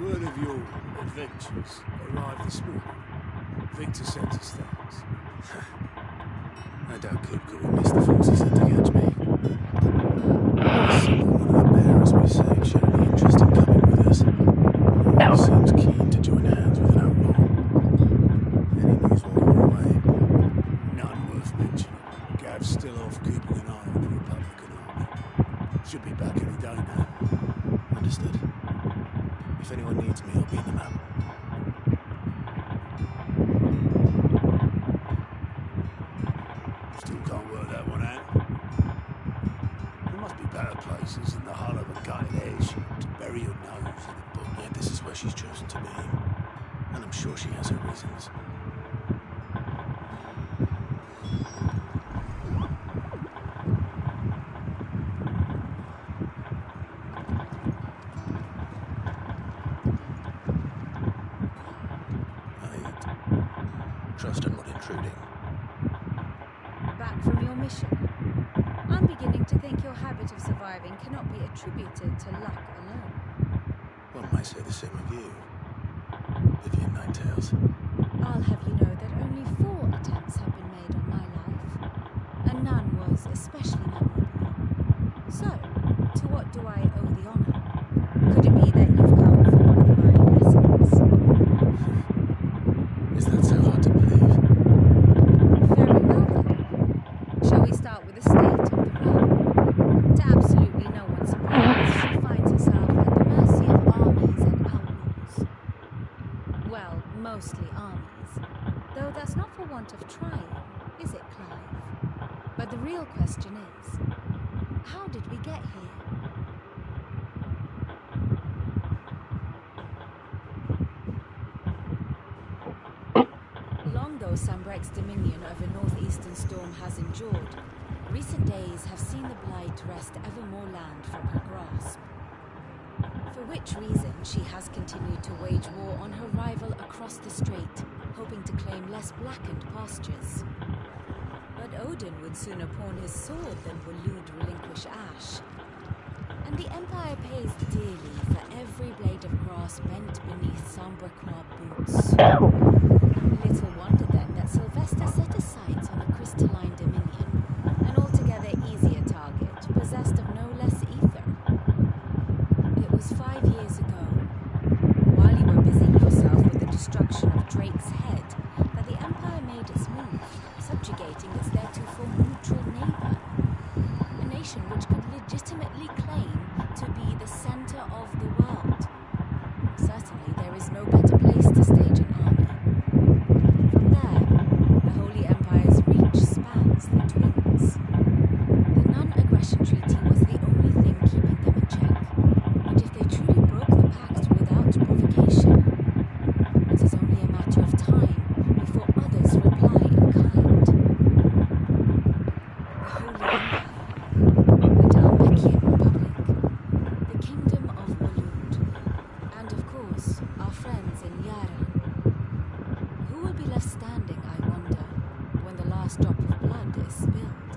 Word of your adventures arrived this morning. Victor sent us thanks. I doubt Coop will miss the folks he sent to catch me. Someone up there, as we say, showed any interest in coming with us. He seems keen to join hands with an outlaw. Any news while we're away? None worth mentioning. Gav's still off keeping an eye on the Republican army. Should be back any day now. Understood. If anyone needs me, I'll be in the map. Still can't work that one out. There must be better places than the hull of a gutted airship to bury your nose in a book. Yet this is where she's chosen to be. And I'm sure she has her reasons. Trust I'm not intruding. Back from your mission? I'm beginning to think your habit of surviving cannot be attributed to luck alone. One might say the same of you, Vivian Nighttails. I'll have you know that only 4 attempts have been made on my life, and none was especially memorable. So, to what do I owe the honor? Could it be that you've come for one of my lessons? Is that so hard to believe? Very well then. Shall we start with the state of the realm? To absolutely no one's surprise, she finds herself at the mercy of armies and outlaws. Well, mostly armies. Though that's not for want of trying, is it, Clive? But the real question is, how did we get here? Long though Sambrek's dominion over northeastern storm has endured, recent days have seen the Blight wrest ever more land from her grasp. For which reason she has continued to wage war on her rival across the strait, hoping to claim less blackened pastures. But Odin would sooner pawn his sword than Waloed relinquish Ash. And the Empire pays dearly for every blade of grass bent beneath Sambrequois boots. Little wonder then that Sylvester set his sights on a crystalline dominion, an altogether easier target, possessed of no less ether. It was 5 years ago, while you were busying yourself with the destruction of Drake's head, that the Empire made its move, subjugating its theretofore neutral neighbor. A nation which could legitimately claim to be the center of the world. Certainly there is no better place to stage an army. From there, the Holy Empire's reach spans the Twins. The non-aggression treaty was the only thing keeping them in check. And if they truly broke the pact without provocation, it is only a matter of time before others reply in kind. The Holy Empire, the Dalmekian Republic, the Kingdom of Waloed, and of course, our friends in Yara. Who will be left standing, I wonder, when the last drop of blood is spilled?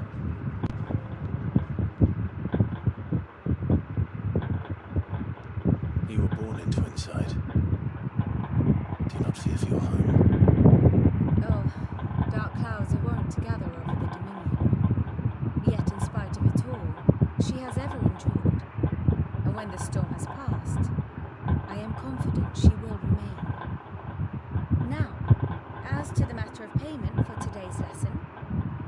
You were born into Inside. Do you not fear for your home? Oh, dark clouds are wont to gather over the Dominion. Yet in spite of it all, she has ever endured. And when the storm has passed, I am confident she will remain. Now, as to the matter of payment for today's lesson,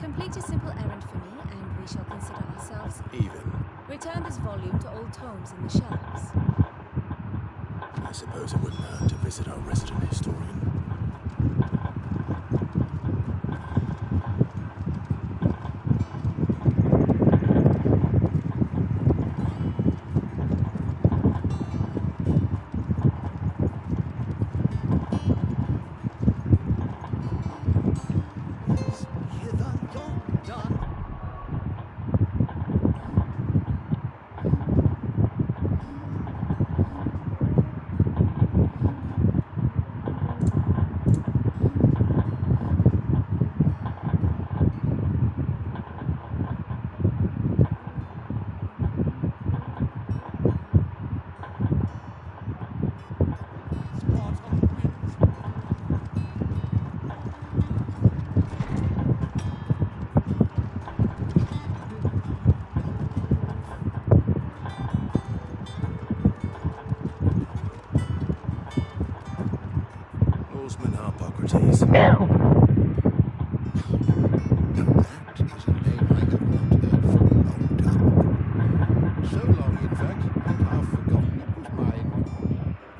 complete a simple errand for me and we shall consider ourselves Even. return this volume to old tomes in the shelves. I suppose it wouldn't hurt to visit our resident historian. That is a name I have not heard for a long time. So long, in fact, I'd half forgotten it was mine.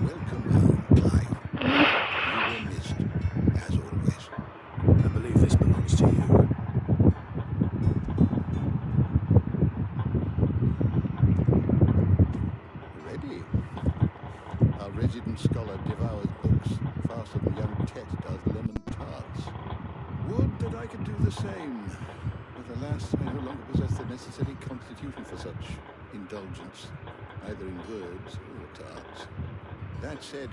Welcome home, Clive. You were missed, as always. I believe this belongs to you. Ready? Our resident scholar devours books faster than young Tet does lemon tarts. Would that I could do the same. But alas, I no longer possess the necessary constitution for such indulgence, either in words or tarts. That said,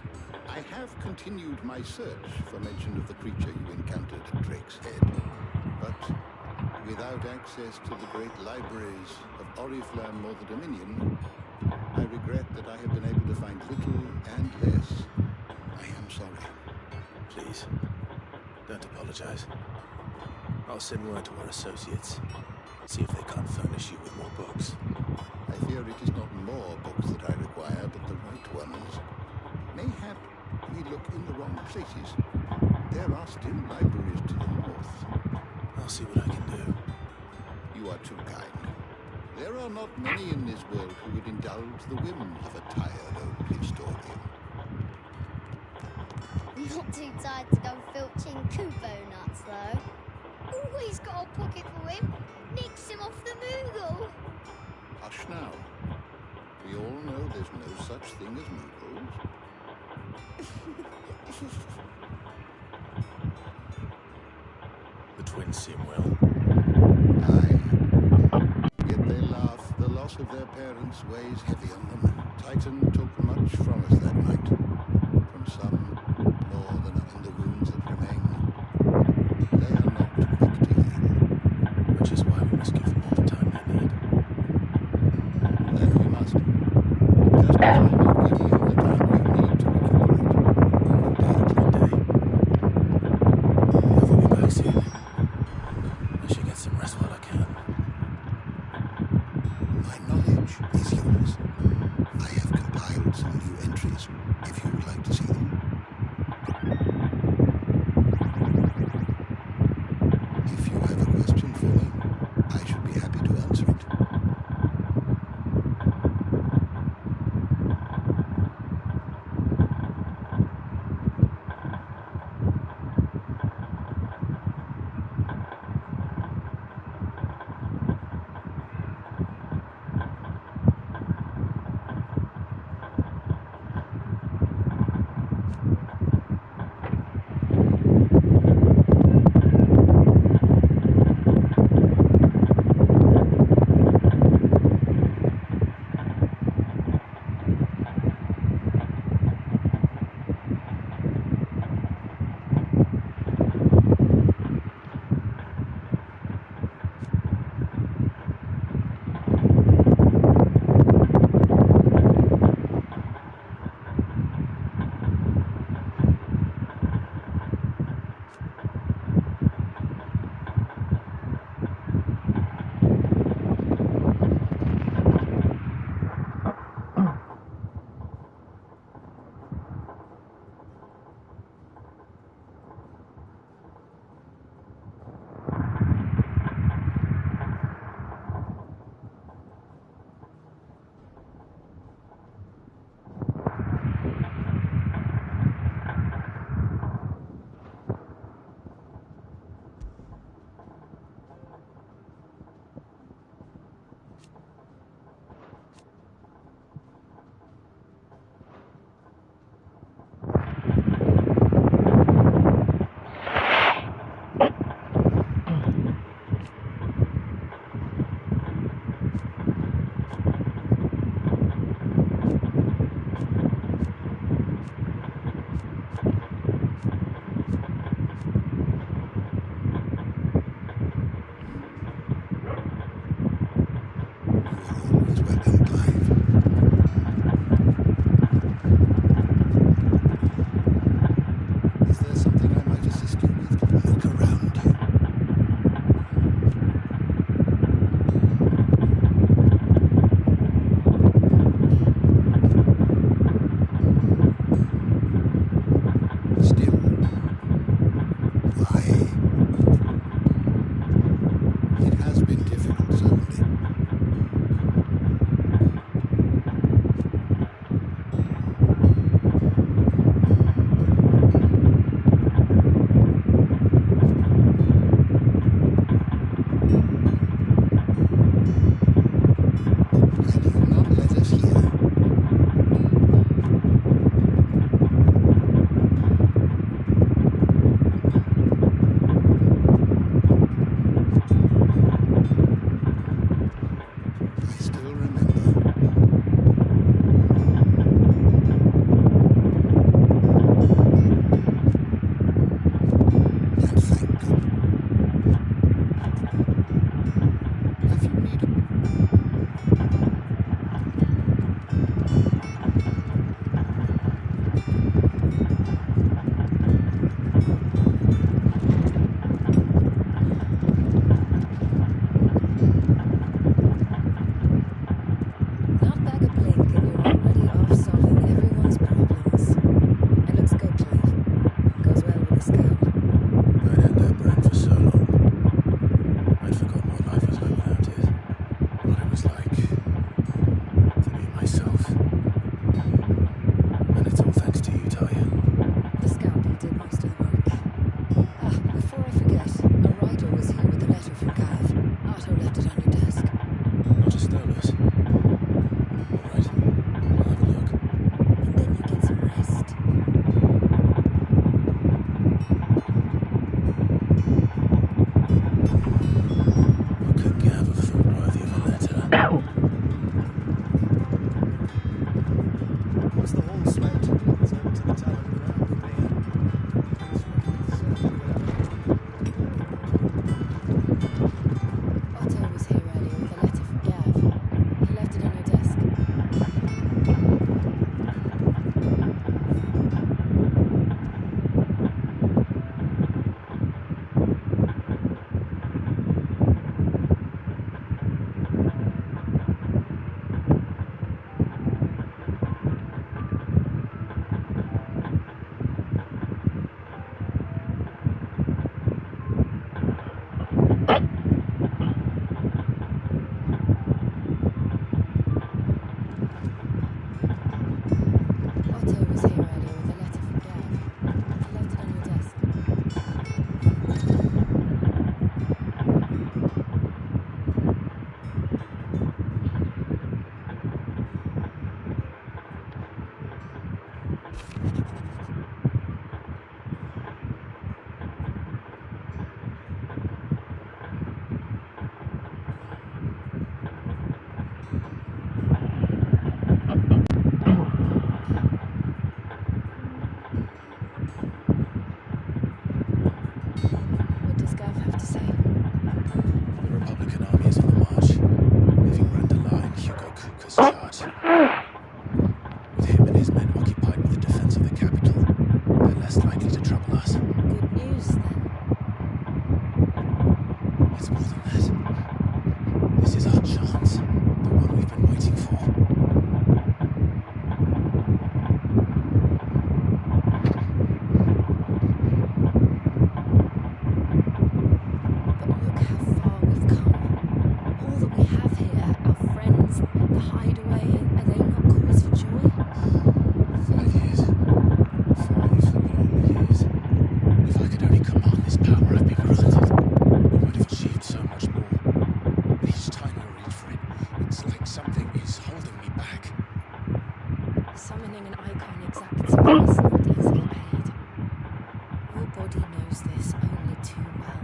I have continued my search for mention of the creature you encountered at Drake's Head. But without access to the great libraries of Oriflamme or the Dominion, I regret that I have been able to find little and less. I am sorry. Please, don't apologize. I'll send word to our associates. See if they can't furnish you with more books. I fear it is not more books that I require, but the right ones. Mayhap we look in the wrong places. There are still libraries to the north. I'll see what I can do. You are too kind. There are not many in this world who would indulge the whims of a tired old historian. Not too tired to go filching Kupo nuts, though. Always got a pocket for him. Nicks him off the Moogle. Hush now. We all know there's no such thing as Moogles. The twins seem well. Aye. Yet they laugh. The loss of their parents weighs heavy on them. Titan took much from us that night. From some, more than in the wounds that remain. They are not quick to heal. Which is why we must give them all the time they need. That we must. Just as I will give you the time you need to recuperate. Good day. They'll be back soon. I should get some rest while I can. My knowledge is yours. I have compiled some new entries, if you would like to see them. If you have a question for me, I should be happy to answer it. What's the whole sweat? It's over to the tavern ground for me. It's fucking deserved Otto was here earlier with a letter from Gav. He left it on your desk. Otto was here earlier with a letter from Gav. He left it on your desk. What does Gav have to say? The Republican army is on the march, leaving Randala in Hugo Kuka's charge. With him and his men occupied with the defense of the capital, they're less likely to trouble us. Good news, then. It's more than that. This is our chance, the one we've been waiting for. But look how far we've come. All that we have here, our friends, the hideaway, are they not cause for joy? 5 years. 5 long years. If I could only command this power I've been granted, I might have achieved so much more. But each time I reach for it, it's like something is holding me back. Summoning an icon exacts a price not easily paid. Your body knows this only too well.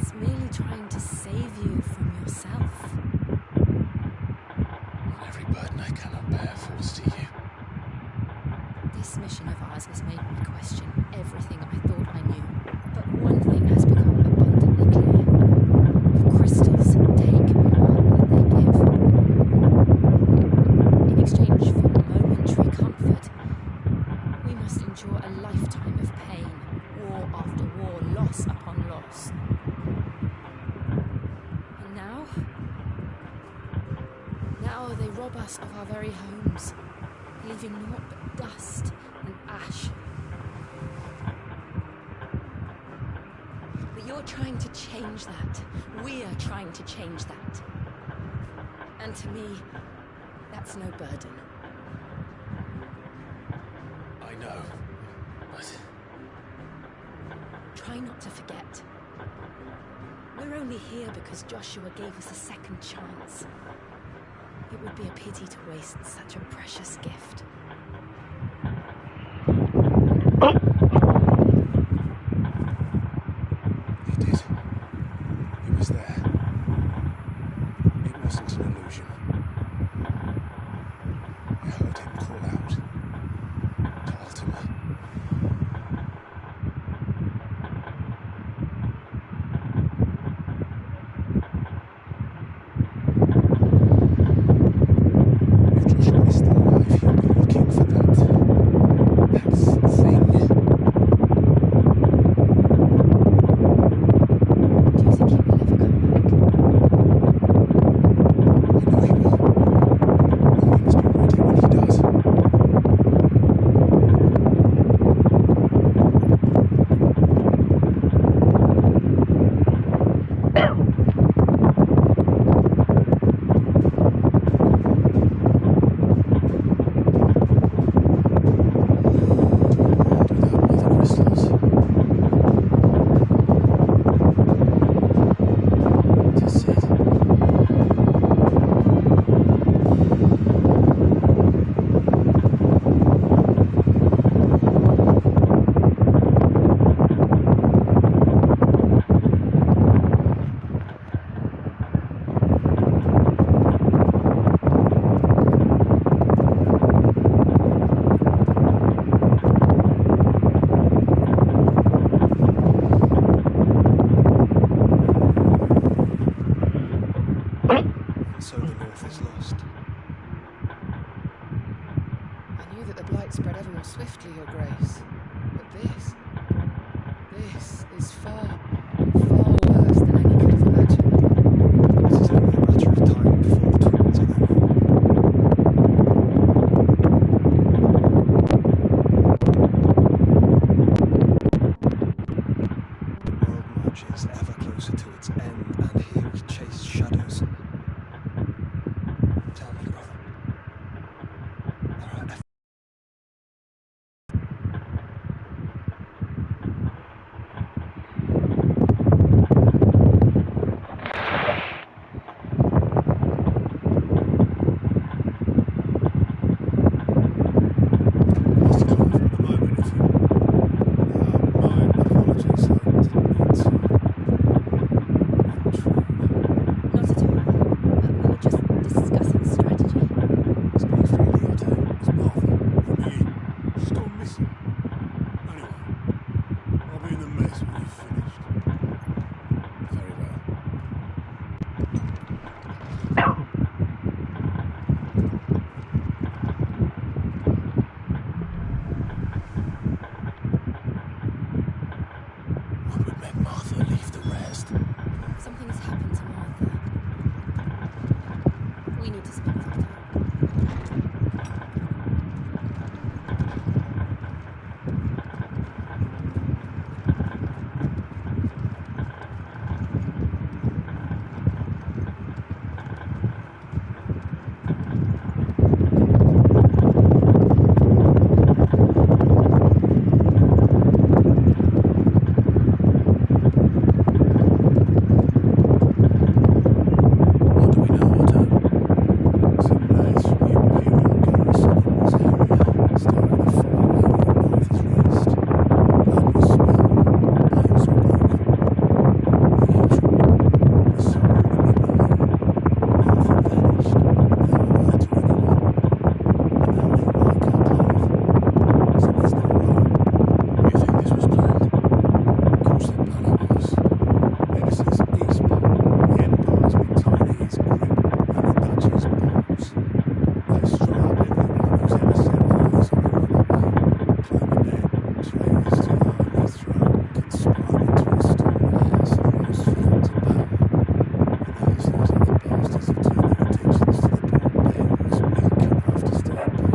It's merely trying to save you from yourself. And every burden I cannot bear falls to you. This mission of ours has made me question everything I thought I knew. But one thing has become abundantly clear. If crystals take all that they give, in exchange for momentary comfort, we must endure a lifetime of pain, war after war, loss upon loss. And now they rob us of our very homes, leaving naught but dust and ash. But you're trying to change that. We're trying to change that. And to me, that's no burden. I know, but Try not to forget. We're only here because Joshua gave us a second chance. It would be a pity to waste such a precious gift. he did. He was there. It wasn't an illusion. I heard him call out to Ultima. If Joshua is still alive, he'll be looking for that thing. Do you think he will ever come back? I know he So the North is lost. I knew that the Blight spread ever more swiftly, Your Grace. But this is far, far worse than any could have imagined. It is only a matter of time before the twins are there. The world marches ever closer to its end, and here we chase shadows. Tell me, brother. There are Mr. Clive, am I ready for you? My apologies, I didn't mean to intrude. Not at all. We were just discussing strategy. Speak freely, Otto. It's Martha. Let me in. She's gone missing. Anyway, I'll be in the mess when you've finished. Very well. One would make Martha leave the rest. Something's happened to Martha. We need to speak to her. What do we know, Otto? Some days from the Imperial garrison in this area, starting a far away in Martha's rest. Blood was spilled, nails were broken. The usual. For somewhere in the middle of it all, Martha vanished, without a word to anyone. And now they like her, Clive. Something's not right. You think this was planned? Of course they bloody was. Ever since Eastport, the Empire's been tightening its grip on the Duchy's balls. They strap up everyone who's ever set eyes on the runaway, claiming they're traitors to the Holy Throne, conspiring to restore the House of Rosfield to power. But now it seems like the bastards have turned their attentions to the poor bear who's meek enough to stay put.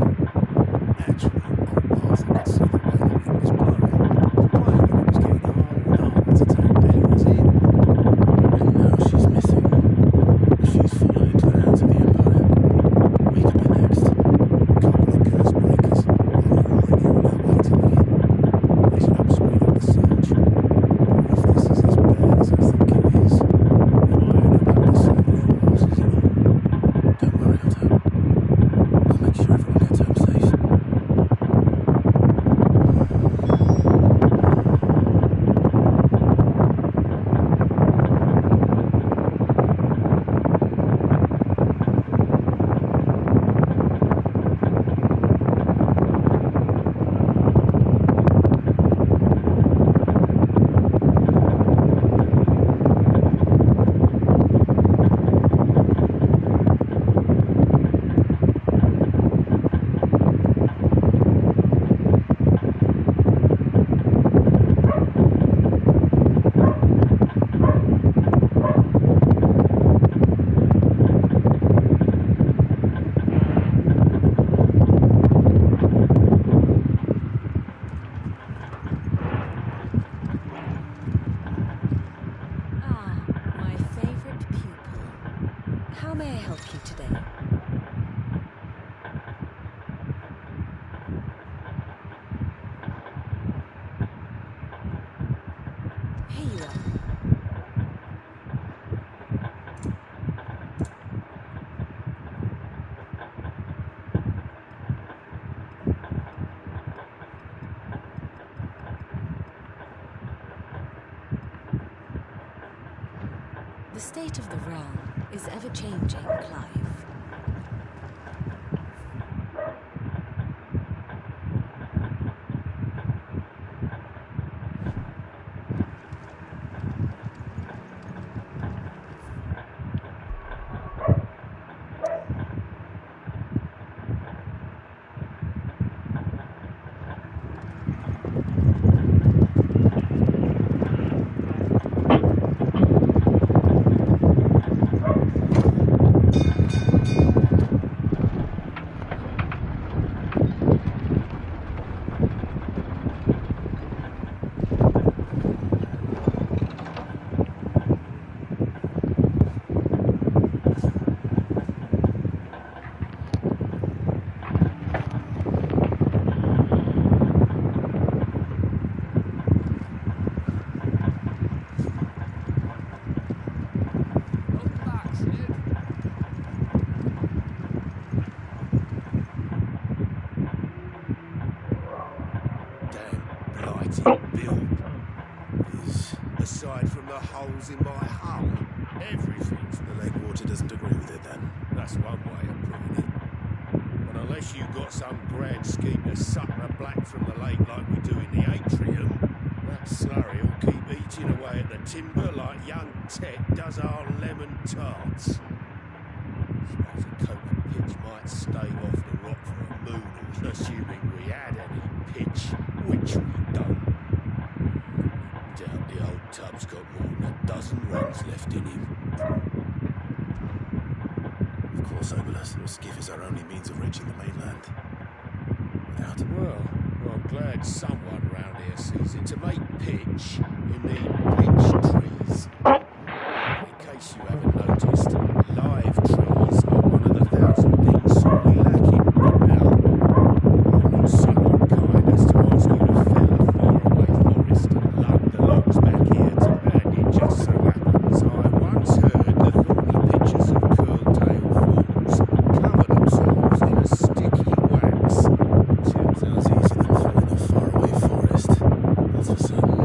Naturally, old Martha could see the way the wind was blowing, complaining it was getting harder and harder to take bearers in. And now she's missing. If she's fallen into the hands of the Empire, we could be next. A couple of curse breakers are already on their way to the inn. They should help speed up the search. But if this is as bad as I think it is, we might end up having to save their houses in all. Don't worry, Otto. I'll make sure everyone gets home safe. Ah, my favorite pupil. How may I help you today? Here you are. The state of the realm is ever-changing, Clive. What's it built? Is Aside from the holes in my hull, everything's the lake water doesn't agree with it then? That's one way of putting it. But unless you've got some grand scheme to suck the black from the lake like we do in the atrium, that slurry will keep eating away at the timber like young Ted does our lemon tarts. Suppose a coat of pitch might stave off the rock for a moon, assuming we had any pitch, which we don't. Doubt the old tub's got more than a dozen runs left in him. Of course, Obolus. The skiff is our only means of reaching the mainland. Without it, Well, I'm glad someone round here sees it. To make pitch, you need pitch trees. In case you haven't noticed, live trees are one of the 1,000 things sorely lacking. Now, I'm not so unkind as to ask you to fell a faraway forest and lug the logs back here to hand. It just so happens I once heard the thorny pitchers of curl-tail falls cover themselves in a sticky wax. sounds easier than felling a faraway forest. That's for certain.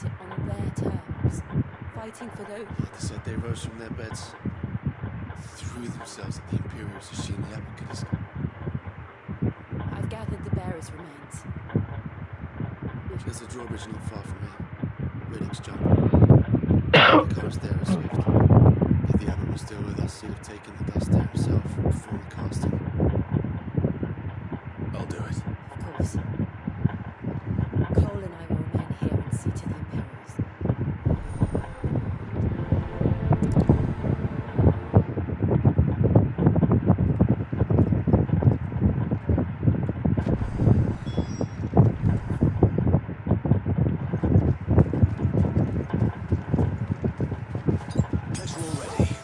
want it on their terms. Fighting for those... They said they rose from their beds, threw themselves at the Imperial Sashini Applicants. I've gathered the bearer's remains. There's a drawbridge not far from here. Riddick's jump. The car's there is swift. If the Abbot was still with us, he'd have taken the dust there himself before the casting. I'll do it. Of course. Cole and I will remain here and see to the Imperials. Guess we're all ready.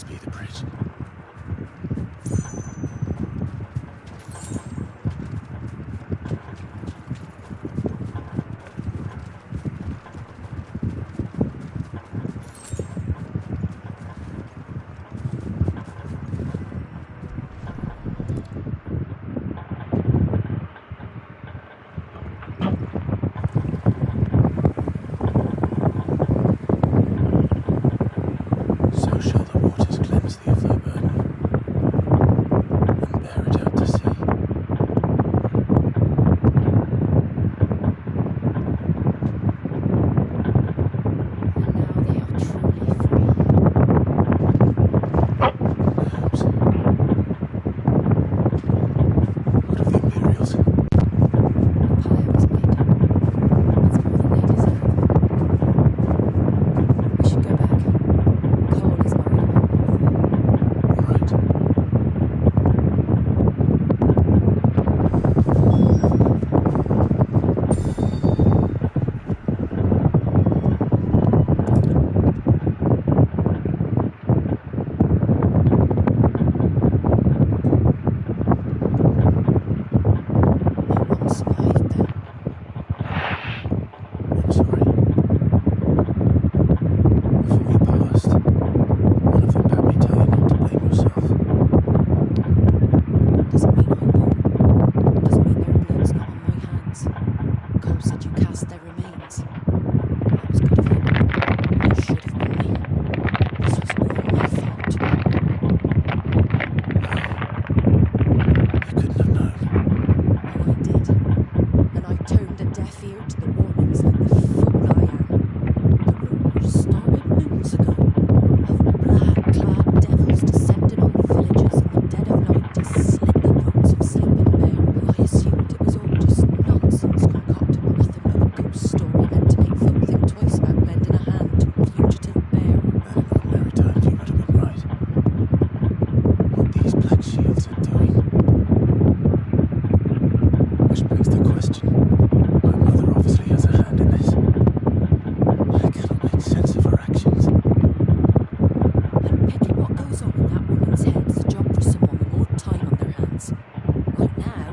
must be the bridge. So shall the waters cleanse thee of thy burden, and bear it out to sea. And now they are truly free. Perhaps. What of the Imperials? Empire was made. That's more than they deserve. We should go back. Cole is worried about Martha. Right. No one survived then. I'm sorry. Before we passed, one of them bade me tell you not to blame yourself. Doesn't mean I won't. Doesn't mean their blood's not on my hands. Cole said you cast their remains. That was good of you. It should have been me. This was all my fault. You couldn't have known. Oh, I did. And I turned a deaf ear to the warnings like the fool I am. The rumours started moons ago of black-clad devils descending on villages in the dead of night to slit the throats of sleeping men. And I assumed it was all just nonsense concocted with nothing but a ghost story meant to make folk think twice about lending a hand to a fugitive bear. Then on Maritime, you would have been right. What these black shields are doing. Which begs the question. My mother obviously has a hand in this. I cannot make sense of her actions. And picking what goes on in that woman's head is a job for someone with more time on their hands. Right now,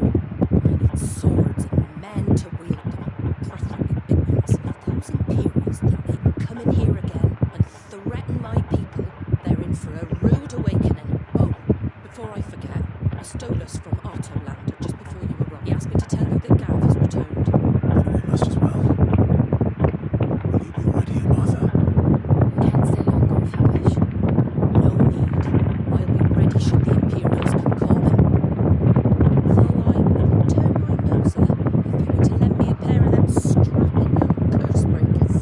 I need swords and men to wield them, preferably big ones. If those Imperials think they can come in here again and threaten my people, they're in for a rude awakening. Oh, before I forget, I stole us from Otto Lander just before you arrived. He asked me to tell you that Gav has returned. Then we must as well. Will you be already here, Martha? You can stay longer if you wish. No need. I'll be ready should the Imperials come calling. Though I wouldn't turn my nose at if you were to lend me a pair of them strapping young curse breakers.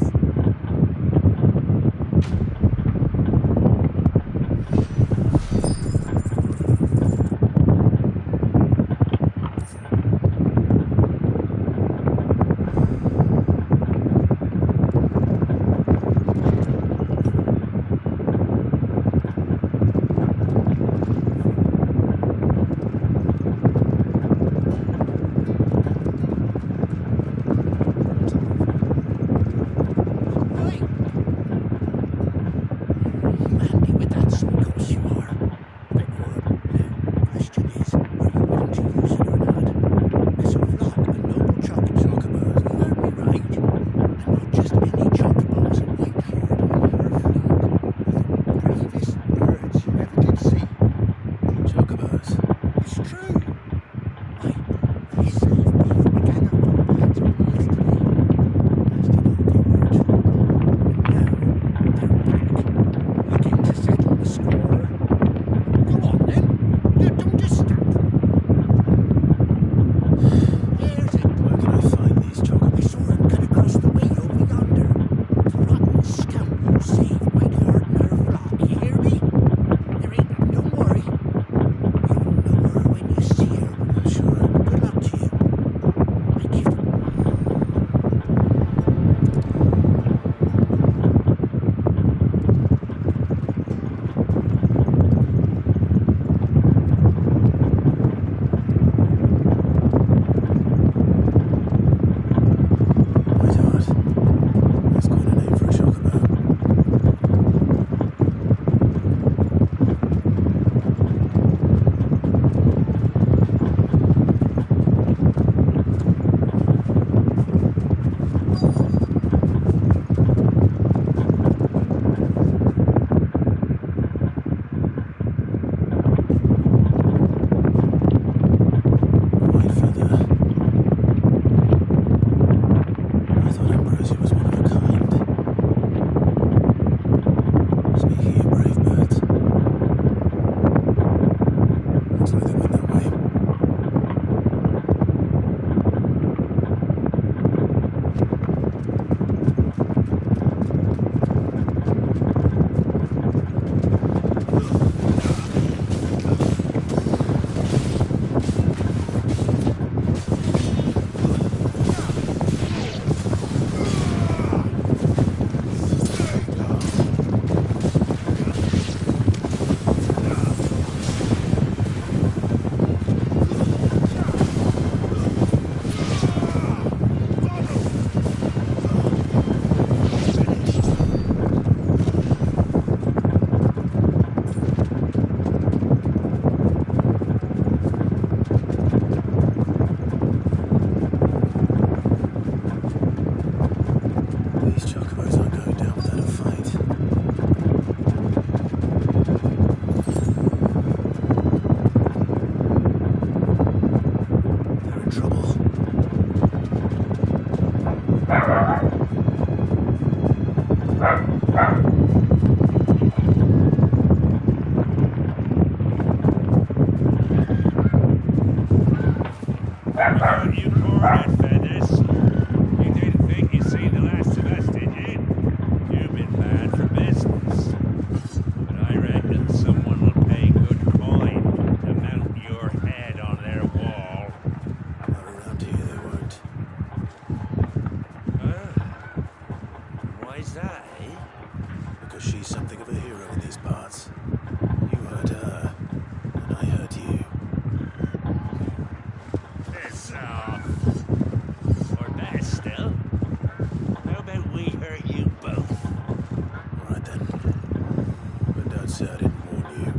'cause she's something of a hero in these parts. You hurt her, and I hurt you. It's, or better still, how about we hurt you both? All right then. But don't say I didn't warn you.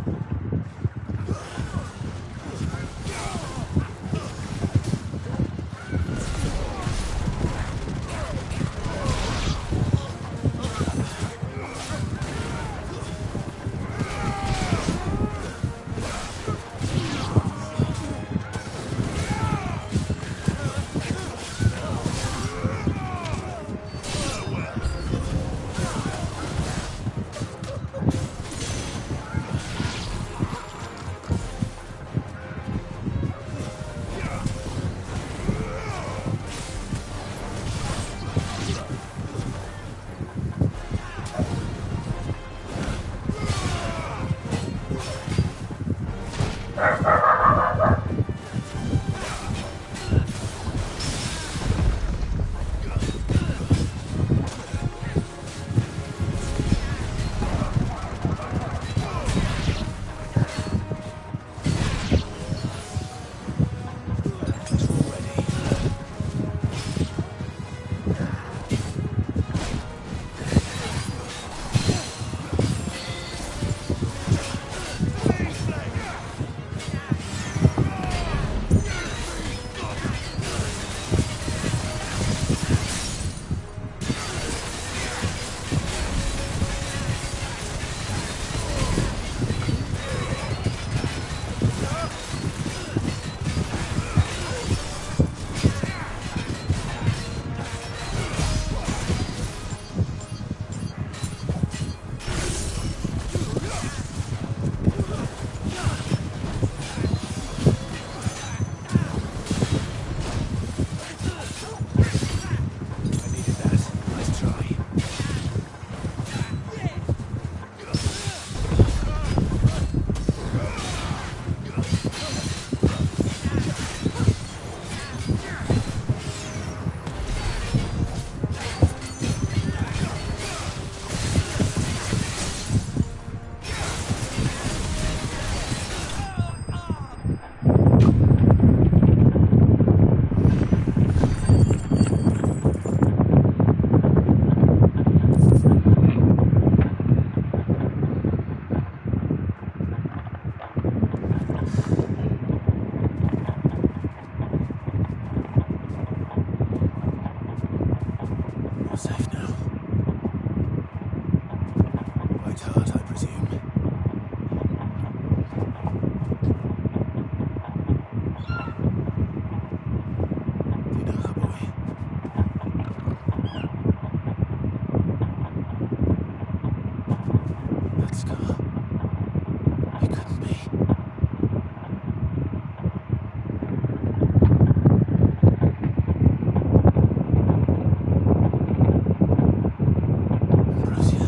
Safe now. Quite hard, I presume. Dinner, boy. That scar. It couldn't be. Ambrosia.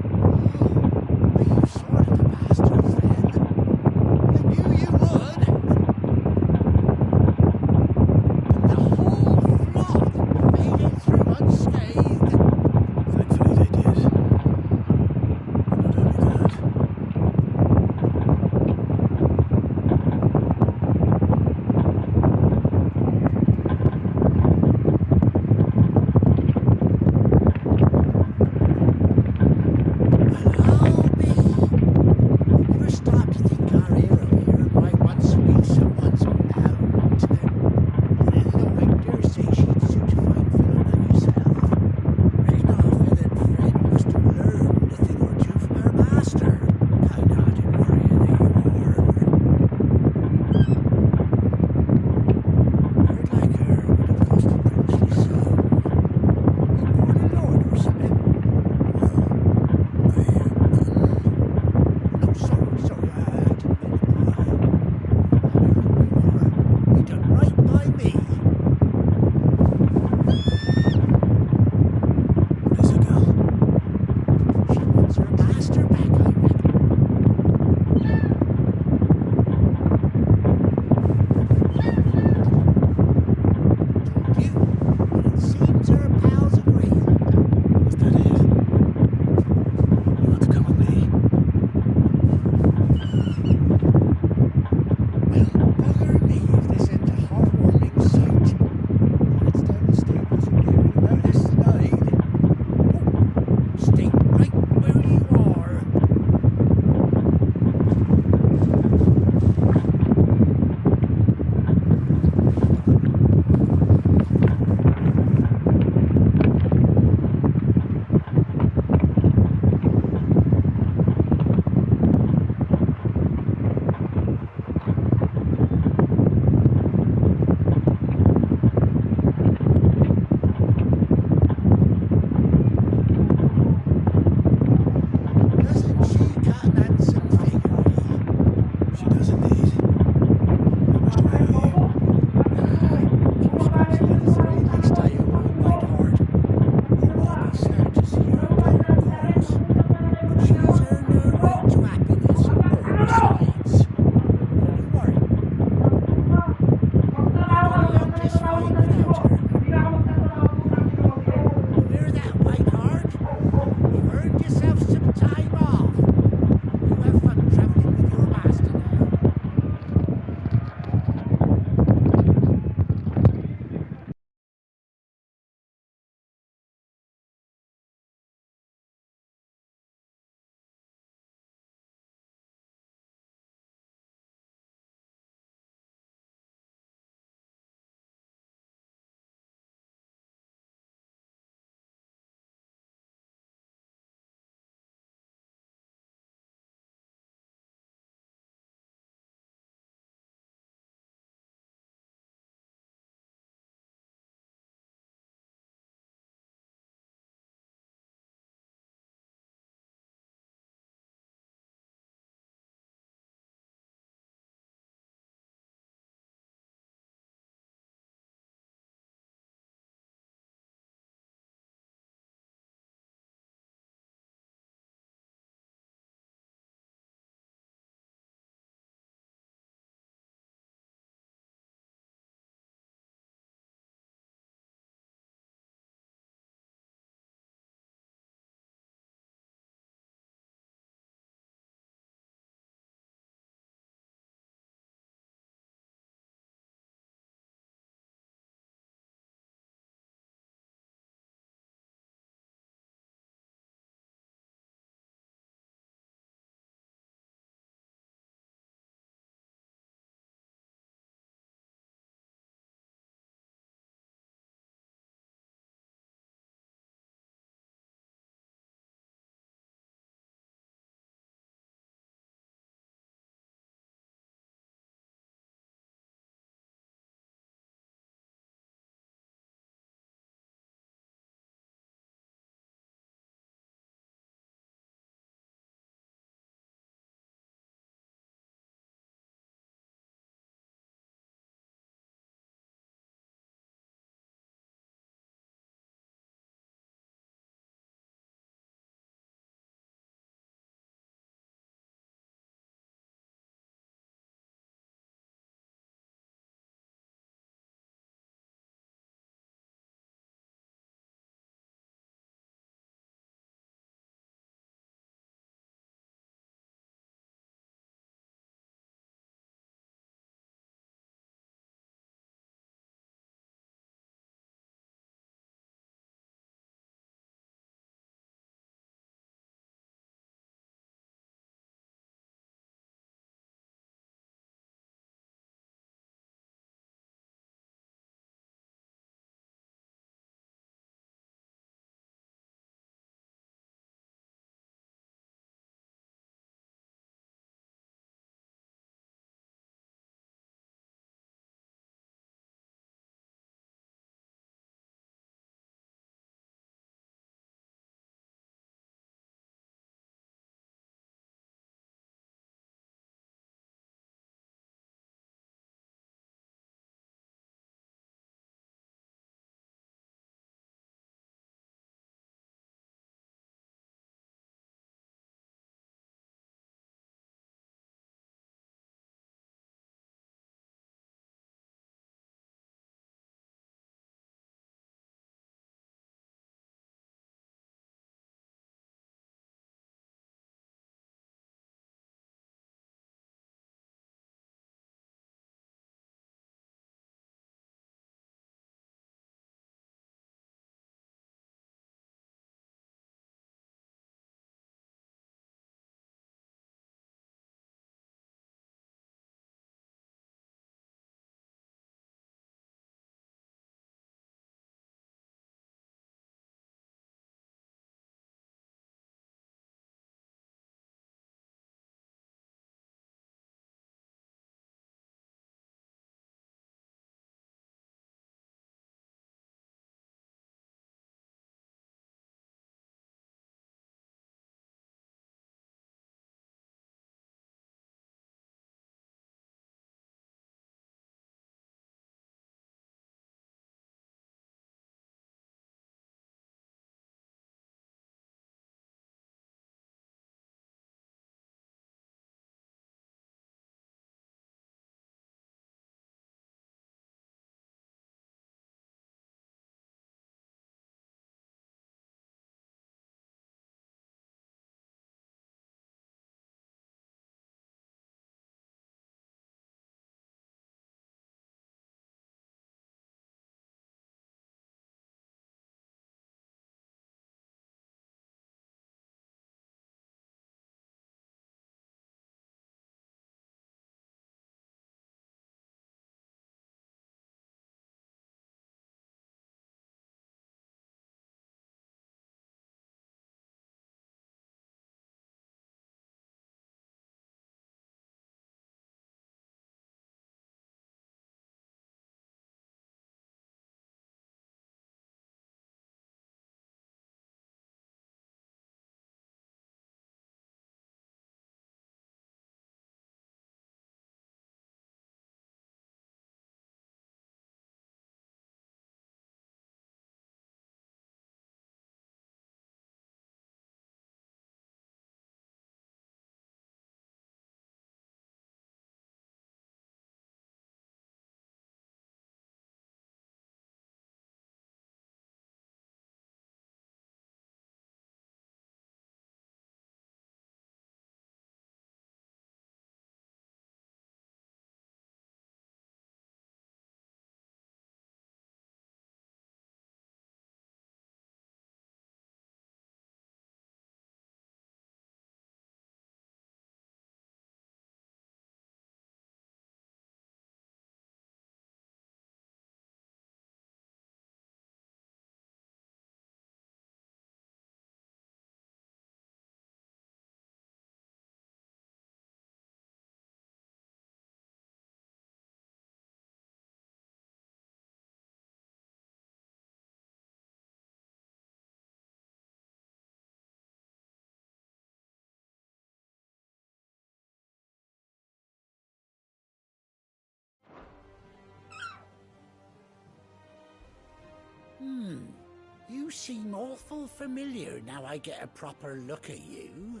You seem awful familiar now I get a proper look at you.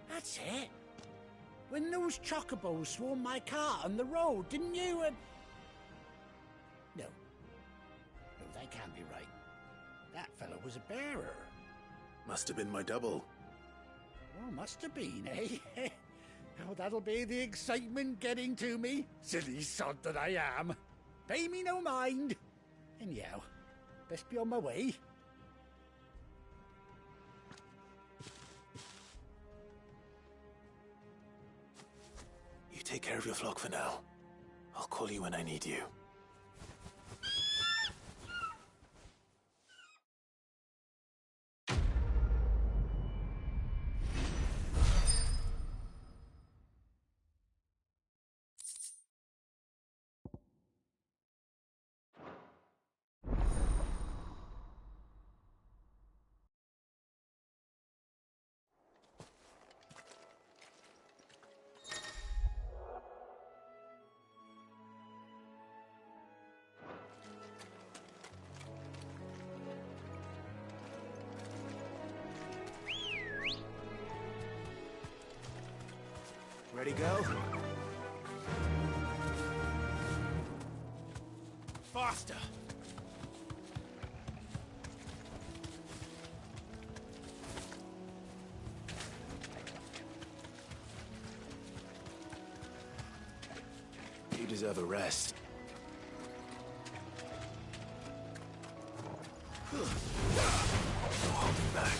That's it. When those chocobos swarmed my car on the road, didn't you? No. No, that can't be right. That fellow was a bearer. Must have been my double. Oh, must have been, eh? Oh, that'll be the excitement getting to me. Silly sod that I am. Pay me no mind. Anyhow, best be on my way. You take care of your flock for now. I'll call you when I need you. Ready, go? Faster! You deserve a rest. No holding back.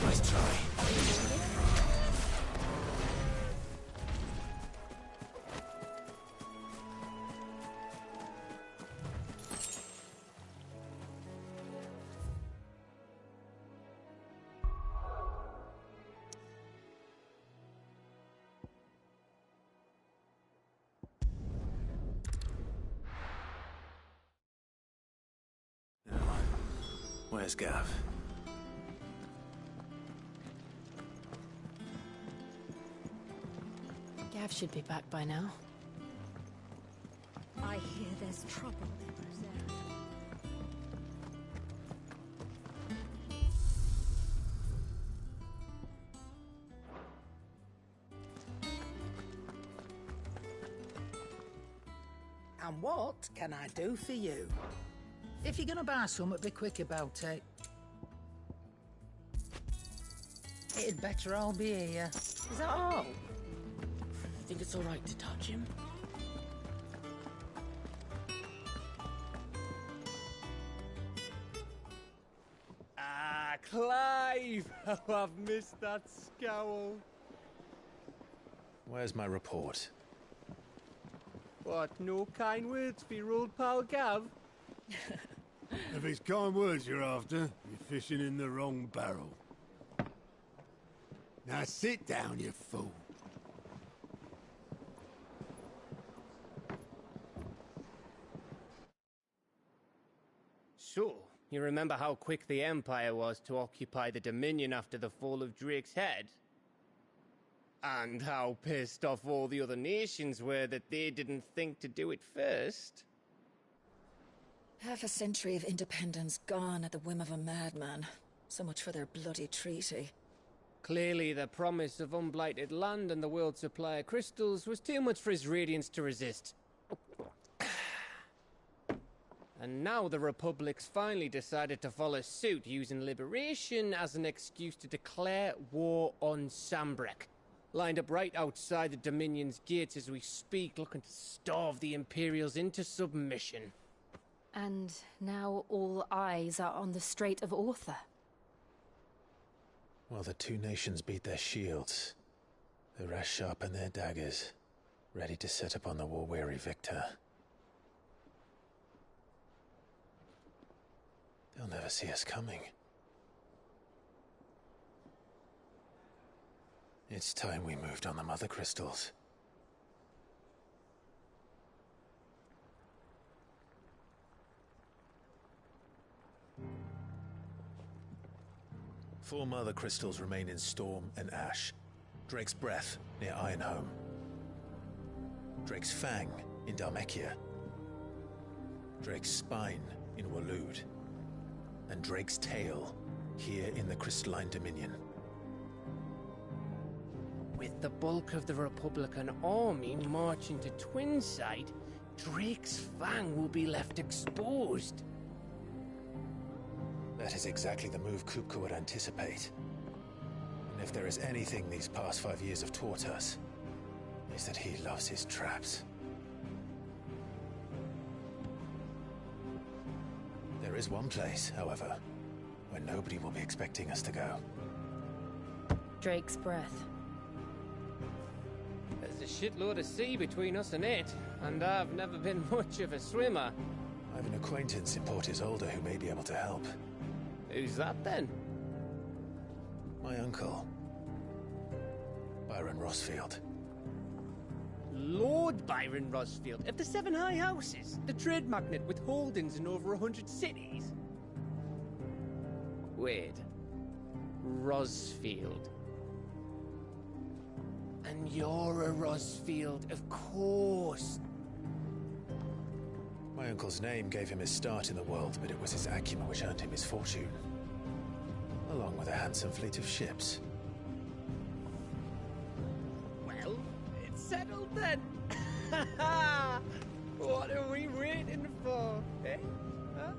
Nice try. Where's Gav? Gav should be back by now. I hear there's trouble. And what can I do for you? If you're gonna buy something, be quick about it. It'd better all be here. Is that all? I think it's all right to touch him. Ah, Clive! Oh, I've missed that scowl. Where's my report? What, no kind words for your old pal Gav? If it's kind words you're after, you're fishing in the wrong barrel. Now sit down, you fool. So, you remember how quick the Empire was to occupy the Dominion after the fall of Drake's head? And how pissed off all the other nations were that they didn't think to do it first? Half a century of independence gone at the whim of a madman. So much for their bloody treaty. Clearly, the promise of unblighted land and the world's supply of crystals was too much for his radiance to resist. And now the Republic's finally decided to follow suit, using liberation as an excuse to declare war on Sambrek. Lined up right outside the Dominion's gates as we speak, looking to starve the Imperials into submission. And now all eyes are on the Strait of Author. While the two nations beat their shields, the rest sharpen their daggers, ready to set upon the war-weary victor. They'll never see us coming. It's time we moved on the mother crystals. Four mother crystals remain in Storm and Ash. Drake's Breath near Ironhome. Drake's Fang in Dhalmekia. Drake's Spine in Waloed. And Drake's Tail here in the Crystalline Dominion. With the bulk of the Republican army marching to Twinside, Drake's Fang will be left exposed. That is exactly the move Kupka would anticipate. And if there is anything these past 5 years have taught us, is that he loves his traps. There is one place, however, where nobody will be expecting us to go. Drake's Breath. There's a shitload of sea between us and it, and I've never been much of a swimmer. I have an acquaintance in Port Isolde who may be able to help. Who's that then? My uncle, Byron Rosfield. Lord Byron Rosfield of the Seven High Houses, the trade magnate with holdings in over 100 cities. Wait, Rosfield. And you're a Rosfield, of course. My uncle's name gave him his start in the world, but it was his acumen which earned him his fortune. Along with a handsome fleet of ships. Well, it's settled then. What are we waiting for, eh? Huh?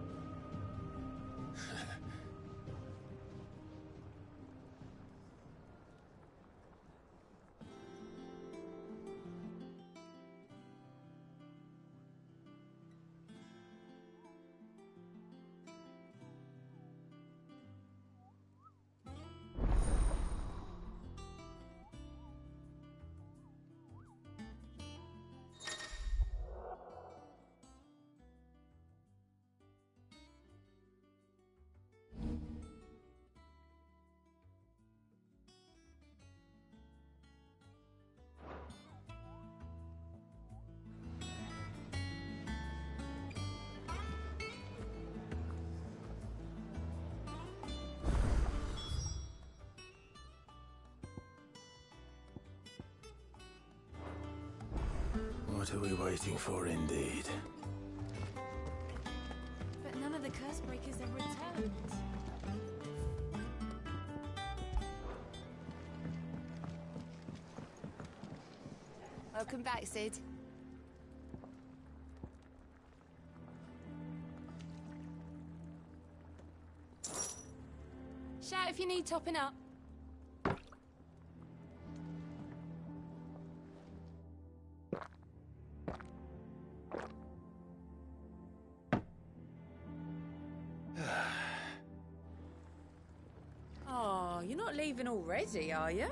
What are we waiting for, indeed? But none of the curse breakers have returned. Welcome back, Sid. Shout if you need topping up. Oh, you're not leaving already, are you?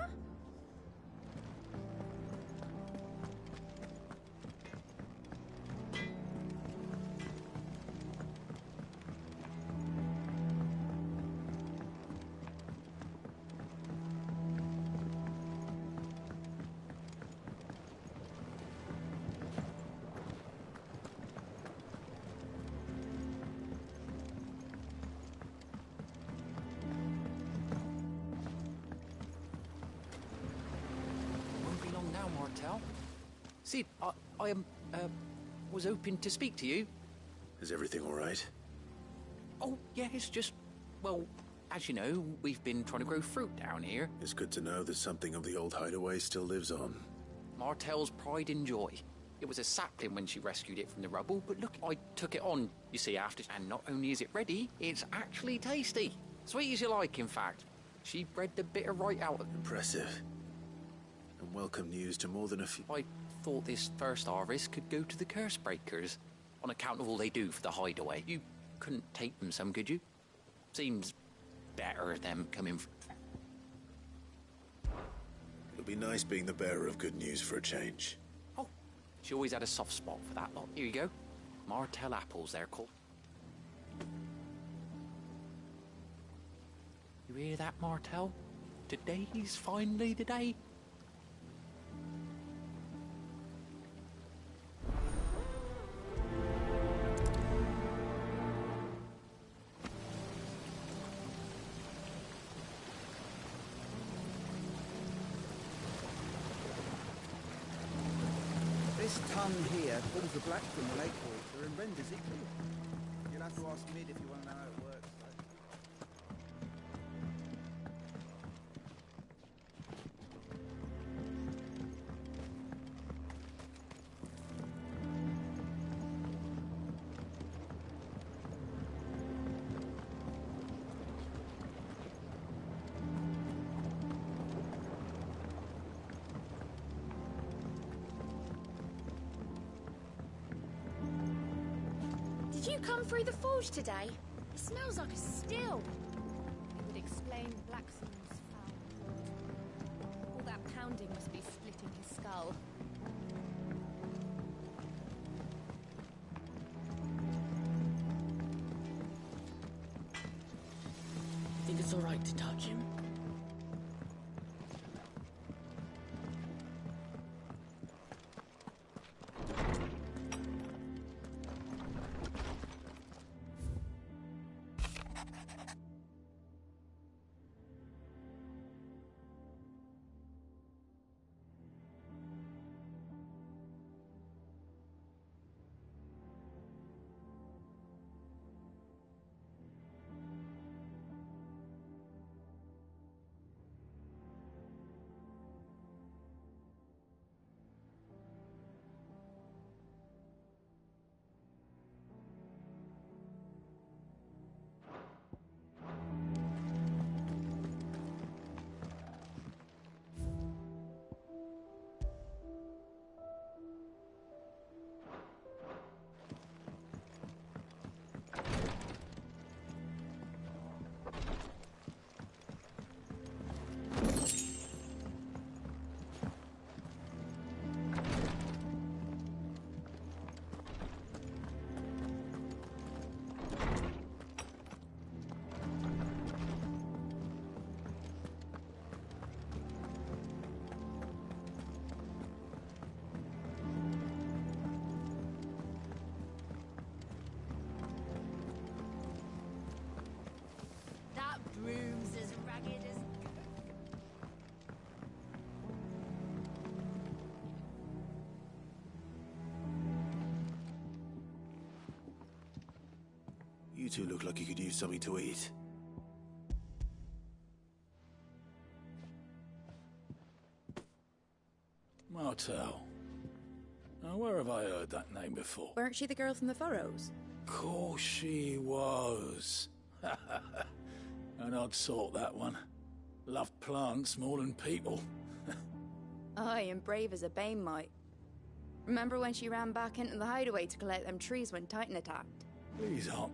Sid, I was hoping to speak to you. Is everything all right? Oh, yeah, it's just... Well, as you know, we've been trying to grow fruit down here. It's good to know that something of the old hideaway still lives on. Martel's pride and joy. It was a sapling when she rescued it from the rubble, but look, I took it on, you see, after... And not only is it ready, it's actually tasty. Sweet as you like, in fact. She bred the bitter right out of it. Impressive. And welcome news to more than a few... I thought this first harvest could go to the curse breakers, on account of all they do for the hideaway. You couldn't take them some, could you? Seems better them coming... It'll be nice being the bearer of good news for a change. Oh, she always had a soft spot for that lot. Here you go. Martel apples, they're called. You hear that, Martel? Today's finally the day. This tongue here pulls the black from the lake water and renders it clear. You'll have to ask Mid if you want to know how it works, though. Did you come through the forge today? It smells like a still. It would explain Blackson's foul. All that pounding must be splitting his skull. Think it's all right to touch him? That broom's as ragged as... You two look like you could use something to eat. Martel. Now, where have I heard that name before? Weren't she the girl from the Furrows? Course she was. An odd sort, that one. Loved plants more than people. Aye, and brave as a bane might. Remember when she ran back into the hideaway to collect them trees when Titan attacked? These aren't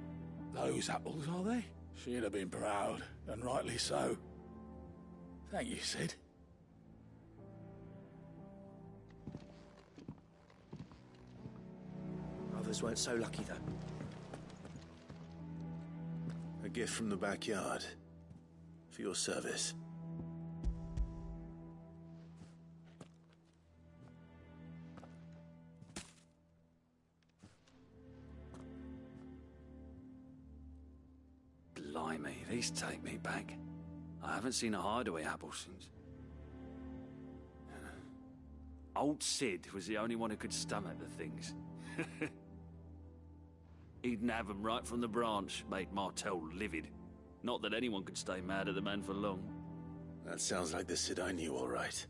those apples, are they? She'd have been proud, and rightly so. Thank you, Sid. Others weren't so lucky, though. A gift from the backyard. For your service. Blimey, these take me back. I haven't seen a hideaway apple since. Old Sid was the only one who could stomach the things. He'd nab 'em right from the branch, made Martel livid. Not that anyone could stay mad at the man for long. That sounds like the Sid I knew, all right.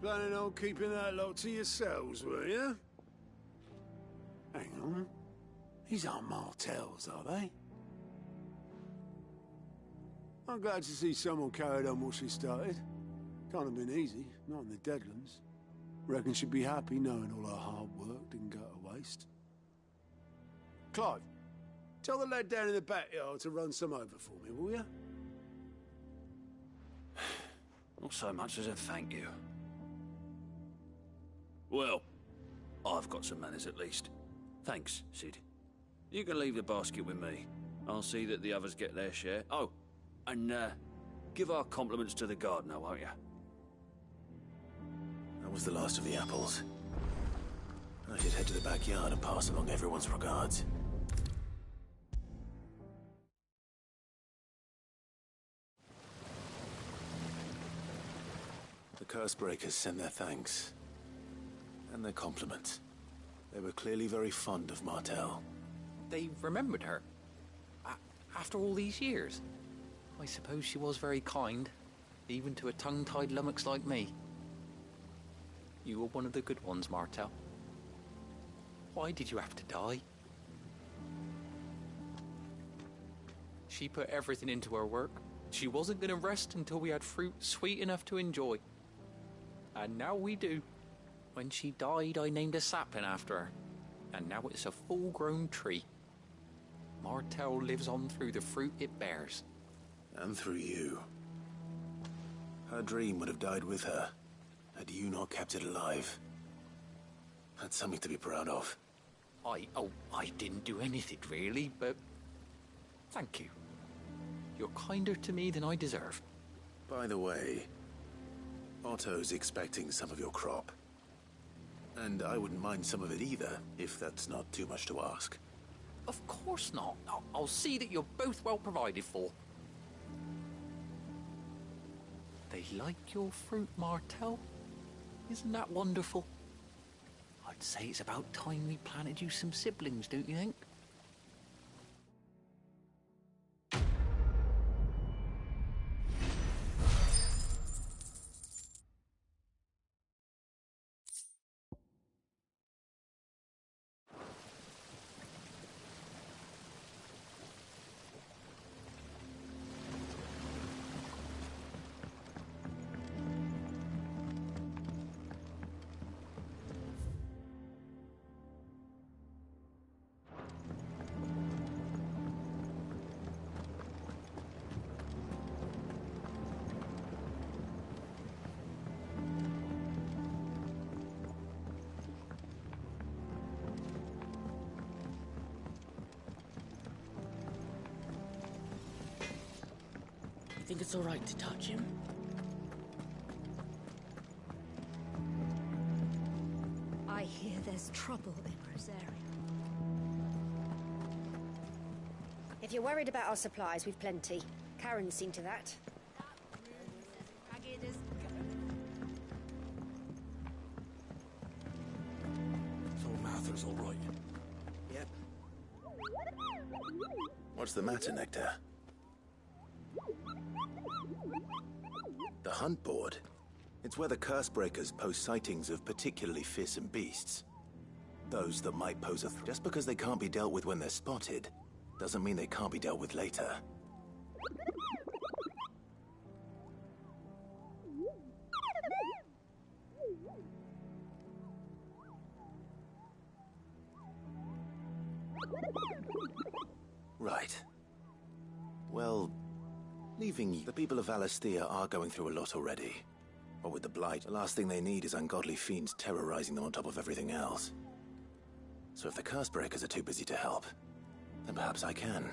Planning on keeping that lot to yourselves, were you? Hang on. These aren't Martels, are they? I'm glad to see someone carried on what she started. Can't have been easy, not in the Deadlands. Reckon she'd be happy knowing all her hard work didn't go to waste. Clive, tell the lad down in the backyard to run some over for me, will you? Not so much as a thank you. Well, I've got some manners at least. Thanks, Sid. You can leave the basket with me. I'll see that the others get their share. Oh, and give our compliments to the gardener, won't you? That was the last of the apples. I should head to the backyard and pass along everyone's regards. The Cursebreakers send their thanks. And their compliments. They were clearly very fond of Martel. They remembered her? After all these years? I suppose she was very kind, even to a tongue-tied lummox like me. You were one of the good ones, Martel. Why did you have to die? She put everything into her work. She wasn't going to rest until we had fruit sweet enough to enjoy. And now we do. When she died, I named a sapling after her. And now it's a full-grown tree. Martel lives on through the fruit it bears. And through you. Her dream would have died with her, had you not kept it alive. That's something to be proud of. I didn't do anything really, but thank you. You're kinder to me than I deserve. By the way, Otto's expecting some of your crop. And I wouldn't mind some of it either, if that's not too much to ask. Of course not. I'll see that you're both well provided for. They like your fruit, Martel. Isn't that wonderful? I'd say it's about time we planted you some siblings, don't you think? Think it's all right to touch him? I hear there's trouble in Rosaria. If you're worried about our supplies, we've plenty. Karen's seen to that. So Martha's all right? Yep. What's the matter, Nectar? The hunt board. It's where the Cursebreakers post sightings of particularly fearsome beasts. Those that might pose a threat. Just because they can't be dealt with when they're spotted, doesn't mean they can't be dealt with later. Right. Well, leaving you, the people of Valisthea are going through a lot already. But with the Blight, the last thing they need is ungodly fiends terrorizing them on top of everything else. So if the Cursebreakers are too busy to help, then perhaps I can.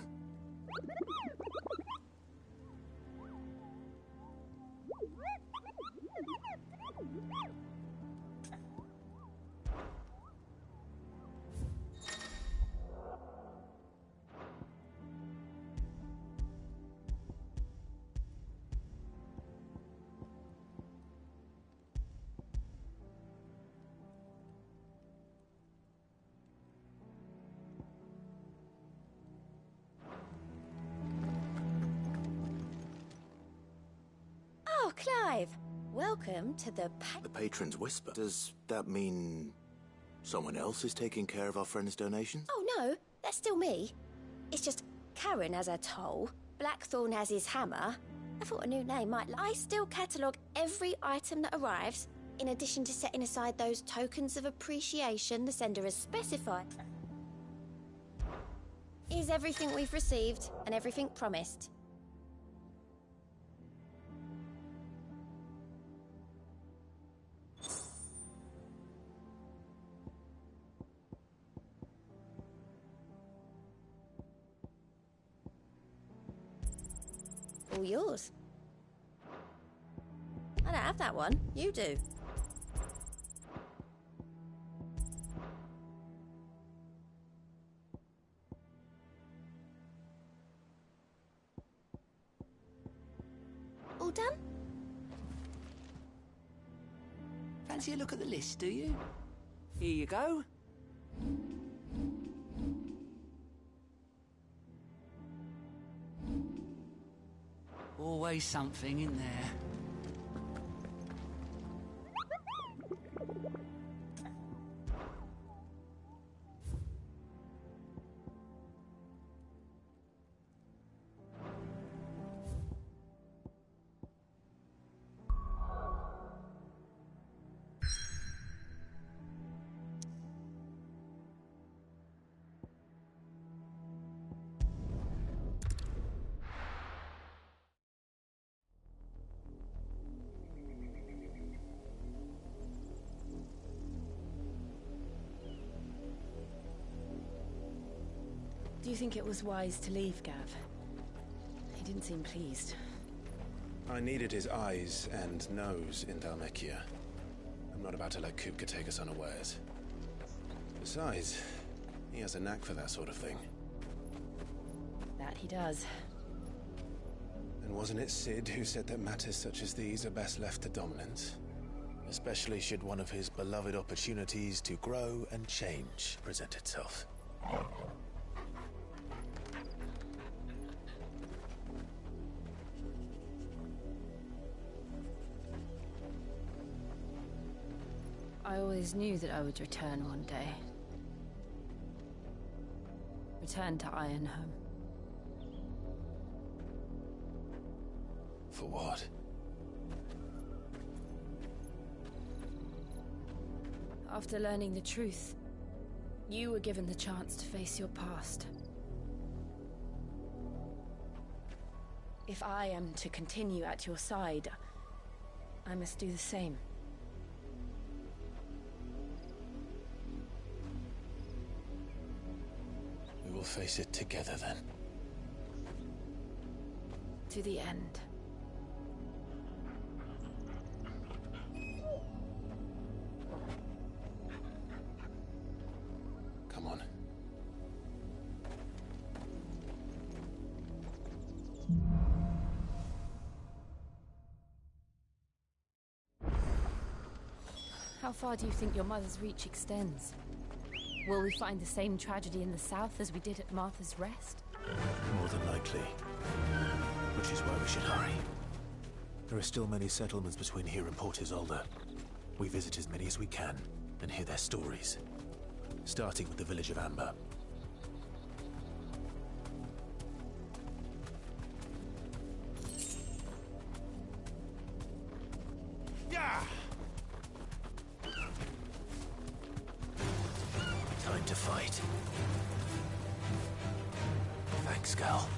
Clive. Welcome to the... The Patron's Whisper. Does that mean someone else is taking care of our friend's donations? Oh, no. That's still me. It's just Karen has her toll, Blackthorn has his hammer. I thought a new name might... I still catalogue every item that arrives, in addition to setting aside those tokens of appreciation the sender has specified. Is everything we've received and everything promised. All yours. I don't have that one. You do. All done? Fancy a look at the list, do you? Here you go. Always something in there. Do you think it was wise to leave, Gav? He didn't seem pleased. I needed his eyes and nose in Dhalmekia. I'm not about to let Kupka take us unawares. Besides, he has a knack for that sort of thing. That he does. And wasn't it Sid who said that matters such as these are best left to dominance? Especially should one of his beloved opportunities to grow and change present itself. I always knew that I would return one day. Return to Ironhome. For what? After learning the truth, you were given the chance to face your past. If I am to continue at your side, I must do the same. We will face it together then. To the end. Come on. How far do you think your mother's reach extends? Will we find the same tragedy in the south as we did at Martha's Rest? More than likely. Which is why we should hurry. There are still many settlements between here and Port Isolde. We visit as many as we can and hear their stories. Starting with the village of Amber. Time to fight. Thanks, Gal.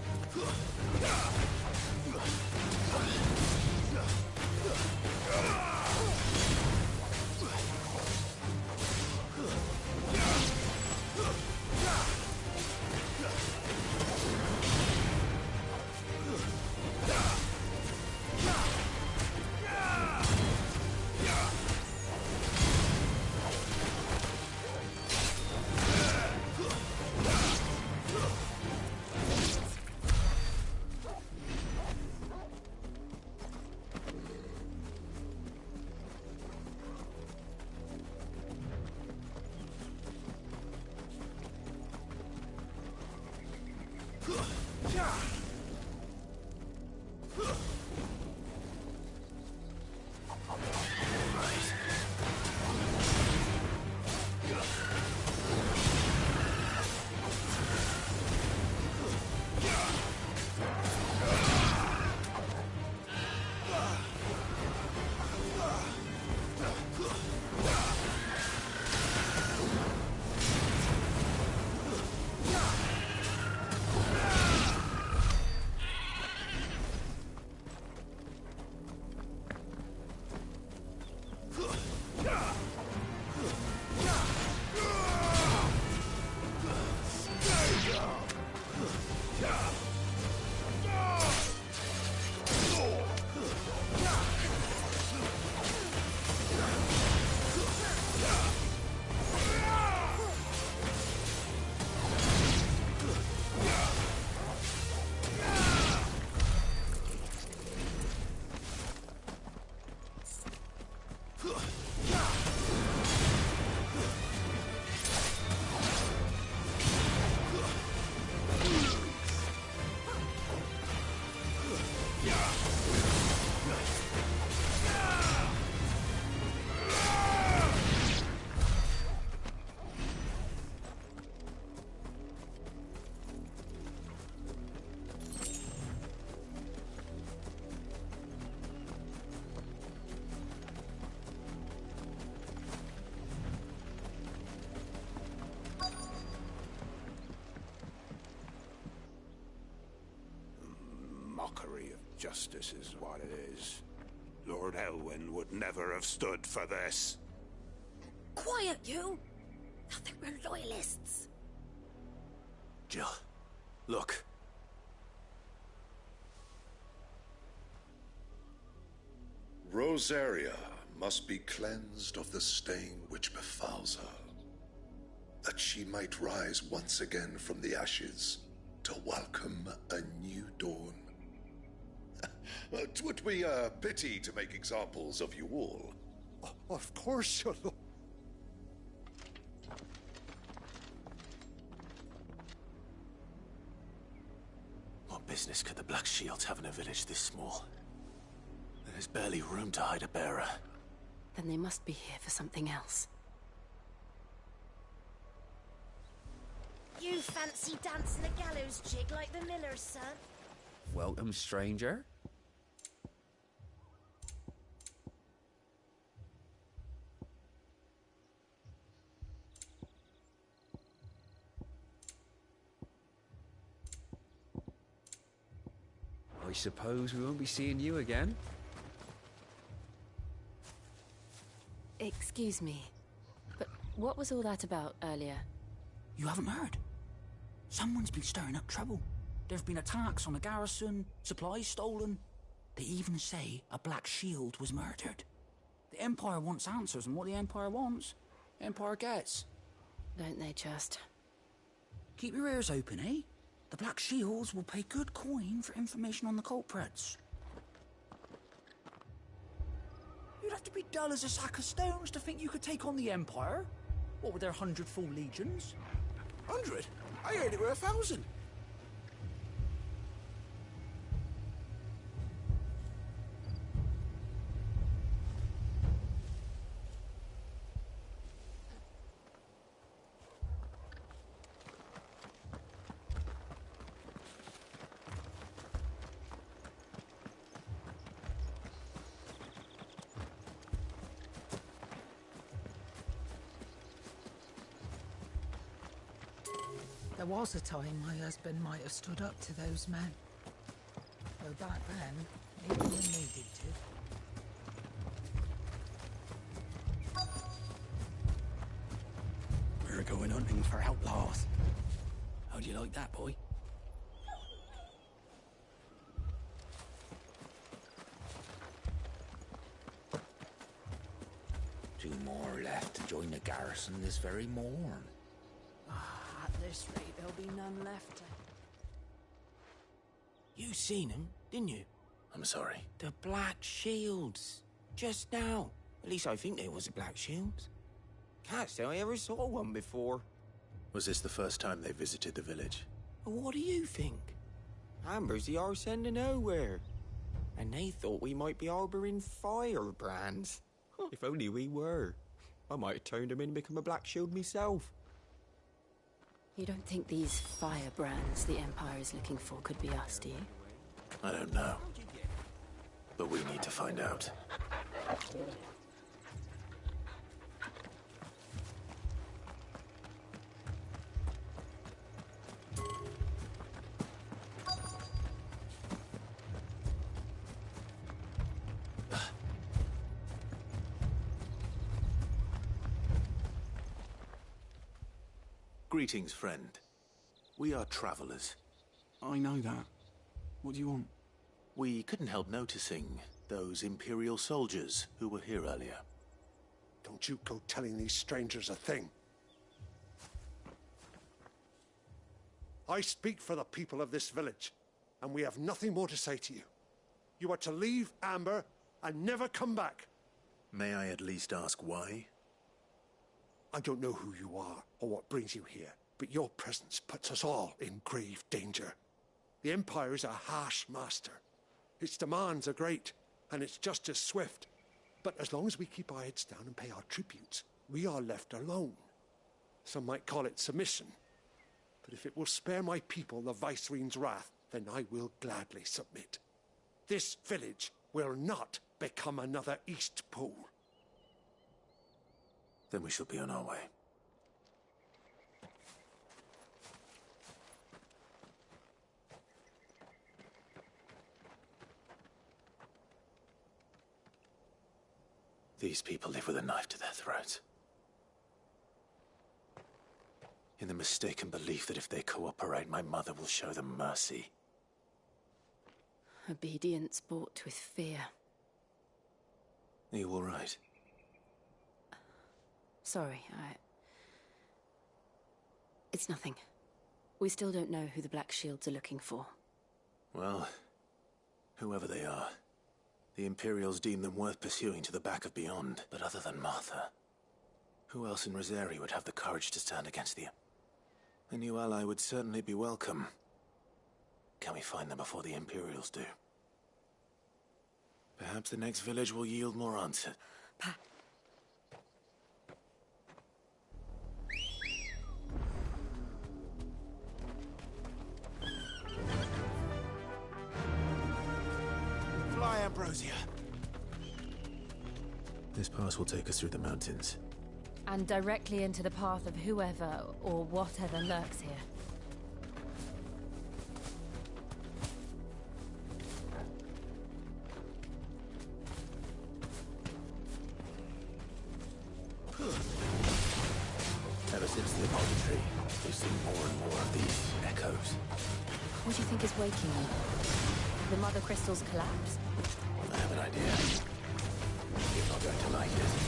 Justice is what it is. Lord Elwyn would never have stood for this. Quiet, you! I think we're loyalists. Jill, look. Rosaria must be cleansed of the stain which befouls her, that she might rise once again from the ashes to welcome a new dawn. 'Twould be a pity to make examples of you all. Of course, your lord. What business could the Black Shields have in a village this small? There's barely room to hide a bearer. Then they must be here for something else. You fancy dancing a gallows jig like the miller's son? Welcome, stranger. I suppose we won't be seeing you again. Excuse me, but what was all that about earlier? You haven't heard? Someone's been stirring up trouble. There've been attacks on the garrison, supplies stolen. They even say a Black Shield was murdered. The Empire wants answers, and what the Empire wants, the Empire gets. Don't they just? Keep your ears open, eh? The Black Shields will pay good coin for information on the culprits. You'd have to be dull as a sack of stones to think you could take on the Empire. What with their 100 full legions? 100? I heard it were 1,000. There was a time my husband might have stood up to those men. Though back then, he didn't needed to. We're going hunting for outlaws. How do you like that, boy? Two more left to join the garrison this very morn. At this rate, there'll be none left. You seen him, didn't you? I'm sorry. The Black Shields. Just now. At least I think there was a Black Shields. Can't say I ever saw one before. Was this the first time they visited the village? What do you think? Amber's the arse end of nowhere. And they thought we might be harbouring firebrands. If only we were. I might have turned them in and become a Black Shield myself. You don't think these firebrands the Empire is looking for could be us, do you? I don't know. But we need to find out. Greetings, friend. We are travelers. I know that. What do you want? We couldn't help noticing those Imperial soldiers who were here earlier. Don't you go telling these strangers a thing. I speak for the people of this village, and we have nothing more to say to you. You are to leave Amber and never come back. May I at least ask why? I don't know who you are or what brings you here, but your presence puts us all in grave danger. The Empire is a harsh master. Its demands are great, and its justice swift. But as long as we keep our heads down and pay our tributes, we are left alone. Some might call it submission. But if it will spare my people the Viceroy's wrath, then I will gladly submit. This village will not become another East Pool. Then we shall be on our way. These people live with a knife to their throats. In the mistaken belief that if they cooperate, my mother will show them mercy. Obedience bought with fear. Are you all right? Sorry, It's nothing. We still don't know who the Black Shields are looking for. Well, whoever they are, the Imperials deem them worth pursuing to the back of beyond. But other than Martha, who else in Rosaria would have the courage to stand against the... A new ally would certainly be welcome. Can we find them before the Imperials do? Perhaps the next village will yield more answer. Fly, Ambrosia. This pass will take us through the mountains. And directly into the path of whoever or whatever lurks here. Ever since the apology tree, we've seen more and more of these echoes. What do you think is waking them? The mother crystal's collapse? I have an idea. You're not going to like it.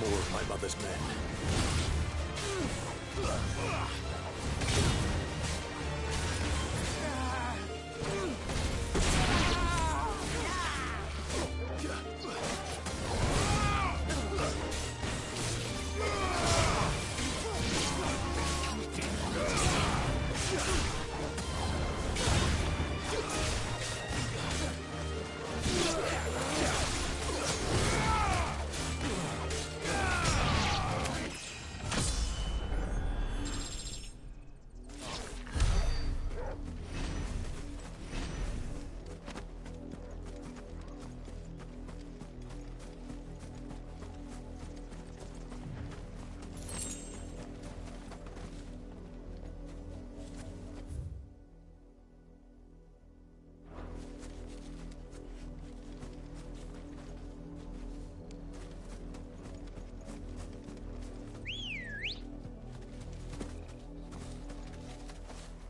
More of my mother's men.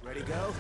Ready, go?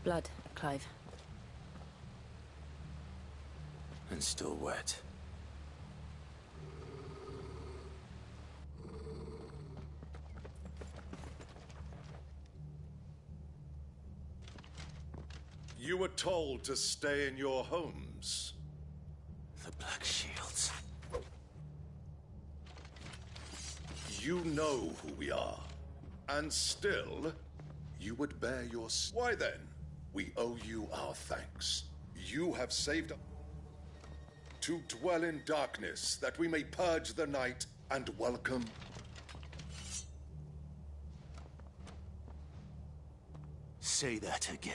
Blood, Clive. And still wet. You were told to stay in your homes. The Black Shields. You know who we are. And still, you would bear your... Why then? We owe you our thanks. You have saved us to dwell in darkness, that we may purge the night and welcome... Say that again.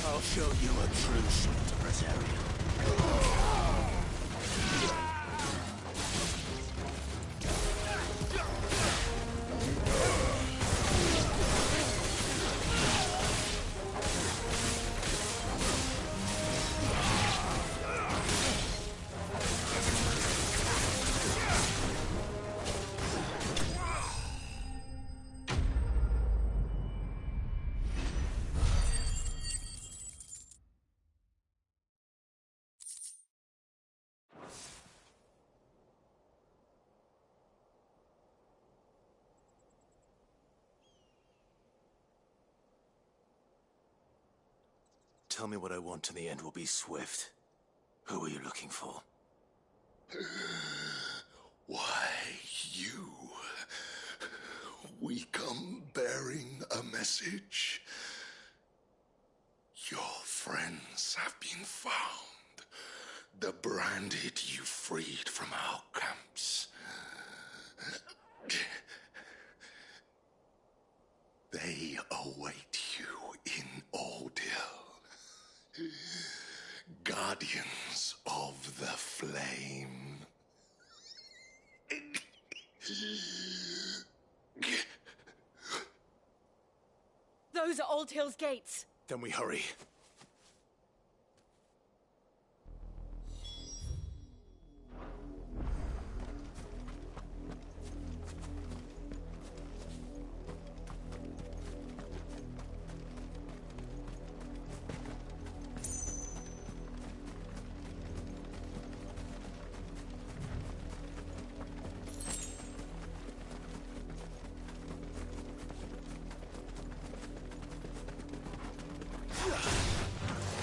I'll show you a true Solitarian. Tell me what I want and the end will be swift. Who are you looking for? Why, you... We come bearing a message. Your friends have been found. The branded you freed from our camps. They await you in Ordeal. Guardians of the Flame. Those are Old Hill's gates. Then we hurry.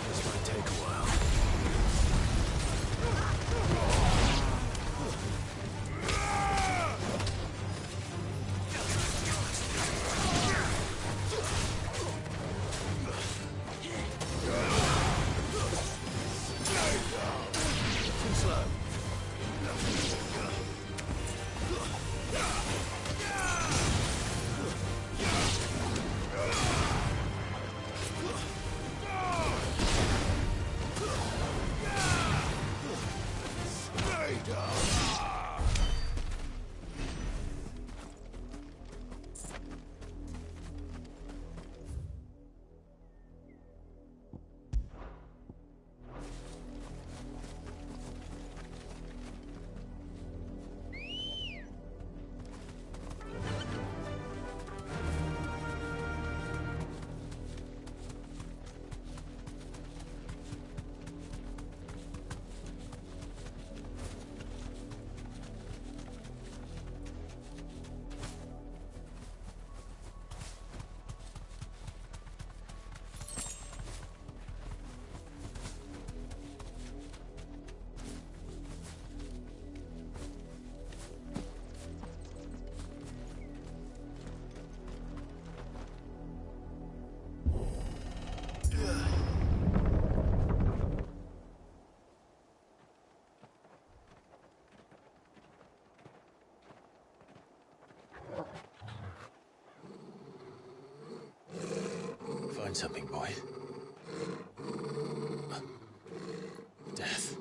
This might take a while. Too slow. Find something, boy. Death.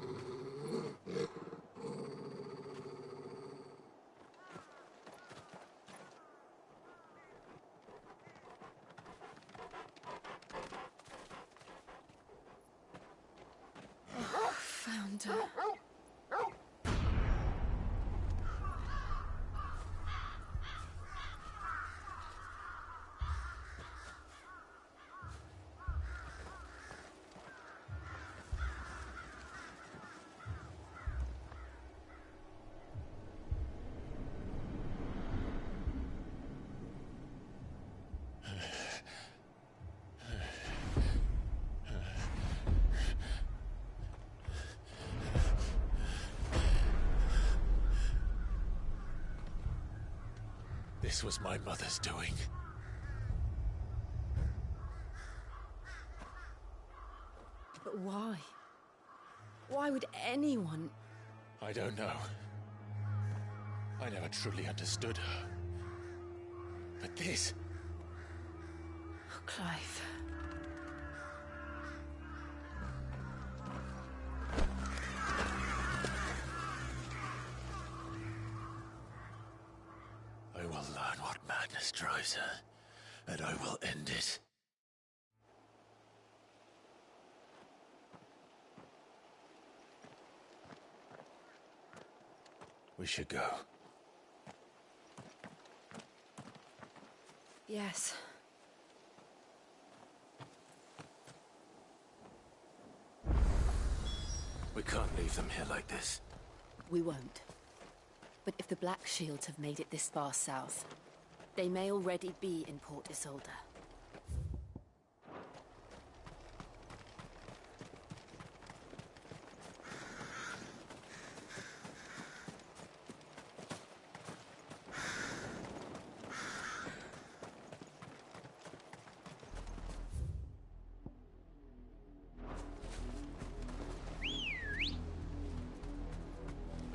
Found her. This was my mother's doing. But why? Why would anyone... I don't know. I never truly understood her. But this... Oh, Clive. I will learn what madness drives her, and I will end it. We should go. Yes. We can't leave them here like this. We won't. But if the Black Shields have made it this far south, they may already be in Port Isolde.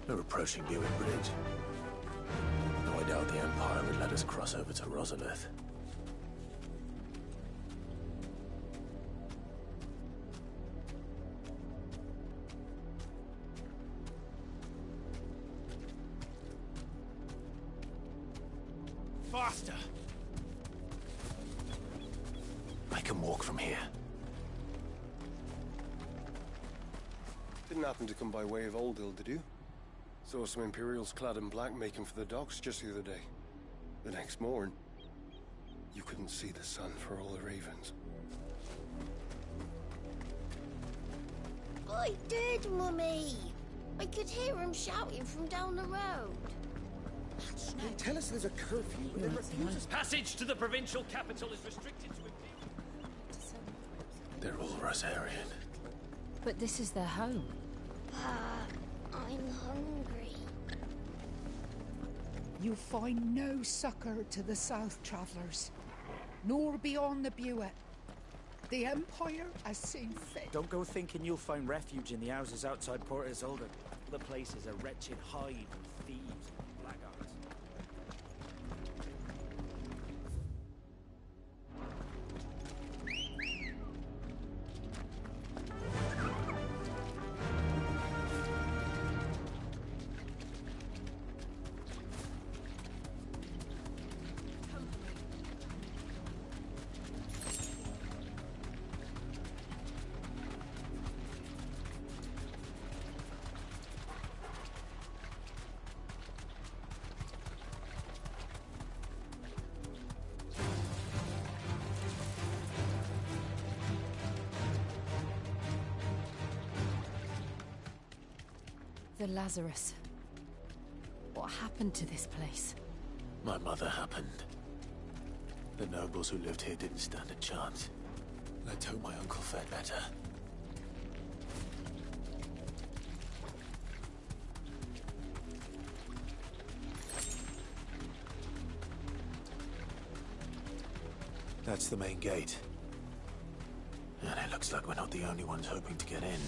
We're approaching Buick Bridge. Though I doubt the Empire would let us cross over to Rosalith. Faster! I can walk from here. Didn't happen to come by way of Oldhill, did you? Saw some Imperials clad in black making for the docks just the other day. The next morn, you couldn't see the sun for all the ravens. I did, Mummy. I could hear him shouting from down the road. They tell us there's a curfew, but they refuse us. Passage to the provincial capital is restricted to Imperial. They're all Rosarian. But this is their home. I'm hungry. You find no succor to the south travellers, nor beyond the Buet. The Empire has seen fit. Don't go thinking you'll find refuge in the houses outside Port Isolde. The place is a wretched hive of thieves and blackguards. The Lazarus. What happened to this place? My mother happened. The nobles who lived here didn't stand a chance. Let's hope my uncle fared better. That's the main gate. And it looks like we're not the only ones hoping to get in.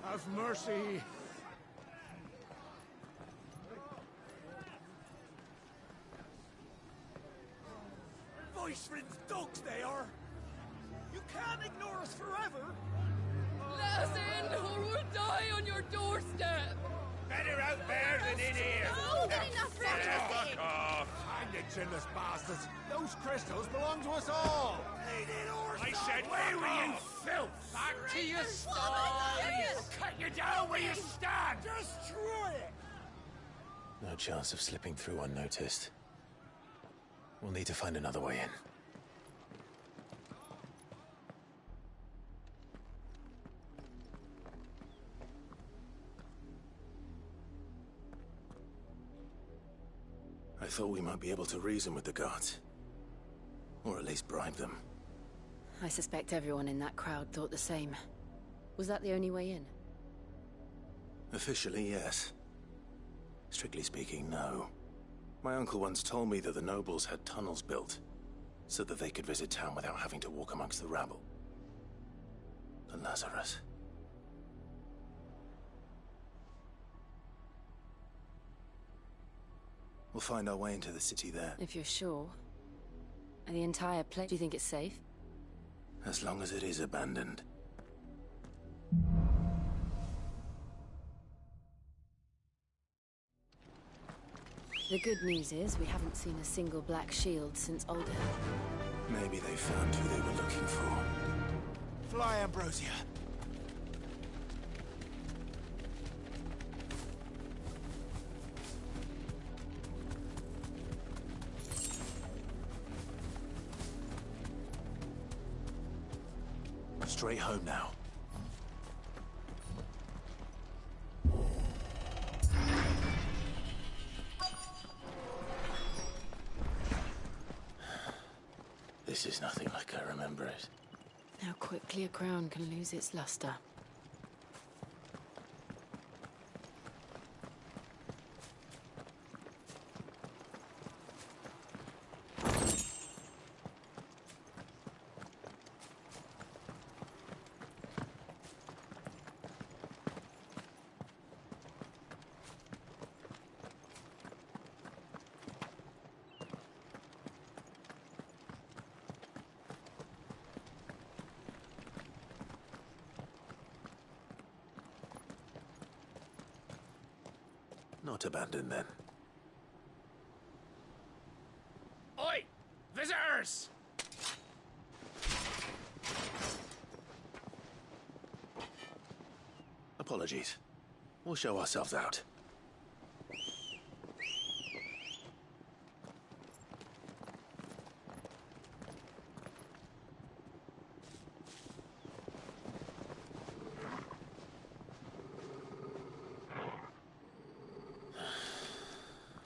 Have mercy. Viceland's dogs they are! You can't ignore us forever! Let us in, or we'll die on your doorstep! Better out there than in here! No, enough for everything! Fuck off! Hang it, chinless bastards. Those crystals belong to us all. I said, where were you, filth? Back to your sties! We'll cut you down where you stand! Destroy it! No chance of slipping through unnoticed. We'll need to find another way in. I thought we might be able to reason with the guards. Or at least bribe them. I suspect everyone in that crowd thought the same. Was that the only way in? Officially, yes. Strictly speaking, no. My uncle once told me that the nobles had tunnels built, so that they could visit town without having to walk amongst the rabble. The Lazarus. We'll find our way into the city there. If you're sure. And the entire place, do you think it's safe? As long as it is abandoned. The good news is we haven't seen a single black shield since Oldham. Maybe they found who they were looking for. Fly, Ambrosia. Straight home now. This is nothing like I remember it. How quickly a crown can lose its luster. Not abandoned then. Oi! Visitors! Apologies. We'll show ourselves out.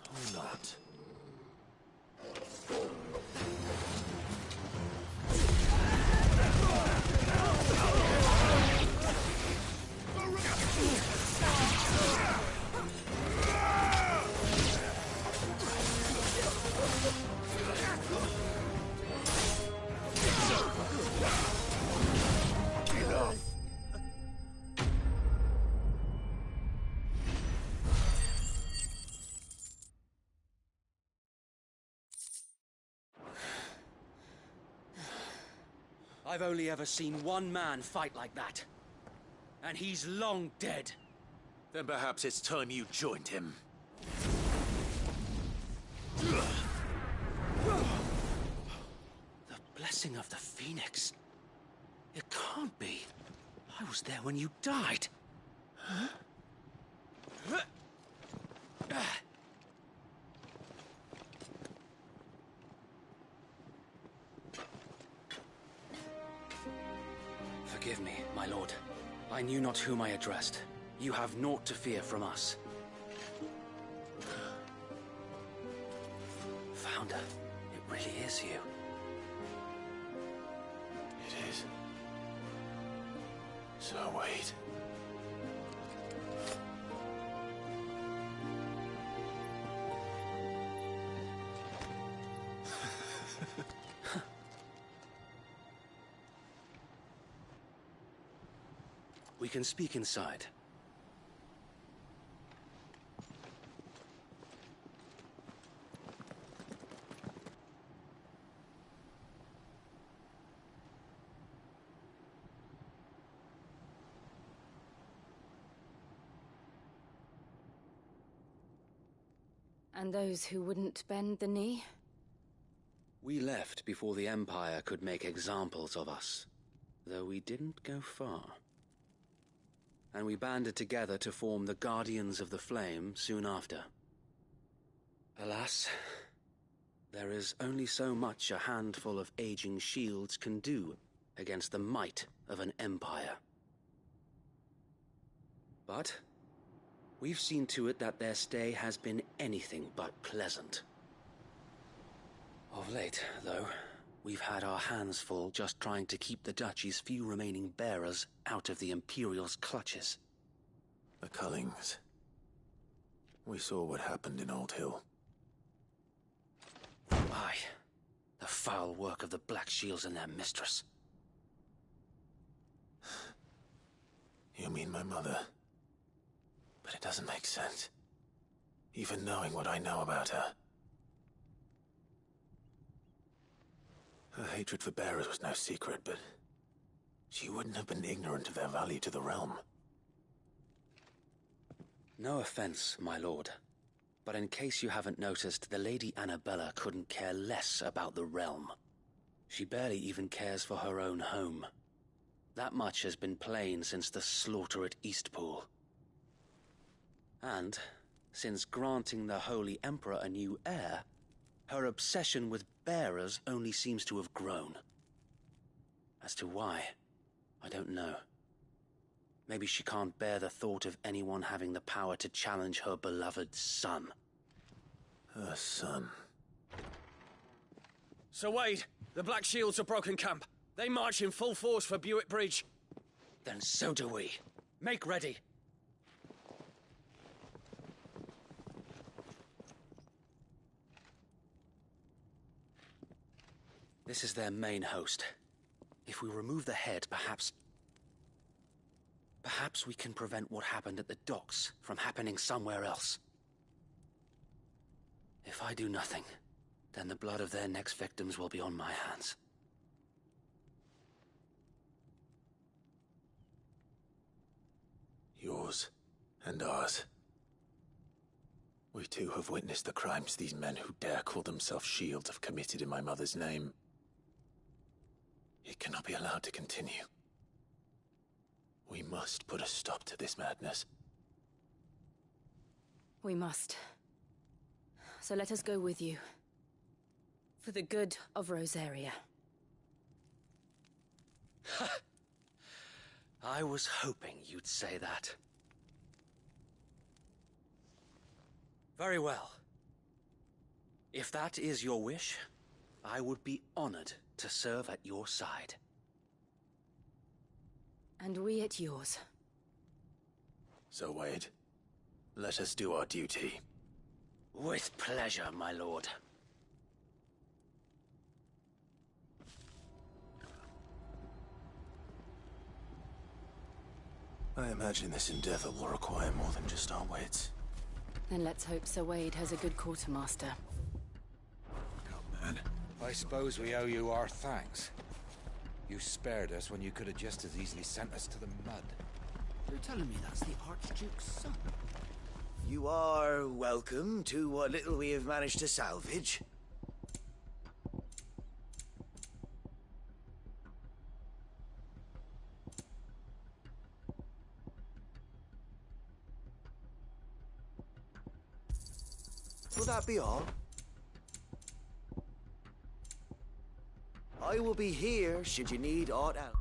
Or not. I've only ever seen one man fight like that. And he's long dead. Then perhaps it's time you joined him. The blessing of the Phoenix. It can't be. I was there when you died. Huh? Forgive me, my lord. I knew not whom I addressed. You have naught to fear from us. Founder, it really is you. It is. So wait. We can speak inside. And those who wouldn't bend the knee? We left before the Empire could make examples of us, though we didn't go far. And we banded together to form the Guardians of the Flame soon after. Alas, there is only so much a handful of aging shields can do against the might of an empire. But we've seen to it that their stay has been anything but pleasant. Of late, though, we've had our hands full just trying to keep the Duchy's few remaining bearers out of the Imperial's clutches. The Cullings. We saw what happened in Old Hill. Aye. The foul work of the Black Shields and their mistress. You mean my mother? But it doesn't make sense. Even knowing what I know about her. Her hatred for bearers was no secret, but she wouldn't have been ignorant of their value to the realm. No offense, my lord, but in case you haven't noticed, the Lady Annabella couldn't care less about the realm. She barely even cares for her own home. That much has been plain since the slaughter at Eastpool. And, since granting the Holy Emperor a new heir, her obsession with bearers only seems to have grown. As to why, I don't know. Maybe she can't bear the thought of anyone having the power to challenge her beloved son. Her son. Sir Wade, the Black Shields have broken camp. They march in full force for Buick Bridge. Then so do we. Make ready. This is their main host. If we remove the head, perhaps we can prevent what happened at the docks from happening somewhere else. If I do nothing, then the blood of their next victims will be on my hands. Yours and ours. We too have witnessed the crimes these men who dare call themselves shields have committed in my mother's name. It cannot be allowed to continue. We must put a stop to this madness. We must. So let us go with you. For the good of Rosaria. I was hoping you'd say that. Very well. If that is your wish, I would be honored to serve at your side. And we at yours. So, Wade, let us do our duty. With pleasure, my lord. I imagine this endeavor will require more than just our wits. Then let's hope Sir Wade has a good quartermaster. Oh, man. I suppose we owe you our thanks. You spared us when you could have just as easily sent us to the mud. You're telling me that's the Archduke's son? You are welcome to what little we have managed to salvage. Will that be all? I will be here should you need aught else.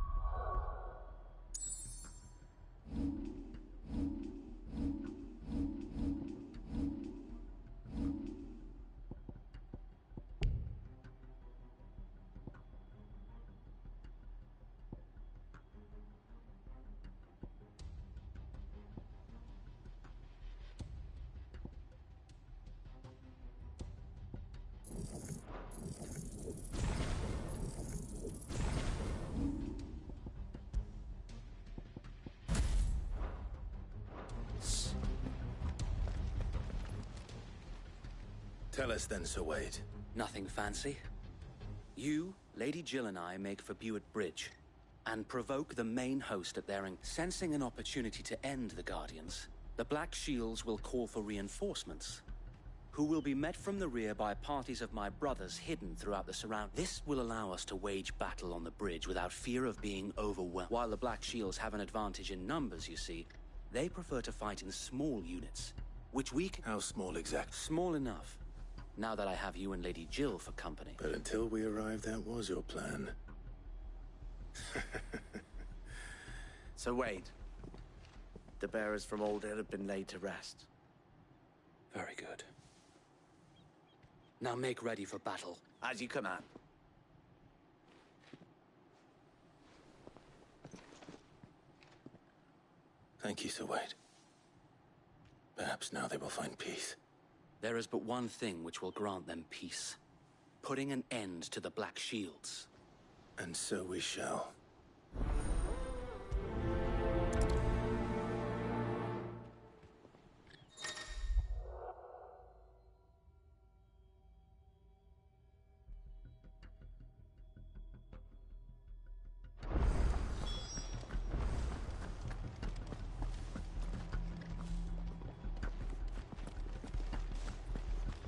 Tell us then, Sir Wade. Nothing fancy. You, Lady Jill and I make for Buick Bridge, and provoke the main host at their sensing an opportunity to end the Guardians. The Black Shields will call for reinforcements, who will be met from the rear by parties of my brothers hidden throughout the surround. This will allow us to wage battle on the bridge without fear of being overwhelmed. While the Black Shields have an advantage in numbers, you see, they prefer to fight in small units, which we can... How small exactly? Small enough now that I have you and Lady Jill for company. But until we arrived, that was your plan. So Wade, the bearers from Old Hill have been laid to rest. Very good. Now make ready for battle. As you command. Thank you, Sir Wade. Perhaps now they will find peace. There is but one thing which will grant them peace. Putting an end to the Black Shields. And so we shall.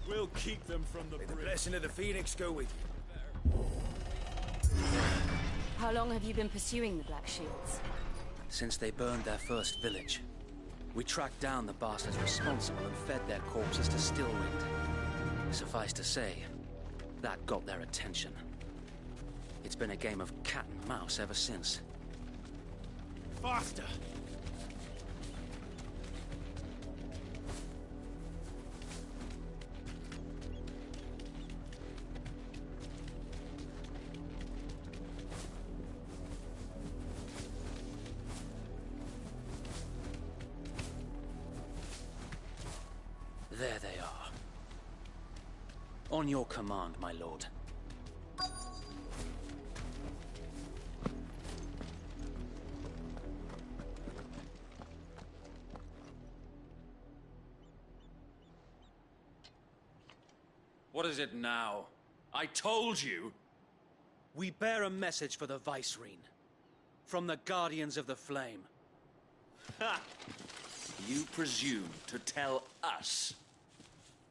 We'll keep them from the May the bridge. blessing of the Phoenix go with you. How long have you been pursuing the Black Shields? Since they burned their first village, we tracked down the bastards responsible and fed their corpses to Stillwind. Suffice to say, that got their attention. It's been a game of cat and mouse ever since. Faster! There they are. On your command, my lord. What is it now? I told you! We bear a message for the Vicereine. From the Guardians of the Flame. Ha! You presume to tell us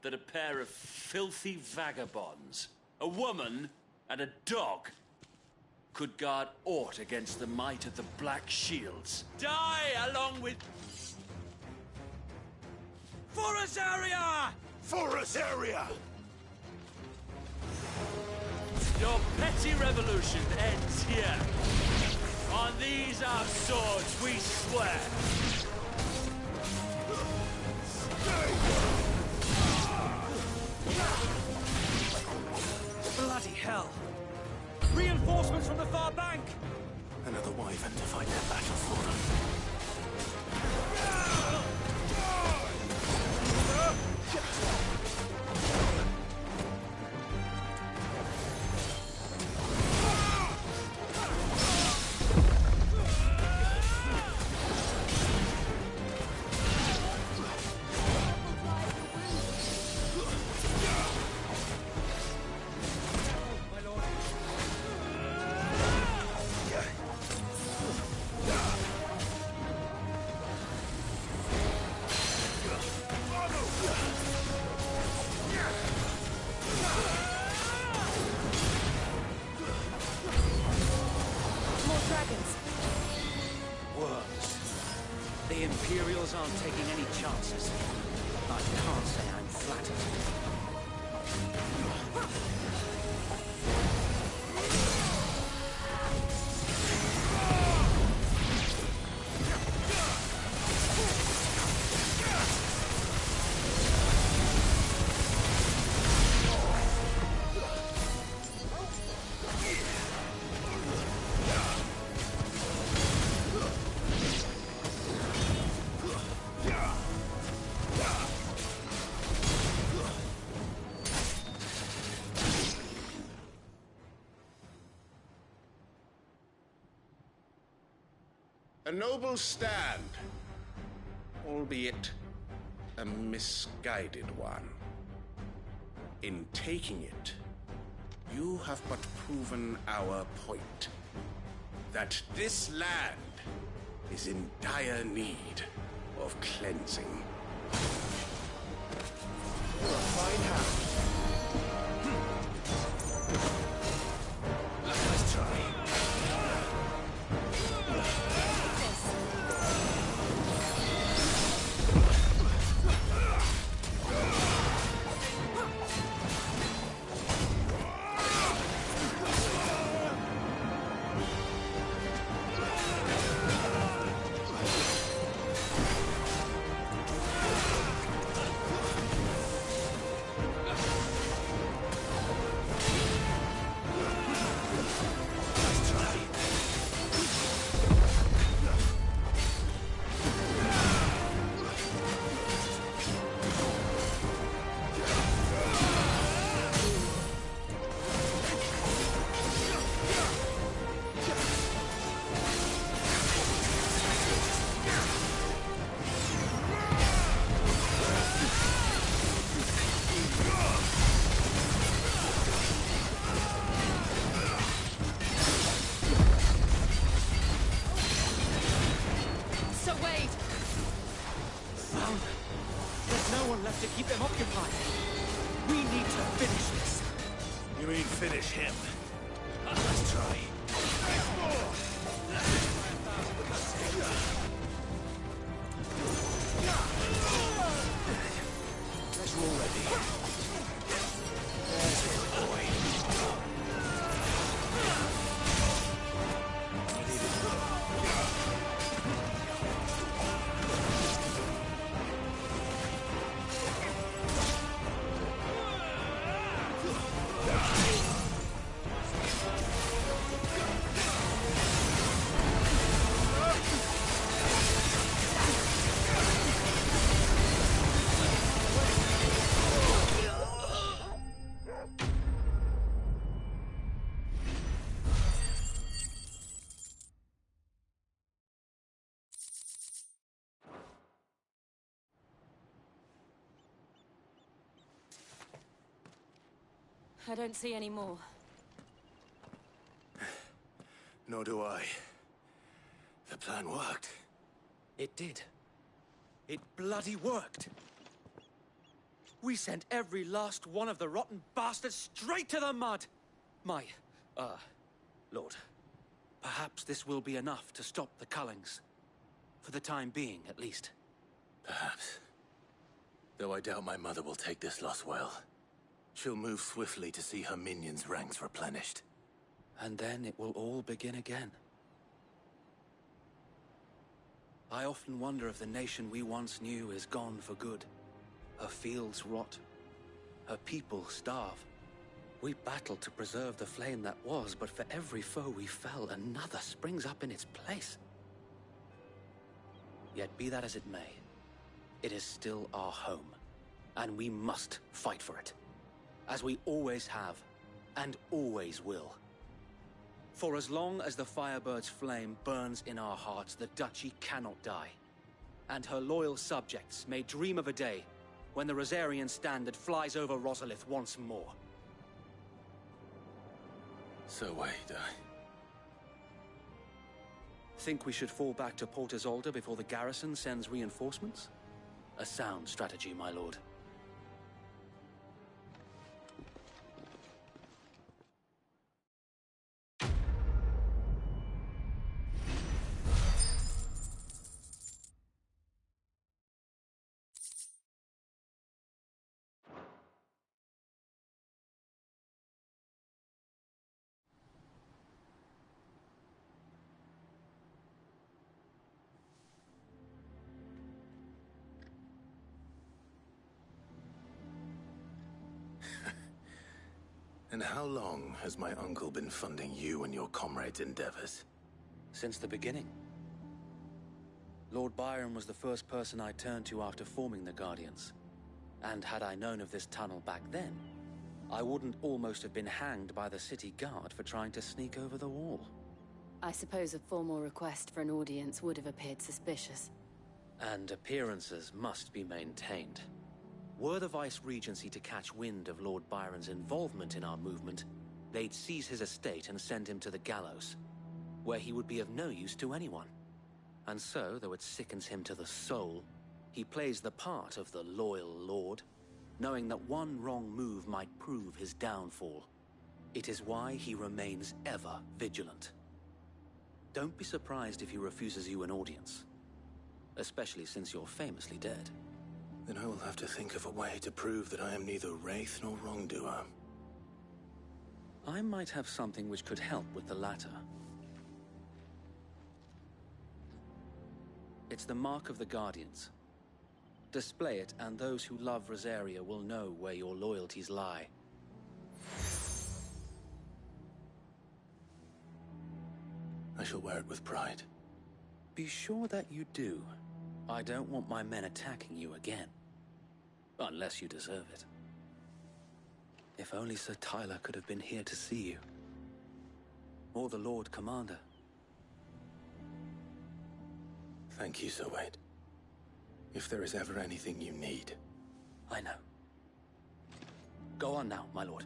that a pair of filthy vagabonds, a woman and a dog, could guard aught against the might of the Black Shields? Die along with... For us area! For us area! Your petty revolution ends here. On these our swords we swear. Bloody hell! Reinforcements from the far bank! Another wyvern to fight their battle for them. The Imperials aren't taking any chances. I can't say I'm flattered. A noble stand, albeit a misguided one. In taking it, you have but proven our point. That this land is in dire need of cleansing. Fine how. Let's try. no one left to keep them occupied. We need to finish this. You mean finish him? Let's try. Guess we're all ready. There's it, boy. I don't see any more. Nor do I. The plan worked. It did. It bloody worked. We sent every last one of the rotten bastards straight to the mud! Lord, perhaps this will be enough to stop the Cullings. For the time being, at least. Perhaps. Though I doubt my mother will take this loss well. She'll move swiftly to see her minions' ranks replenished. And then it will all begin again. I often wonder if the nation we once knew is gone for good. Her fields rot. Her people starve. We battled to preserve the flame that was, but for every foe we fell, another springs up in its place. Yet be that as it may, it is still our home, and we must fight for it. As we always have, and always will. For as long as the Firebird's flame burns in our hearts, the Duchy cannot die. And her loyal subjects may dream of a day when the Rosarian standard flies over Rosalith once more. So wait, Think we should fall back to Port Isolde before the garrison sends reinforcements? A sound strategy, my lord. And how long has my uncle been funding you and your comrades' endeavors? Since the beginning. Lord Byron was the first person I turned to after forming the Guardians. And had I known of this tunnel back then, I wouldn't almost have been hanged by the city guard for trying to sneak over the wall. I suppose a formal request for an audience would have appeared suspicious. And appearances must be maintained. Were the Vice-Regency to catch wind of Lord Byron's involvement in our movement, they'd seize his estate and send him to the gallows, where he would be of no use to anyone. And so, though it sickens him to the soul, he plays the part of the loyal lord, knowing that one wrong move might prove his downfall. It is why he remains ever vigilant. Don't be surprised if he refuses you an audience, especially since you're famously dead. Then I will have to think of a way to prove that I am neither wraith nor wrongdoer. I might have something which could help with the latter. It's the mark of the Guardians. Display it, and those who love Rosaria will know where your loyalties lie. I shall wear it with pride. Be sure that you do. I don't want my men attacking you again. Unless you deserve it. If only Sir Tyler could have been here to see you. Or the Lord Commander. Thank you, Sir Wade. If there is ever anything you need. I know. Go on now, my lord.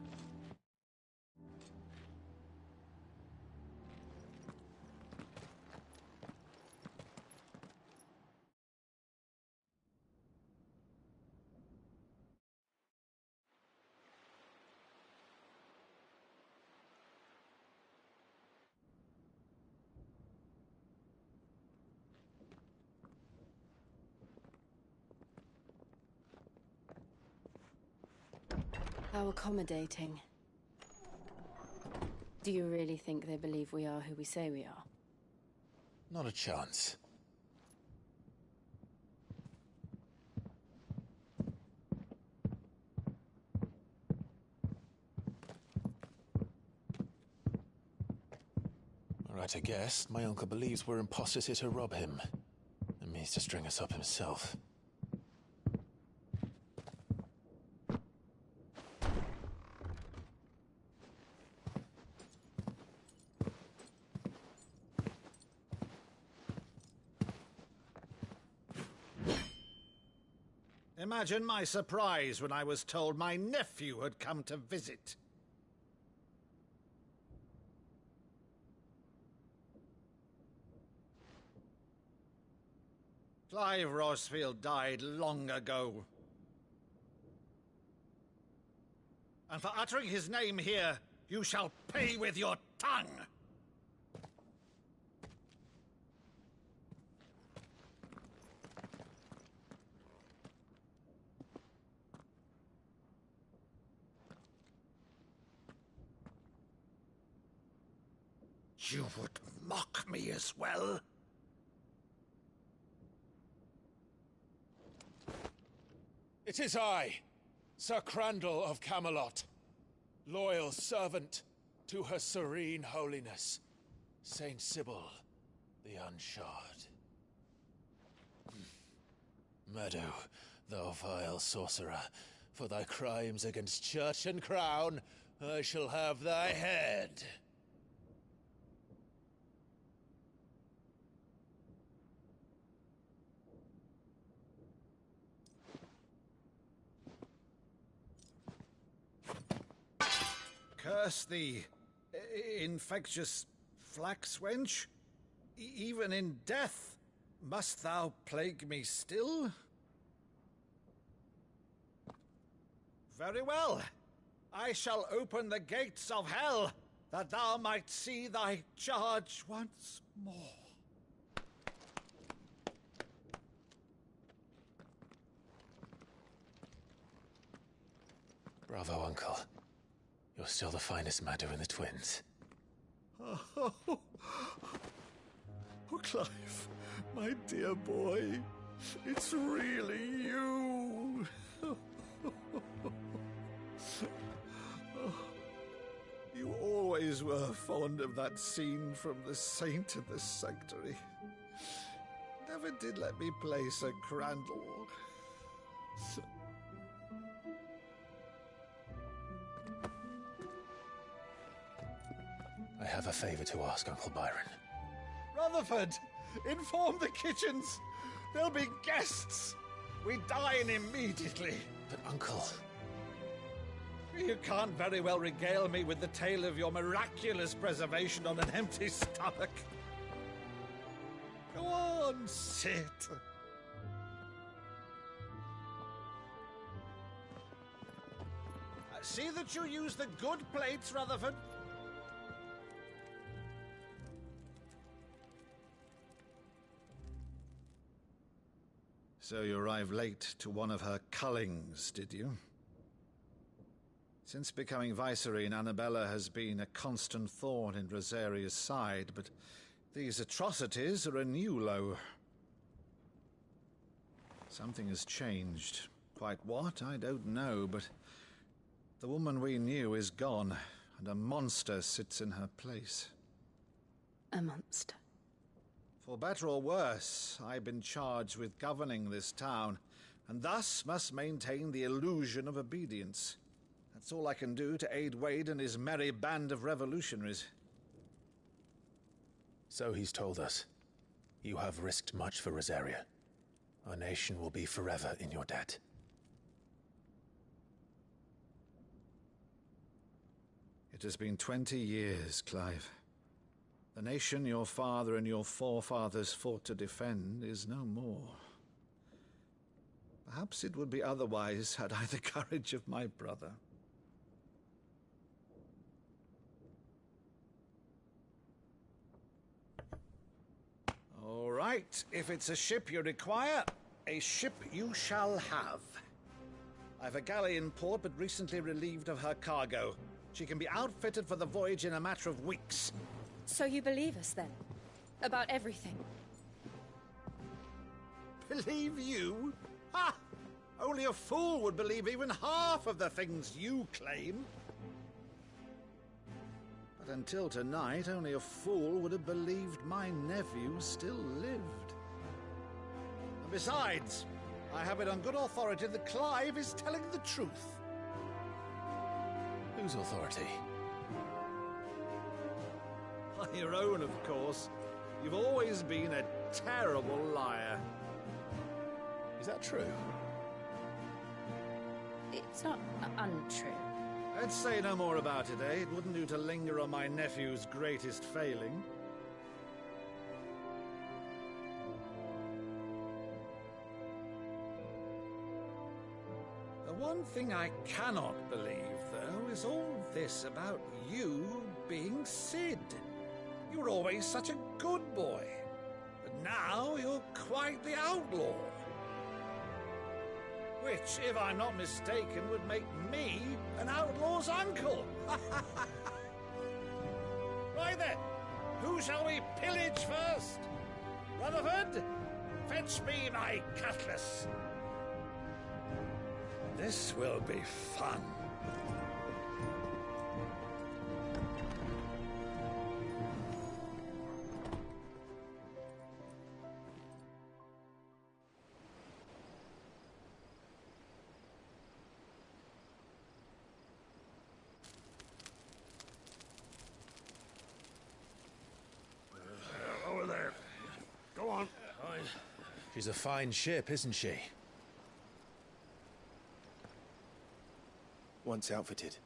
How accommodating. Do you really think they believe we are who we say we are? Not a chance. Right, I guess. My uncle believes we're imposters here to rob him. And means to string us up himself. Imagine my surprise when I was told my nephew had come to visit. Clive Rosfield died long ago. And for uttering his name here, you shall pay with your tongue! You would mock me as well? It is I, Sir Crandall of Camelot, loyal servant to Her Serene Holiness, Saint Sybil the Unshod. Meadow, thou vile sorcerer, for thy crimes against church and crown, I shall have thy head. Curse thee, infectious flax wench. Even in death, must thou plague me still? Very well. I shall open the gates of hell, that thou might see thy charge once more. Bravo, Uncle. You're still the finest Maddo in the twins. Oh, Clive, my dear boy, it's really you. You always were fond of that scene from The Saint and the Sanctuary. Never did let me play Sir Crandall. I have a favor to ask, Uncle Byron. Rutherford, inform the kitchens. There'll be guests. We dine immediately. But, Uncle... You can't very well regale me with the tale of your miraculous preservation on an empty stomach. Go on, sit. See that you use the good plates, Rutherford. So you arrived late to one of her cullings, did you? Since becoming Vicereine, Annabella has been a constant thorn in Rosaria's side, but these atrocities are a new low. Something has changed. Quite what, I don't know, but the woman we knew is gone, and a monster sits in her place. A monster? For better or worse, I've been charged with governing this town, and thus must maintain the illusion of obedience. That's all I can do to aid Wade and his merry band of revolutionaries. So he's told us. You have risked much for Rosaria. Our nation will be forever in your debt. It has been 20 years, Clive. The nation your father and your forefathers fought to defend is no more. Perhaps it would be otherwise had I the courage of my brother. All right, if it's a ship you require, a ship you shall have. I've a galley in port, but recently relieved of her cargo. She can be outfitted for the voyage in a matter of weeks. So you believe us, then? About everything? Believe you? Ha! Only a fool would believe even half of the things you claim. But until tonight, only a fool would have believed my nephew still lived. And besides, I have it on good authority that Clive is telling the truth. Whose authority? By your own, of course. You've always been a terrible liar. Is that true? It's not untrue. Let's say no more about it, eh? It wouldn't do to linger on my nephew's greatest failing. The one thing I cannot believe, though, is all this about you being Sid. You were always such a good boy, but now you're quite the outlaw. Which, if I'm not mistaken, would make me an outlaw's uncle. Right then, who shall we pillage first? Rutherford, fetch me my cutlass. This will be fun. Over there. Go on. She's a fine ship, isn't she? Once outfitted,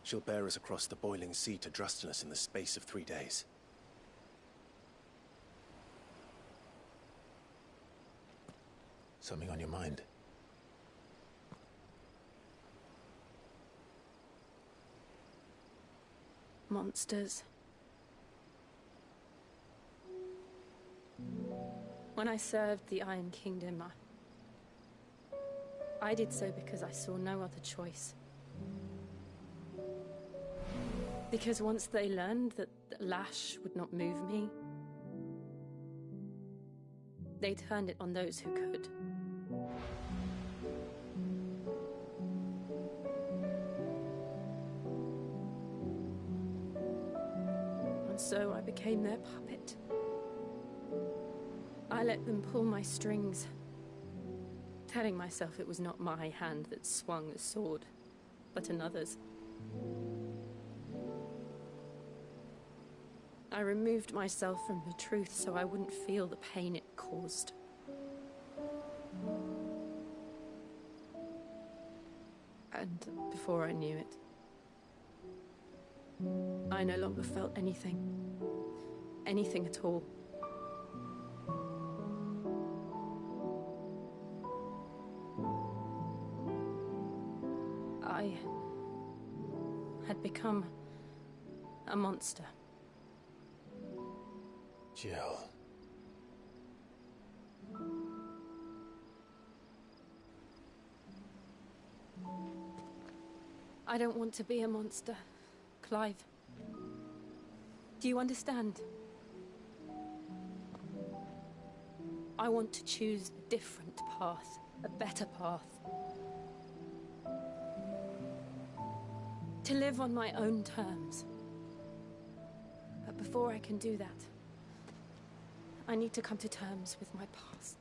she'll bear us across the boiling sea to Drustenus in the space of 3 days. Something on your mind? Monsters. When I served the Iron Kingdom, I did so because I saw no other choice. Because once they learned that the lash would not move me, they turned it on those who could. And so I became their puppet. I let them pull my strings, telling myself it was not my hand that swung the sword, but another's. I removed myself from the truth so I wouldn't feel the pain it caused. And before I knew it, I no longer felt anything. Anything at all. I had become a monster. Jill. I don't want to be a monster, Clive. Do you understand? I want to choose a different path, a better path. To live on my own terms. But before I can do that, I need to come to terms with my past.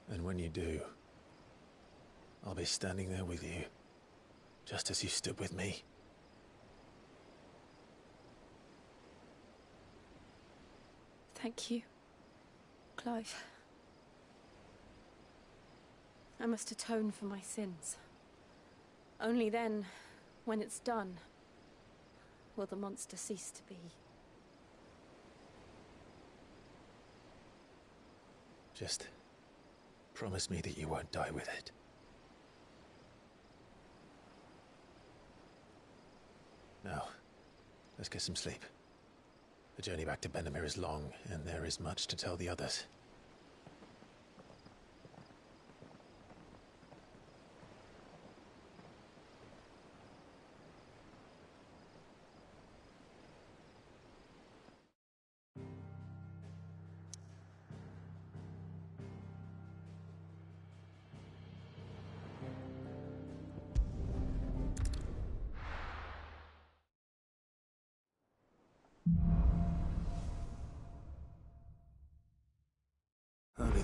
And when you do, I'll be standing there with you, just as you stood with me. Thank you, Clive. I must atone for my sins. Only then, when it's done, will the monster cease to be. Just promise me that you won't die with it. Now, let's get some sleep. The journey back to Benamir is long, and there is much to tell the others.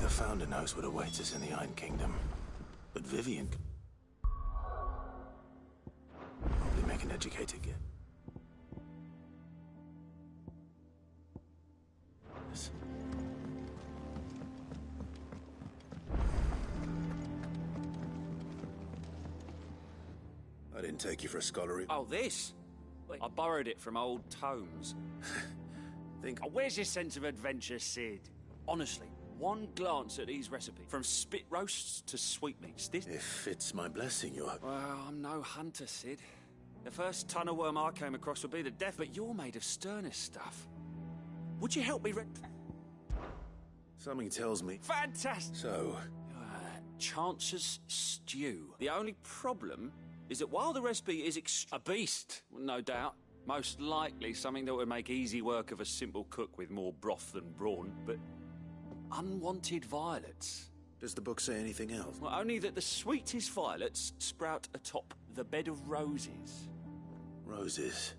the Founder knows what awaits us in the Iron Kingdom. But Vivian could probably make an educated guess. Yes. I didn't take you for a scholarly... Oh, this? I borrowed it from old tomes. Where's your sense of adventure, Sid? Honestly, one glance at these recipes, from spit roasts to sweetmeats, this... If it's my blessing, you're... Well, I'm no hunter, Sid. The first tunnel worm I came across would be the death, but you're made of sterner stuff. Would you help me Something tells me... Fantastic! So... Chance's stew. The only problem is that while the recipe is a beast, no doubt, most likely something that would make easy work of a simple cook with more broth than brawn, but unwanted violets. Does the book say anything else? Well, only that the sweetest violets sprout atop the bed of roses. Roses.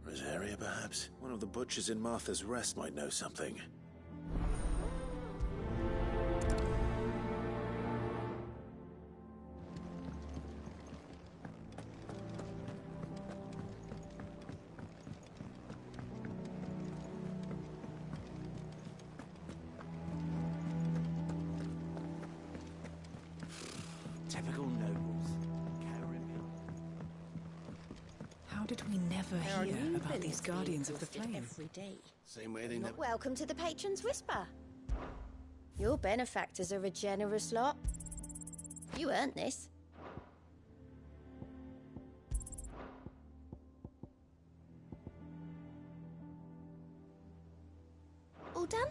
Rosaria, perhaps? One of the butchers in Martha's Rest might know something. Typical nobles. How did we never hear about these Guardians of the Flame? Every day. Same way they never... Welcome to the Patron's Whisper. Your benefactors are a generous lot. You earned this. All done?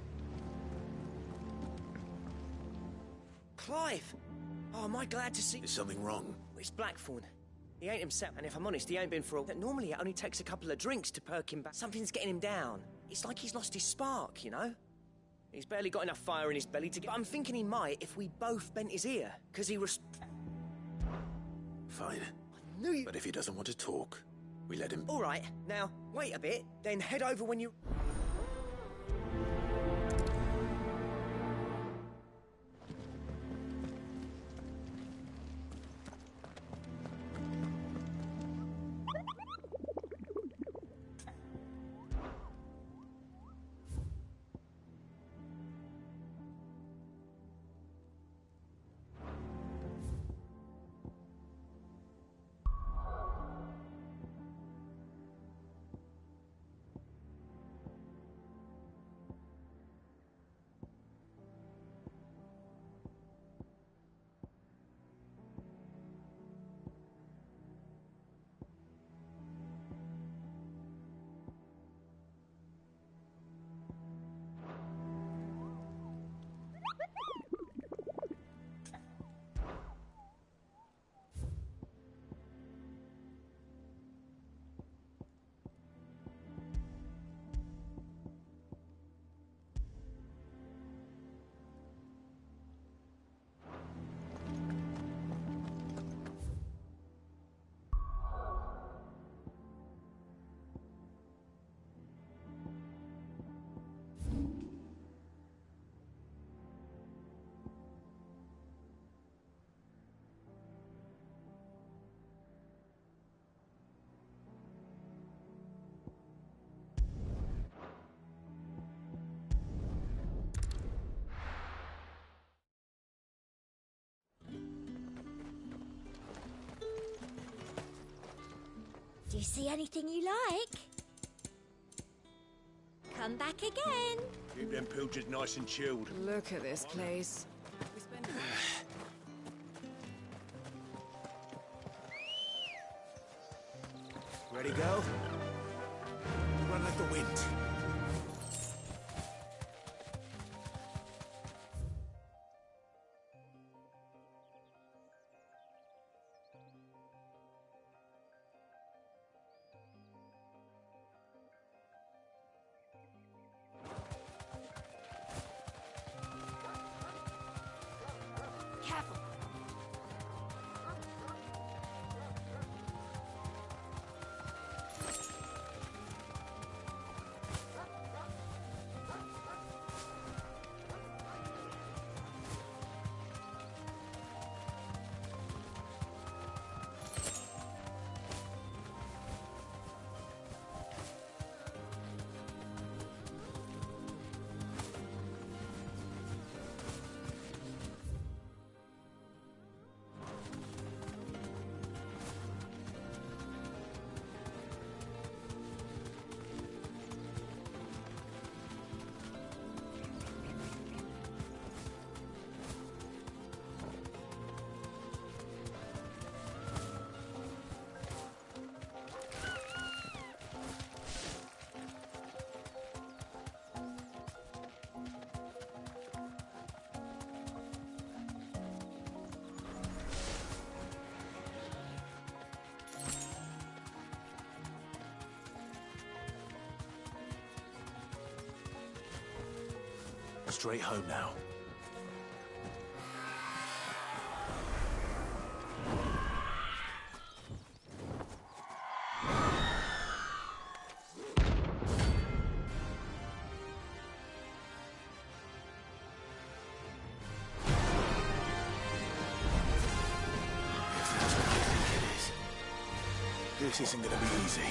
Clive! Oh, am I glad to see... Is something wrong? It's Blackthorn. He ain't himself, and if I'm honest, he ain't been for a... Normally, it only takes a couple of drinks to perk him back. Something's getting him down. It's like he's lost his spark, you know? He's barely got enough fire in his belly to get... But I'm thinking he might if we both bent his ear, because he was... Fine. I knew you... But if he doesn't want to talk, we let him... All right, now, wait a bit, then head over when you... Do you see anything you like? Come back again. Keep them pilchards nice and chilled. Look at this place. Ready, go? Run like the wind. Straight home now. This isn't gonna be easy.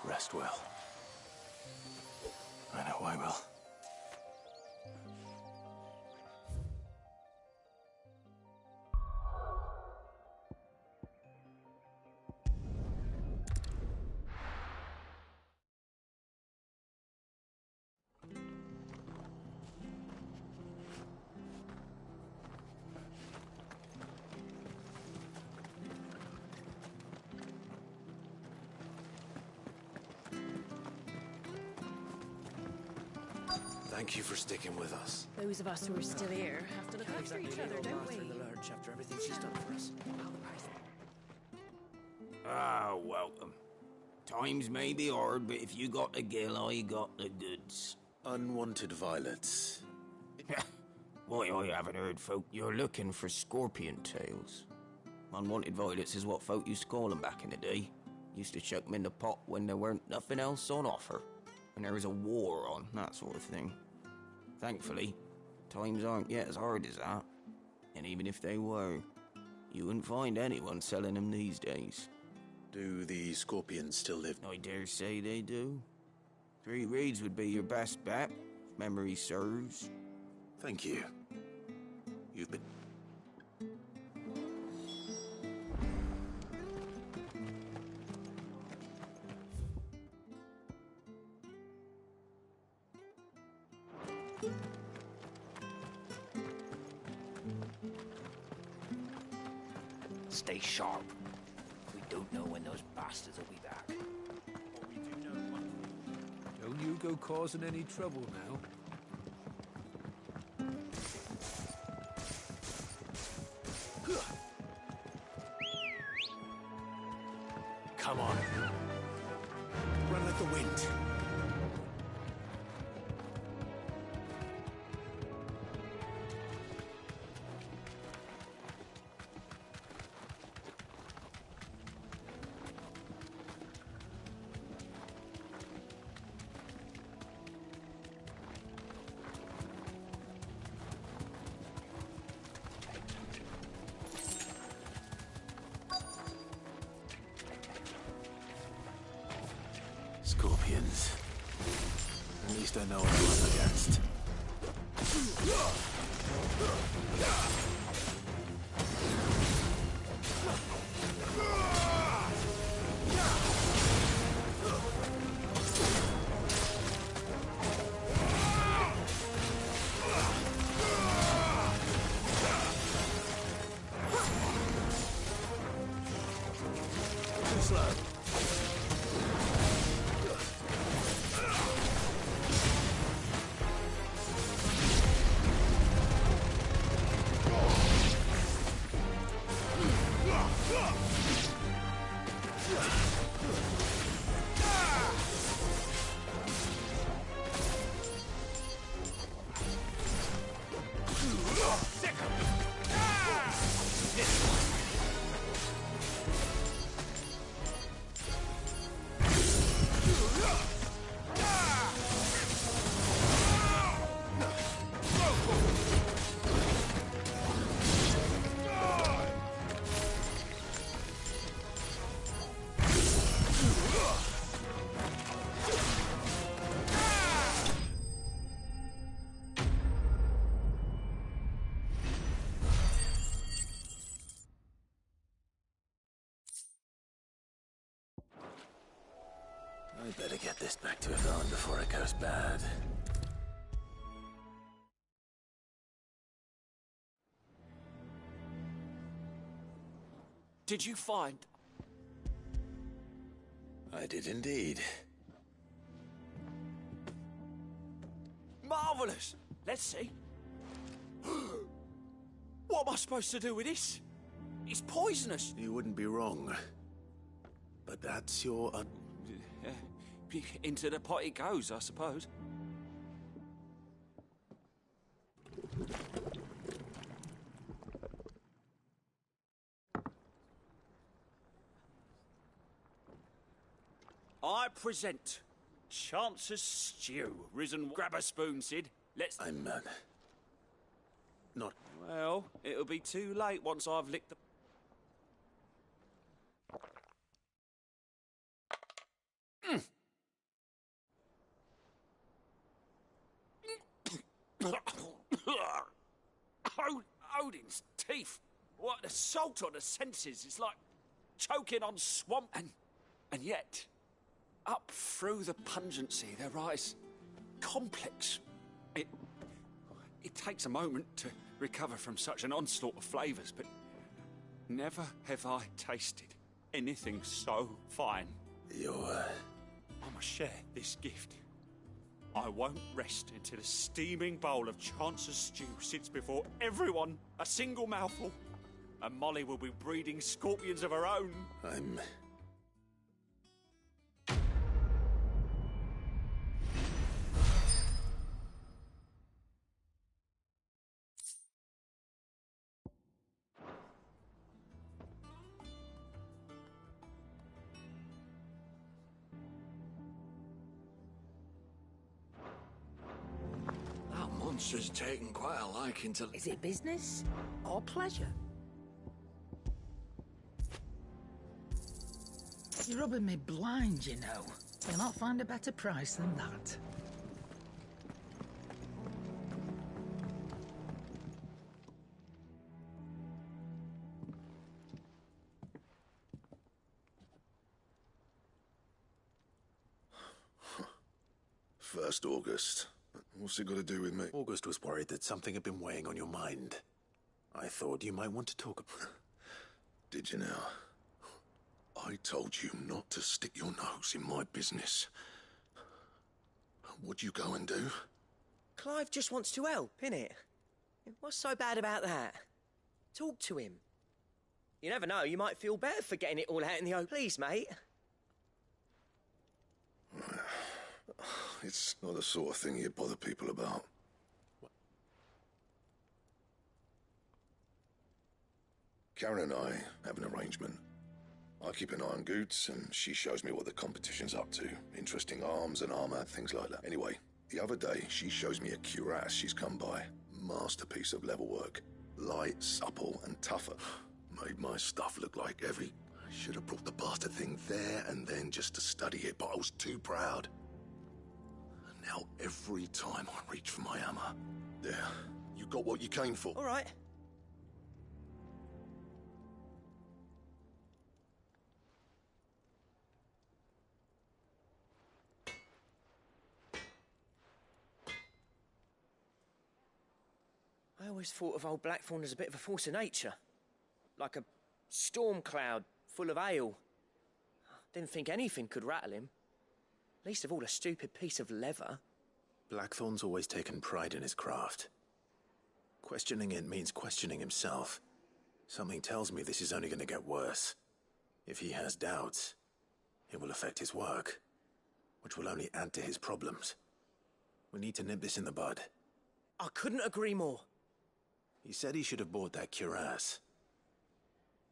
Rest well. I know I will. Thank you for sticking with us. Those of us who are still here have to look after each other, don't we? The lurch after everything she's done for us. Ah, welcome. Times may be hard, but if you got the gill, I got the goods. Unwanted violets. Why, I haven't heard folk. You're looking for scorpion tails. Unwanted violets is what folk used to call them back in the day. Used to chuck them in the pot when there weren't nothing else on offer. When there was a war on, that sort of thing. Thankfully, times aren't yet as hard as that. And even if they were, you wouldn't find anyone selling them these days. Do the scorpions still live? I dare say they do. 3 Reeds would be your best bet, if memory serves. Thank you. You've been... stay sharp. We don't know when those bastards will be back. What we do know one thing. Don't you go causing any trouble now. Come on. Run like the wind. Scorpions. At least I know what I'm up against. Too slow. I better get this back to Yvonne before it goes bad. Did you find... I did indeed. Marvellous! Let's see. What am I supposed to do with this? It's poisonous. You wouldn't be wrong. But that's your... Into the pot it goes, I suppose. I present Chance's Stew. Risen, grab a spoon, Sid. Let's... I'm, not... Well, it'll be too late once I've licked the... Odin's teeth. What assault on the senses. It's like choking on swamp. And yet, up through the pungency, there rise complex. It takes a moment to recover from such an onslaught of flavours, but never have I tasted anything so fine. I must share this gift. I won't rest until a steaming bowl of Chance's Stew sits before everyone, a single mouthful, and Molly will be breeding scorpions of her own. I'm... Monster's taken quite a liking to... Is it business or pleasure? You're rubbing me blind, you know. You'll not find a better price than that. First August. What's it got to do with me? August was worried that something had been weighing on your mind. I thought you might want to talk about... Did you now? I told you not to stick your nose in my business. What'd you go and do? Clive just wants to help, innit? What's so bad about that? Talk to him. You never know, you might feel better for getting it all out in the open. Please, mate. It's not the sort of thing you bother people about. Karen and I have an arrangement. I keep an eye on Goots, and she shows me what the competition's up to. Interesting arms and armor, things like that. Anyway, the other day, she shows me a cuirass she's come by. Masterpiece of level work. Light, supple, and tougher. Made my stuff look like heavy. I should have brought the bastard thing there and then just to study it, but I was too proud. And now every time I reach for my hammer, there, you got what you came for. All right. I always thought of old Blackthorn as a bit of a force of nature. Like a storm cloud full of hail. Didn't think anything could rattle him. Least of all a stupid piece of leather. Blackthorn's always taken pride in his craft. Questioning it means questioning himself. Something tells me this is only going to get worse. If he has doubts, it will affect his work, which will only add to his problems. We need to nip this in the bud. I couldn't agree more. He said he should have bought that cuirass.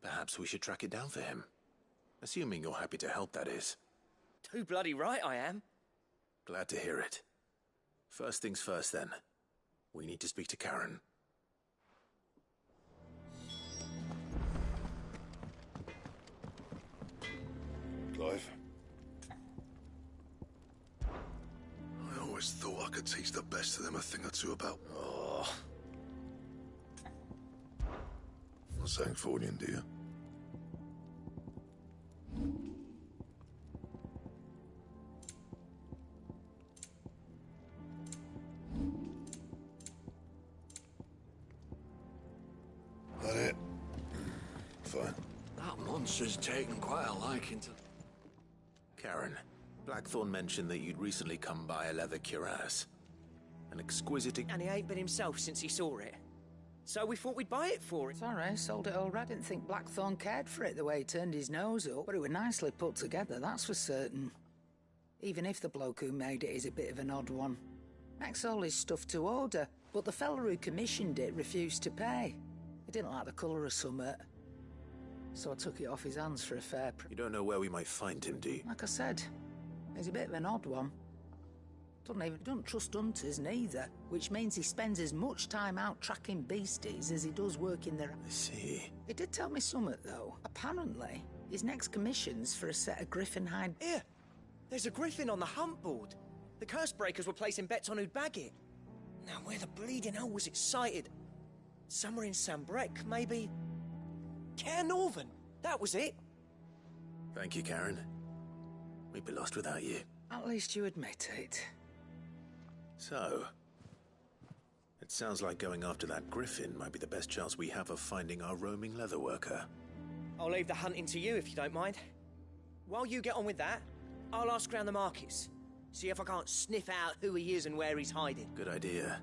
Perhaps we should track it down for him. Assuming you're happy to help, that is. Too bloody right I am. Glad to hear it. First things first, then. We need to speak to Karen. Clive? I always thought I could teach the best of them a thing or two about... Oh. Not saying Fordian, do you? That it? Fine. That monster's taken quite a liking to... Karen, Blackthorn mentioned that you'd recently come by a leather cuirass. An exquisite... And he ain't been himself since he saw it. So we thought we'd buy it for him. Sorry, sold it already. I didn't think Blackthorn cared for it the way he turned his nose up, but it was nicely put together, that's for certain. Even if the bloke who made it is a bit of an odd one. Makes all his stuff to order, but the fella who commissioned it refused to pay. He didn't like the colour of summit, so I took it off his hands for a fair price. You don't know where we might find him, do you? Like I said, he's a bit of an odd one. Don't trust hunters neither, which means he spends as much time out tracking beasties as he does working their... I see. He did tell me something, though. Apparently, his next commission's for a set of griffin hide... Here! There's a griffin on the hunt board. The curse breakers were placing bets on who'd bag it. Now, where the bleeding hell was it sighted? Somewhere in Sambrec, maybe... Care Northern! That was it! Thank you, Karen. We'd be lost without you. At least you admit it. So, it sounds like going after that griffin might be the best chance we have of finding our roaming leather worker. I'll leave the hunting to you if you don't mind. While you get on with that, I'll ask around the markets. See if I can't sniff out who he is and where he's hiding. Good idea.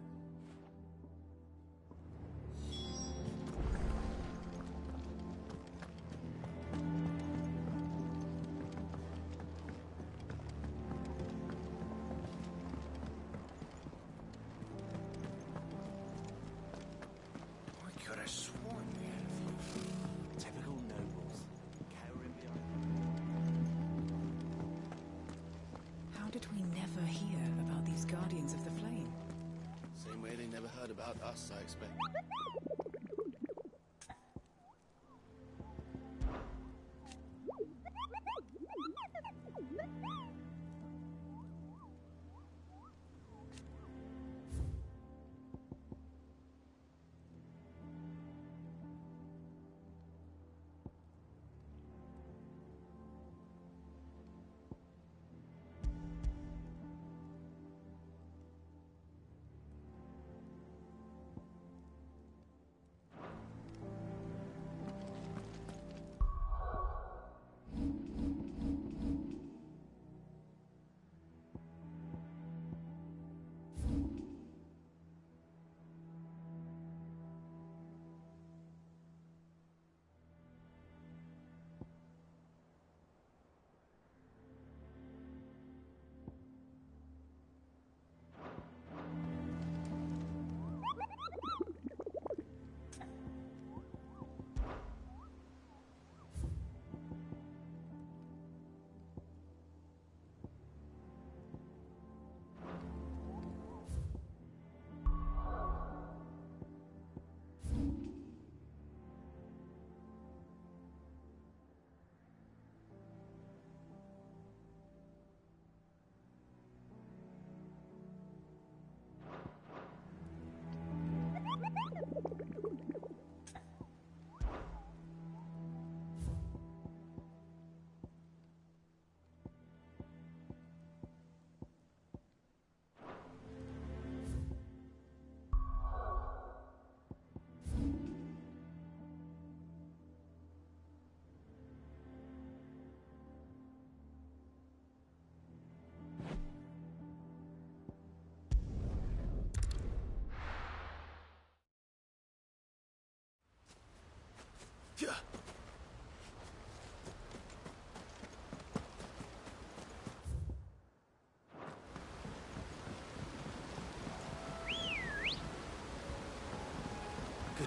How did we never hear about these Guardians of the Flame? Same way they never heard about us, I expect.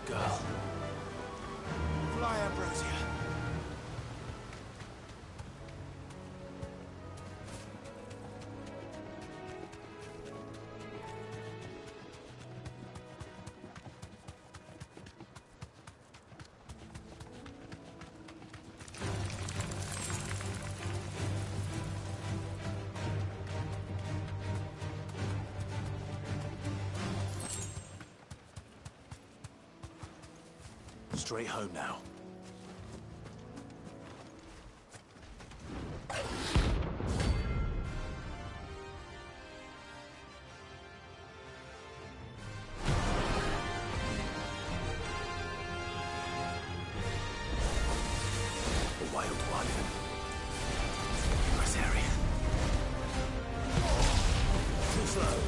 girl. Fly, Ambrosia. Straight home now. The wild one. Nice area. Too slow.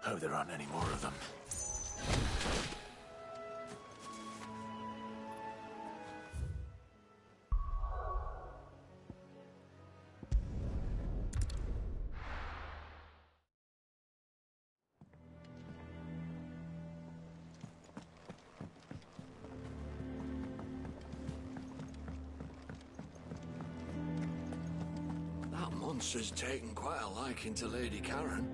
Hope there aren't any more of them. monster's taken quite a liking to Lady Karen.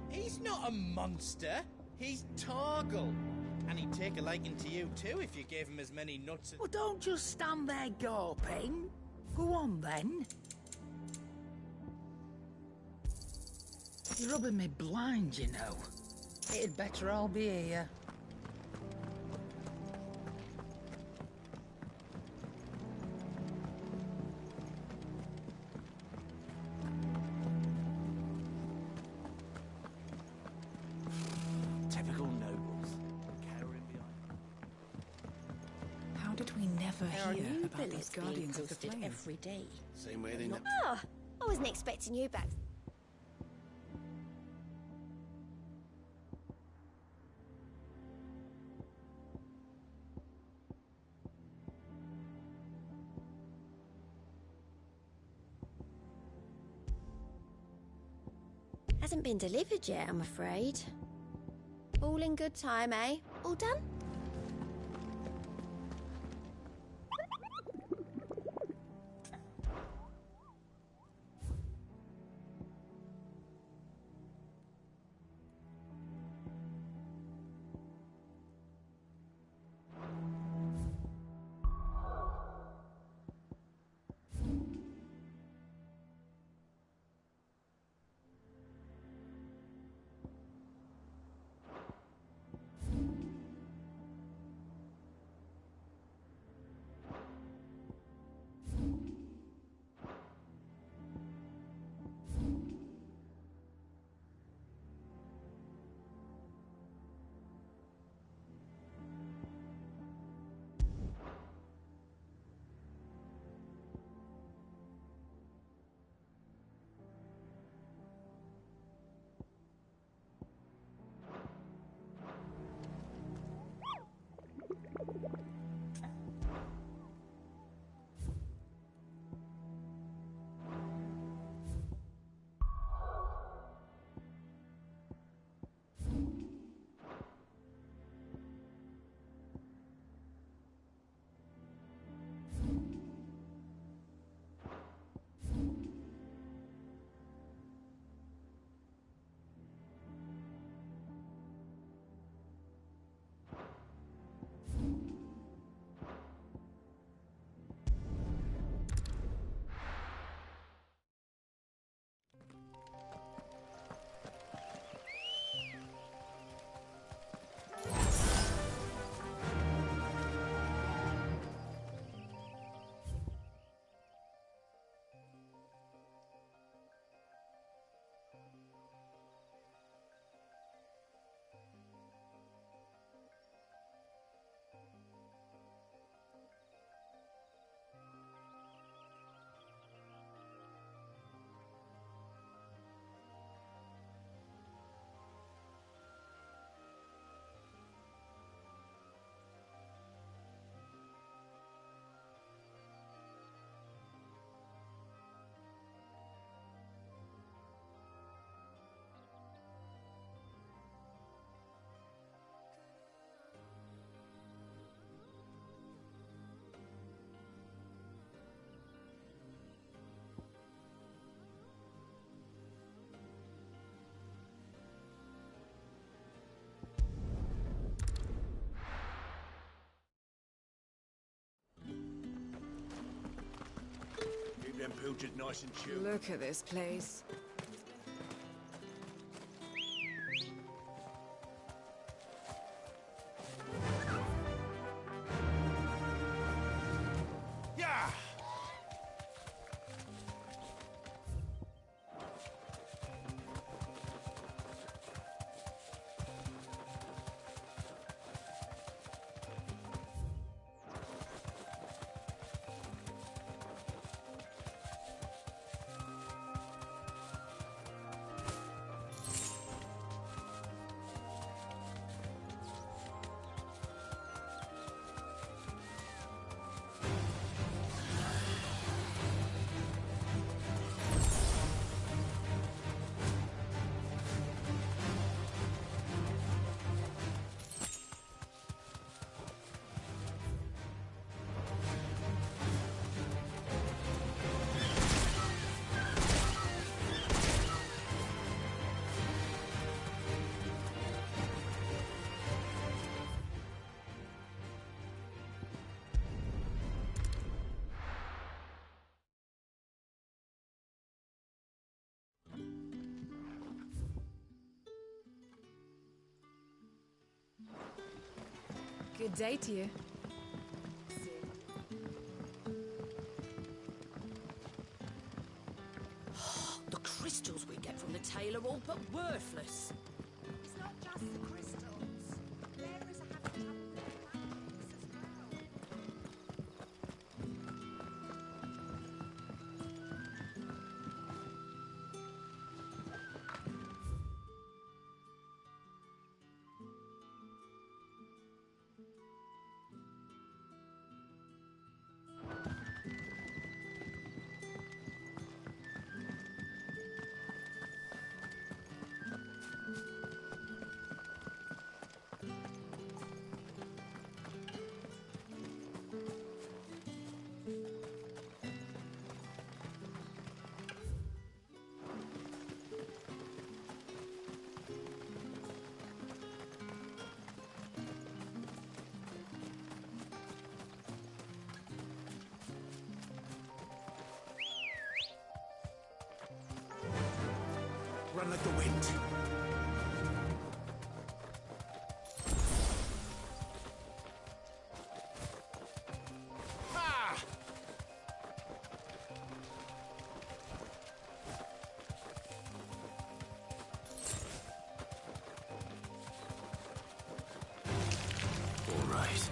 He's not a monster. He's Targle. And he'd take a liking to you too if you gave him as many nuts as... Well, don't just stand there gawping. Go on, then. You're rubbing me blind, you know. It'd better all be here. Typical nobles. Cowering behind. How did we never There are hear new about these billets being guardians of the posted flame? every day. Same way they never... Oh, I wasn't expecting you back. Hasn't been delivered yet, I'm afraid. All in good time, eh? All done? Keep them pilchers nice and chilled. Look at this place. Yeah! Good day to you. The crystals we get from the tailor are all but worthless. It's not just the crystals. Bearers are having trouble with their magics as well. Run like the wind. All right.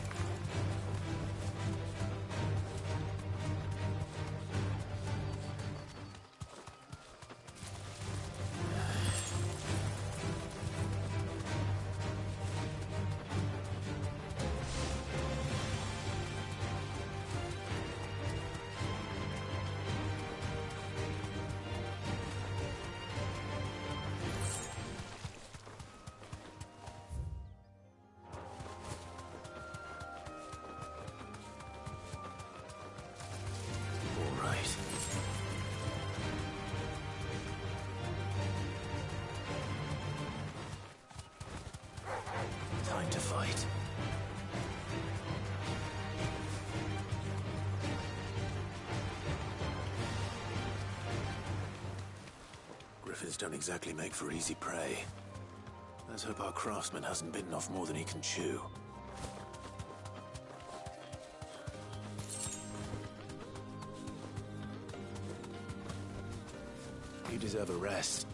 All right. Time to fight. Griffins don't exactly make for easy prey. Let's hope our craftsman hasn't bitten off more than he can chew. You deserve a rest.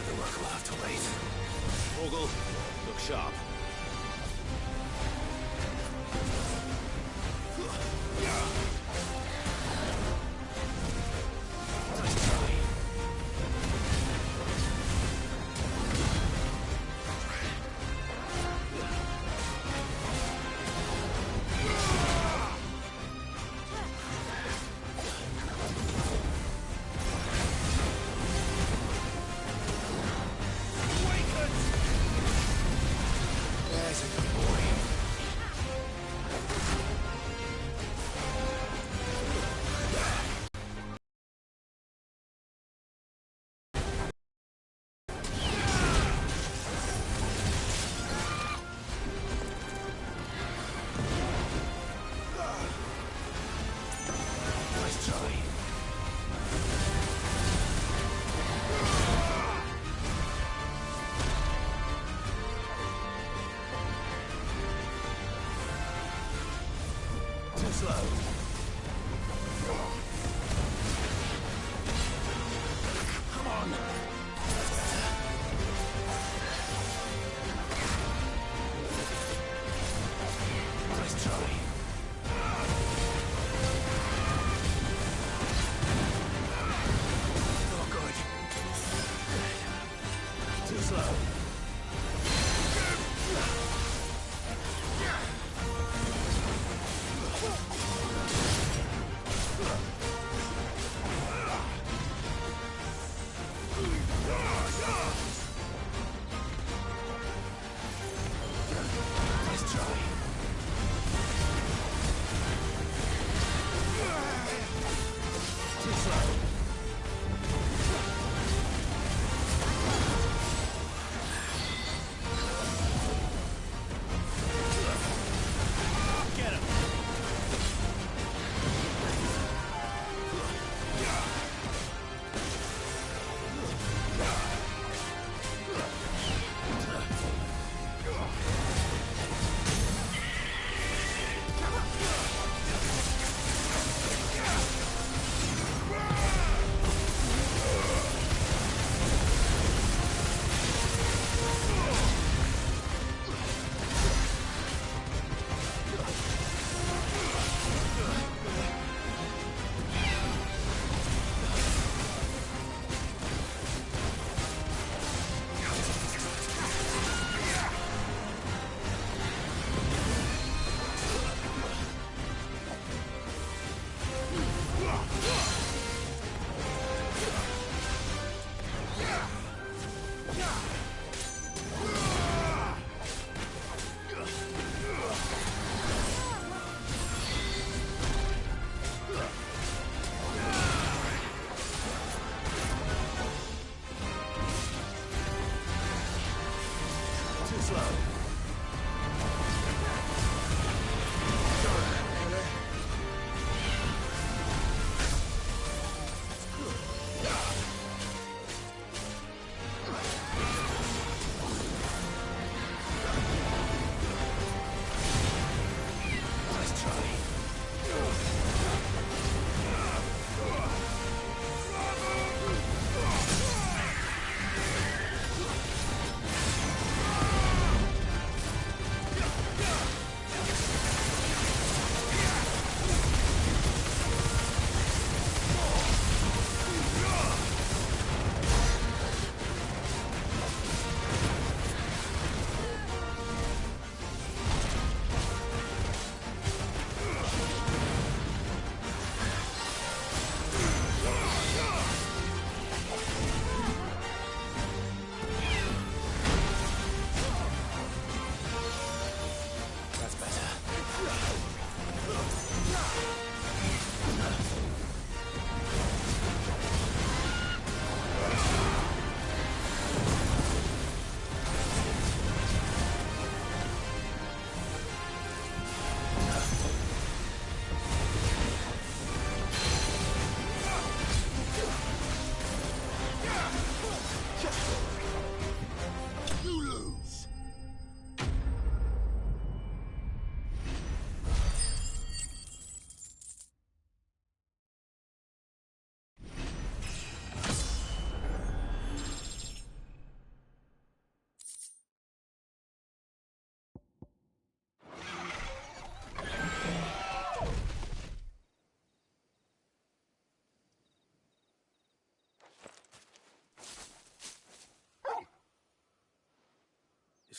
The work will have to wait. Ogle, look sharp. There's a good boy. Nice try. Too slow. Come on. That's better. Nice try. Oh, good. Too slow. Nice try. Too slow.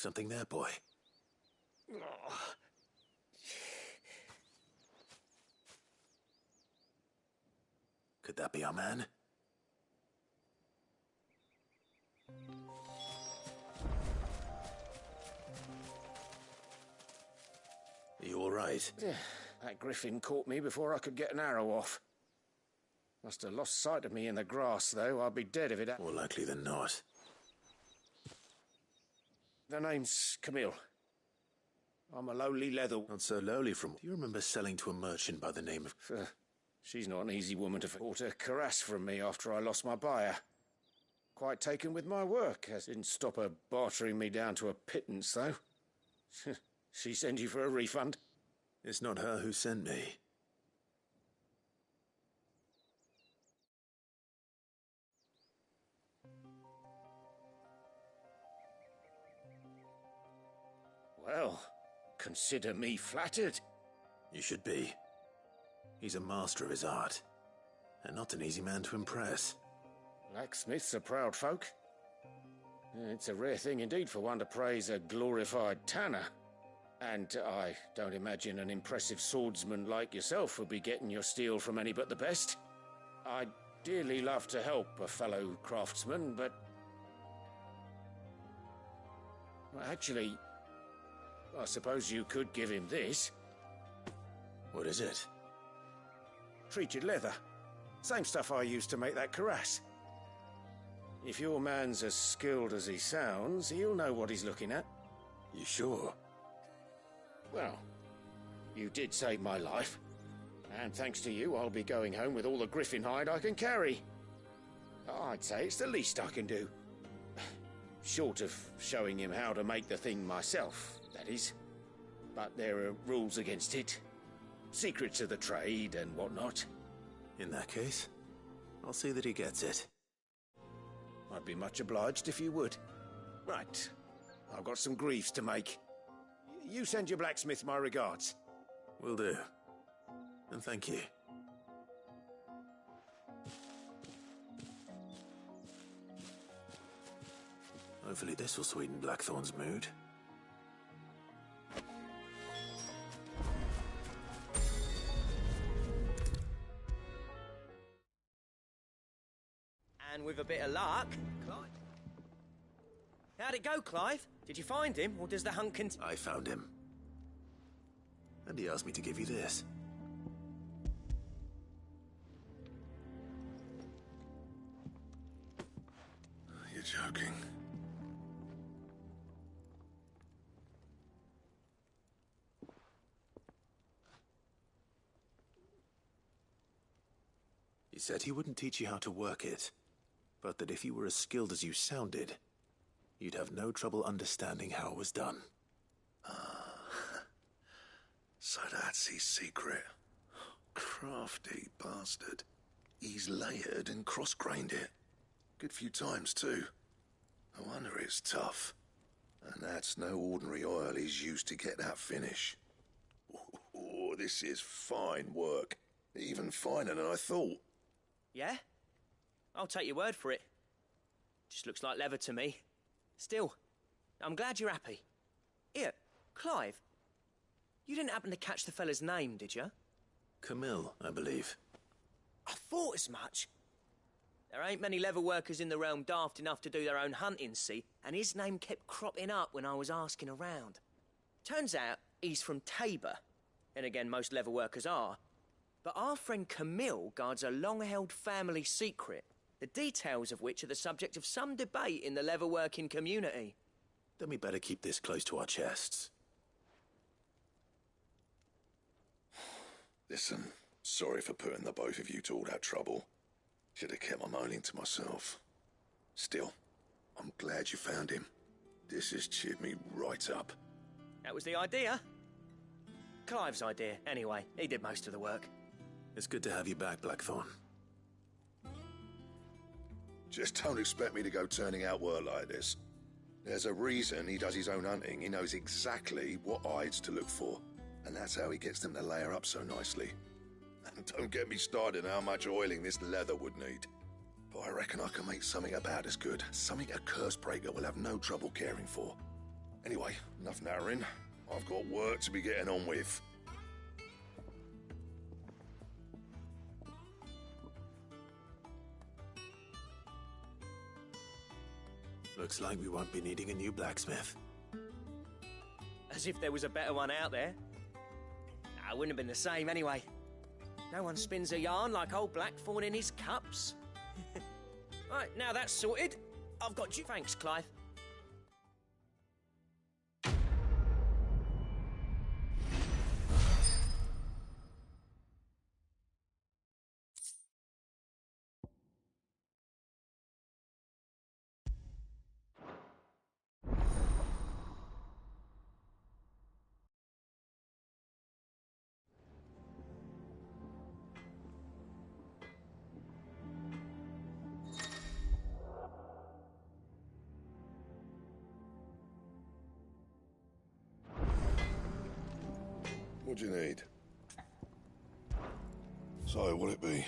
Something there, boy? Could that be our man? Are you all right? That griffin caught me before I could get an arrow off. Must have lost sight of me in the grass, though. I'd be dead if it had... More likely than not. The name's Camille. I'm a lowly leather... Not so lowly from... Do you remember selling to a merchant by the name of... She's not an easy woman to... Bought a cuirass from me after I lost my buyer. Quite taken with my work. Didn't stop her bartering me down to a pittance, though. She sent you for a refund? It's not her who sent me. Well, consider me flattered. You should be. He's a master of his art, and not an easy man to impress. Blacksmiths are proud folk. It's a rare thing indeed for one to praise a glorified tanner. And I don't imagine an impressive swordsman like yourself would be getting your steel from any but the best. I'd dearly love to help a fellow craftsman, but... Well, actually, I suppose you could give him this. What is it? Treated leather. Same stuff I used to make that cuirass. If your man's as skilled as he sounds, he'll know what he's looking at. You sure? Well, you did save my life. And thanks to you, I'll be going home with all the griffin hide I can carry. I'd say it's the least I can do. Short of showing him how to make the thing myself, that is. But there are rules against it. Secrets of the trade and whatnot. In that case, I'll see that he gets it. I'd be much obliged if you would. Right. I've got some greaves to make. You send your blacksmith my regards. Will do. And thank you. Hopefully this will sweeten Blackthorn's mood. And with a bit of luck, Clive. How'd it go, Clive? Did you find him, or does the hunt continue? I found him. And he asked me to give you this. You're joking. He said he wouldn't teach you how to work it, but that if you were as skilled as you sounded, you'd have no trouble understanding how it was done. So that's his secret. Crafty bastard. He's layered and cross-grained it. Good few times, too. No wonder it's tough. And that's no ordinary oil he's used to get that finish. Oh, this is fine work. Even finer than I thought. Yeah? I'll take your word for it. Just looks like leather to me. Still, I'm glad you're happy. Here, Clive. You didn't happen to catch the fella's name, did you? Camille, I believe. I thought as much. There ain't many leather workers in the realm daft enough to do their own hunting, see? And his name kept cropping up when I was asking around. Turns out he's from Tabor. Then again, most leather workers are. But our friend Camille guards a long-held family secret, the details of which are the subject of some debate in the leather-working community. Then we better keep this close to our chests. Listen, sorry for putting the both of you to all that trouble. Should have kept my moaning to myself. Still, I'm glad you found him. This has cheered me right up. That was the idea. Clive's idea, anyway. He did most of the work. It's good to have you back, Blackthorn. Just don't expect me to go turning out work like this. There's a reason he does his own hunting. He knows exactly what hides to look for. And that's how he gets them to layer up so nicely. And don't get me started on how much oiling this leather would need. But I reckon I can make something about as good. Something a curse breaker will have no trouble caring for. Anyway, enough narrowing. I've got work to be getting on with. Looks like we won't be needing a new blacksmith. As if there was a better one out there. Nah, it wouldn't have been the same anyway. No one spins a yarn like old Blackthorn in his cups. Right, now that's sorted. I've got you. Thanks, Clive. What do you need? So, what'll it be?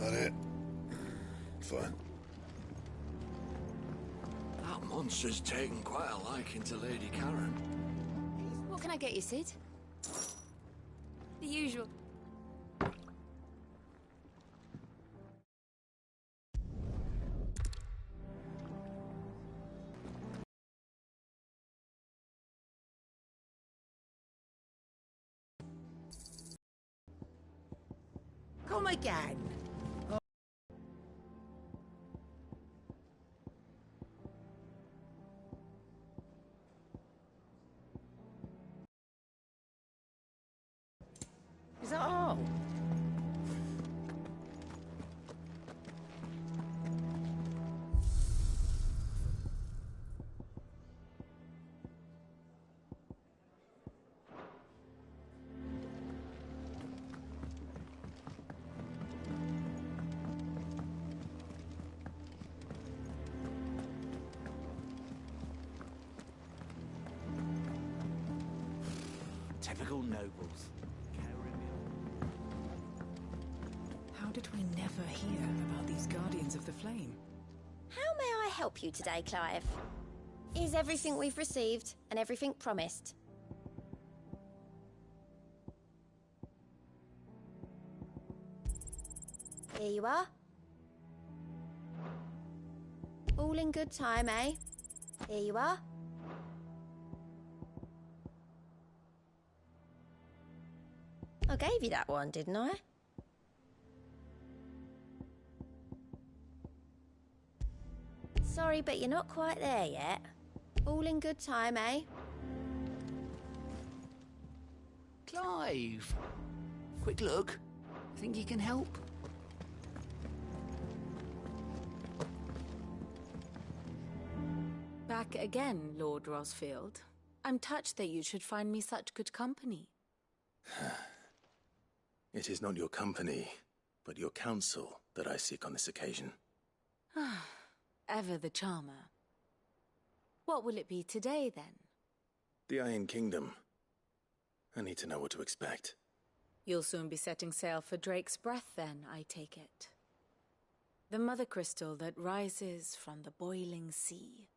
That it? Fine. That monster's taken quite a liking to Lady Karen. What can I get you, Sid? The usual. Come again. Is that all? Typical nobles. How did we never hear about these Guardians of the Flame? How may I help you today, Clive? Is everything we've received and everything promised? Here you are. All in good time, eh? Here you are. I gave you that one, didn't I? Sorry, but you're not quite there yet. All in good time, eh? Clive! Quick look. Think you can help? Back again, Lord Rosfield. I'm touched that you should find me such good company. It is not your company, but your counsel that I seek on this occasion. Ever the charmer. What will it be today, then? The Iron Kingdom. I need to know what to expect. You'll soon be setting sail for Drake's Breath, then, I take it. The mother crystal that rises from the boiling sea.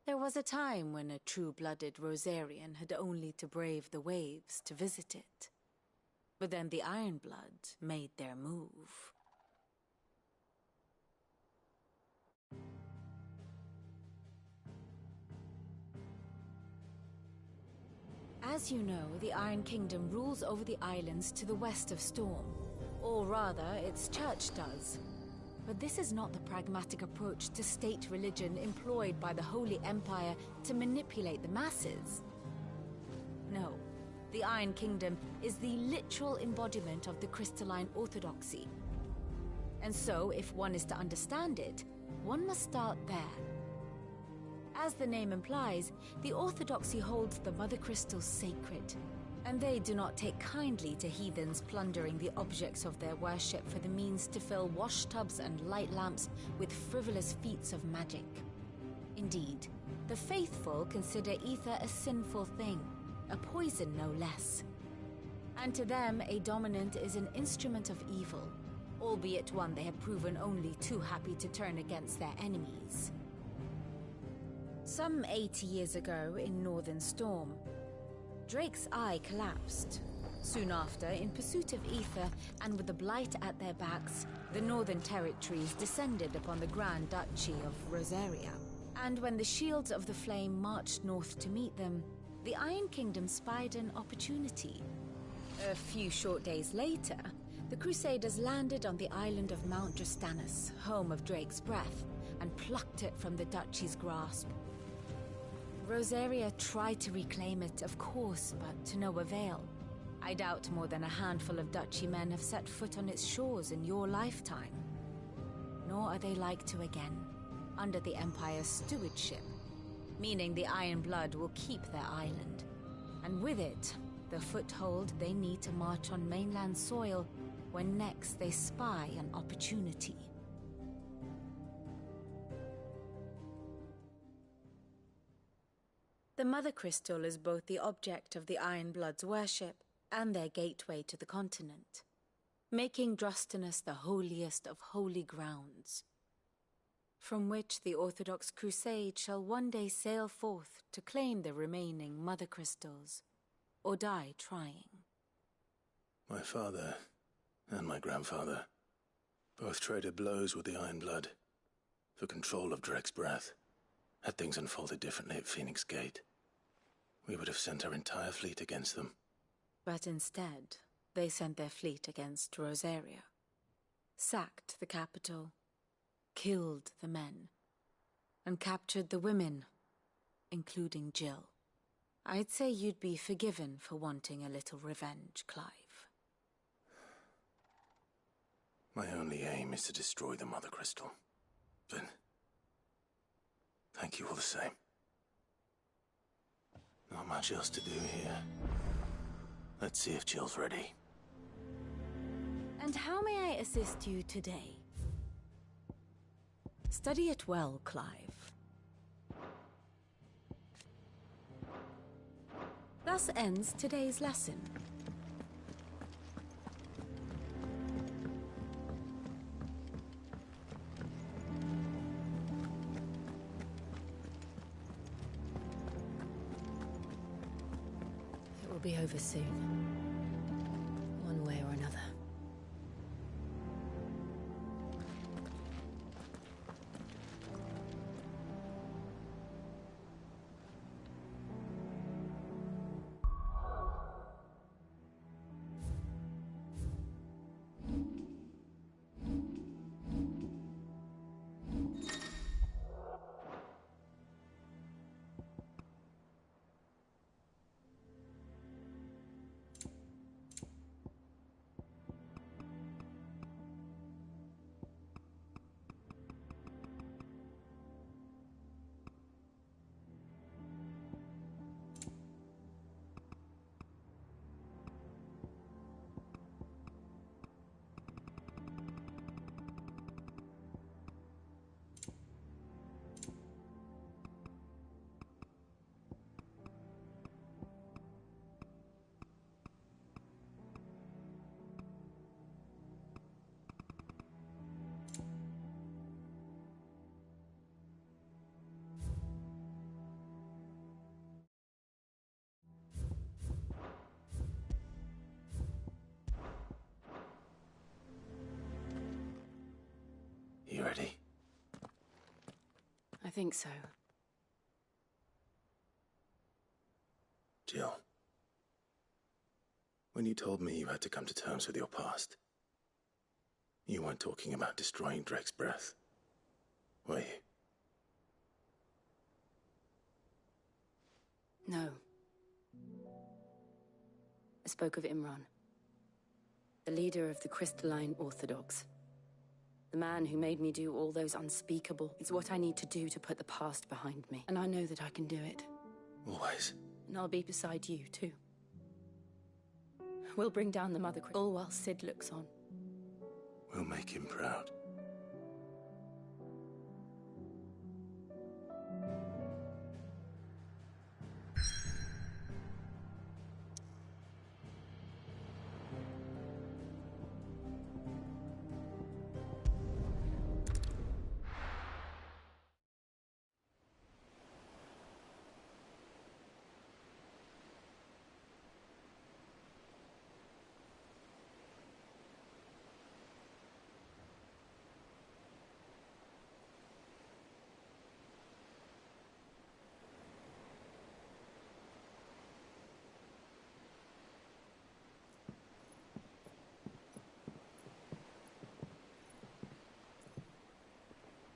There was a time when a true-blooded Rosarian had only to brave the waves to visit it. But then the Ironblood made their move. As you know, the Iron Kingdom rules over the islands to the west of Storm. Or rather, its church does. But this is not the pragmatic approach to state religion employed by the Holy Empire to manipulate the masses. No, the Iron Kingdom is the literal embodiment of the crystalline orthodoxy. And so, if one is to understand it, one must start there. As the name implies, the orthodoxy holds the Mother Crystal sacred, And they do not take kindly to heathens plundering the objects of their worship for the means to fill washtubs and light lamps with frivolous feats of magic. Indeed, the faithful consider ether a sinful thing, a poison no less. And to them, a dominant is an instrument of evil, albeit one they have proven only too happy to turn against their enemies. Some 80 years ago in Northern Storm, Drake's eye collapsed. Soon after, in pursuit of ether and with the blight at their backs, the Northern Territories descended upon the Grand Duchy of Rosaria. And when the Shields of the Flame marched north to meet them, the Iron Kingdom spied an opportunity. A few short days later, the Crusaders landed on the island of Mount Justanus, home of Drake's breath, and plucked it from the duchy's grasp. Rosaria tried to reclaim it, of course, but to no avail. I doubt more than a handful of duchy men have set foot on its shores in your lifetime. Nor are they like to again, under the Empire's stewardship, meaning the Iron Blood will keep their island, and with it, the foothold they need to march on mainland soil when next they spy an opportunity. The Mother Crystal is both the object of the Iron Blood's worship and their gateway to the continent, making Drustanus the holiest of holy grounds, from which the Orthodox Crusade shall one day sail forth to claim the remaining Mother Crystals, or die trying. My father and my grandfather both traded blows with the Iron Blood for control of Drake's breath. Had things unfolded differently at Phoenix Gate, we would have sent our entire fleet against them. But instead, they sent their fleet against Rosaria, sacked the capital, killed the men, and captured the women, including Jill. I'd say you'd be forgiven for wanting a little revenge, Clive. My only aim is to destroy the Mother Crystal. But thank you all the same. Not much else to do here. Let's see if Jill's ready. And how may I assist you today? Study it well, Clive. Thus ends today's lesson. It will be over soon. One way or another. You ready? I think so. Jill, when you told me you had to come to terms with your past, you weren't talking about destroying Drake's breath, were you? No. I spoke of Imran, the leader of the Crystalline Orthodox. The man who made me do all those unspeakable. It's what I need to do to put the past behind me. And I know that I can do it. Always. And I'll be beside you, too. We'll bring down the Mother Crystal, all while Sid looks on. We'll make him proud.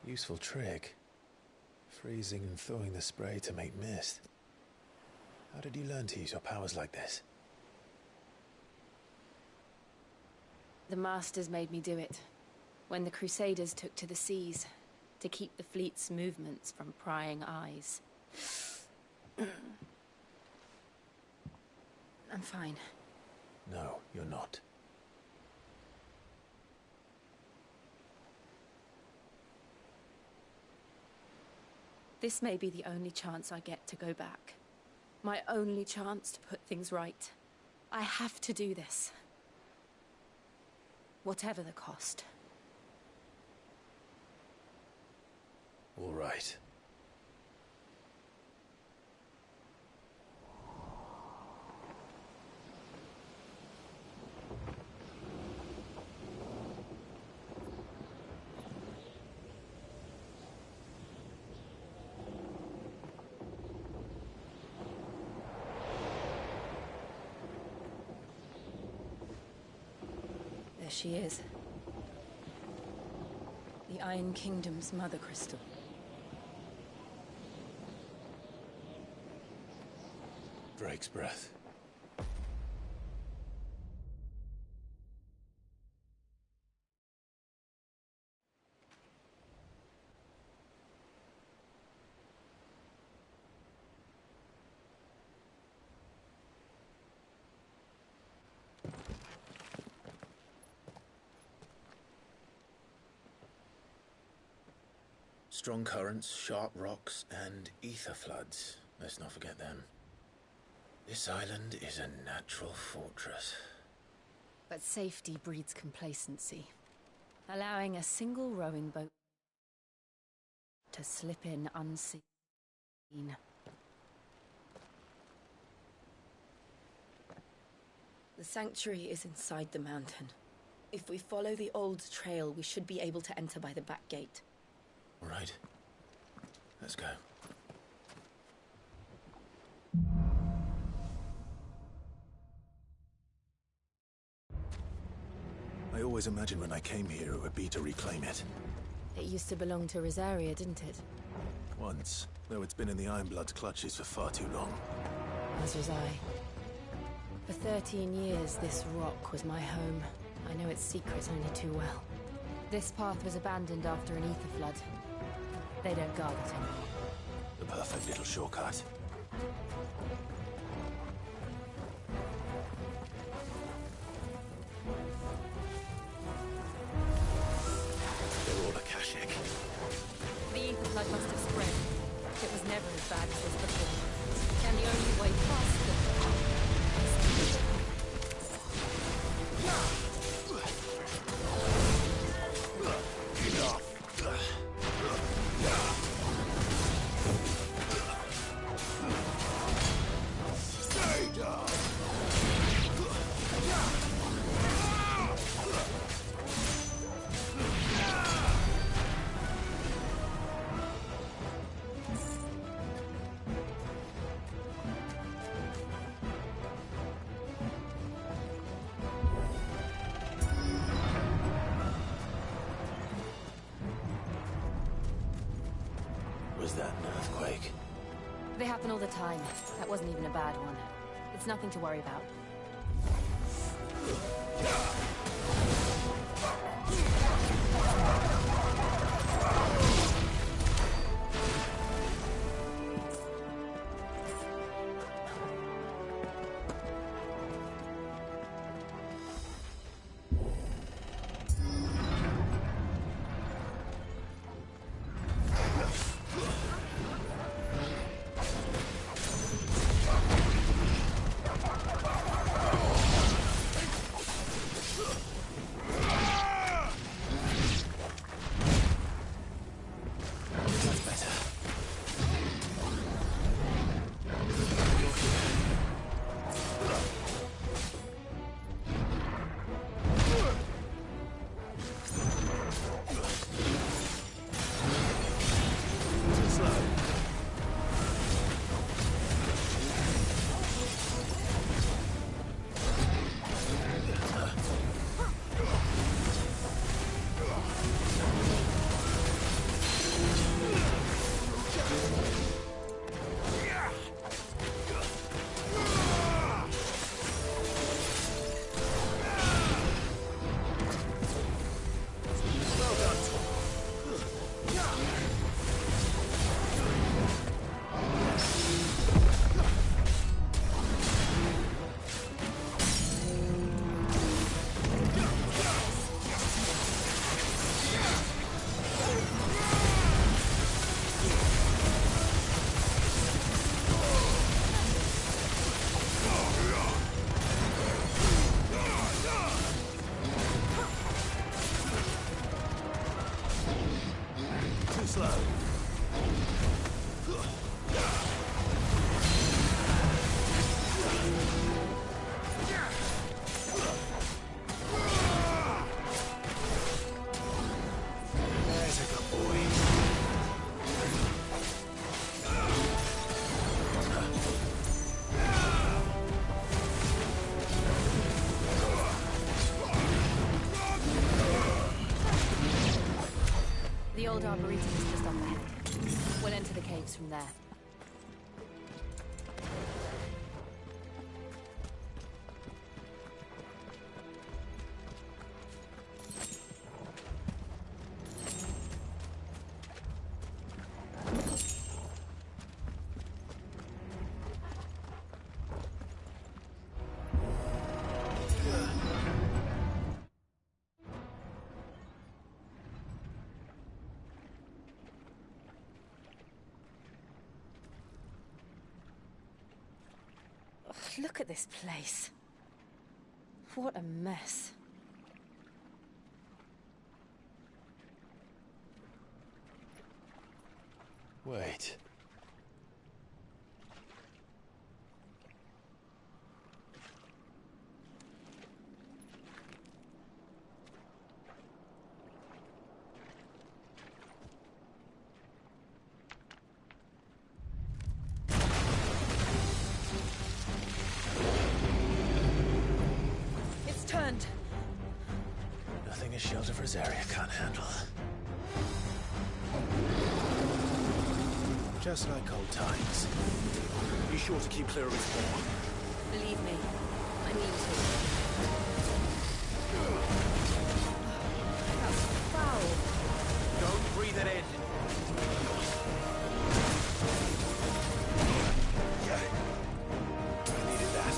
Useful trick. Freezing and thawing the spray to make mist. How did you learn to use your powers like this? The Masters made me do it. When the Crusaders took to the seas, to keep the fleet's movements from prying eyes. I'm fine. No, you're not. This may be the only chance I get to go back. My only chance to put things right. I have to do this. Whatever the cost. All right. There she is. The Iron Kingdom's Mother Crystal. Drake's breath. Strong currents, sharp rocks, and ether floods. Let's not forget them. This island is a natural fortress. But safety breeds complacency. Allowing a single rowing boat to slip in unseen. The sanctuary is inside the mountain. If we follow the old trail, we should be able to enter by the back gate. All right. Let's go. I always imagined when I came here it would be to reclaim it. It used to belong to Rosaria, didn't it? Once, though it's been in the Ironblood's clutches for far too long. As was I. For 13 years, this rock was my home. I know its secrets only too well. This path was abandoned after an ether flood. They don't guard it anymore. The perfect little shortcut. They're all Akashic. The ether flood must have spread. It was never as bad as this before. And the only way past them... Was that an earthquake? They happen all the time. That wasn't even a bad one. It's nothing to worry about. The old arboretum is just up ahead. We'll enter the caves from there. Look at this place. What a mess. Wait. It's turned. Nothing a shelter for Zarya can't handle. Just like old times. Be sure to keep clear of its paw. Believe me, I need to. That's foul. Don't breathe it in. I needed that.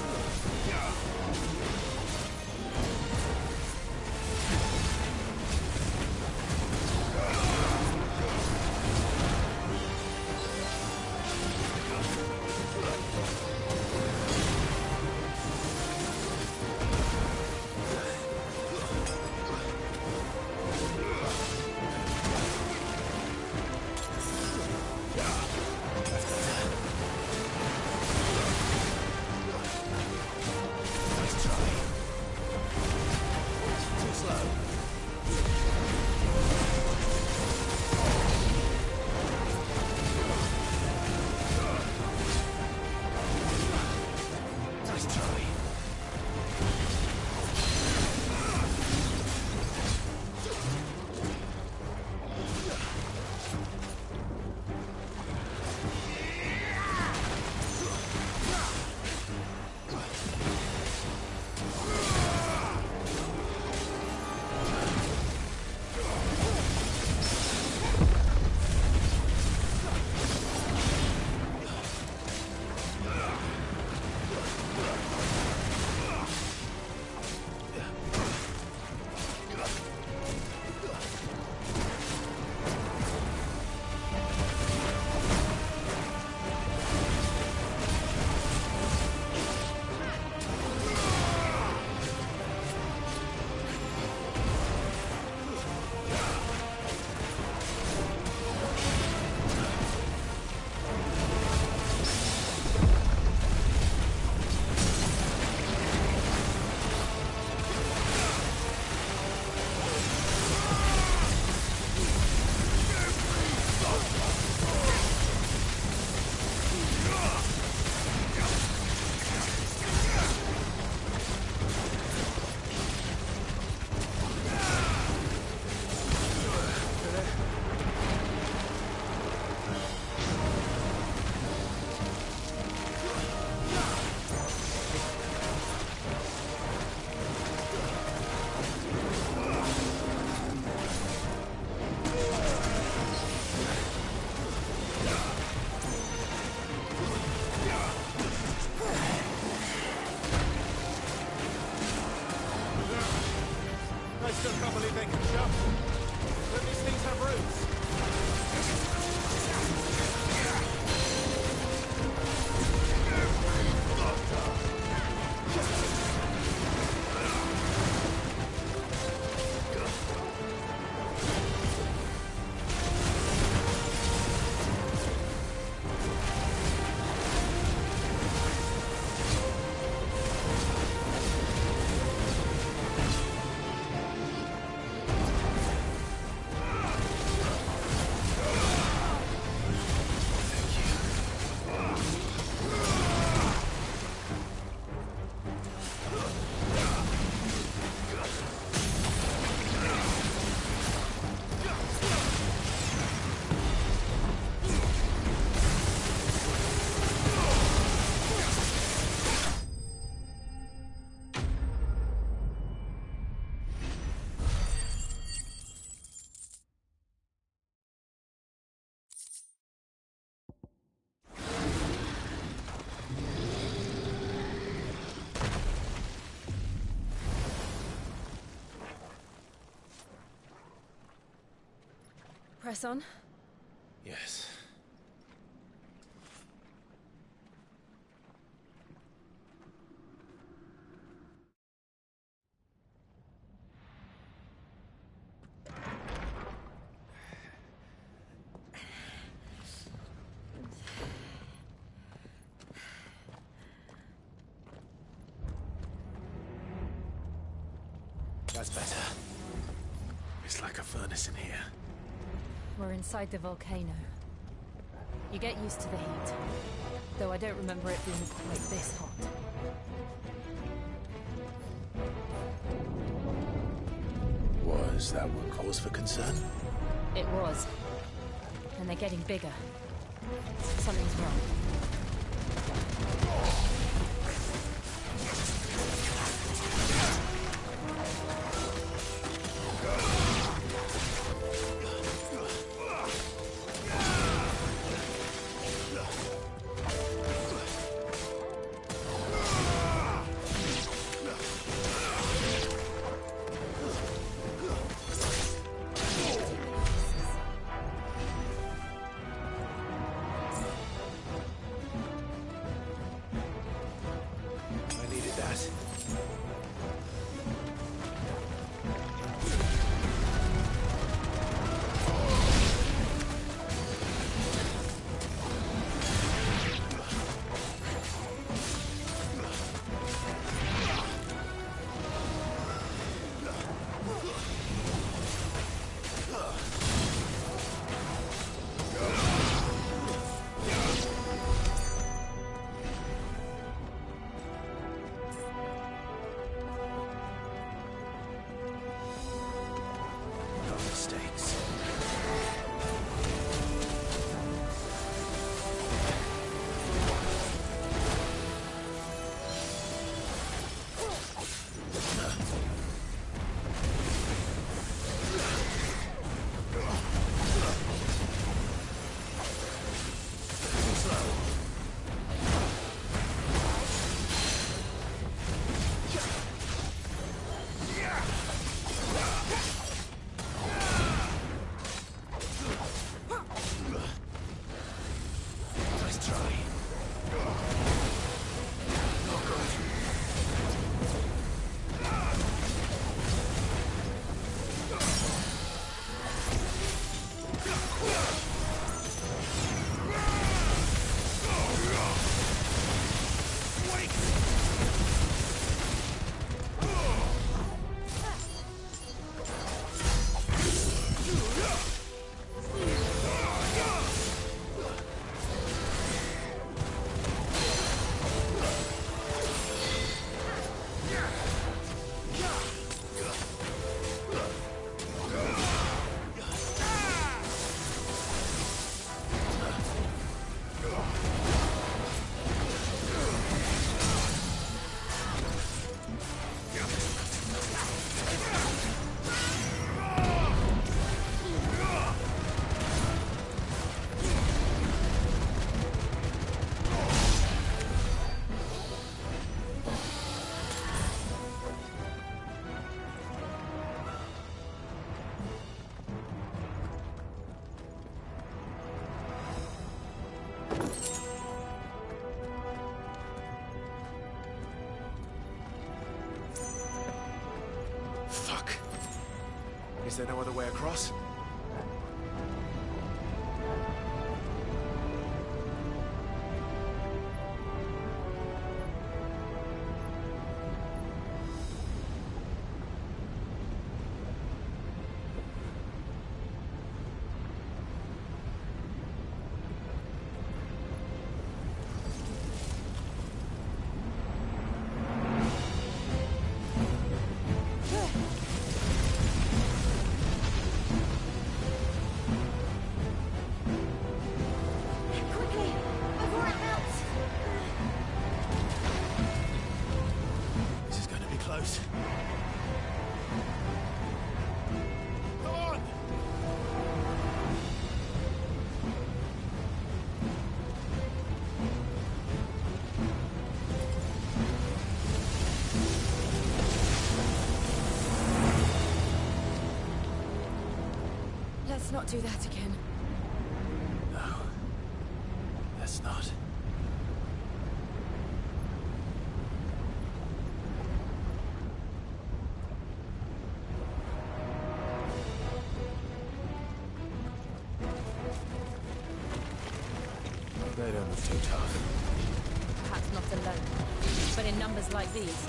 Press on. Yes. That's better. It's like a furnace in here. We're inside the volcano. You get used to the heat. Though I don't remember it being quite this hot. Was that what cause for concern? It was. And they're getting bigger. Something's wrong. Is there no other way across? Let's not do that again. No. Let's not. They don't look too tough. Perhaps not alone, but in numbers like these.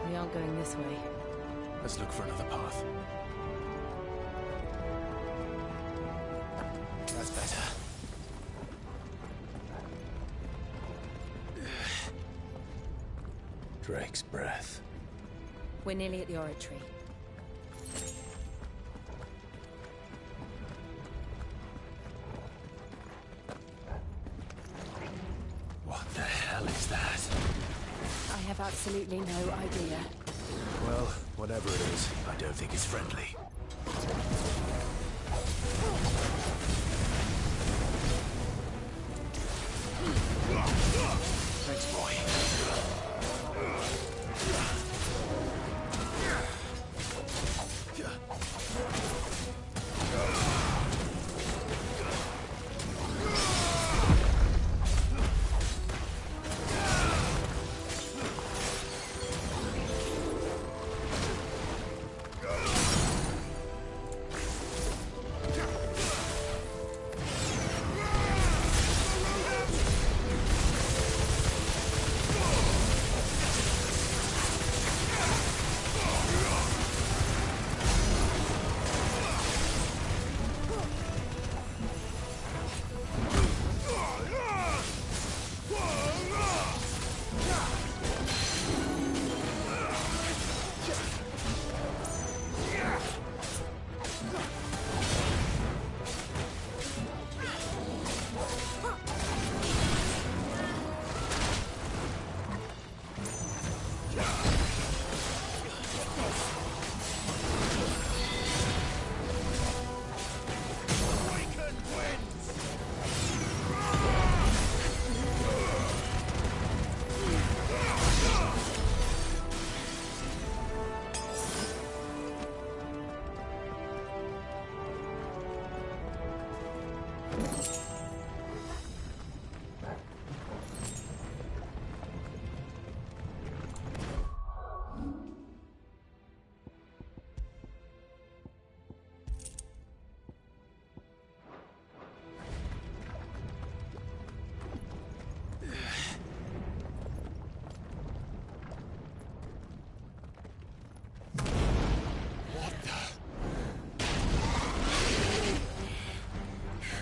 We aren't going this way. Let's look for another path. That's better. Drake's breath. We're nearly at the oratory. What the hell is that? I have absolutely no idea. Well, whatever it is, I don't think it's friendly. Thanks, boy.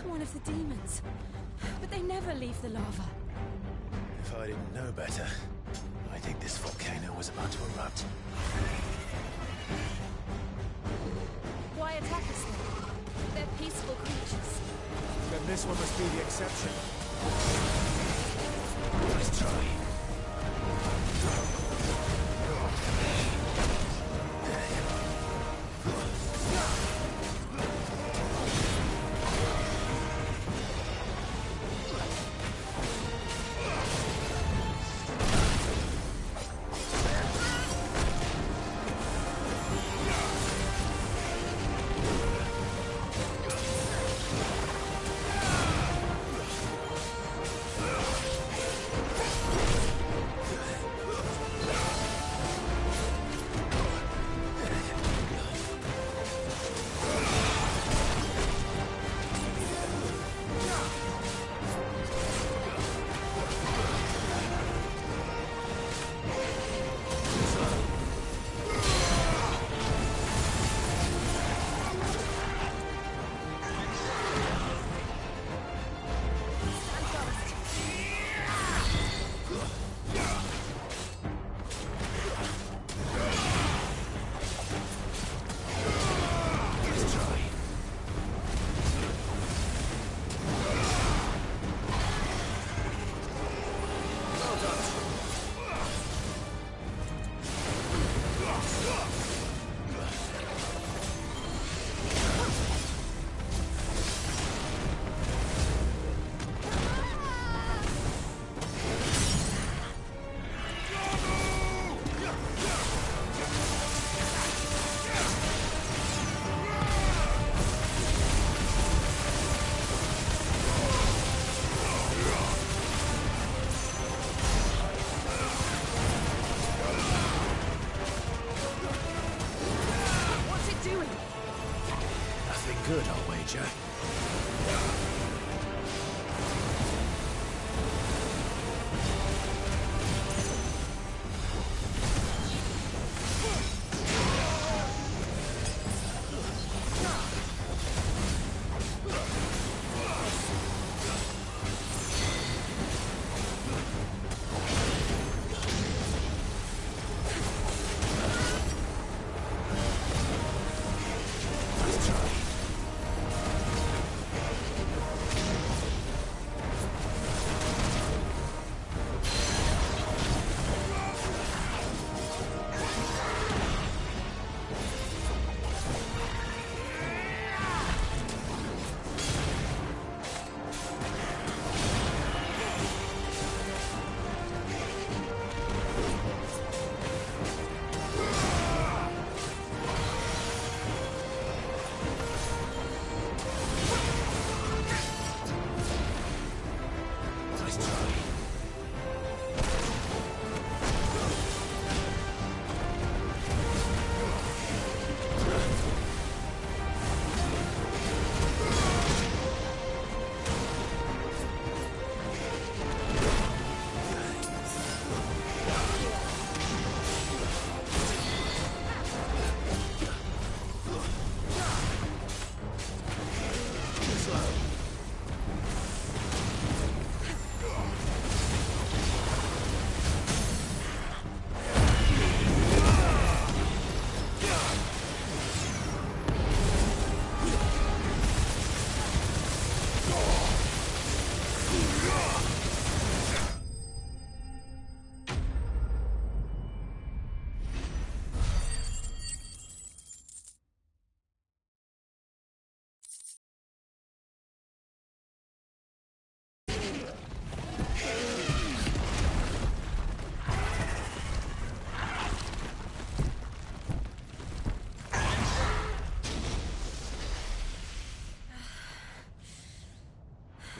One of the demons. But they never leave the lava. If I didn't know better, I think this volcano was about to erupt. Why attack us then? They're peaceful creatures. Then this one must be the exception. Let's try.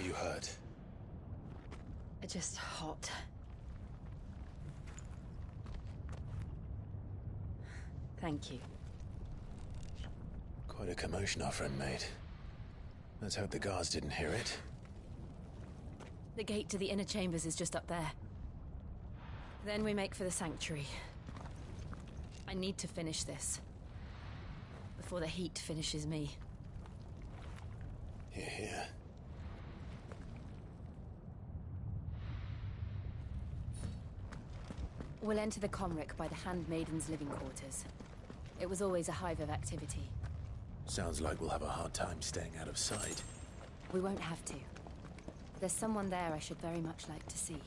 You hurt? Just hot. Thank you. Quite a commotion our friend made. Let's hope the guards didn't hear it. The gate to the inner chambers is just up there. Then we make for the sanctuary. I need to finish this. Before the heat finishes me. Hear, hear. We'll enter the Comric by the Handmaiden's living quarters. It was always a hive of activity. Sounds like we'll have a hard time staying out of sight. We won't have to. There's someone there I should very much like to see.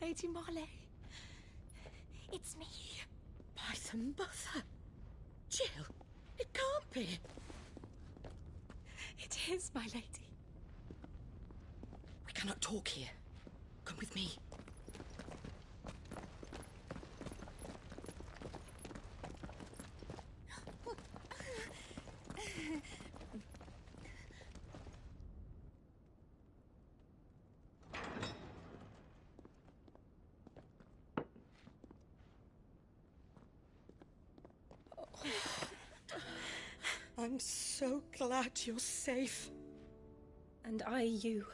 Lady Marley. It's me. By some mother. Jill, it can't be. It is, my lady. We cannot talk here. Come with me. I'm so glad you're safe. And I you.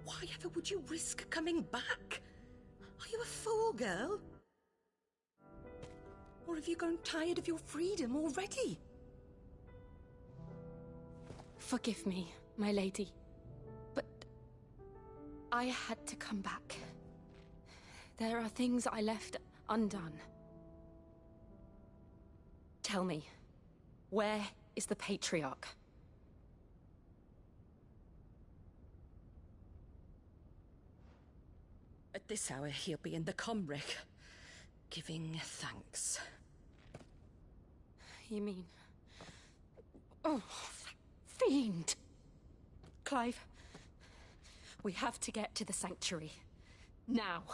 Why ever would you risk coming back? Are you a fool, girl? Or have you grown tired of your freedom already? Forgive me, my lady. But I had to come back. There are things I left undone. Tell me, where is the Patriarch? At this hour, he'll be in the Comric, giving thanks. You mean... Oh, that fiend! Clive, we have to get to the sanctuary. Now.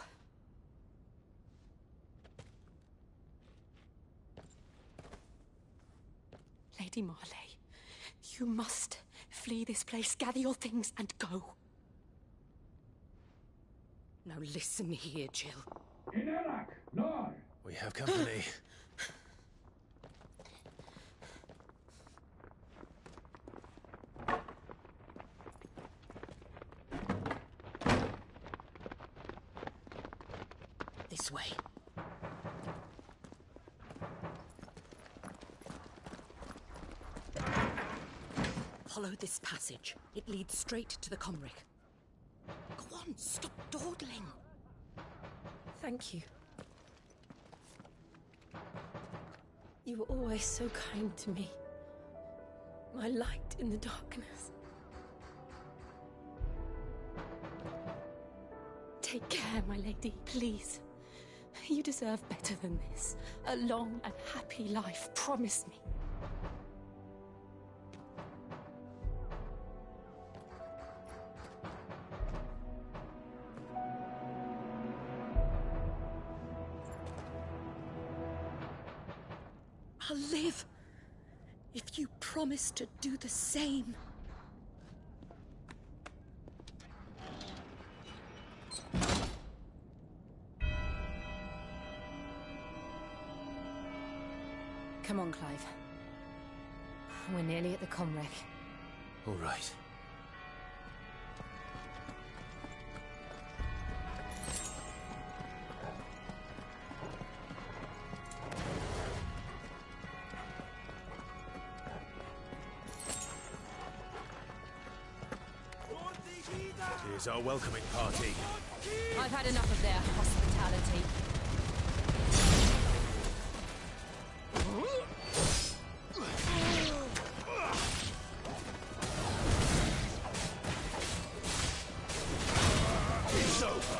Lady Marley, you must flee this place, gather your things, and go. Now listen here, Jill. We have company. This way. Follow this passage. It leads straight to the Comric. Go on, stop dawdling. Thank you. You were always so kind to me. My light in the darkness. Take care, my lady, please. You deserve better than this. A long and happy life, promise me. I'll live if you promise to do the same. Come on, Clive. We're nearly at the comwreck. All right. Here's our welcoming party. I've had enough of their hospitality. It's over.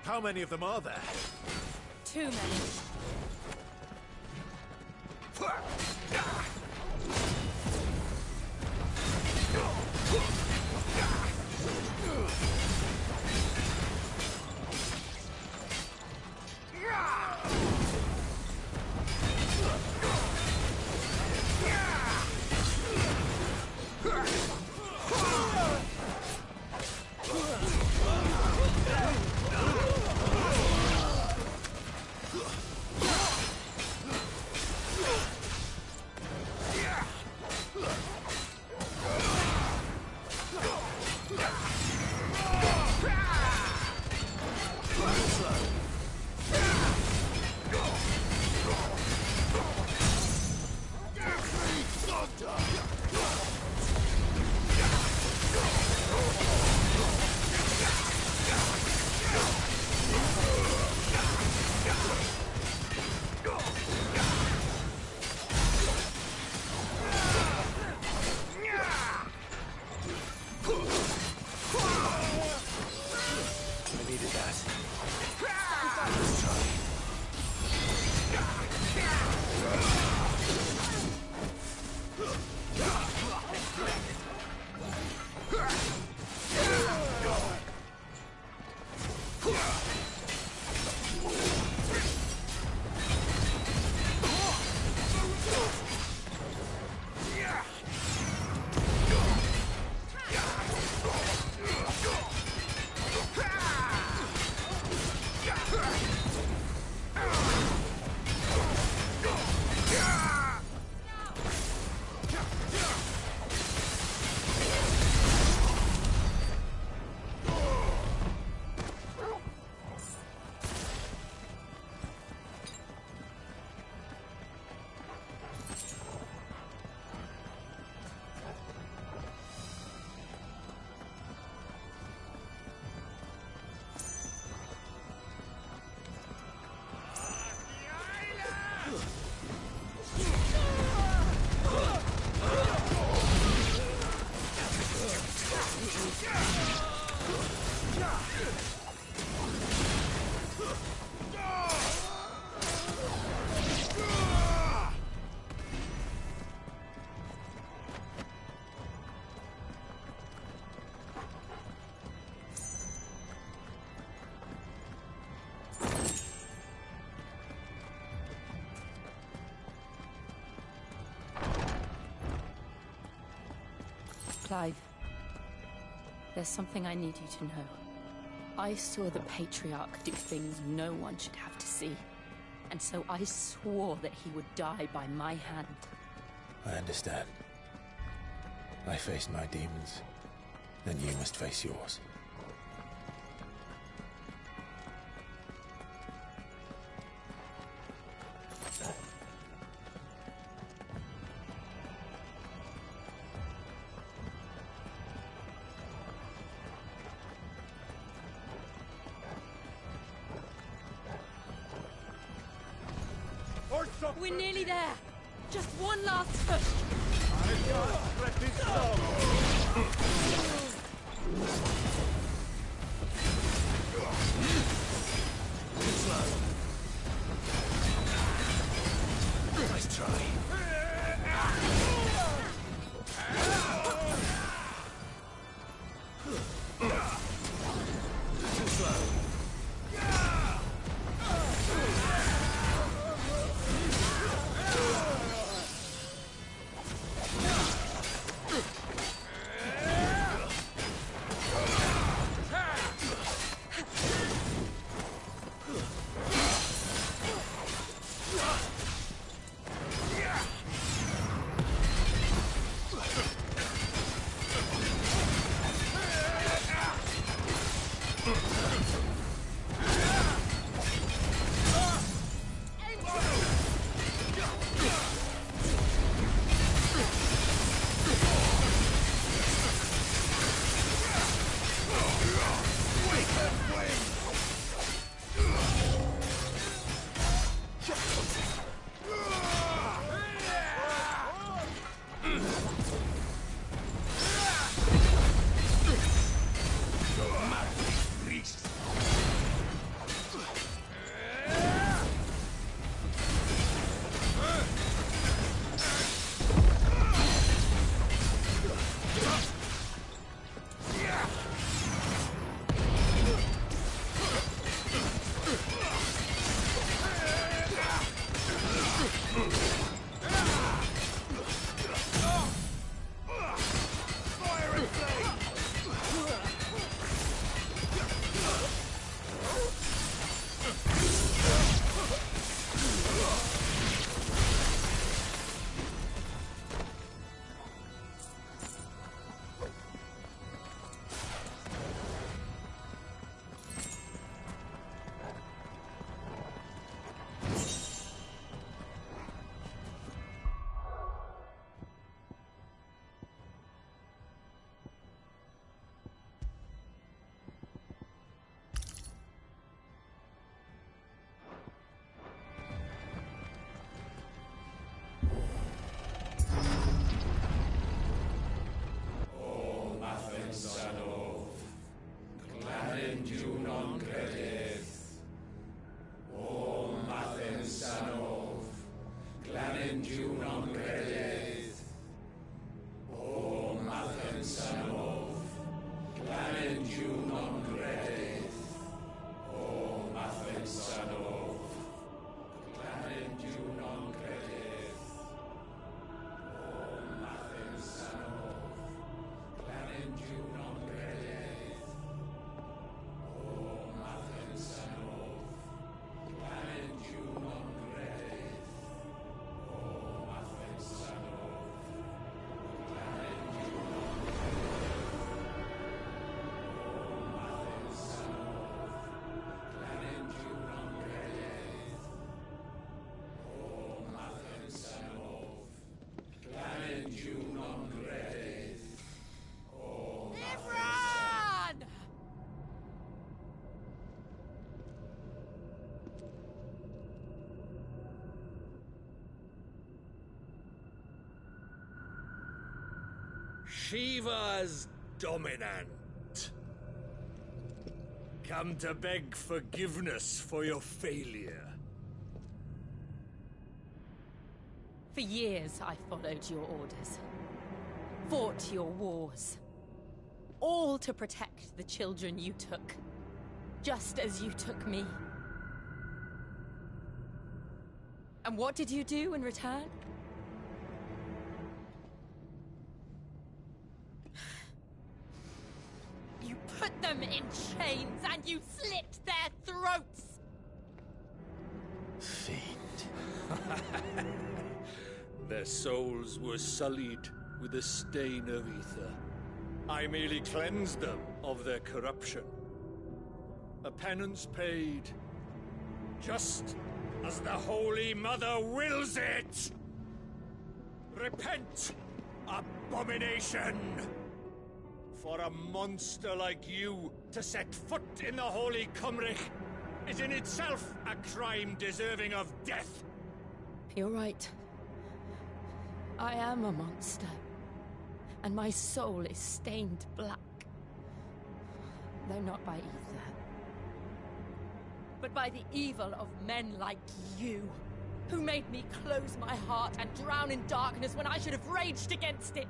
How many of them are there? Too many. Clive, there's something I need you to know. I saw the Patriarch do things no one should have to see. And so I swore that he would die by my hand. I understand. I faced my demons. Then you must face yours. We're nearly there. Just one last push. Nice try. Too slow. Shiva's dominant. Come to beg forgiveness for your failure. For years, I followed your orders. Fought your wars. All to protect the children you took. Just as you took me. And what did you do in return? you slit their throats! Fiend. Their souls were sullied with the stain of ether. I merely cleansed them of their corruption. A penance paid, just as the Holy Mother wills it! Repent, abomination! For a monster like you to set foot in the Holy Cymric is in itself a crime deserving of death! You're right. I am a monster. And my soul is stained black. Though not by ether. But by the evil of men like you, who made me close my heart and drown in darkness when I should have raged against it.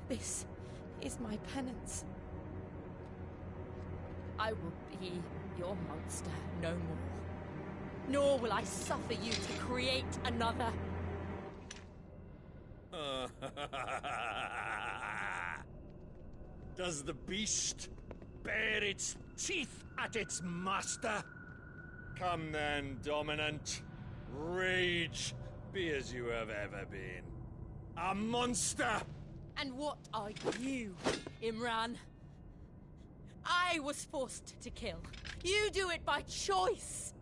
This is my penance. I will be your monster no more. Nor will I suffer you to create another. Does the beast bare its teeth at its master? Come then, Dominant. Rage, be as you have ever been. A monster! And what are you, Imran? I was forced to kill. You do it by choice.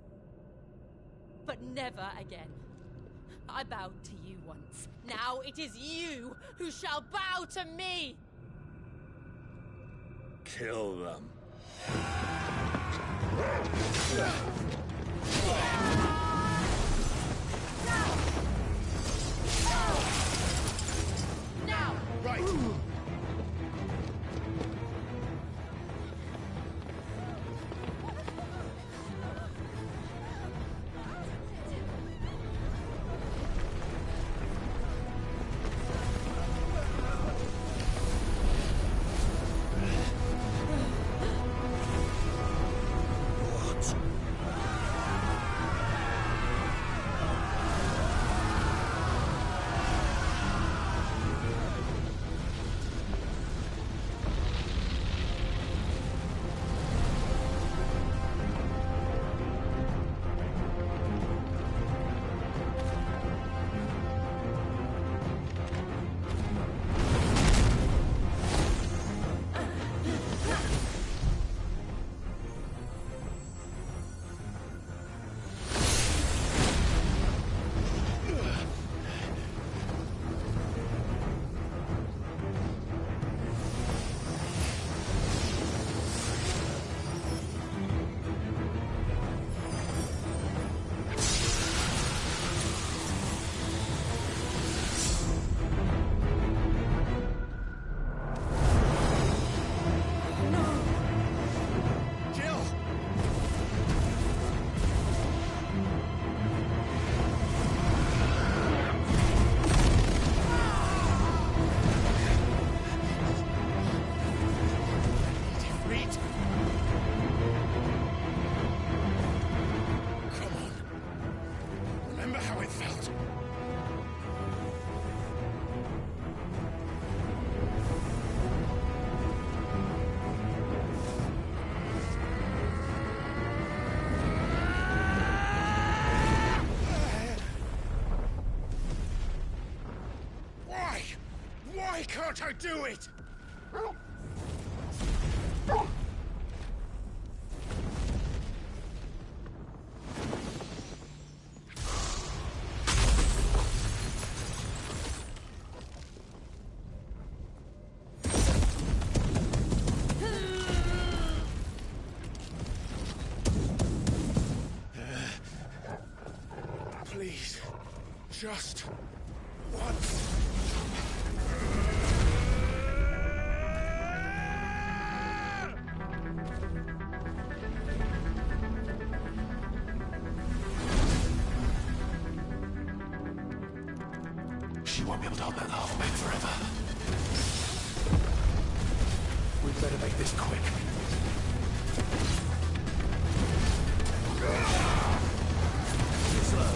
But never again. I bowed to you once. Now it is you who shall bow to me! Kill them. Now! Right! Why can't I do it? Please, just once. She won't be able to hold that half back forever. We'd better make this quick. Slow.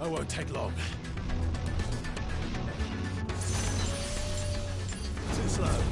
I won't take long. Too slow.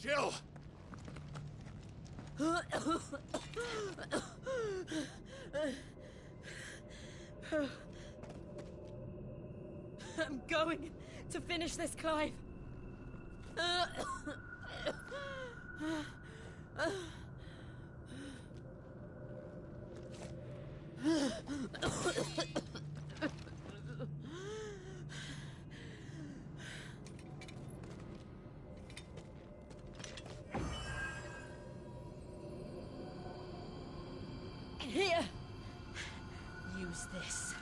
Jill! I'm going to finish this, Clive. Here. Use this.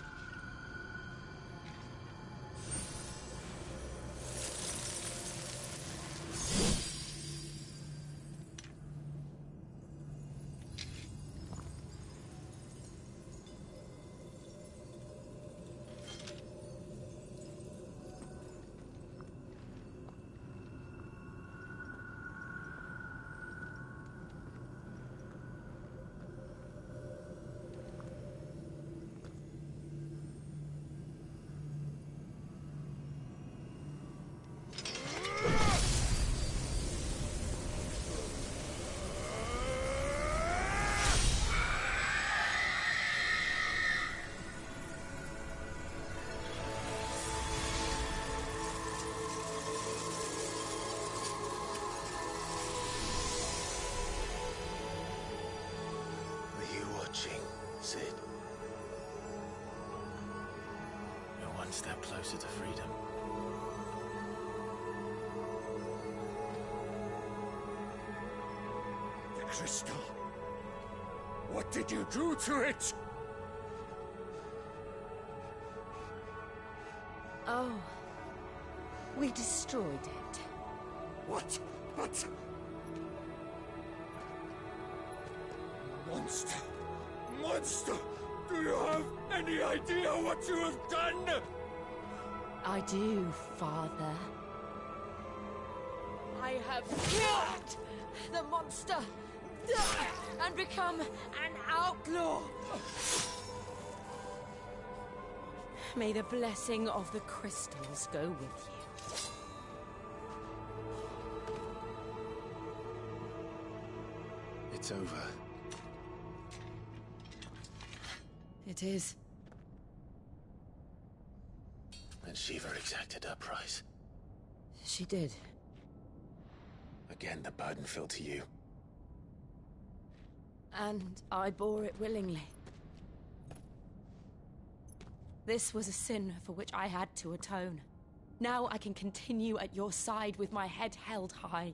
step closer to freedom. The crystal. What did you do to it? Oh. We destroyed it. What? But... Monster! Monster! Do you have any idea what you have done? I do, Father. I have killed the monster and become an outlaw. May the blessing of the crystals go with you. It's over. It is. And Shiva exacted her price. She did. Again, the burden fell to you. And I bore it willingly. This was a sin for which I had to atone. Now I can continue at your side with my head held high.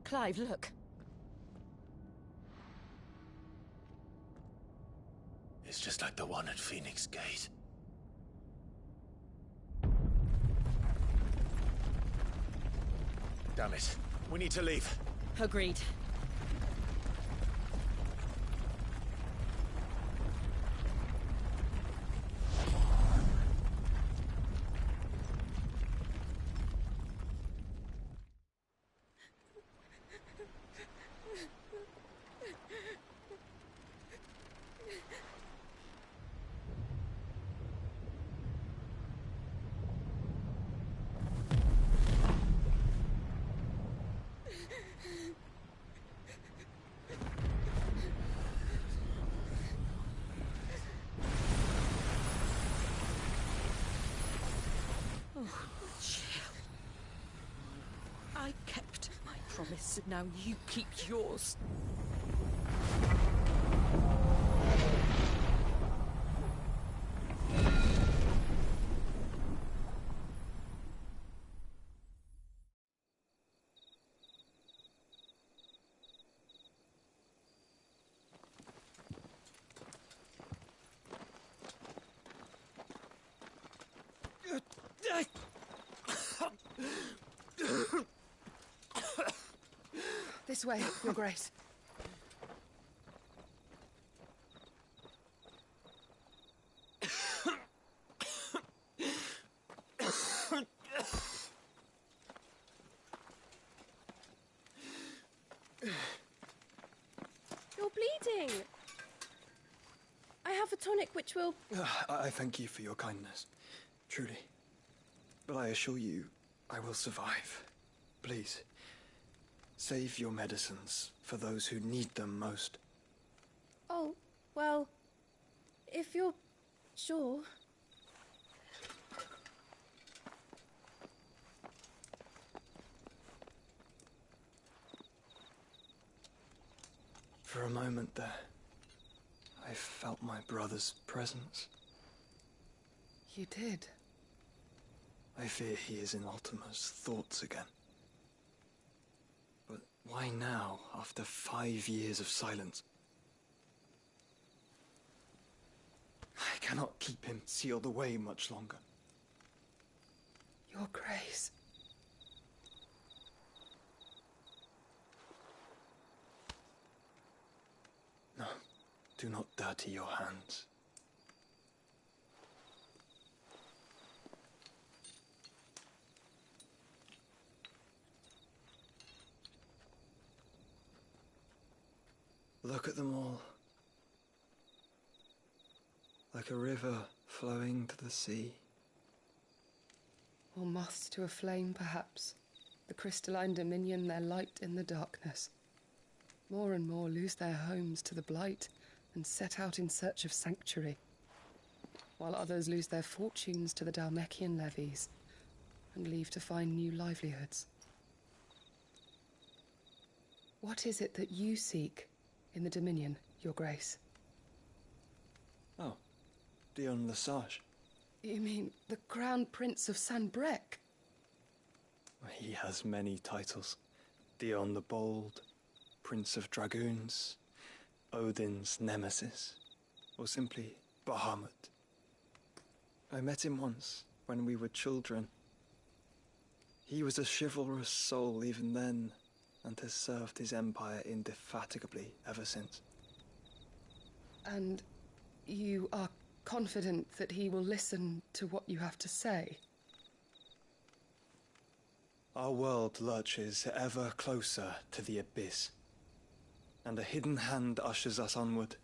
Clive, look. It's just like the one at Phoenix Gate. Damn it. We need to leave. Agreed. I kept my promise, and now you keep yours. This way, Your Grace. You're bleeding. I have a tonic which will... I thank you for your kindness, truly. But I assure you, I will survive. Please, save your medicines for those who need them most. Oh, well, if you're sure... For a moment there, I felt my brother's presence. You did? I fear he is in Ultima's thoughts again. But why now, after 5 years of silence? I cannot keep him sealed away much longer. Your Grace. No, do not dirty your hands. Look at them all. like a river flowing to the sea. Or moths to a flame, perhaps. The crystalline dominion their light in the darkness. More and more lose their homes to the blight and set out in search of sanctuary, while others lose their fortunes to the Dalmekian levies and leave to find new livelihoods. What is it that you seek in the Dominion, Your Grace? Oh, Dion Lesage. You mean the Crown Prince of Sanbrec? He has many titles. Dion the Bold, Prince of Dragoons, Odin's Nemesis, or simply Bahamut. I met him once, when we were children. He was a chivalrous soul even then, and has served his empire indefatigably ever since. And you are confident that he will listen to what you have to say? Our world lurches ever closer to the abyss, and a hidden hand ushers us onward.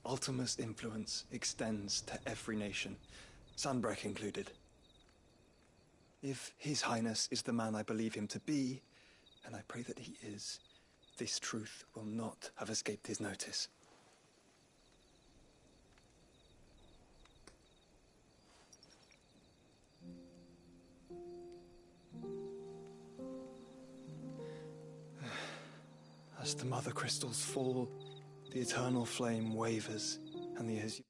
Ultima's influence extends to every nation, Sanbrec included. If His Highness is the man I believe him to be, and I pray that he is, this truth will not have escaped his notice. As the mother crystals fall, the eternal flame wavers, and the azure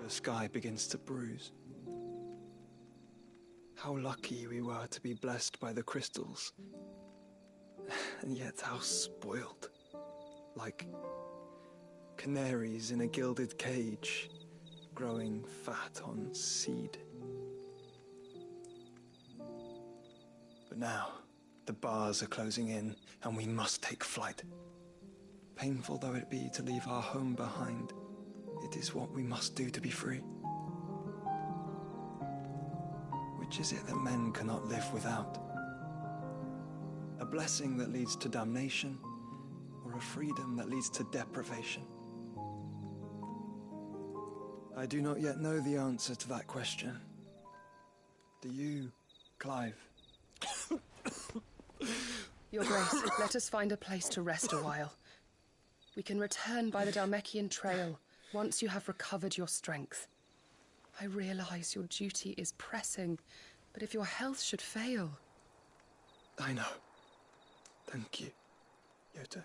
the sky begins to bruise. How lucky we were to be blessed by the crystals, and yet how spoiled. Like canaries in a gilded cage, growing fat on seed. But now, the bars are closing in, and we must take flight. Painful though it be to leave our home behind, it is what we must do to be free. Which is it that men cannot live without? A blessing that leads to damnation, or a freedom that leads to deprivation? I do not yet know the answer to that question. Do you, Clive? Your Grace, let us find a place to rest a while. We can return by the Dalmekian trail once you have recovered your strength. I realize your duty is pressing, but if your health should fail... I know. Thank you, Yote.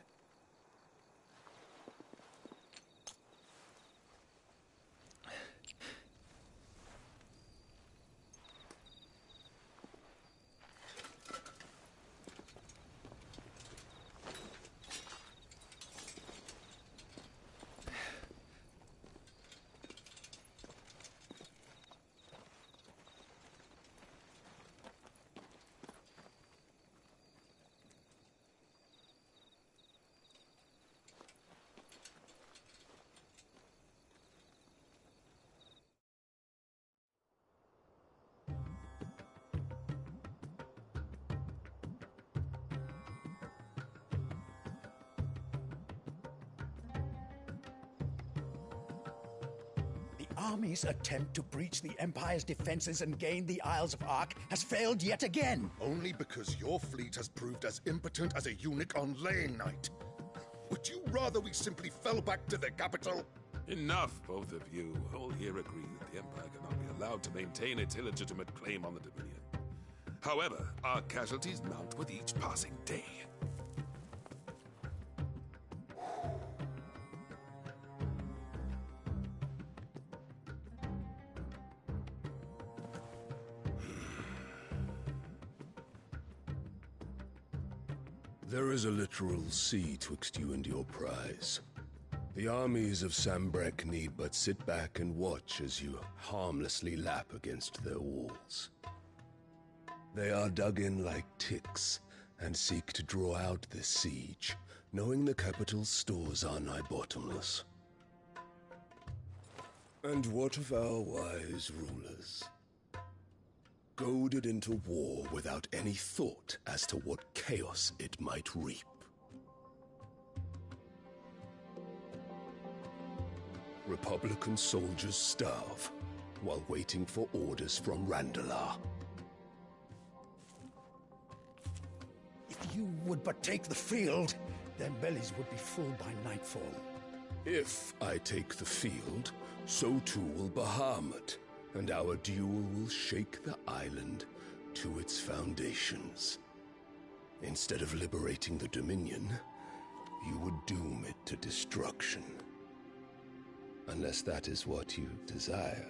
Army's attempt to breach the Empire's defenses and gain the Isles of Ark has failed yet again. Only because your fleet has proved as impotent as a eunuch on laying night. Would you rather we simply fell back to the capital? Enough, both of you. All here agree that the Empire cannot be allowed to maintain its illegitimate claim on the Dominion. However, our casualties mount with each passing day. There is a literal sea twixt you and your prize. The armies of Sambrek need but sit back and watch as you harmlessly lap against their walls. They are dug in like ticks and seek to draw out this siege, knowing the capital's stores are nigh bottomless. And what of our wise rulers? Goaded into war without any thought as to what chaos it might reap. Republican soldiers starve while waiting for orders from Randalar. If you would but take the field, their bellies would be full by nightfall. If I take the field, so too will Bahamut, and our duel will shake the island to its foundations. Instead of liberating the Dominion, you would doom it to destruction. Unless that is what you desire.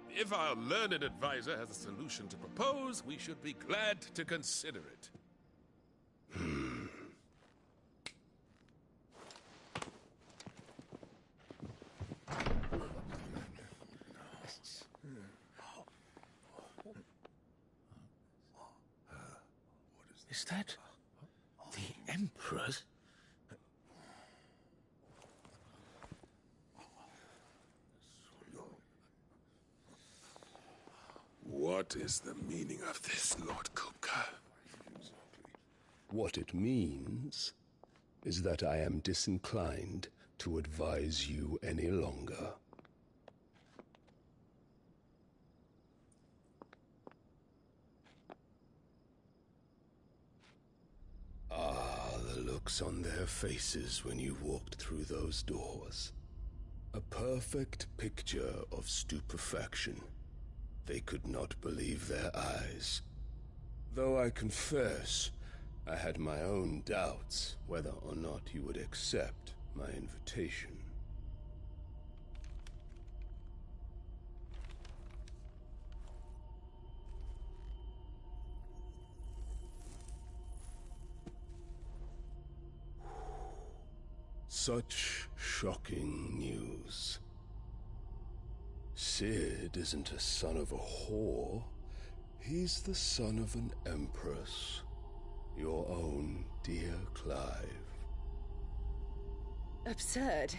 If our learned advisor has a solution to propose, we should be glad to consider it. Is that the Emperor's? What is the meaning of this, Lord Kupka? What it means is that I am disinclined to advise you any longer. Ah, the looks on their faces when you walked through those doors. A perfect picture of stupefaction. They could not believe their eyes. Though I confess, I had my own doubts whether or not you would accept my invitation. Such shocking news. Sid isn't a son of a whore. He's the son of an empress. Your own dear Clive. Absurd.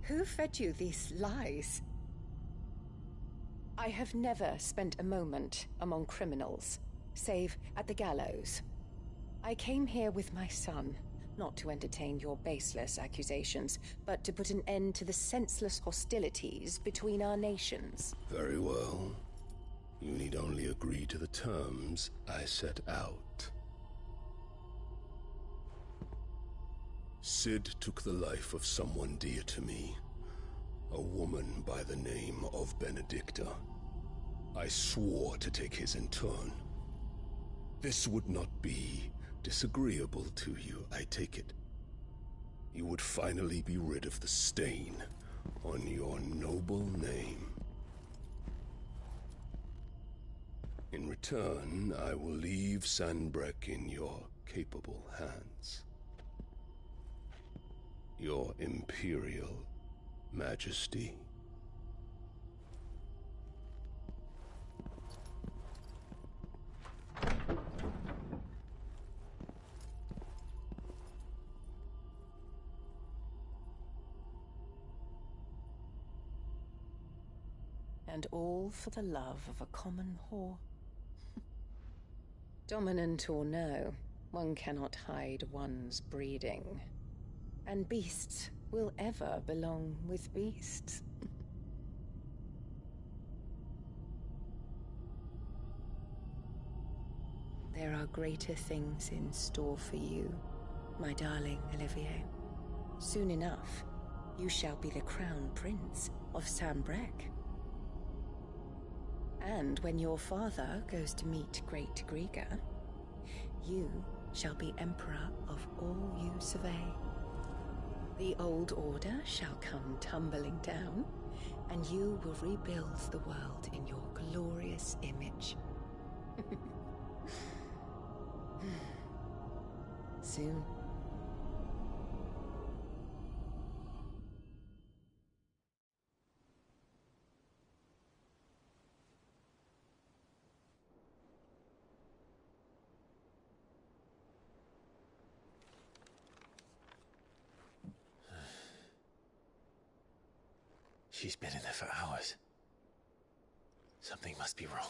Who fed you these lies? I have never spent a moment among criminals, save at the gallows. I came here with my son, not to entertain your baseless accusations, but to put an end to the senseless hostilities between our nations. Very well. You need only agree to the terms I set out. Sid took the life of someone dear to me, a woman by the name of Benedicta. I swore to take his in turn. This would not be disagreeable to you, I take it. You would finally be rid of the stain on your noble name. In return, I will leave Sanbreque in your capable hands. Your Imperial Majesty. And all for the love of a common whore. Dominant or no, one cannot hide one's breeding. And beasts will ever belong with beasts. There are greater things in store for you, my darling Olivier. Soon enough, you shall be the crown prince of Sanbreque. And when your father goes to meet Great Griga, you shall be emperor of all you survey. The old order shall come tumbling down, and you will rebuild the world in your glorious image. Soon. She's been in there for hours. Something must be wrong.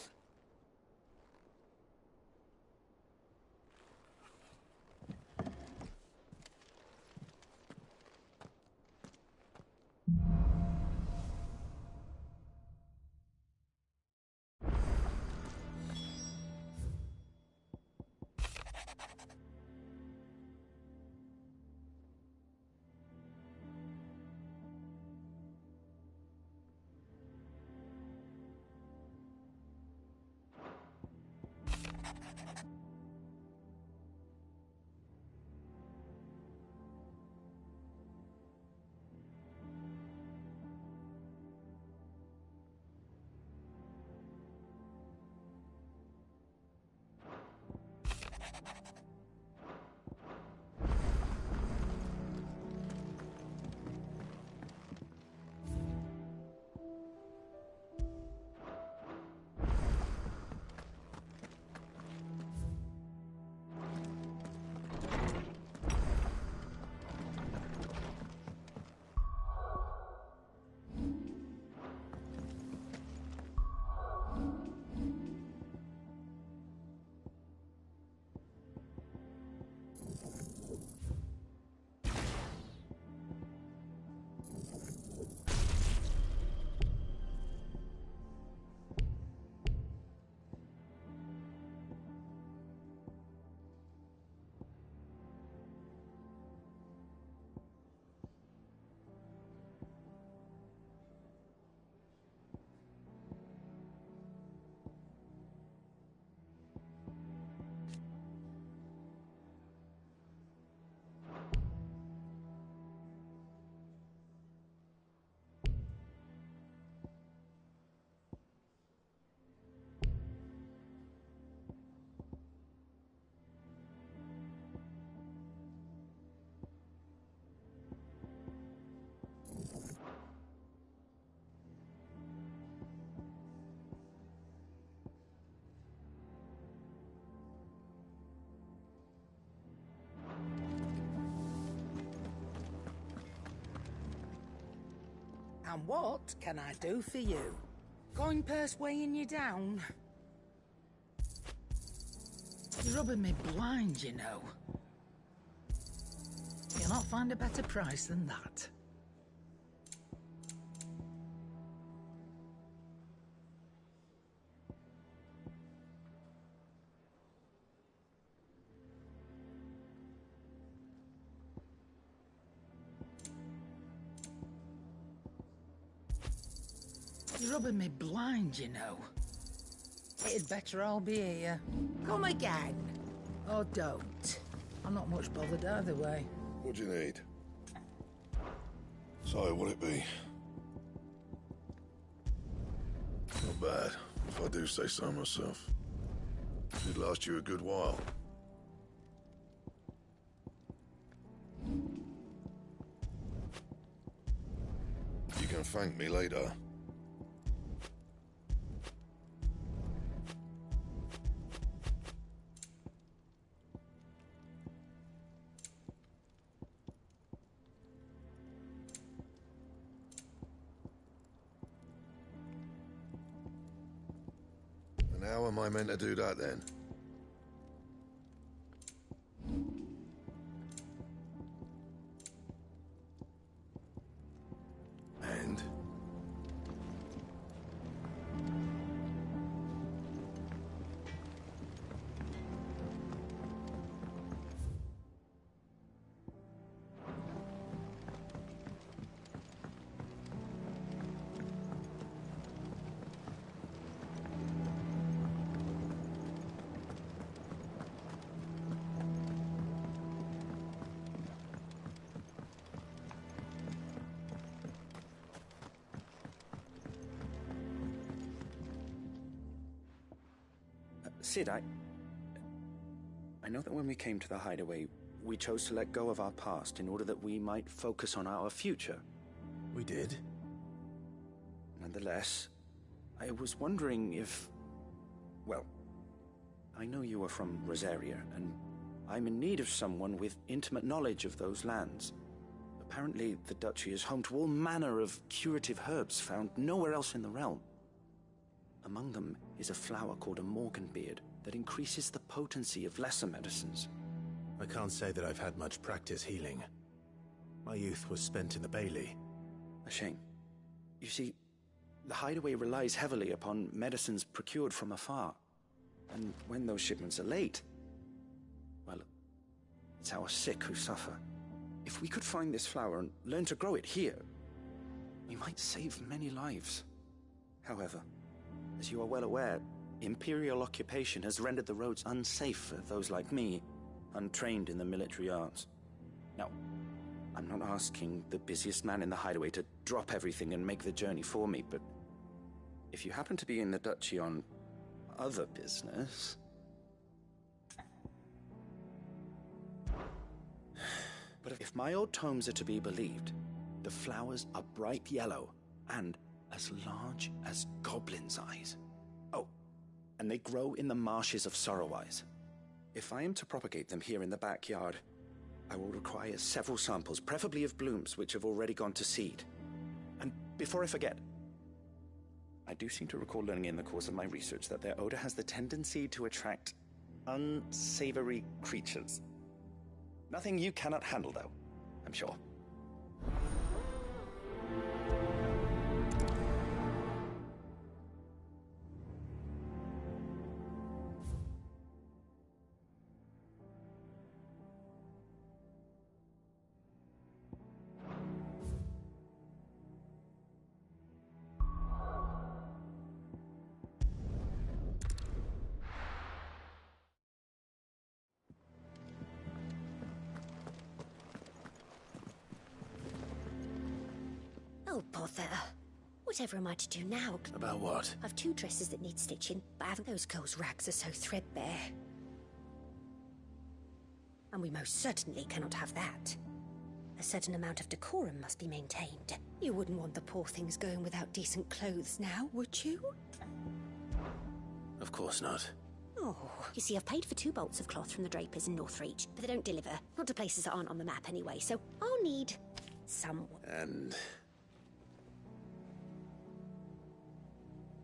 And what can I do for you? Coin purse weighing you down? You're rubbing me blind, you know. You'll not find a better price than that. You're rubbing me blind, you know. It'd better all be here. Come again. Or don't. I'm not much bothered either way. What do you need? So, what'll it be? Not bad, if I do say so myself. It'd last you a good while. You can thank me later. And how am I meant to do that then? And? Sid, I know that when we came to the hideaway, we chose to let go of our past in order that we might focus on our future. We did. Nonetheless, I was wondering if... Well, I know you are from Rosaria, and I'm in need of someone with intimate knowledge of those lands. Apparently, the Duchy is home to all manner of curative herbs found nowhere else in the realm. Among them is a flower called a Morganbeard that increases the potency of lesser medicines. I can't say that I've had much practice healing. My youth was spent in the Bailey. A shame. You see, the hideaway relies heavily upon medicines procured from afar. And when those shipments are late, well, it's our sick who suffer. If we could find this flower and learn to grow it here, we might save many lives. However, as you are well aware, Imperial occupation has rendered the roads unsafe for those like me, untrained in the military arts. Now, I'm not asking the busiest man in the hideaway to drop everything and make the journey for me, but if you happen to be in the Duchy on other business... But if my old tomes are to be believed, the flowers are bright yellow and as large as goblins' eyes. Oh, and they grow in the marshes of Sorrowwise. If I am to propagate them here in the backyard, I will require several samples, preferably of blooms which have already gone to seed. And before I forget, I do seem to recall learning in the course of my research that their odor has the tendency to attract unsavory creatures. Nothing you cannot handle, though, I'm sure. Oh, bother. Whatever am I to do now? About what? I've 2 dresses that need stitching, but I haven't. Those girls' rags are so threadbare. And we most certainly cannot have that. A certain amount of decorum must be maintained. You wouldn't want the poor things going without decent clothes now, would you? Of course not. Oh, you see, I've paid for 2 bolts of cloth from the drapers in Northreach, but they don't deliver. Not to places that aren't on the map anyway, so I'll need someone. And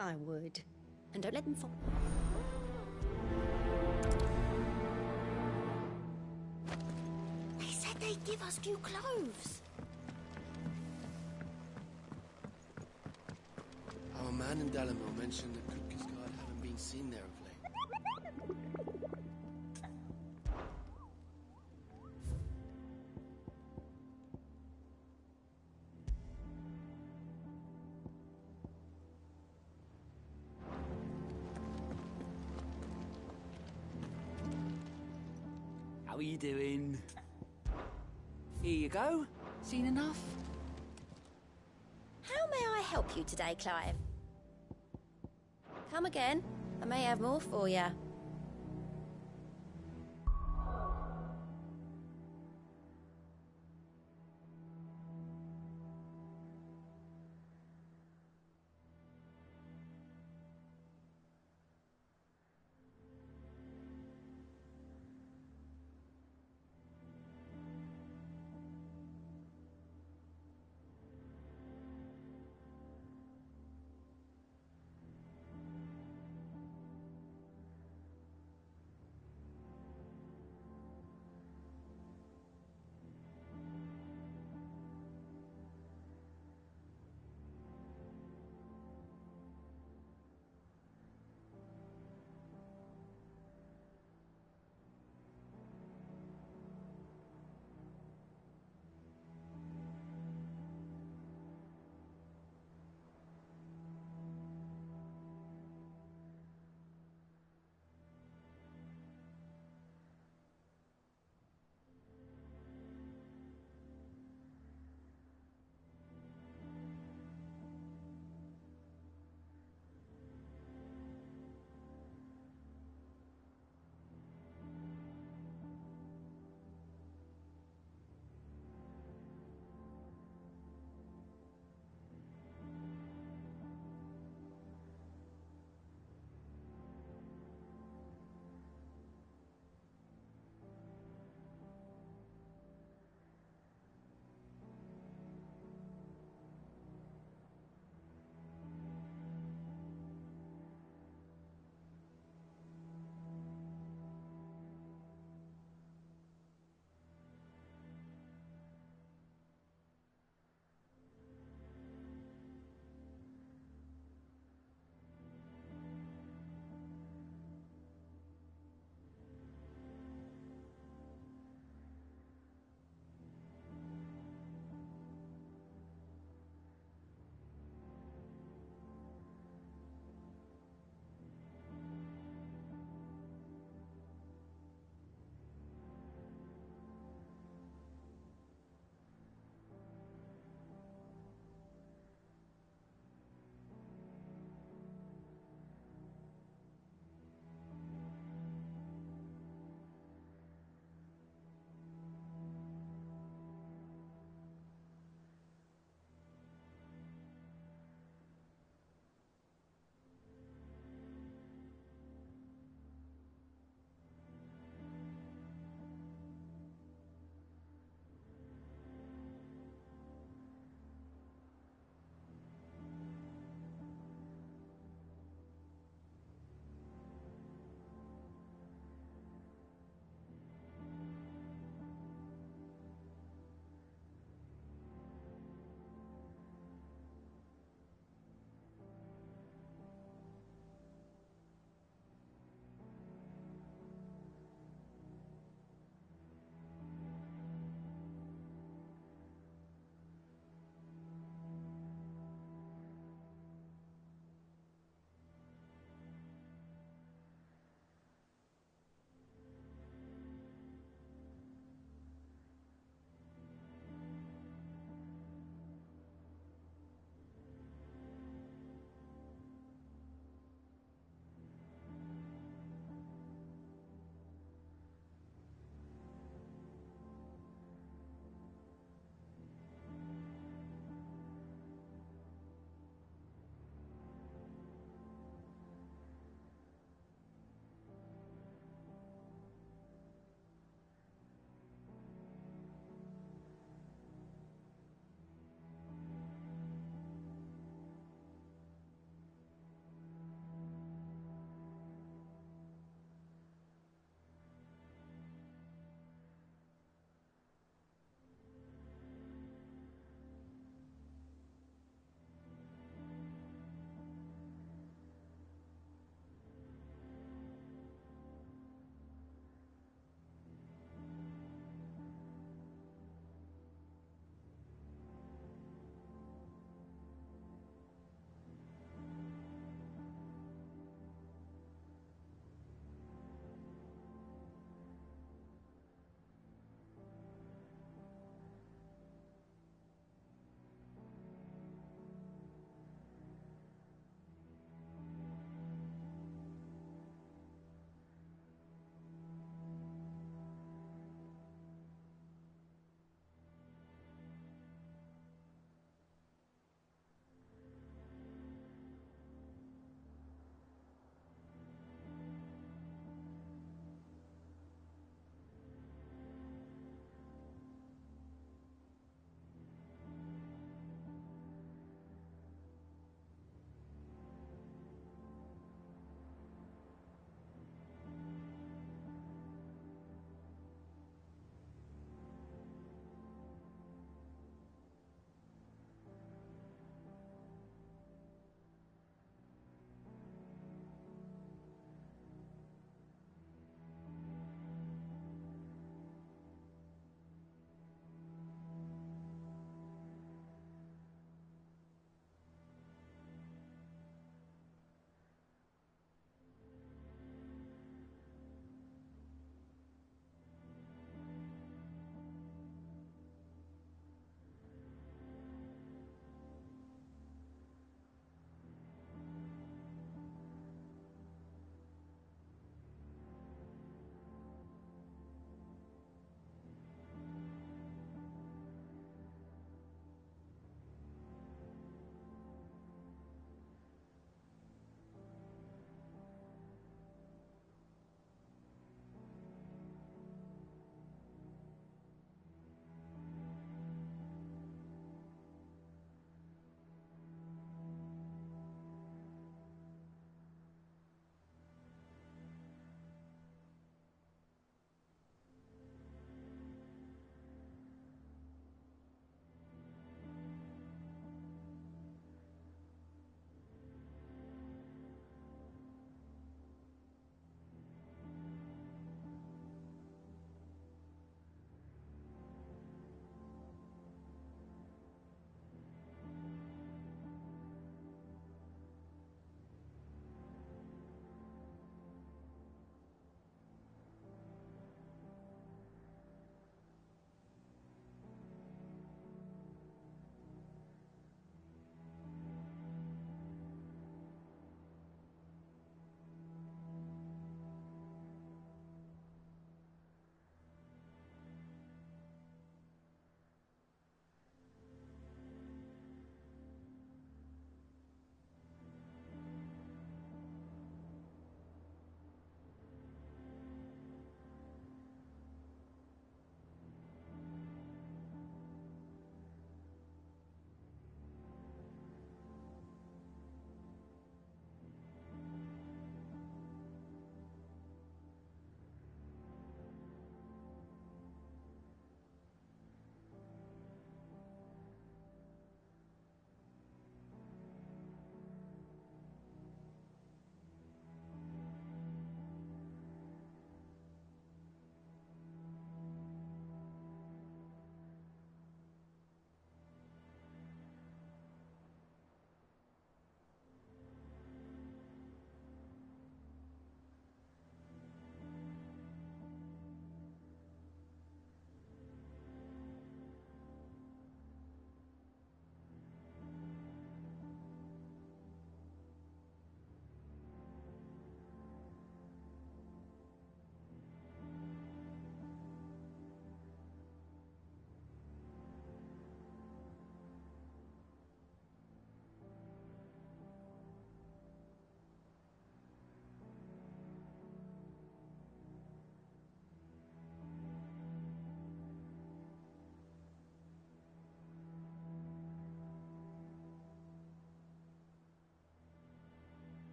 I would. And don't let them fall. They said they'd give us new clothes. Our man in Dalamo mentioned that Kupka's guard haven't been seen there of late. How are you doing? Here you go. Seen enough? How may I help you today, Clive? Come again. I may have more for you.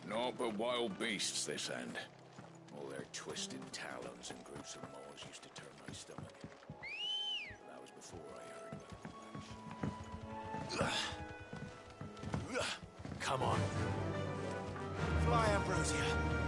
Naught but wild beasts this end. All their twisted talons and gruesome maws used to turn my stomach. But that was before I heard about the Come on. Fly, Ambrosia.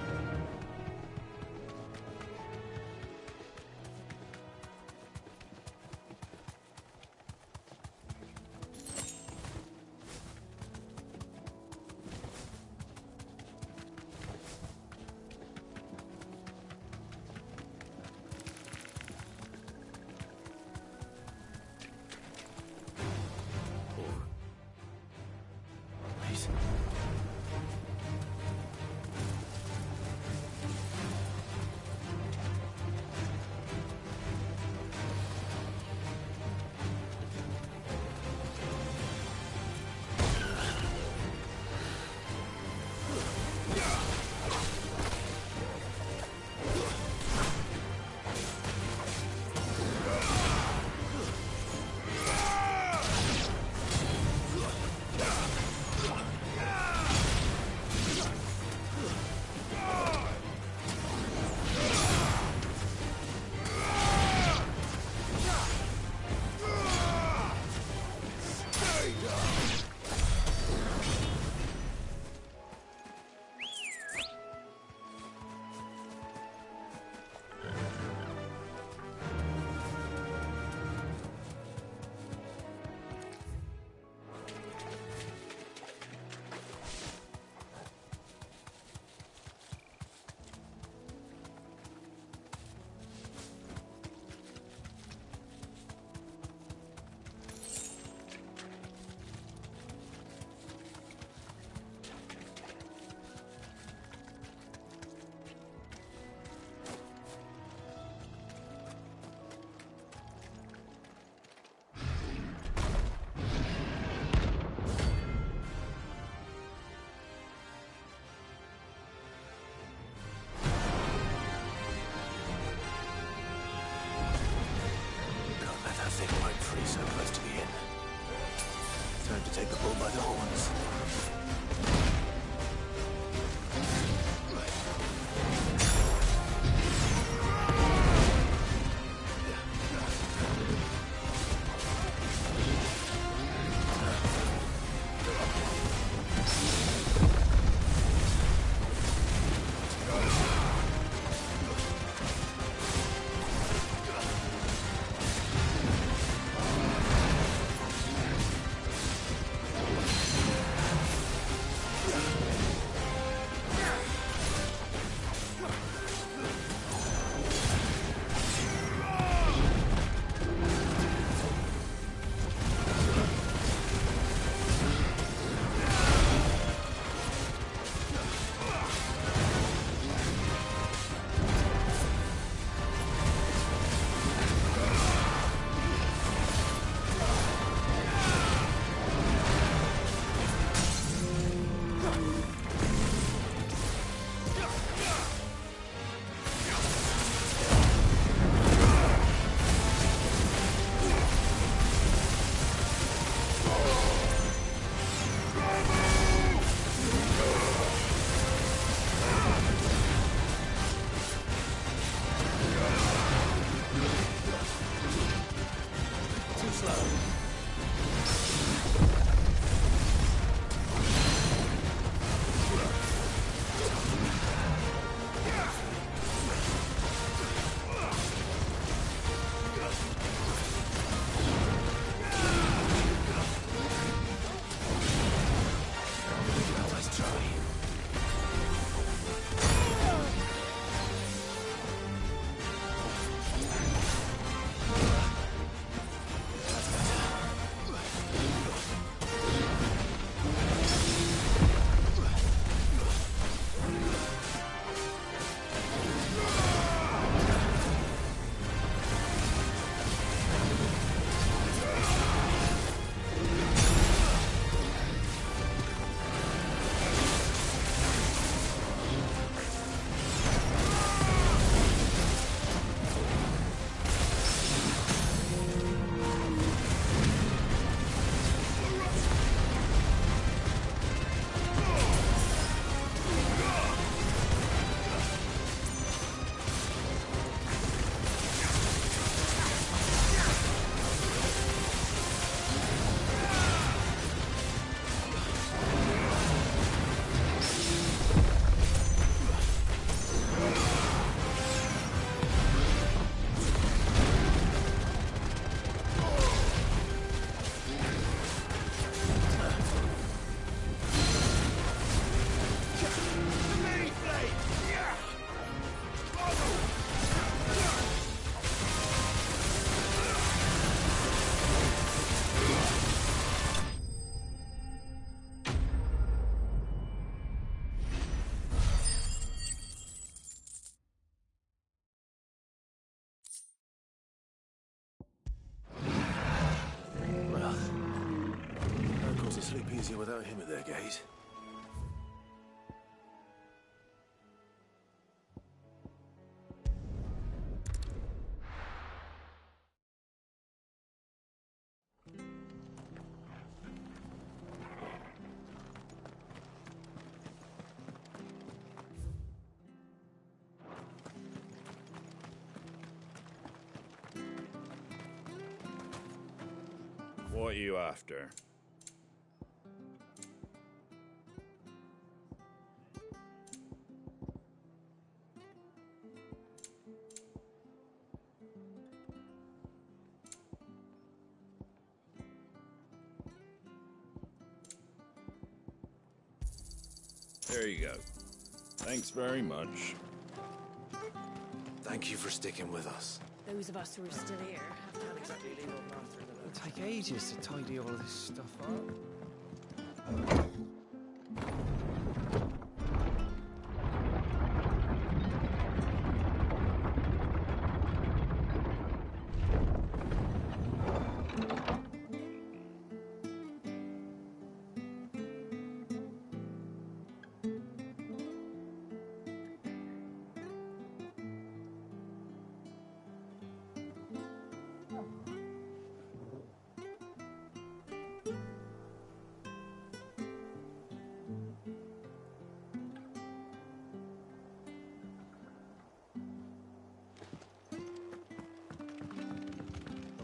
without him at their gate. What are you after? There you go. Thanks very much. Thank you for sticking with us. Those of us who are still here have to have exactly leave old master. It'll take ages to tidy all this stuff up.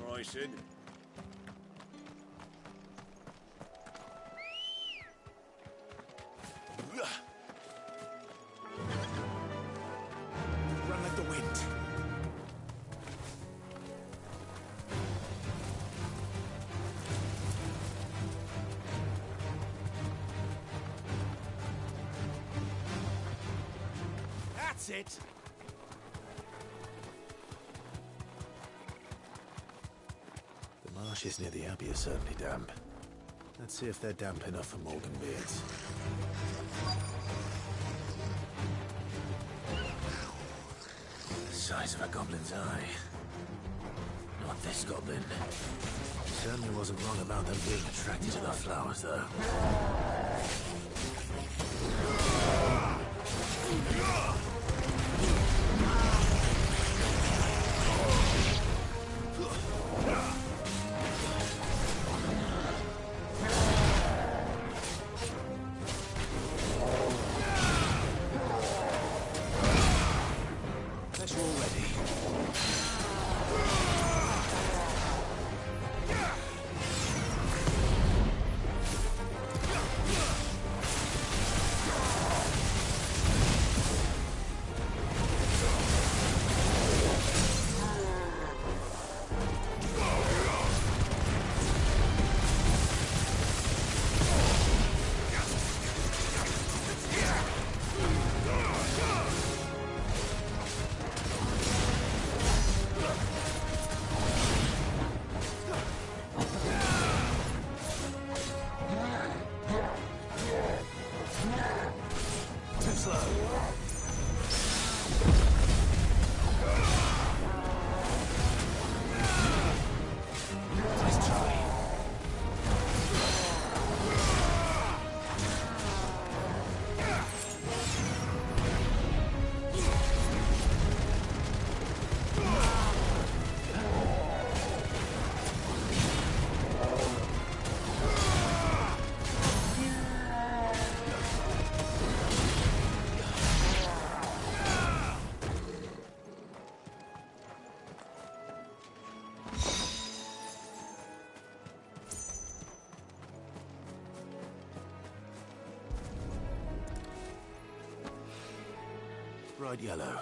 All right, Sid. Run like the wind. That's it. The marshes near the Abbey are certainly damp. Let's see if they're damp enough for Morgan beards. The size of a goblin's eye. Not this goblin. Certainly wasn't wrong about them being attracted to the flowers, though. Unless you're all ready. Too slow. Nice try. Bright yellow.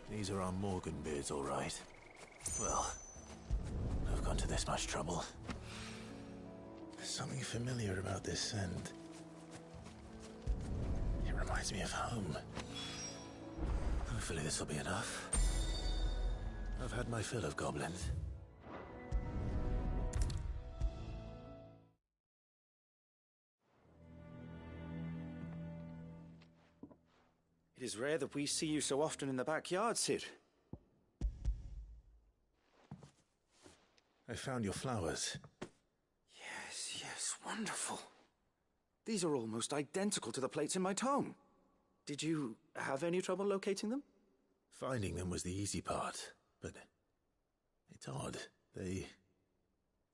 These are our Morgan beards, all right. Well, I've gone to this much trouble. There's something familiar about this scent. It reminds me of home. Hopefully this will be enough. I've had my fill of goblins. It is rare that we see you so often in the backyard, Sid. I found your flowers. Yes, wonderful. These are almost identical to the plates in my tome. Did you have any trouble locating them? Finding them was the easy part, but it's odd. They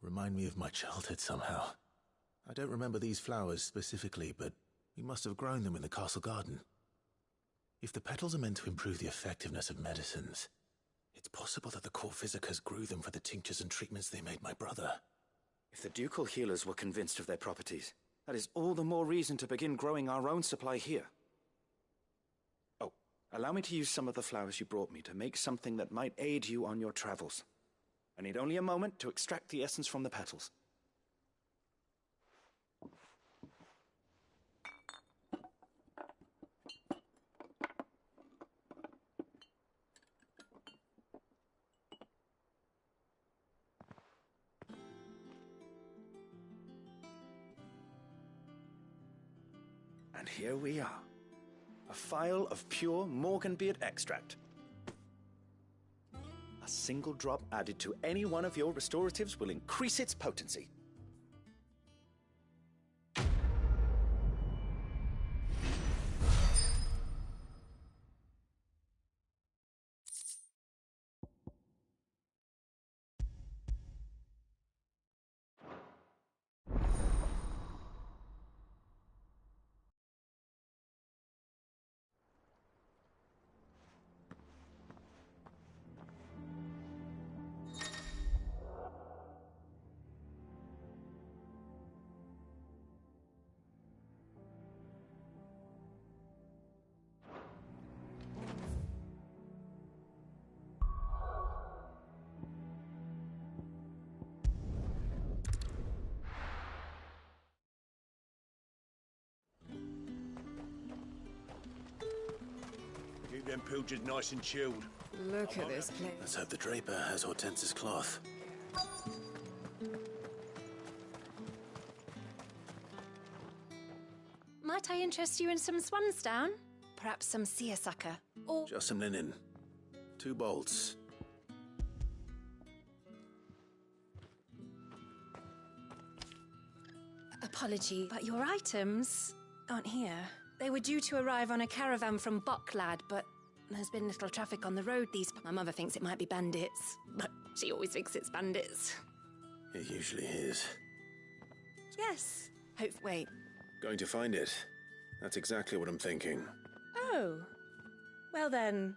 remind me of my childhood somehow. I don't remember these flowers specifically, but we must have grown them in the castle garden. If the petals are meant to improve the effectiveness of medicines, it's possible that the court physicers grew them for the tinctures and treatments they made my brother. If the ducal healers were convinced of their properties, that is all the more reason to begin growing our own supply here. Oh, allow me to use some of the flowers you brought me to make something that might aid you on your travels. I need only a moment to extract the essence from the petals. And here we are. A phial of pure Morganbeard extract. A single drop added to any one of your restoratives will increase its potency. Keep them pilchards nice and chilled. Look at this place. Let's hope the draper has Hortense's cloth. Might I interest you in some swansdown? Perhaps some seersucker? Or... Just some linen. 2 bolts. Apology, but your items aren't here. They were due to arrive on a caravan from Bucklad, but there's been little traffic on the road these... My mother thinks it might be bandits, but she always thinks it's bandits. It usually is. Yes. Wait. Going to find it. That's exactly what I'm thinking. Oh. Well then...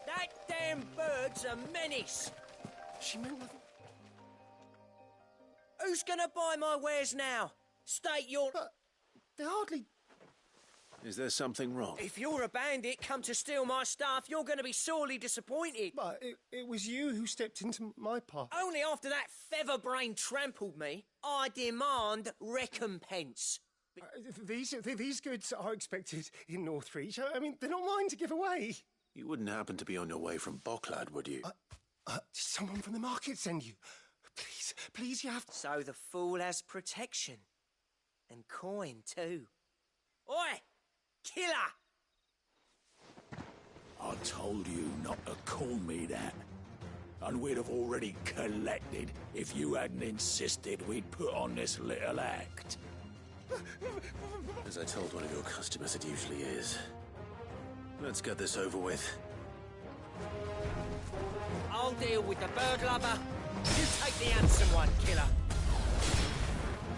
That damn bird's a menace. She meant nothing. Who's gonna buy my wares now? State your... They hardly... Is there something wrong? If you're a bandit come to steal my stuff, you're gonna be sorely disappointed. But it was you who stepped into my path. Only after that featherbrain trampled me, I demand recompense. These goods are expected in Northreach. I mean, they're not mine to give away. You wouldn't happen to be on your way from Bucklad, would you? Did someone from the market send you? Please, you have... So the fool has protection. And coin, too. Oi! Killer! I told you not to call me that. And we'd have already collected if you hadn't insisted we'd put on this little act. As I told one of your customers, it usually is. Let's get this over with. I'll deal with the bird lover. You take the handsome one, killer.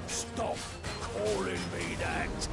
Stop calling me that.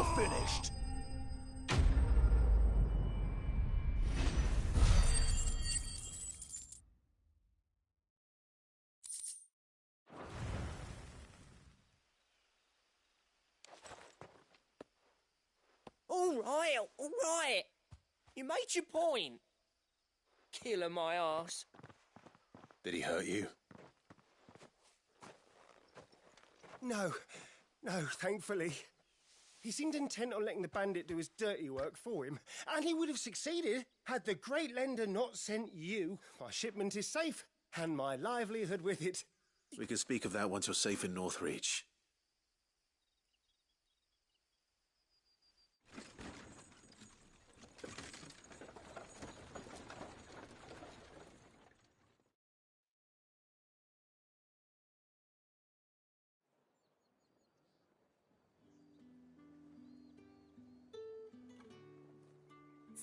you're finished. All right. You made your point. Killer my arse. Did he hurt you? No, thankfully. He seemed intent on letting the bandit do his dirty work for him, and he would have succeeded had the great lender not sent you. My shipment is safe, and my livelihood with it. We can speak of that once you're safe in Northreach.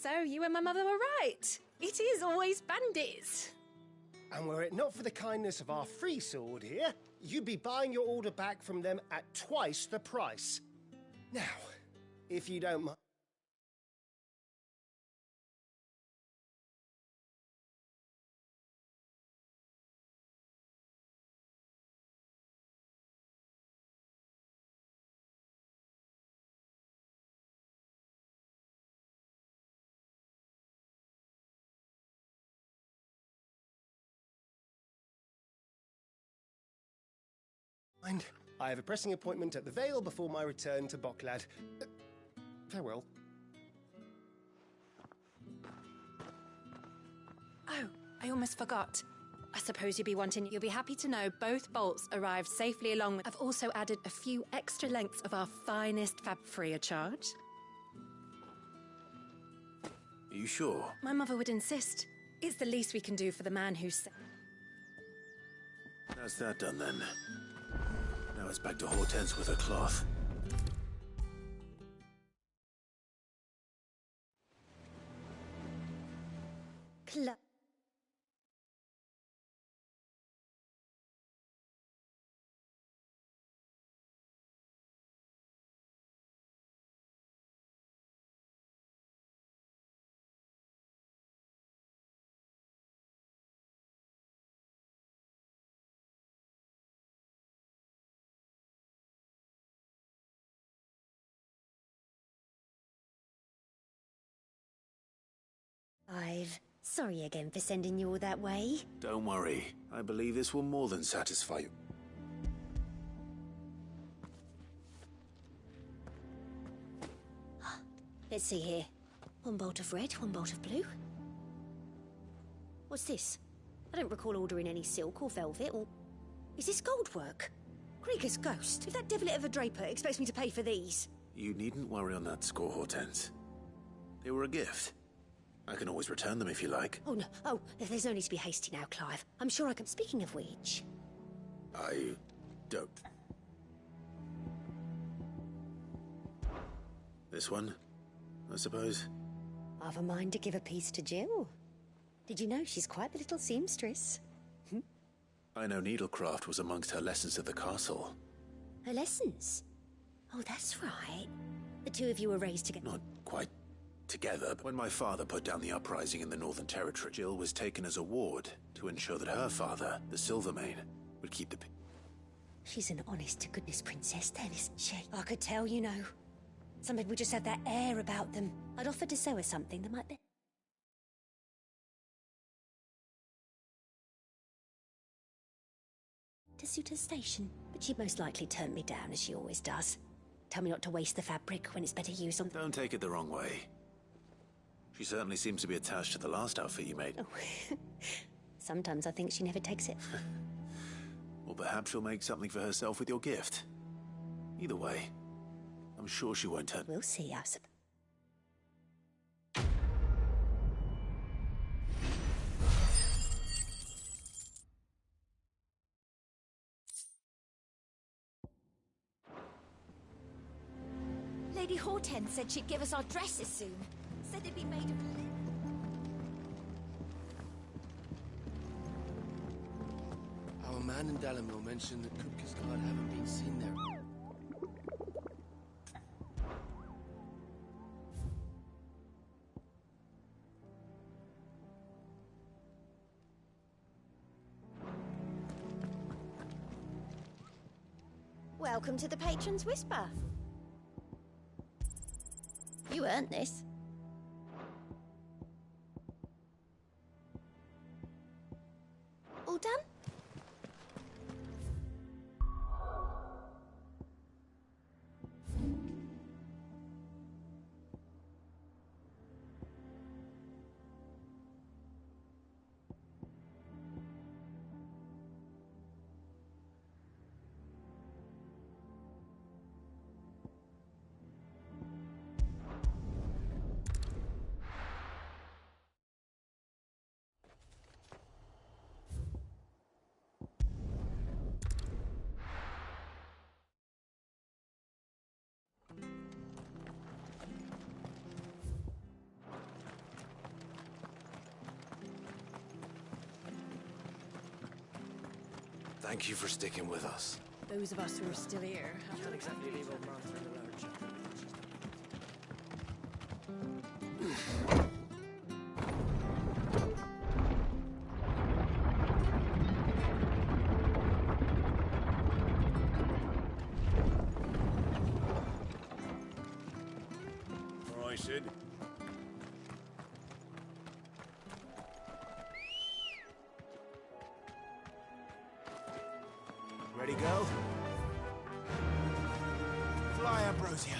So you and my mother were right. It is always bandits. And were it not for the kindness of our free sword here, you'd be buying your order back from them at twice the price. Now, if you don't mind... I have a pressing appointment at the Vale before my return to Bocklad. Farewell. Oh, I almost forgot. I suppose you'll be happy to know both bolts arrived safely along with... I've also added a few extra lengths of our finest fab free of charge. Are you sure? My mother would insist. It's the least we can do for the man who's... That's that done then. Now it's back to Hortense with her cloth. Clive, sorry again for sending you all that way. Don't worry. I believe this will more than satisfy you. Let's see here. One bolt of red, one bolt of blue. What's this? I don't recall ordering any silk or velvet or... Is this gold work? Krieger's ghost. If that devilet of a draper expects me to pay for these... You needn't worry on that score, Hortense. They were a gift. I can always return them if you like. Oh, no. Oh, there's no need to be hasty now, Clive. I'm sure I can... Speaking of which... I don't. This one, I suppose? I've a mind to give a piece to Jill. Did you know she's quite the little seamstress? I know needlecraft was amongst her lessons at the castle. Her lessons? Oh, that's right. The two of you were raised together. Not quite together, but when my father put down the uprising in the Northern Territory, Jill was taken as a ward to ensure that her father, the Silvermane, would keep the... She's an honest-to-goodness princess then, isn't she? I could tell, you know. Some people just have that air about them. I'd offer to sew her something that might be... to suit her station, but she'd most likely turn me down, as she always does. Tell me not to waste the fabric when it's better used on... Don't take it the wrong way. She certainly seems to be attached to the last outfit you made. Oh. Sometimes I think she never takes it. Or perhaps she'll make something for herself with your gift. Either way, I'm sure she won't turn... We'll see, I suppose. Lady Hortense said she'd give us our dresses soon. Said they'd be made of linen. Our man in Dalamil mentioned that Kupka's guard haven't been seen there. Welcome to the Patron's Whisper. You earned this. All done? Thank you for sticking with us. Those of us who are still here have Can't exactly leave old Martha in the lurch. All right, Sid. Ready, go? Fly, Ambrosia.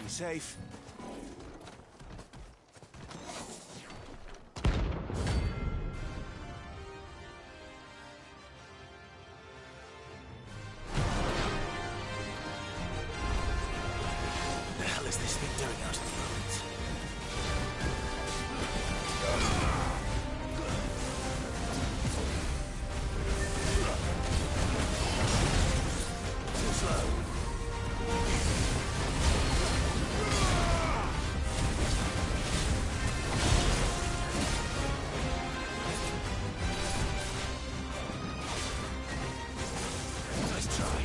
Be safe. The hell is this thing doing out in the roads? Too slow. Nice try.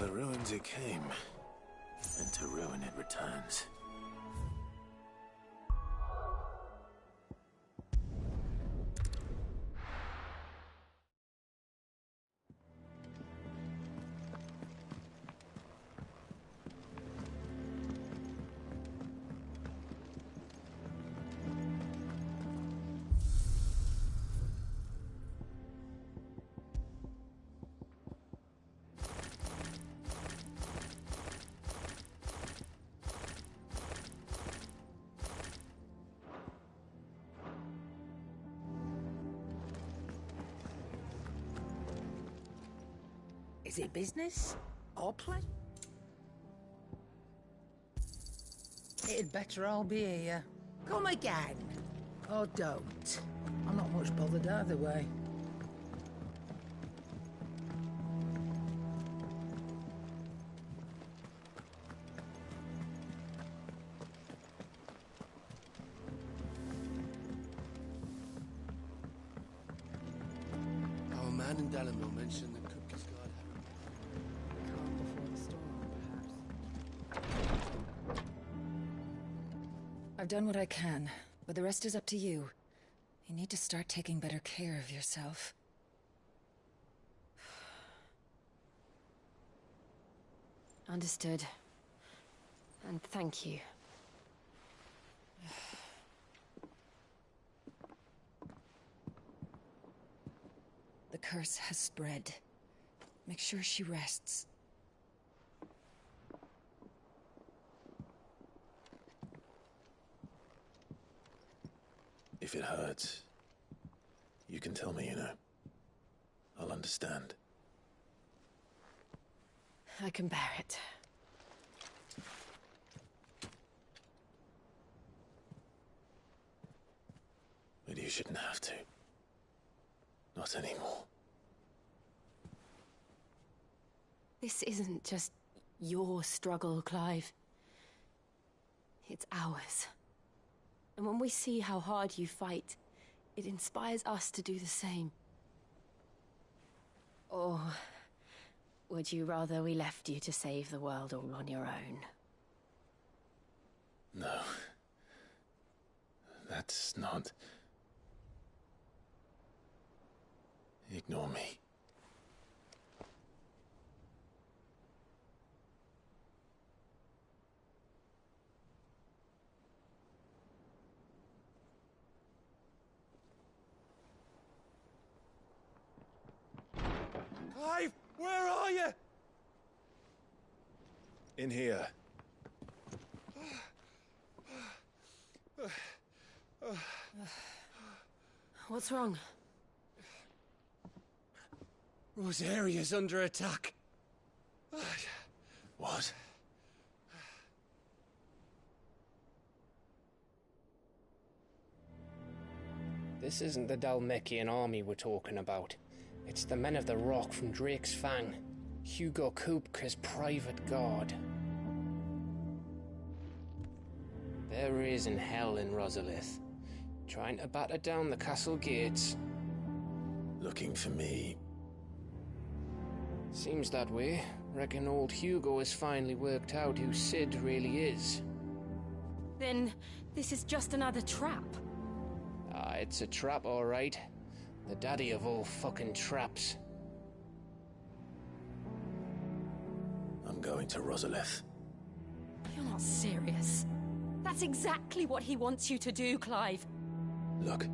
the ruins it came, and to ruin it returns. Is it business or pleasure? It'd better all be here. Come again. Or don't. I'm not much bothered either way. Our man in Dalamil mentioned the cookies god Calm before the storm, perhaps. I've done what I can, but the rest is up to you. You need to start taking better care of yourself. Understood. And thank you. The curse has spread. Make sure she rests. If it hurts, you can tell me, you know. I'll understand. I can bear it. But you shouldn't have to. Not anymore. This isn't just your struggle, Clive. It's ours. And when we see how hard you fight, it inspires us to do the same. Or would you rather we left you to save the world all on your own? No. That's not... Ignore me. Clive, where are you? In here. What's wrong? Rosaria's under attack. What? This isn't the Dalmekian army we're talking about. It's the men of the Rock from Drake's Fang. Hugo Kupka's private guard. There is in hell in Rosalith, trying to batter down the castle gates. Looking for me? Seems that way. Reckon old Hugo has finally worked out who Sid really is. Then this is just another trap. Ah, it's a trap, all right. The daddy of all fucking traps. I'm going to Rosalith. You're not serious. That's exactly what he wants you to do, Clive. Look,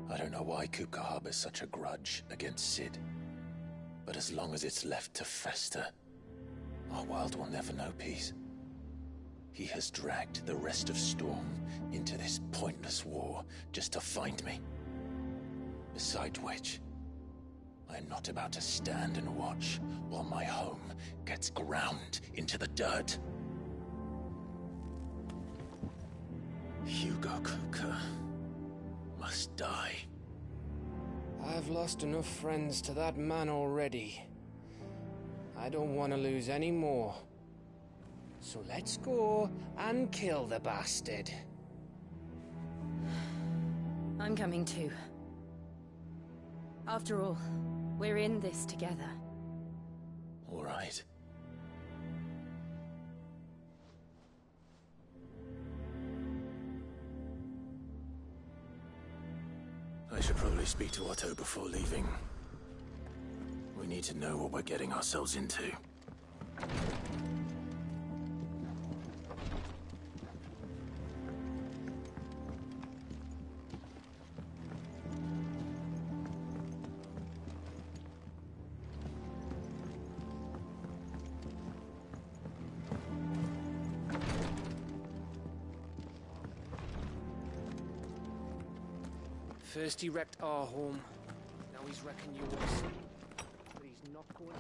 I don't know why Kupka harbors such a grudge against Sid. But as long as it's left to fester, our world will never know peace. He has dragged the rest of Storm into this pointless war just to find me. Besides which, I am not about to stand and watch while my home gets ground into the dirt. Hugo Kupka must die. I've lost enough friends to that man already. I don't want to lose any more. So let's go and kill the bastard. I'm coming too. After all, we're in this together. All right. I should probably speak to Otto before leaving. We need to know what we're getting ourselves into. First he wrecked our home, now he's wrecking yours. But he's not going to...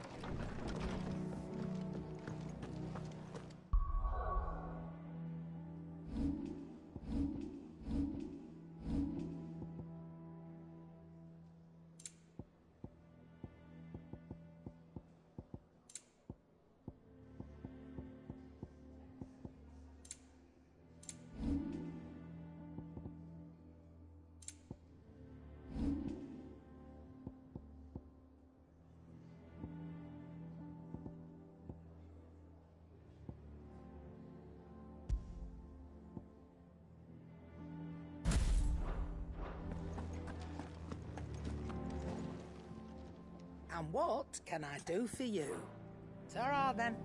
And what can I do for you? Ta-ra then.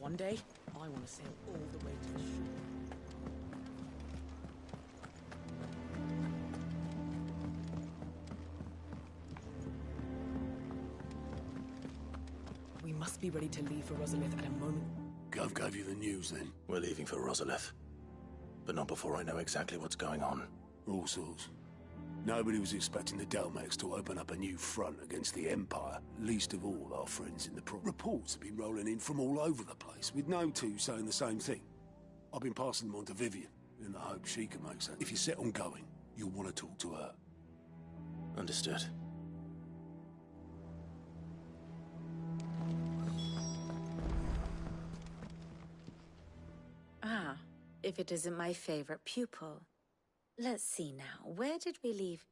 One day, I want to sail all the way to the shore. We must be ready to leave for Rosalith at a moment. Gov gave you the news then? We're leaving for Rosalith. But not before I know exactly what's going on. All sorts. Nobody was expecting the Dalmex to open up a new front against the Empire, least of all our friends in the Reports have been rolling in from all over the place, with no two saying the same thing. I've been passing them on to Vivian, in the hope she can make sense. If you're set on going, you'll want to talk to her. Understood. Ah, if it isn't my favorite pupil. Let's see now, where did we leave?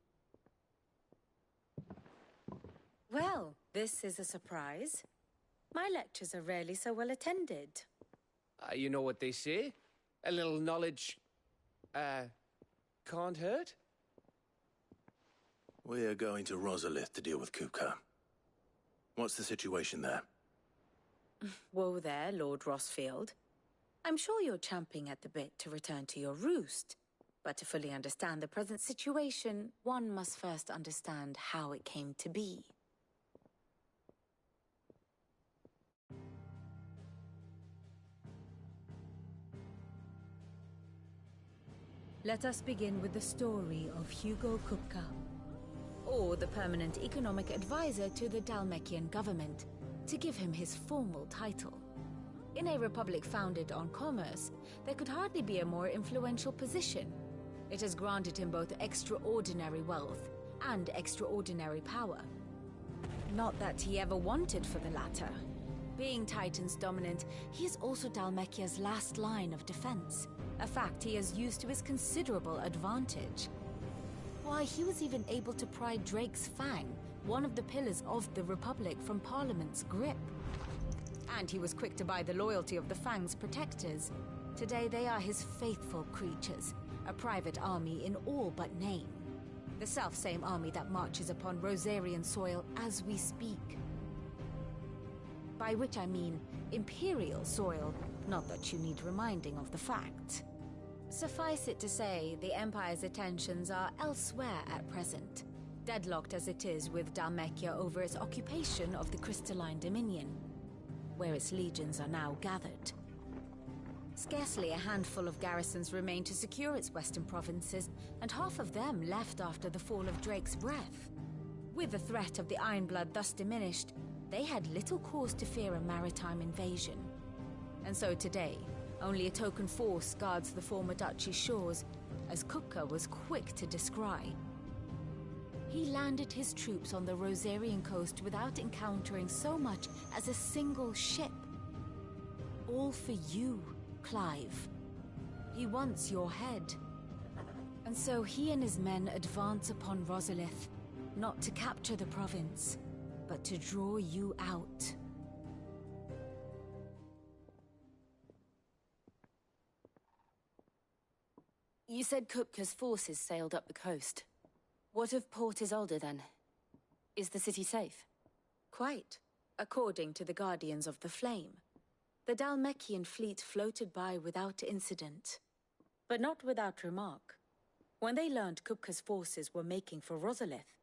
Well, this is a surprise. My lectures are rarely so well attended. You know what they say? A little knowledge, can't hurt? We're going to Rosalith to deal with Kupka. What's the situation there? Whoa there, Lord Rossfield. I'm sure you're champing at the bit to return to your roost. But to fully understand the present situation, one must first understand how it came to be. Let us begin with the story of Hugo Kupka, or the permanent economic advisor to the Dalmekian government, to give him his formal title. In a republic founded on commerce, there could hardly be a more influential position. It has granted him both extraordinary wealth and extraordinary power. Not that he ever wanted for the latter. Being Titan's dominant, he is also Dalmekia's last line of defense, a fact he has used to his considerable advantage. Why, he was even able to pry Drake's Fang, one of the pillars of the Republic, from Parliament's grip. And he was quick to buy the loyalty of the Fang's protectors. Today they are his faithful creatures, a private army in all but name. The self-same army that marches upon Rosarian soil as we speak. By which I mean Imperial soil, not that you need reminding of the fact. Suffice it to say, the Empire's attentions are elsewhere at present, deadlocked as it is with Dhalmekia over its occupation of the Crystalline Dominion, where its legions are now gathered. Scarcely a handful of garrisons remain to secure its western provinces, and half of them left after the fall of Drake's Breath. With the threat of the Ironblood thus diminished, they had little cause to fear a maritime invasion. And so today, only a token force guards the former duchy's shores, as Kupka was quick to descry. He landed his troops on the Rosarian coast without encountering so much as a single ship. All for you, Clive. He wants your head. And so he and his men advance upon Rosalith, not to capture the province, but to draw you out. You said Kupka's forces sailed up the coast. What of Port Isolde, then? Is the city safe? Quite, according to the Guardians of the Flame. The Dhalmekian fleet floated by without incident. But not without remark. When they learned Kupka's forces were making for Rosalith,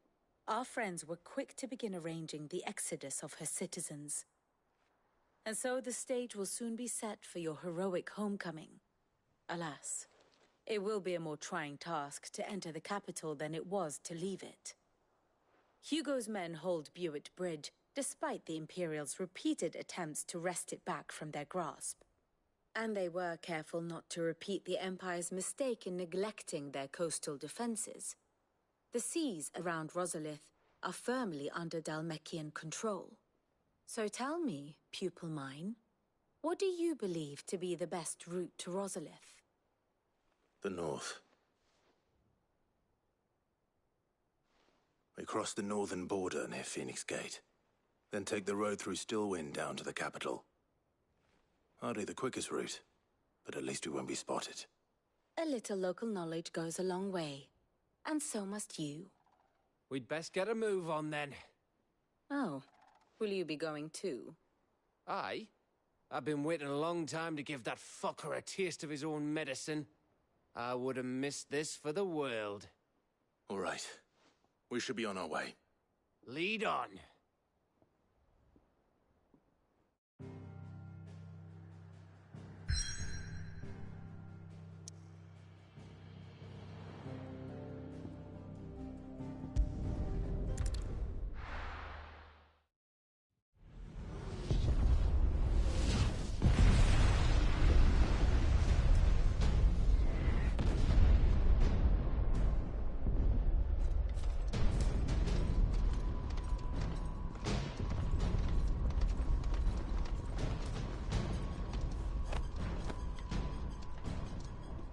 our friends were quick to begin arranging the exodus of her citizens. And so the stage will soon be set for your heroic homecoming. Alas, it will be a more trying task to enter the capital than it was to leave it. Hugo's men hold Buet Bridge, despite the Imperials' repeated attempts to wrest it back from their grasp. And they were careful not to repeat the Empire's mistake in neglecting their coastal defenses. The seas around Rosalith are firmly under Dhalmekian control. So tell me, pupil mine, what do you believe to be the best route to Rosalith? The north. We cross the northern border near Phoenix Gate, then take the road through Stillwind down to the capital. Hardly the quickest route, but at least we won't be spotted. A little local knowledge goes a long way, and so must you. We'd best get a move on then. Oh, will you be going too? Aye. I've been waiting a long time to give that fucker a taste of his own medicine. I would have missed this for the world. All right. We should be on our way. Lead on.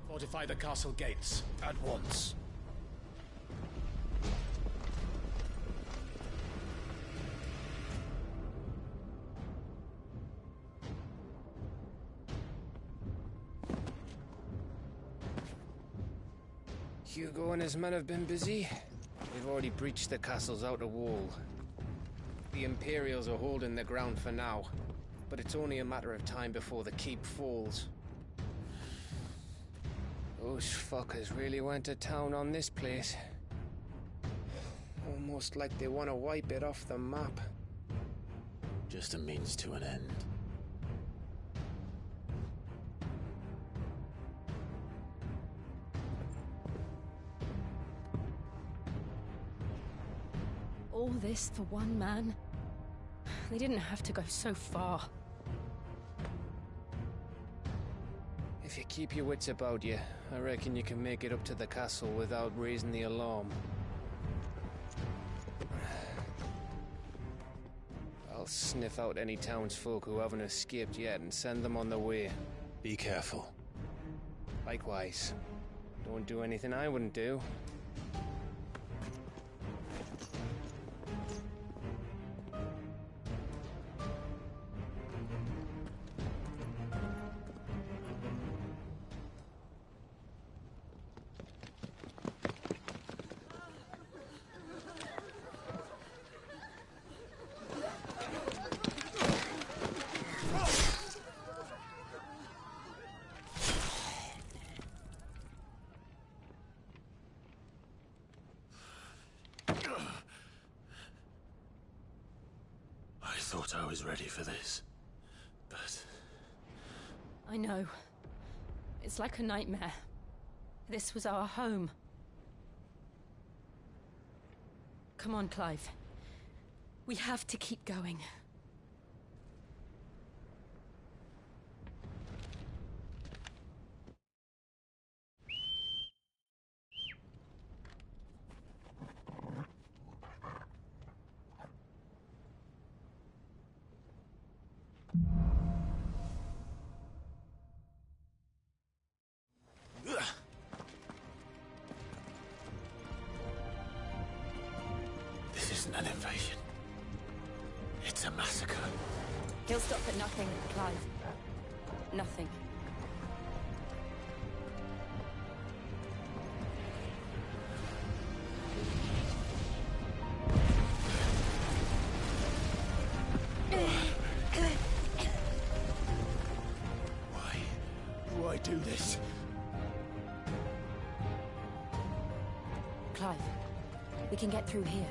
Fortify the castle gates at once. Hugo and his men have been busy. They've already breached the castle's outer wall. The Imperials are holding the ground for now, but it's only a matter of time before the keep falls. Those fuckers really went to town on this place. Almost like they want to wipe it off the map. Just a means to an end. All this for one man? They didn't have to go so far. If you keep your wits about you, I reckon you can make it up to the castle without raising the alarm. I'll sniff out any townsfolk who haven't escaped yet and send them on their way. Be careful. Likewise. Don't do anything I wouldn't do. thought I was ready for this, but... I know. It's like a nightmare. This was our home. Come on, Clive. We have to keep going. This isn't an invasion. It's a massacre. He'll stop at nothing, Clive. Nothing. Why do this? Clive, we can get through here.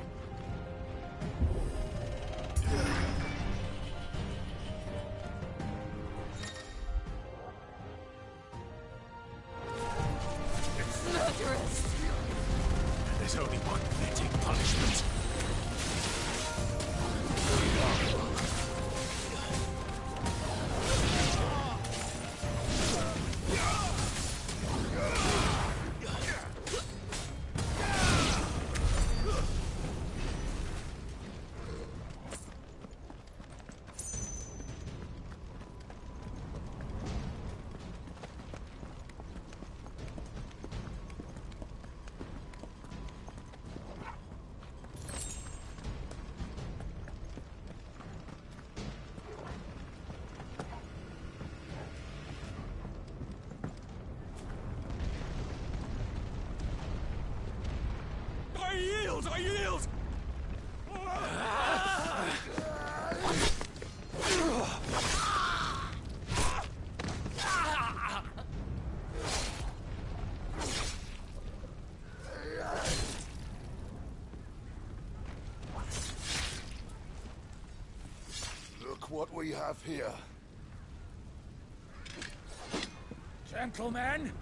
It's murderous! There's only one fitting punishment. I yield! Look what we have here. Gentlemen!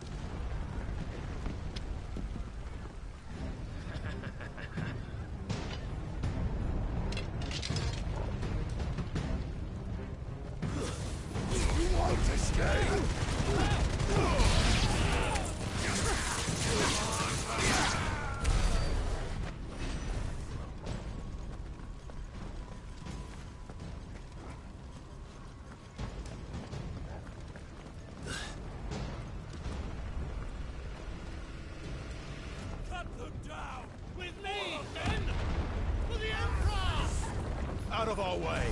Out of our way!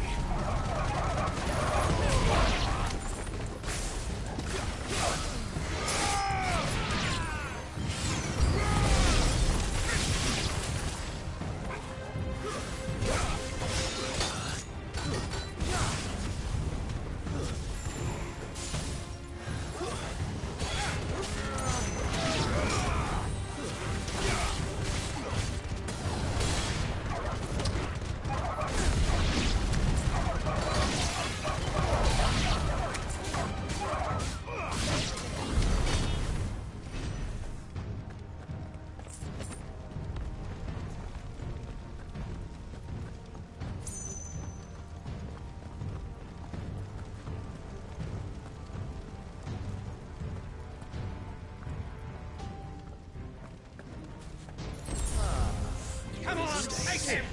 Come on, take him!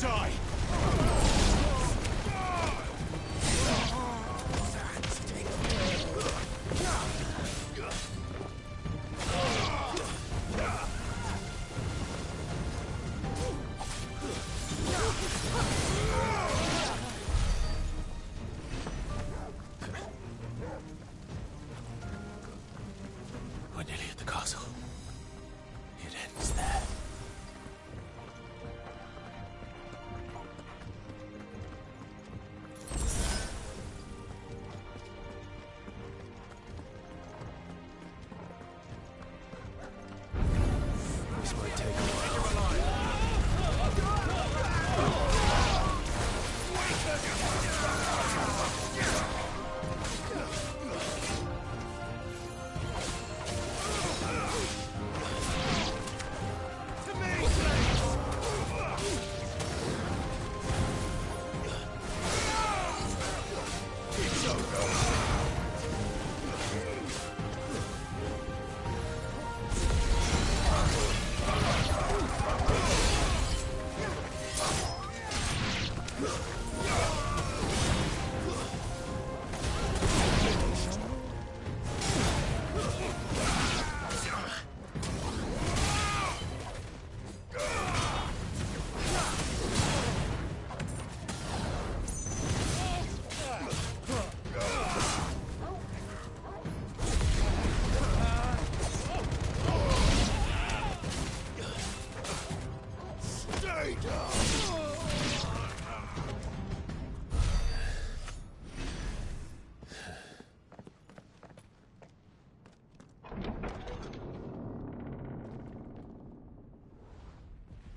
die! We're nearly at the castle. It ends there. This might take a while.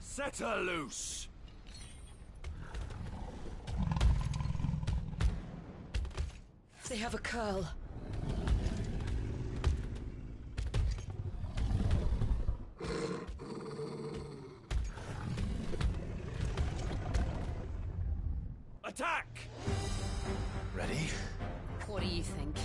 Set her loose! They have a curl. Attack! Ready? What do you think?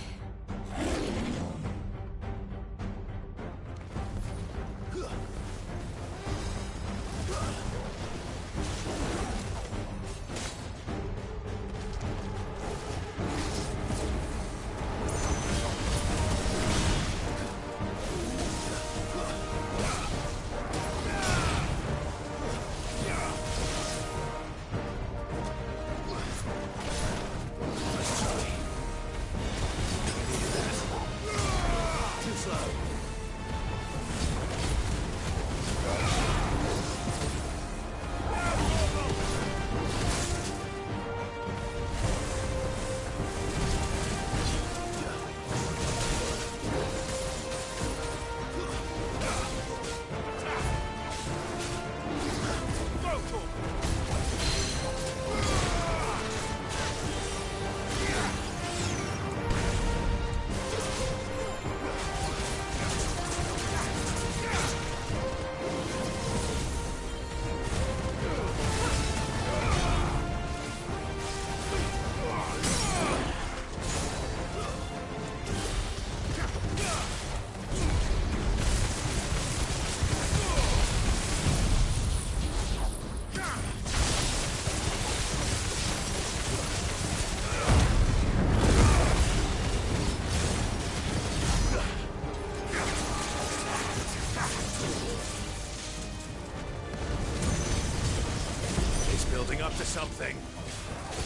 Building up to something.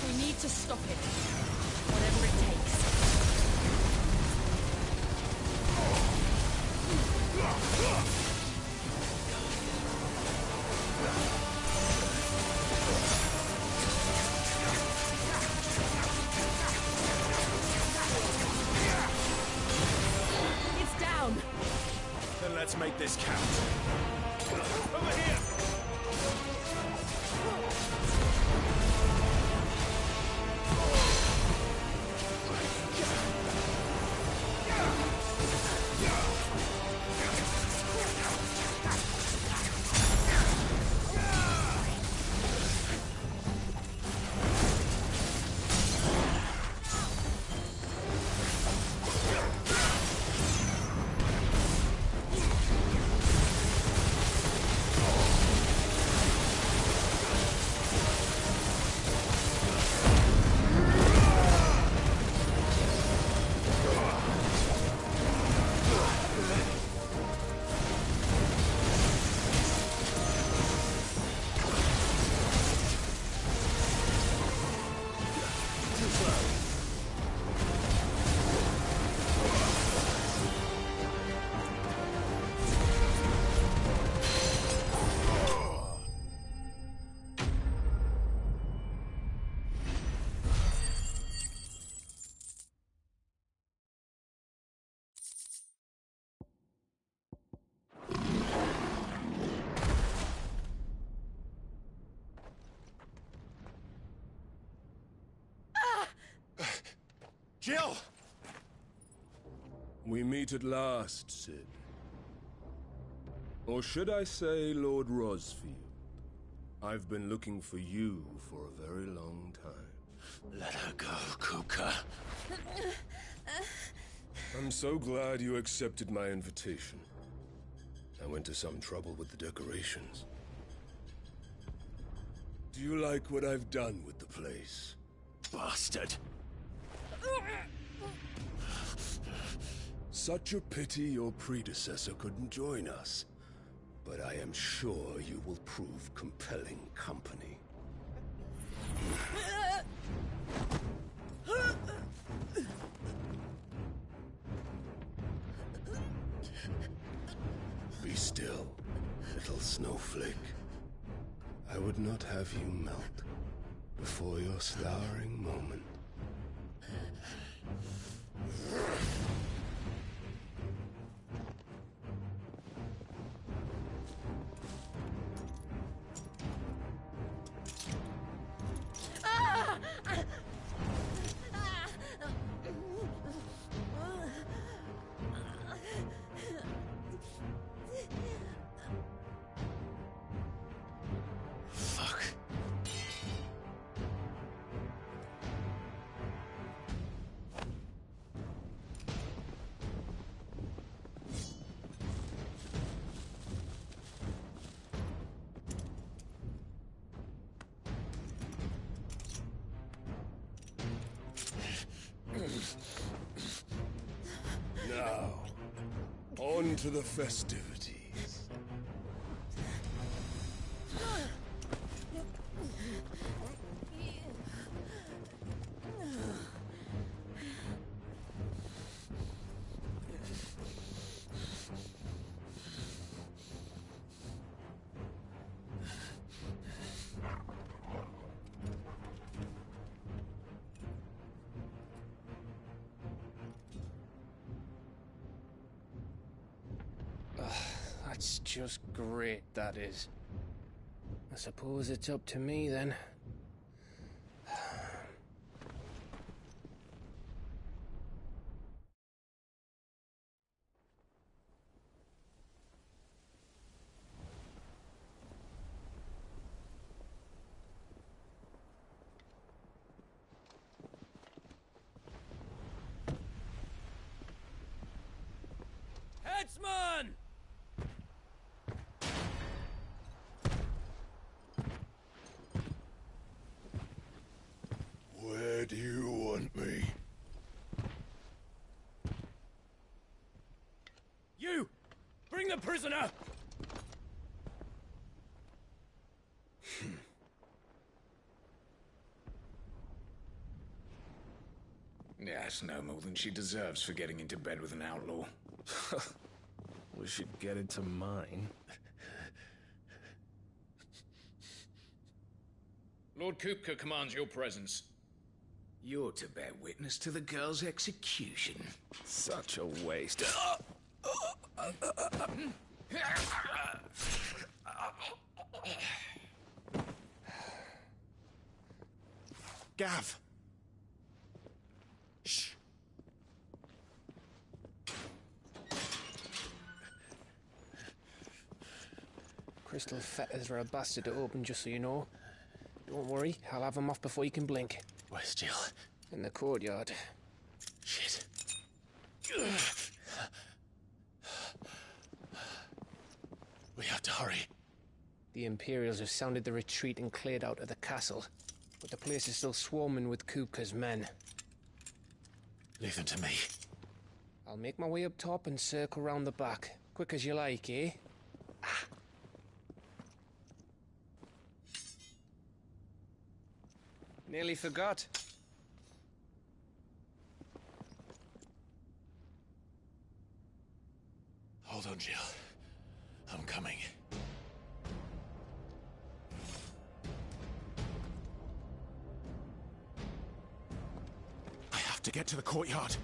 We need to stop it. Whatever it takes. It's down. Then let's make this count. Over here! Jill! We meet at last, Sid. Or should I say, Lord Rosfield? I've been looking for you for a very long time. Let her go, Kuka. I'm so glad you accepted my invitation. I went to some trouble with the decorations. Do you like what I've done with the place? Bastard! Such a pity your predecessor couldn't join us. But I am sure you will prove compelling company. Be still, little snowflake. I would not have you melt before your starring moment. Fuck. Now, on to the festivities. That's just great, that is. I suppose it's up to me then. Headsman! Where do you want me? You! Bring the prisoner! Yeah, it's no more than she deserves for getting into bed with an outlaw. We should get into mine. Lord Kupka commands your presence. You're to bear witness to the girl's execution. Such a waste. Gav! Shh. Crystal fetters are a bastard to open, just so you know. Don't worry, I'll have them off before you can blink. Where's Jill? In the courtyard. Shit. We have to hurry. The Imperials have sounded the retreat and cleared out of the castle, but the place is still swarming with Kupka's men. Leave them to me. I'll make my way up top and circle round the back. Quick as you like, eh? Nearly forgot. Hold on, Jill. I'm coming. I have to get to the courtyard.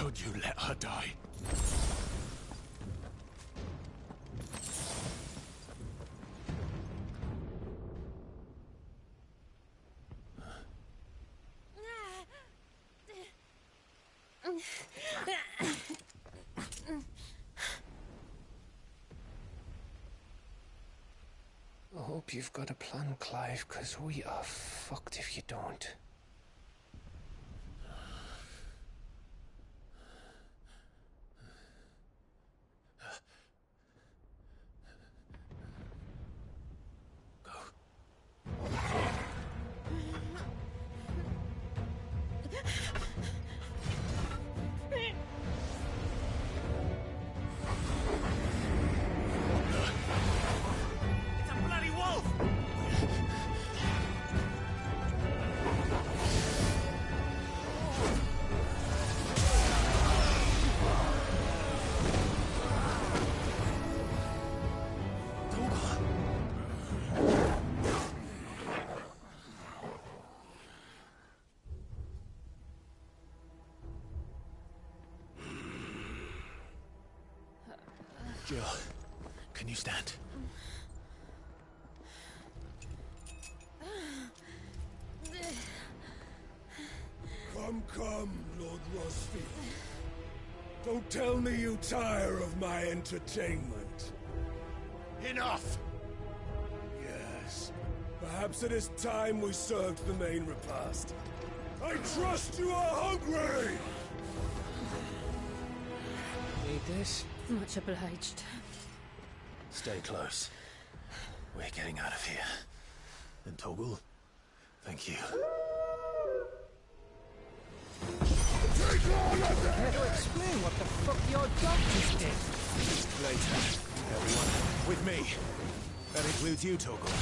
could you let her die? I hope you've got a plan, Clive, because we are fucked if you don't. Jill, can you stand? Come, Lord Rosfield. Don't tell me you tire of my entertainment. Enough! Yes. Perhaps it is time we served the main repast. I trust you are hungry! Need this? Much obliged. Stay close. We're getting out of here. And Toggle, thank you. Care to explain what the fuck your doctors did? Later, everyone. With me. That includes you, Toggle.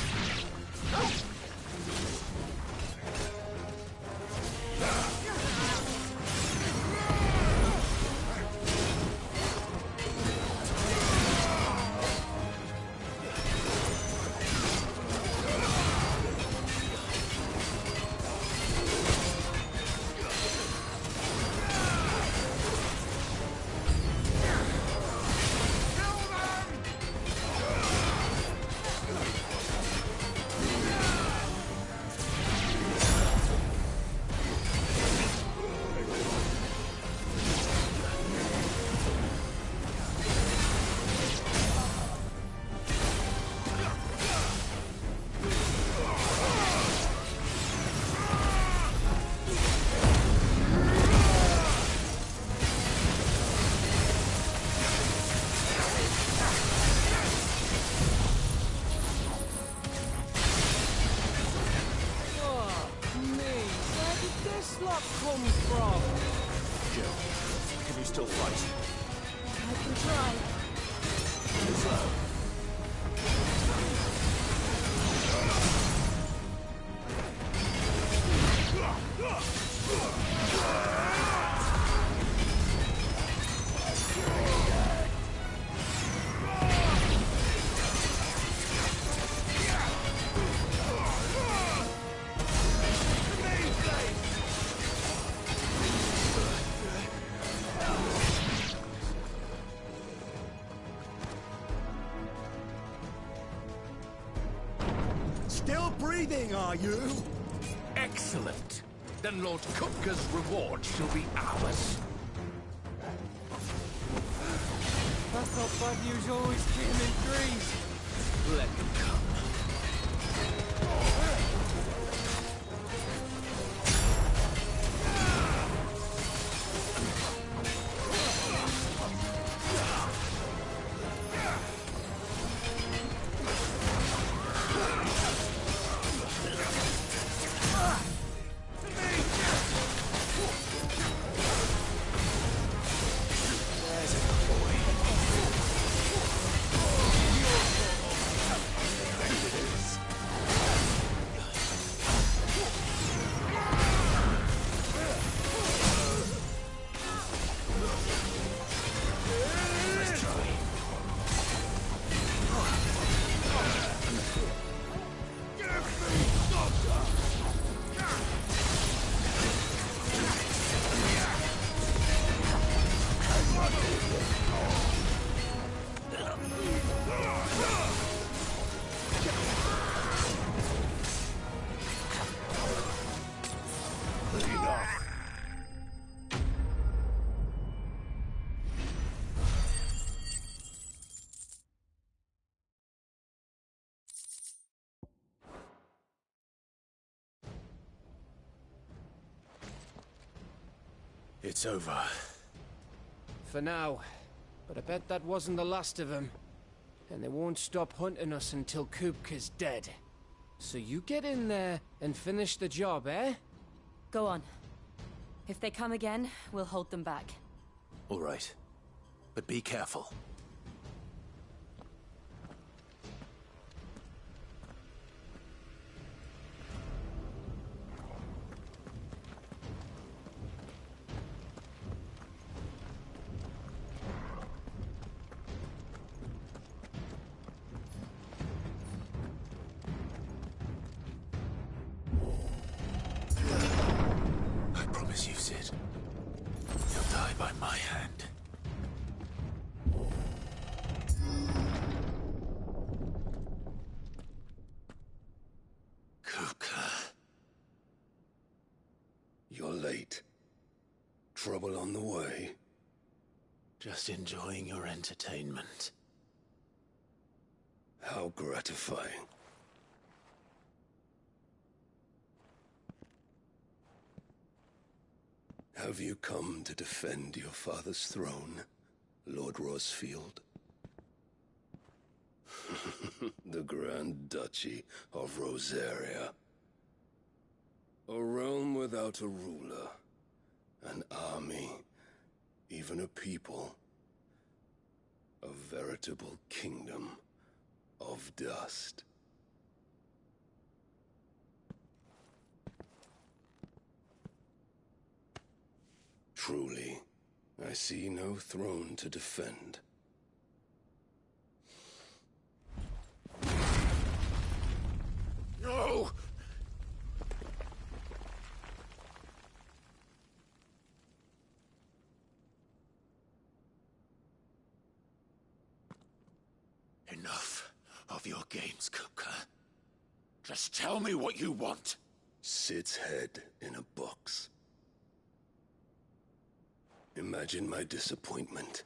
Can you still fight? I can try. Slow. Still breathing, are you? Excellent. Then Lord Kupka's reward shall be ours. I thought bad news always came in threes. Let them come. There's a boy. It's over. For now. But I bet that wasn't the last of them. And they won't stop hunting us until Kupka's dead. So you get in there and finish the job, eh? Go on. If they come again, we'll hold them back. All right. But be careful. I promise you, Sid. You'll die by my hand. Kupka. You're late. Trouble on the way? Just enjoying your entertainment. How gratifying. Have you come to defend your father's throne, Lord Rosfield? The Grand Duchy of Rosaria. A realm without a ruler, an army, even a people. A veritable kingdom of dust. Truly, I see no throne to defend. No! Enough of your games, Kupka. Just tell me what you want. Sid's head in a box. Imagine my disappointment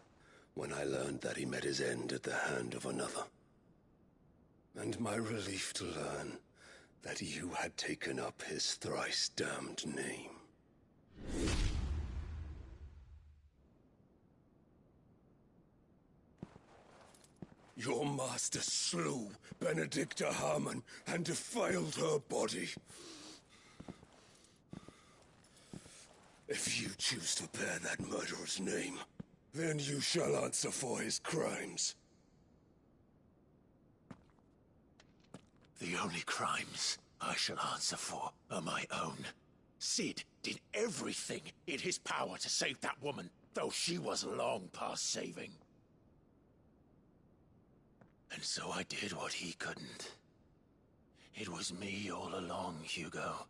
when I learned that he met his end at the hand of another. And my relief to learn that you had taken up his thrice-damned name. Your master slew Benedicta Harmon and defiled her body. If you choose to bear that murderer's name, then you shall answer for his crimes. The only crimes I shall answer for are my own. Sid did everything in his power to save that woman, though she was long past saving. And so I did what he couldn't. It was me all along, Hugo.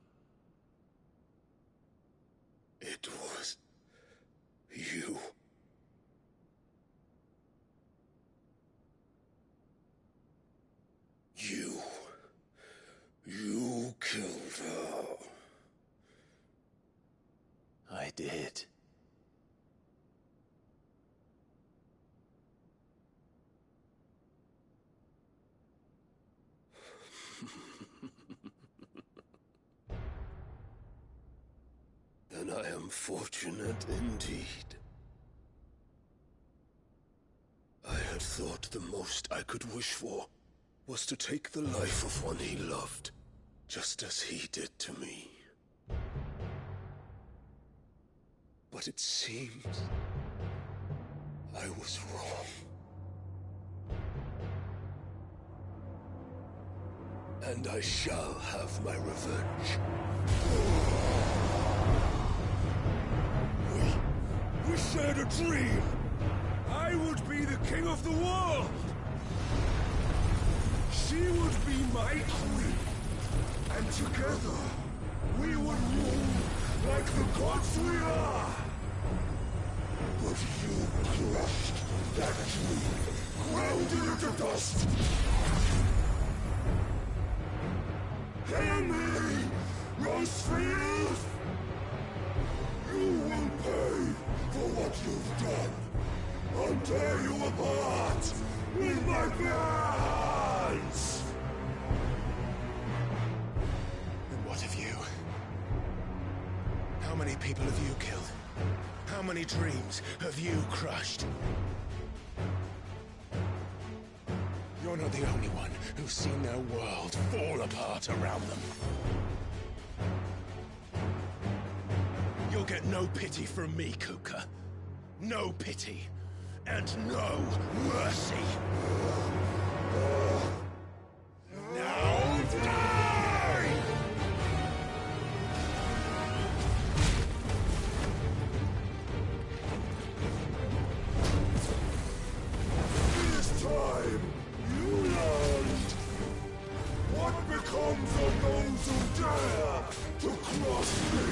It was you. You killed her. I did. Then I am fortunate indeed. I had thought the most I could wish for was to take the life of one he loved, just as he did to me. But it seems I was wrong. And I shall have my revenge. We shared a dream! I would be the king of the world! She would be my queen! And together, we would rule like the gods we are! But you crushed that dream, ground it into dust! Hear me, Rosefield! You will pay for what you've done. I'll tear you apart with my bare hands! And what of you? How many people have you killed? How many dreams have you crushed? You're not the only one who's seen their world fall apart around them. You'll get no pity from me, Kupka. No pity. And no mercy. Now die! This time, you learned. What becomes of those who dare to cross me?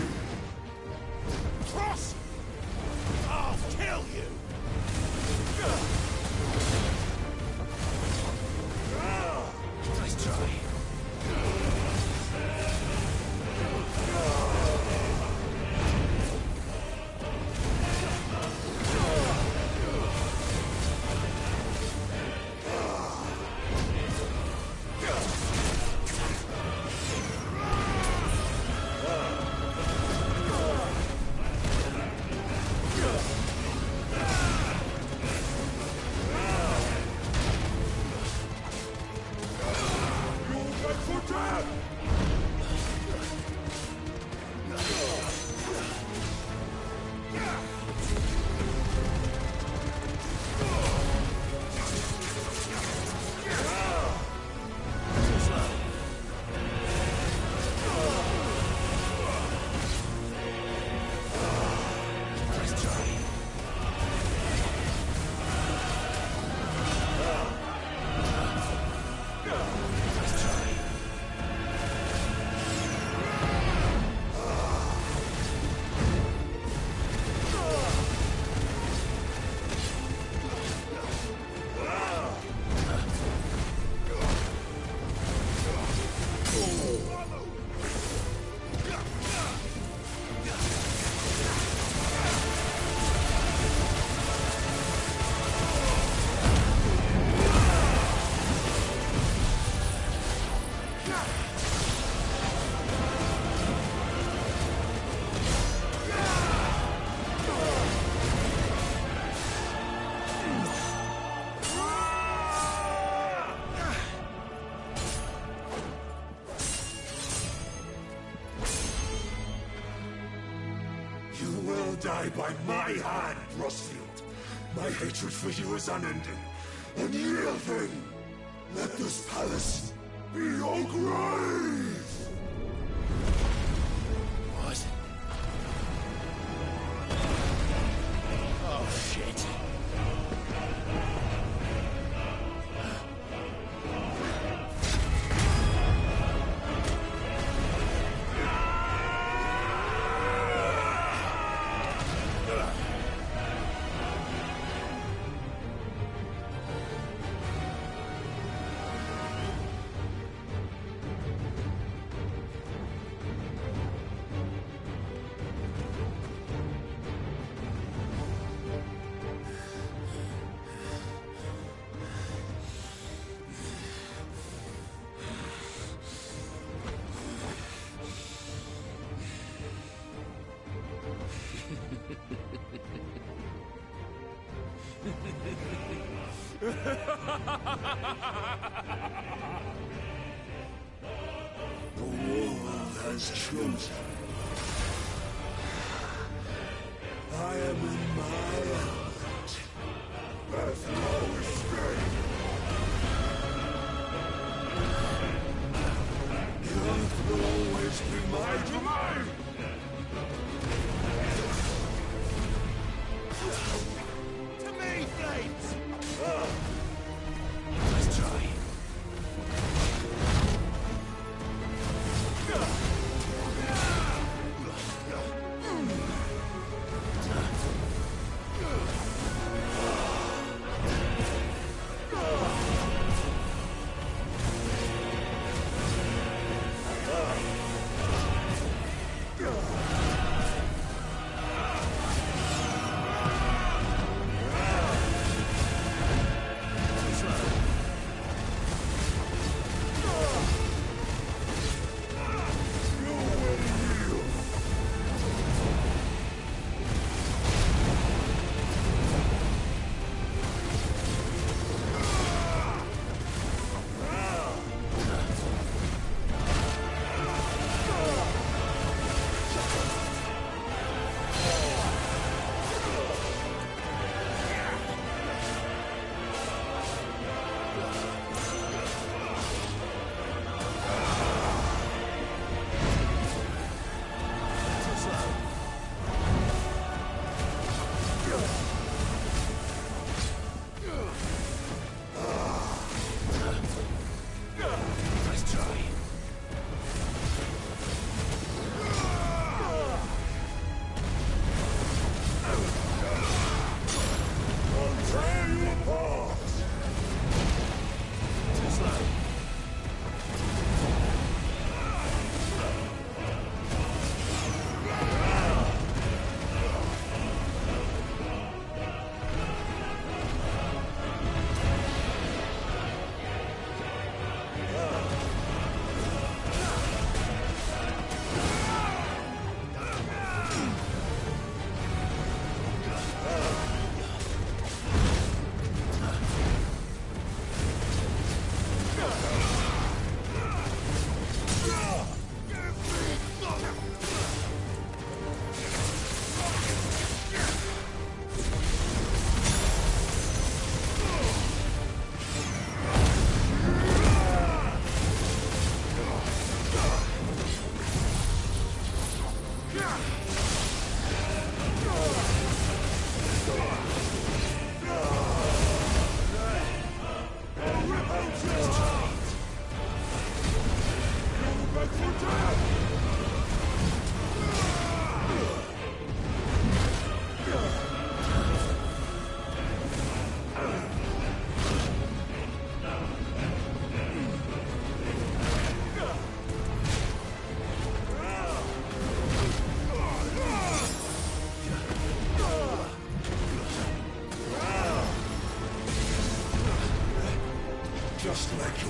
Cross! I'll kill you! Nice try. Die by my hand, Rosfield. My hatred for you is unending. Unyielding. Let this palace be your grave! What? Oh, shit. The world has chosen. I am in my element. There's no escape. Earth will always be my domain. To me, Flames! Let's try.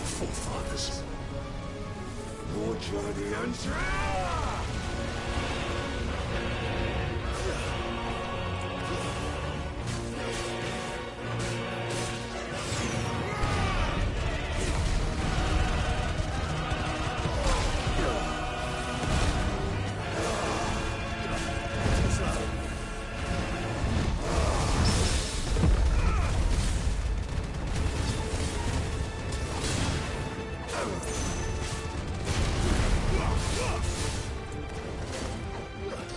forefathers. Your journey ends.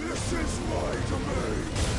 This is my domain!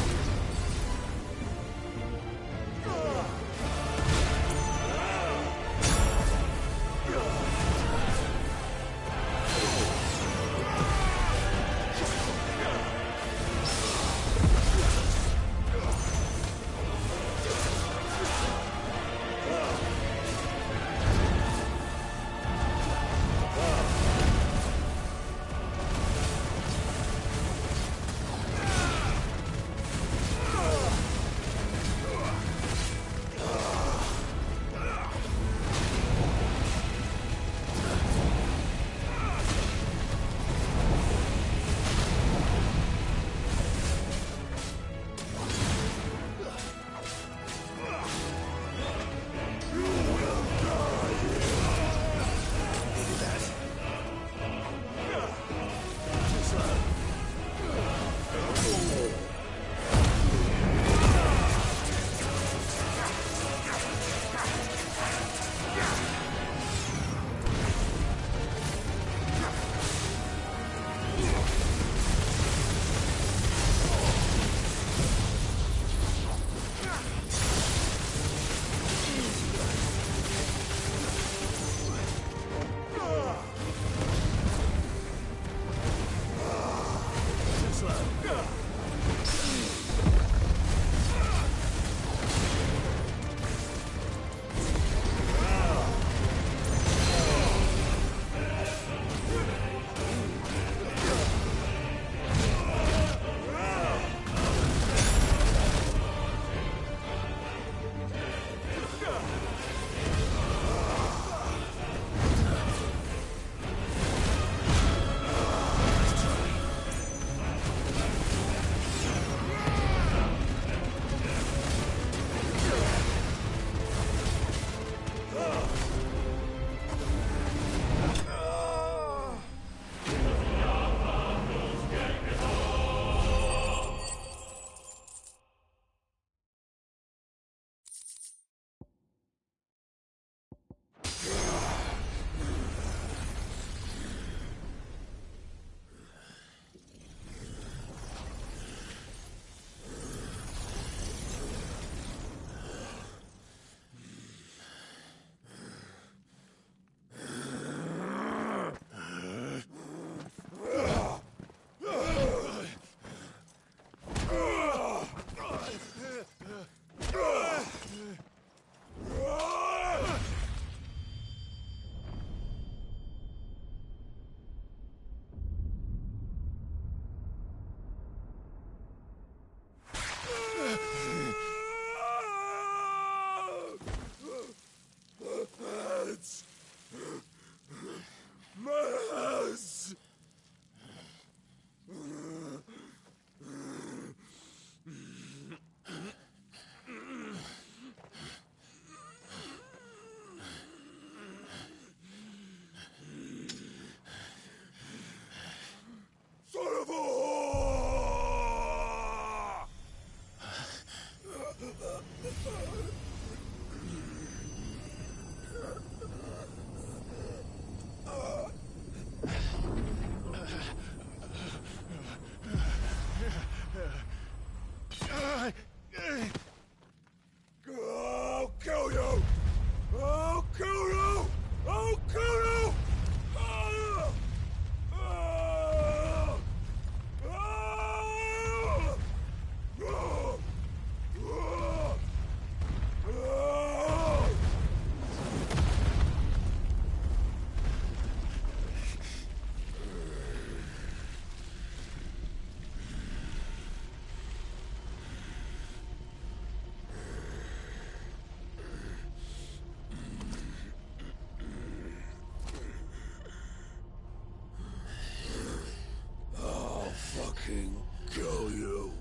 fucking kill you.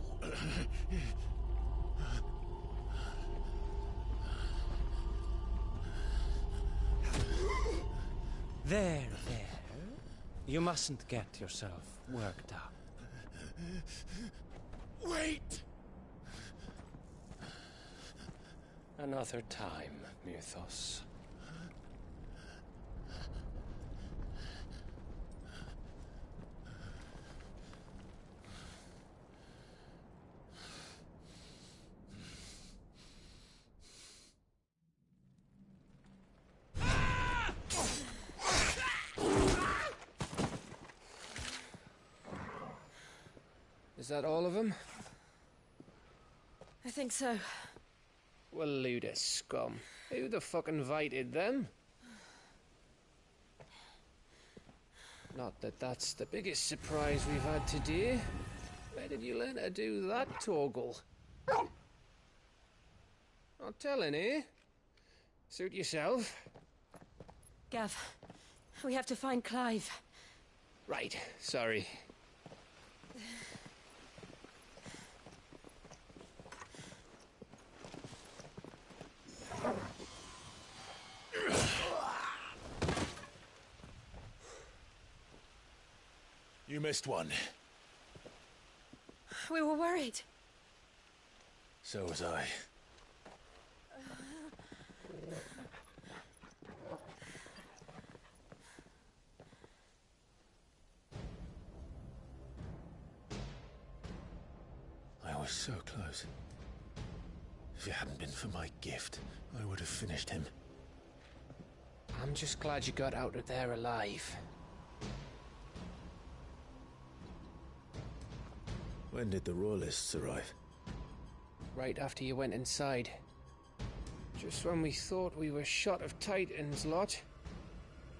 There. You mustn't get yourself worked up. Wait! Another time, Mythos. Is that all of them? I think so. Well, Luda scum. Who the fuck invited them? Not that that's the biggest surprise we've had today. Where did you learn to do that, Torgal? Not telling, eh? Suit yourself. Gav, we have to find Clive. Right, sorry. You missed one. We were worried. So was I. I was so close. If it hadn't been for my gift, I would have finished him. I'm just glad you got out of there alive. When did the Royalists arrive? Right after you went inside. Just when we thought we were shot of Titans, lot.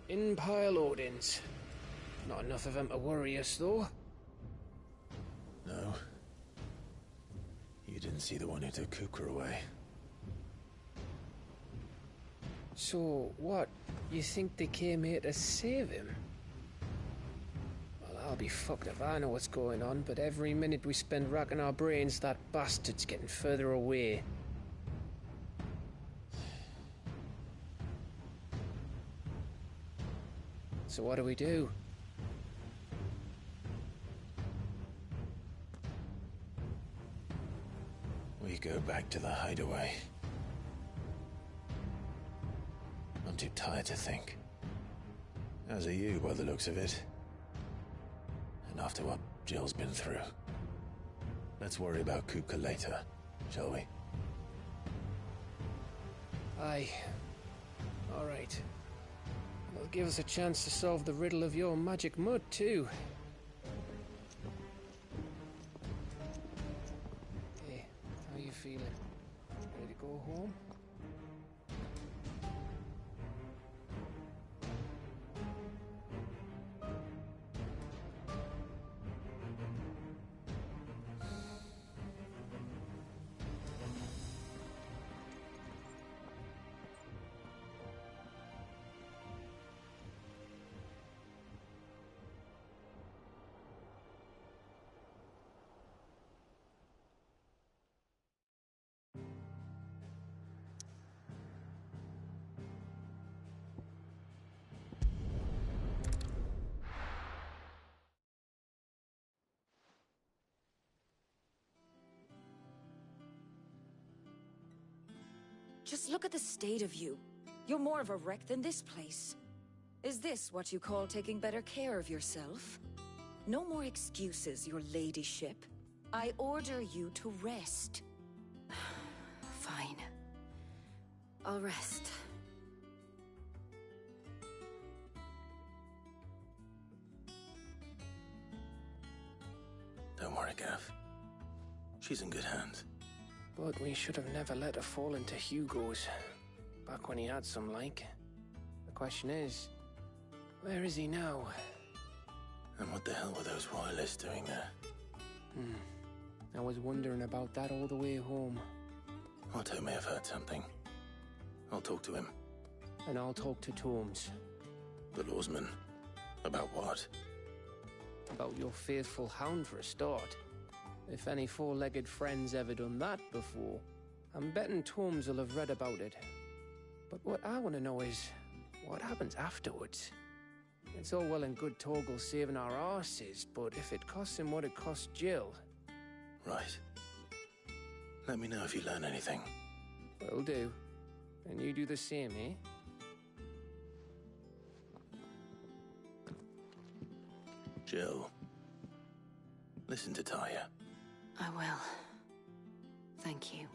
In pile Odins. Not enough of them to worry us, though. No. You didn't see the one who took Kukra away. So, what? You think they came here to save him? Well, I'll be fucked if I know what's going on, but every minute we spend racking our brains, that bastard's getting further away. So what do we do? We go back to the hideaway. I'm too tired to think. As are you, by the looks of it. And after what Jill's been through. Let's worry about Kuka later, shall we? Aye. All right. It'll give us a chance to solve the riddle of your magic mud, too. Hey, how you feeling? Ready to go home? Just look at the state of you. You're more of a wreck than this place. Is this what you call taking better care of yourself? No more excuses, your ladyship. I order you to rest. Fine. I'll rest. Don't worry, Gav. She's in good hands. But we should have never let her fall into Hugo's. Back when he had some like. The question is, where is he now? And what the hell were those royalists doing there? I was wondering about that all the way home. Otto may have heard something. I'll talk to him. And I'll talk to Tomes. The lawsman. About what? About your faithful hound for a start. If any four-legged friend's ever done that before, I'm betting Torms will have read about it. But what I want to know is, what happens afterwards? It's all well and good Torgal saving our arses, but if it costs him what it cost Jill... Right. Let me know if you learn anything. Will do. And you do the same, eh? Jill, listen to Taya. I will. Thank you.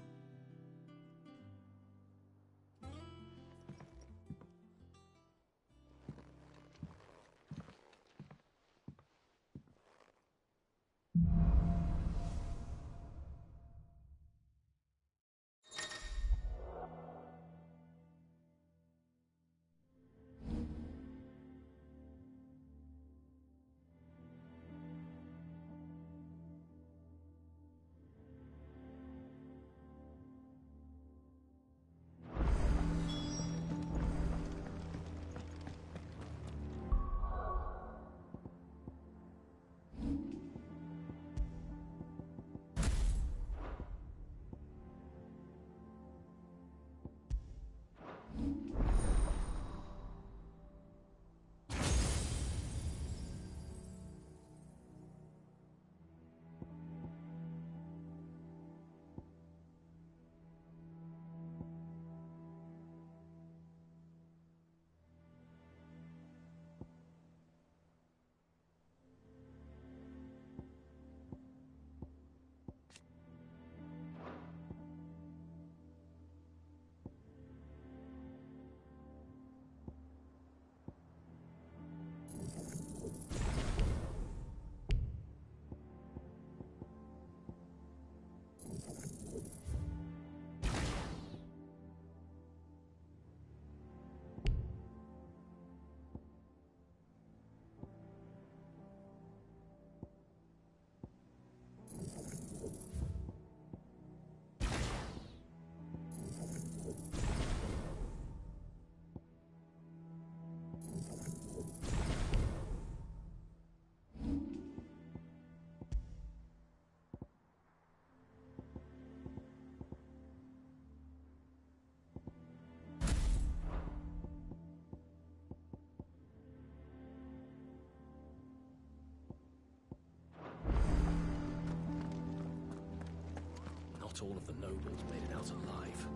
Not all of the nobles made it out alive.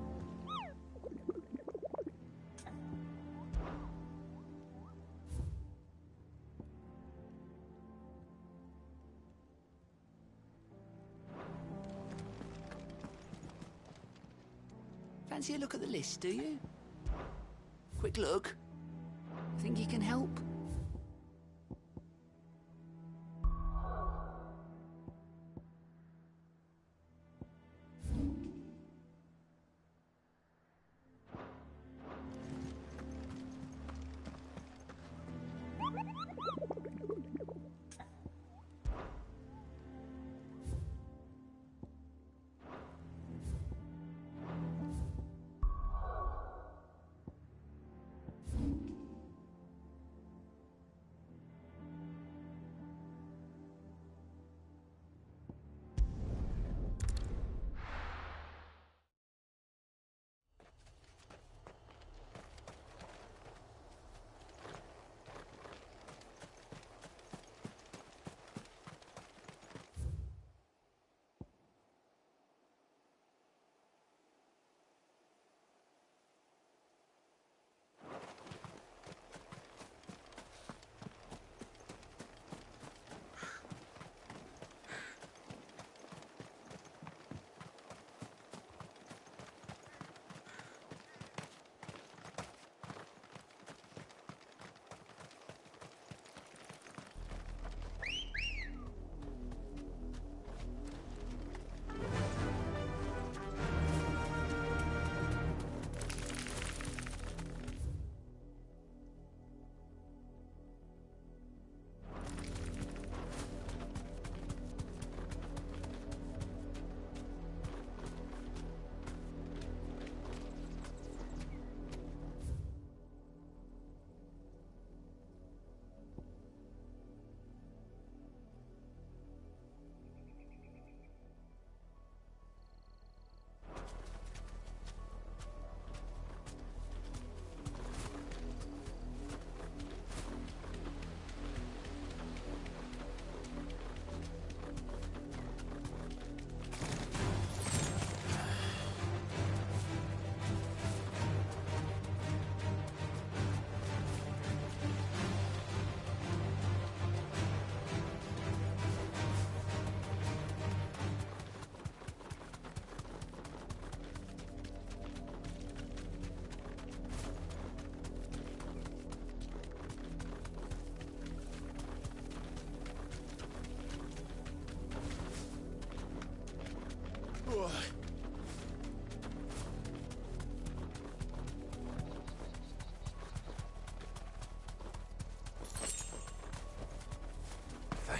Fancy a look at the list, do you? Quick look. Think you can help?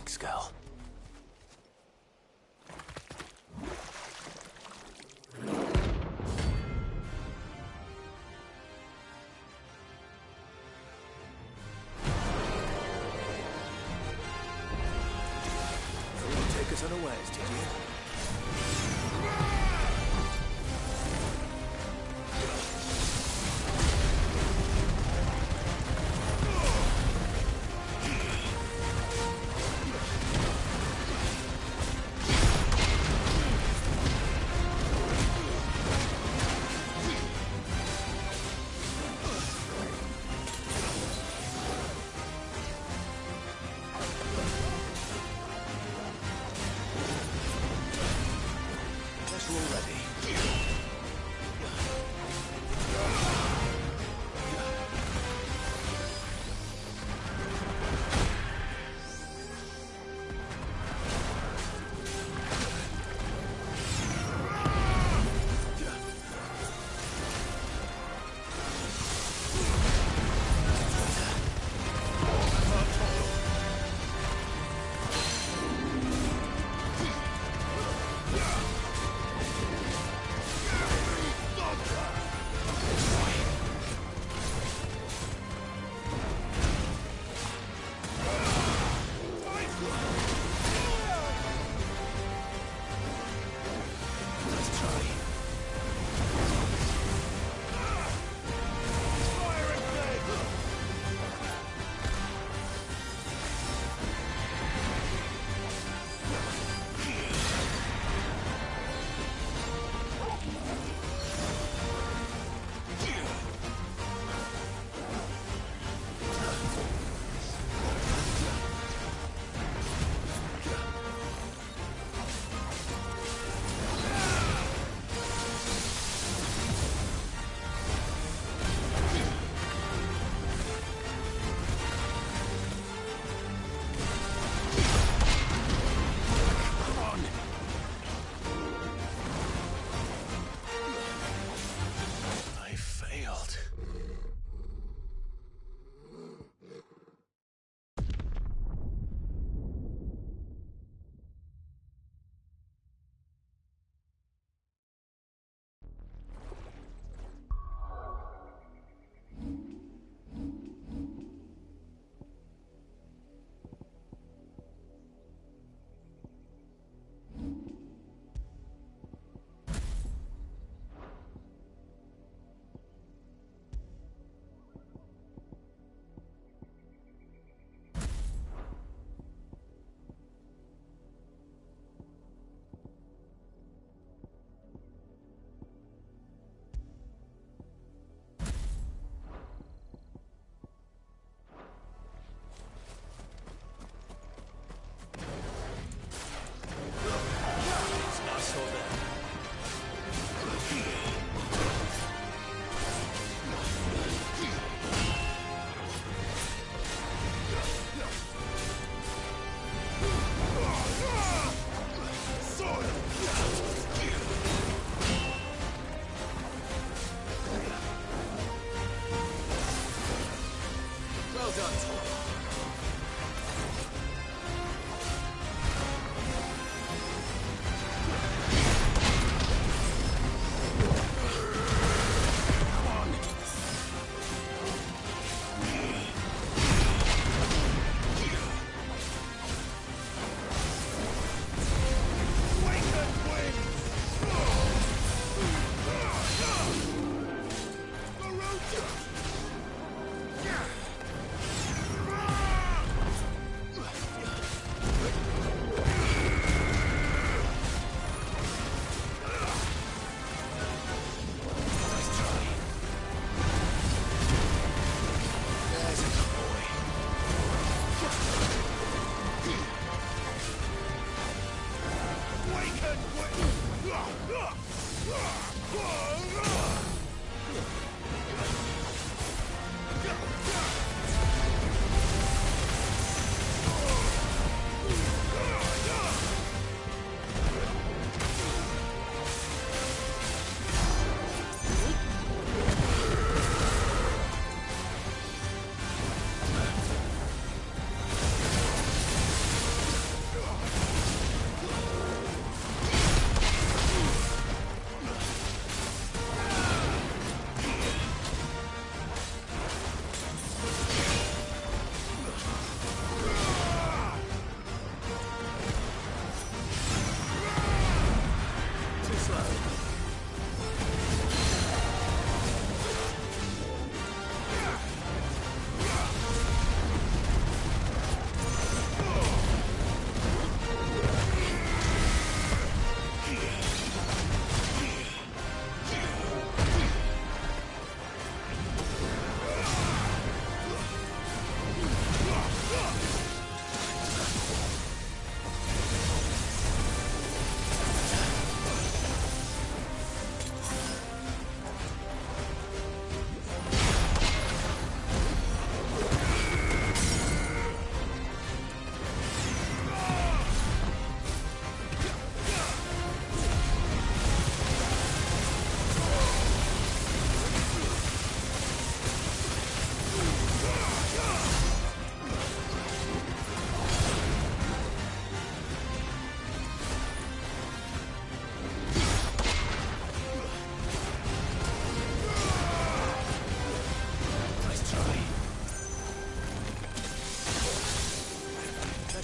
Thanks, girl. Take us unawares, did you?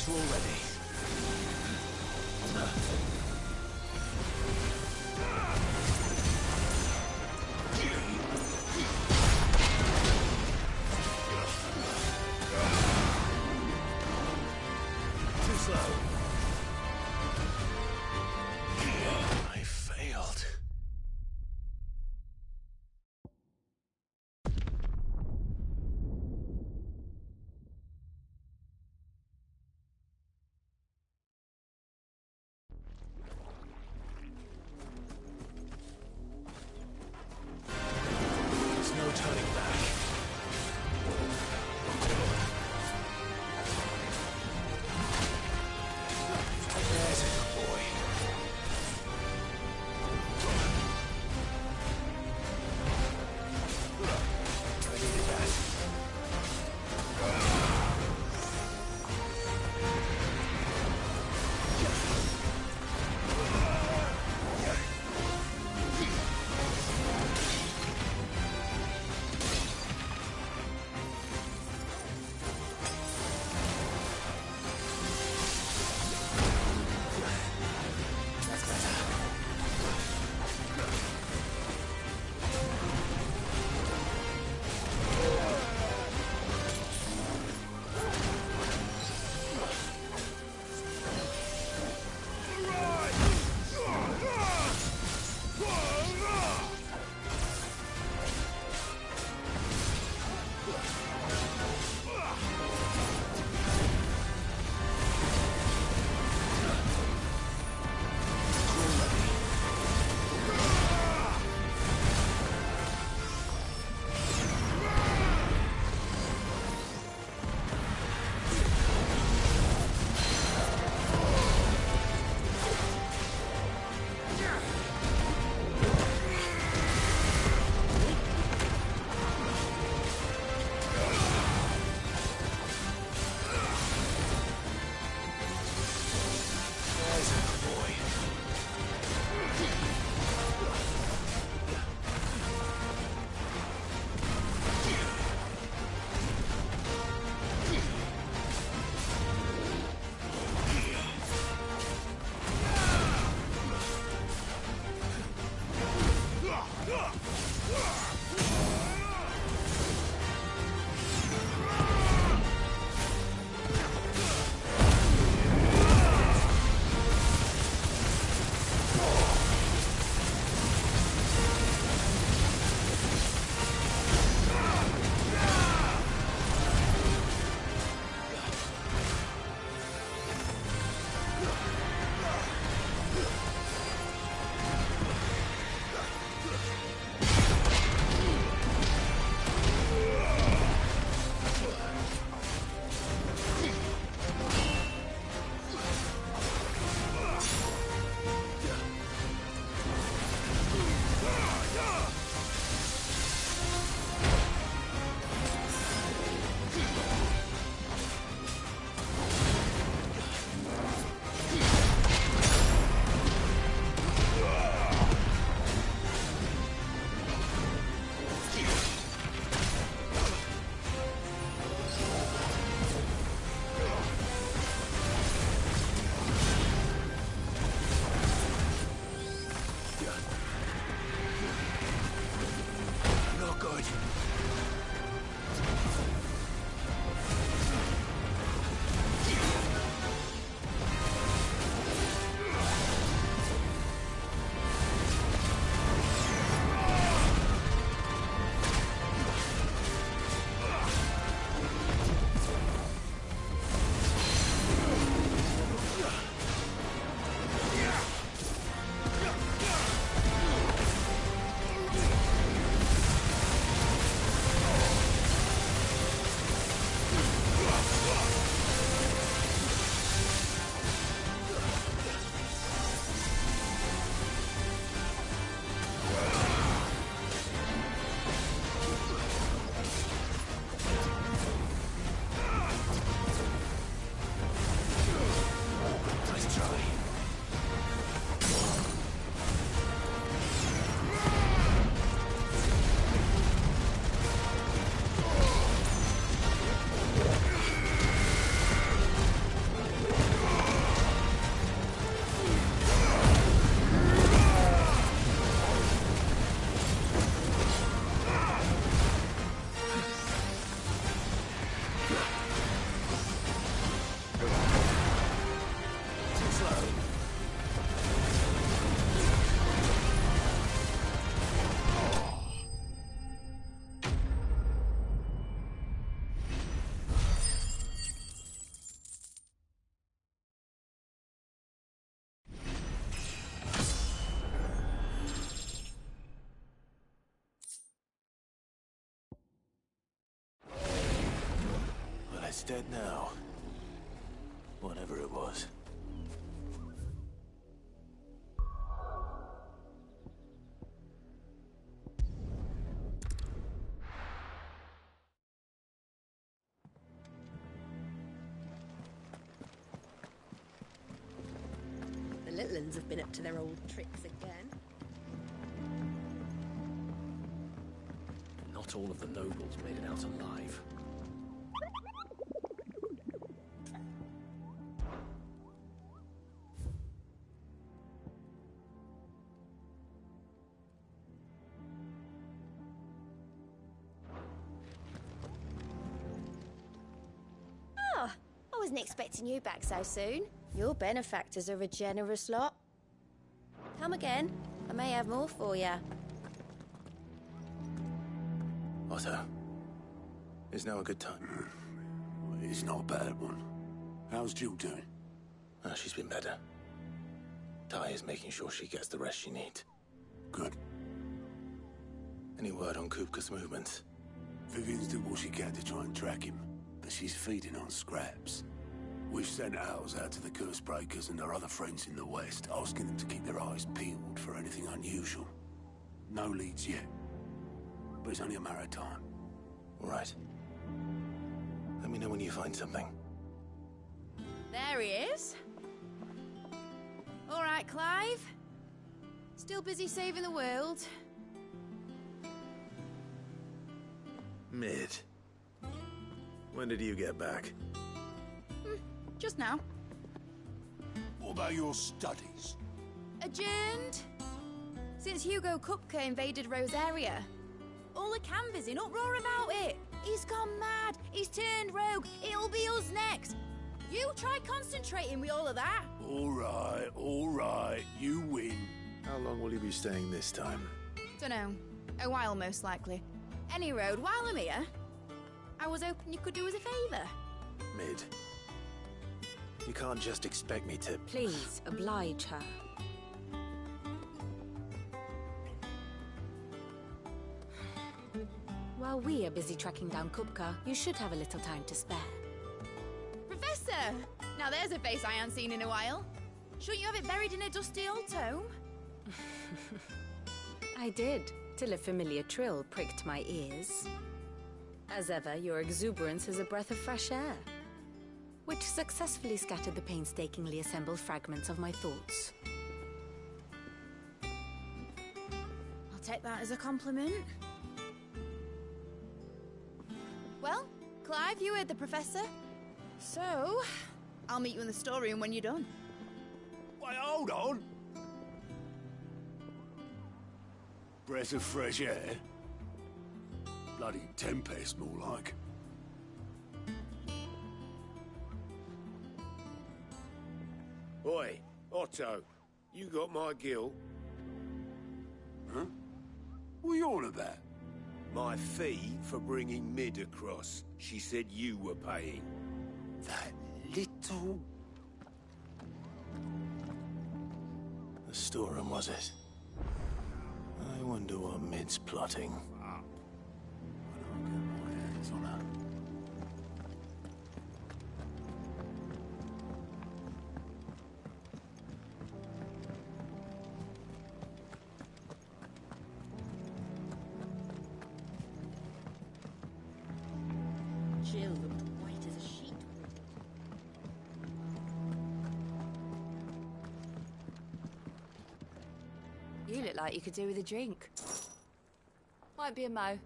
closer already. Too slow. I failed. There's no turning back. it's dead now. Whatever it was. The little uns have been up to their old tricks again. Not all of the nobles made it out alive. Oh, I wasn't expecting you back so soon. Your benefactors are a generous lot. Come again. I may have more for you. Otto, is now a good time? It's not a bad one. How's Jill doing? She's been better. Ty is making sure she gets the rest she needs. Good. Any word on Kupka's movements? Vivian's did what she can to try and track him, but she's feeding on scraps. We've sent ours out to the Cursebreakers and their other friends in the West, asking them to keep their eyes peeled for anything unusual. No leads yet, but it's only a matter of time. All right. Let me know when you find something. There he is. All right, Clive. Still busy saving the world. Mid. When did you get back? Just now. What about your studies? Adjourned. Since Hugo Kupka invaded Rosaria. All the canvass in uproar about it. He's gone mad. He's turned rogue. It'll be us next. You try concentrating with all of that. All right. You win. How long will you be staying this time? Dunno. A while, most likely. Any road, while I'm here, I was hoping you could do us a favour. Mid. You can't just expect me to... Please, oblige her. While we are busy tracking down Kupka, you should have a little time to spare. Professor! Now there's a face I haven't seen in a while. Shouldn't you have it buried in a dusty old tome? I did, till a familiar trill pricked my ears. As ever, your exuberance is a breath of fresh air, which successfully scattered the painstakingly assembled fragments of my thoughts. I'll take that as a compliment. Well, Clive, you heard the professor. So, I'll meet you in the storeroom when you're done. Wait, hold on. Breath of fresh air? Bloody tempest, more like. Oi, Otto, you got my gill? Huh? What are you on about? My fee for bringing Mid across. She said you were paying. That little... The storeroom, was it? I wonder what Mid's plotting. I don't get my hands on her. Jill looked white as a sheet. You look like you could do with a drink. Might be a mo.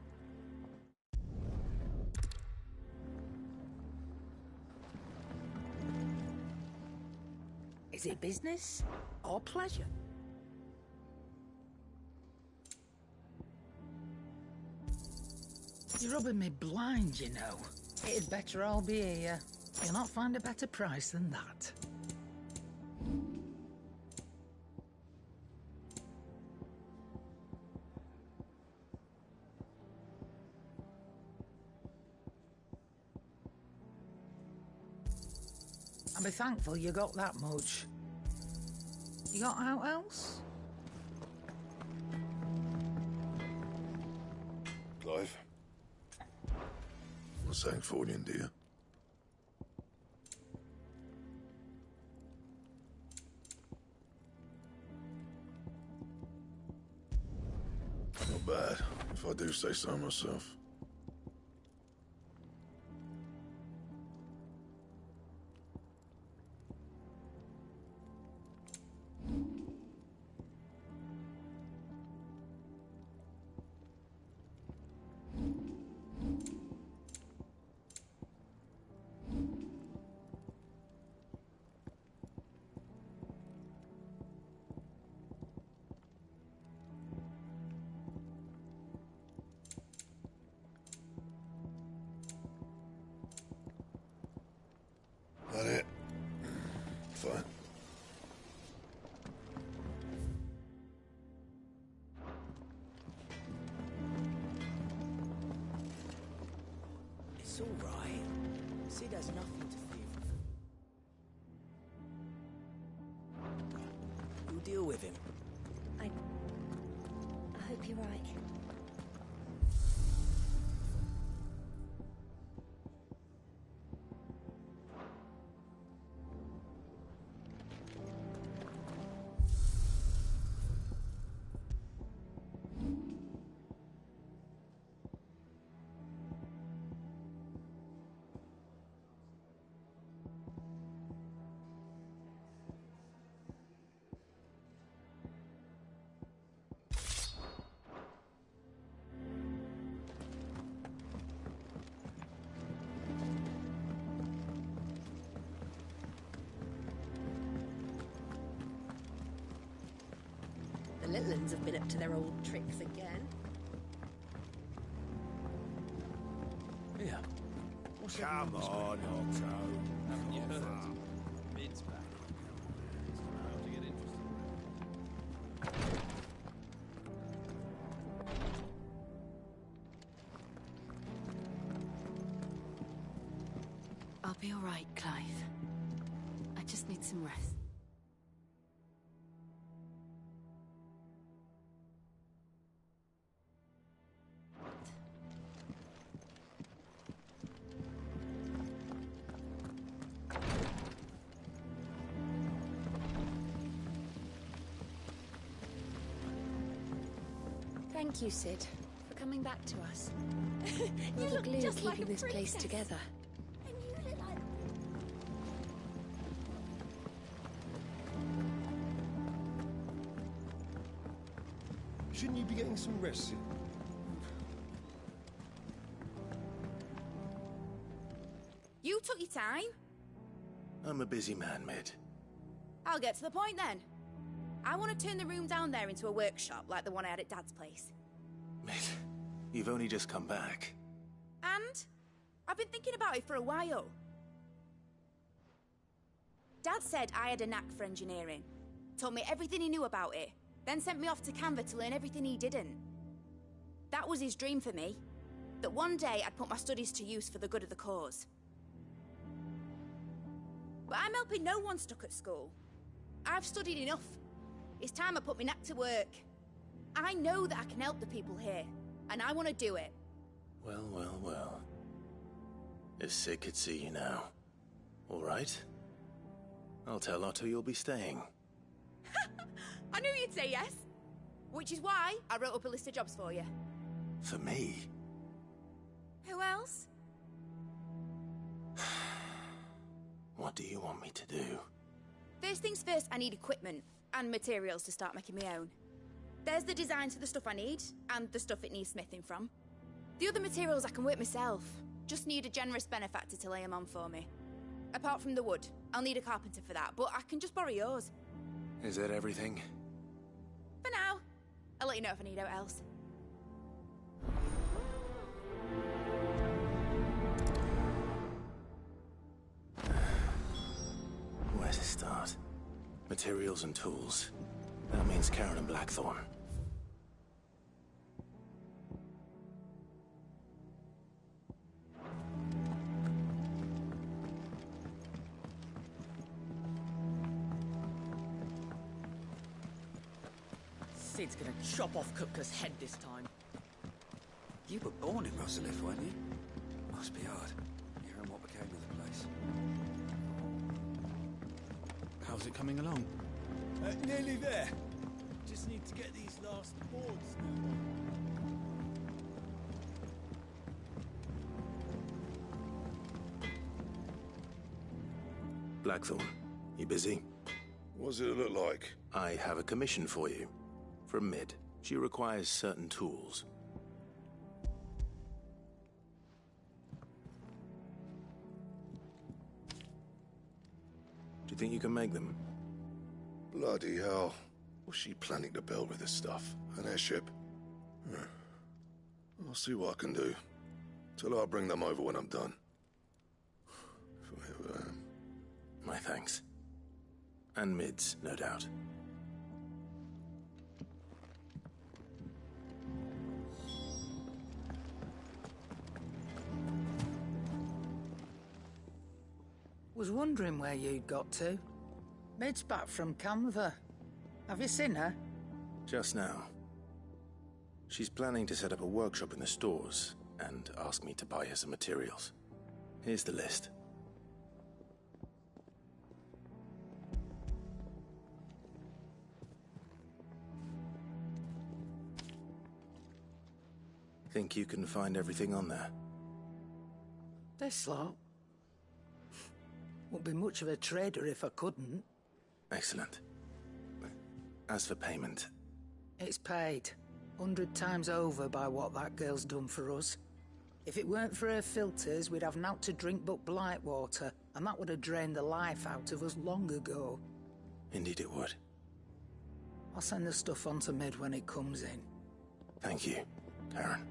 Is it business or pleasure? You're rubbing me blind, you know. It'd better all be here. You'll not find a better price than that. I'll be thankful you got that much. You got out else? Clive? What's saying for you, dear? bad, if I do say so myself. That it? Fine. It's all right. Sid has nothing to fear from. You'll deal with him. I hope you're right. The little uns have been up to their old tricks again. Yeah. Come on, Otto. Haven't you heard? Mid's back. How to get interested. I'll be all right, Clive. I just need some rest. Thank you, Sid, for coming back to us. You You're the look glue just like keeping a this place princess. together. And you look like... Shouldn't you be getting some rest, Sid? You took your time. I'm a busy man, Mid. I'll get to the point then. I want to turn the room down there into a workshop like the one I had at Dad's place. Mid, you've only just come back. And I've been thinking about it for a while. Dad said I had a knack for engineering, told me everything he knew about it, then sent me off to Canva to learn everything he didn't. That was his dream for me, that one day I'd put my studies to use for the good of the cause. But I'm helping no one stuck at school. I've studied enough. It's time I put my knack to work. I know that I can help the people here, and I want to do it. Well, well, well. If Sid could see you now. All right? I'll tell Otto you'll be staying. I knew you'd say yes. Which is why I wrote up a list of jobs for you. For me? Who else? What do you want me to do? First things first, I need equipment and materials to start making my own. There's the designs for the stuff I need, and the stuff it needs smithing from. The other materials I can work myself. Just need a generous benefactor to lay them on for me. Apart from the wood, I'll need a carpenter for that, but I can just borrow yours. Is that everything? For now. I'll let you know if I need out else. Where to start? Materials and tools. That means Karen and Blackthorn. Sid's gonna chop off Kupka's head this time. You were born in Rosalith, weren't you? Must be hard, hearing what became of the place. How's it coming along? Nearly there. Just need to get these last boards now. Blackthorn, you busy? What does it look like? I have a commission for you. From Mid. She requires certain tools. Do you think you can make them? Bloody hell. What's she planning to build with this stuff? An airship? I'll see what I can do. Tell her I'll bring them over when I'm done. If I ever am. My thanks. And Mid's, no doubt. Was wondering where you'd got to. Mid's back from Canva. Have you seen her? Just now. She's planning to set up a workshop in the stores and ask me to buy her some materials. Here's the list. Think you can find everything on there? This lot? Wouldn't be much of a trader if I couldn't. Excellent. As for payment... It's paid. 100 times over by what that girl's done for us. If it weren't for her filters, we'd have naught to drink but blight water, and that would have drained the life out of us long ago. Indeed it would. I'll send the stuff on to Mid when it comes in. Thank you, Karen.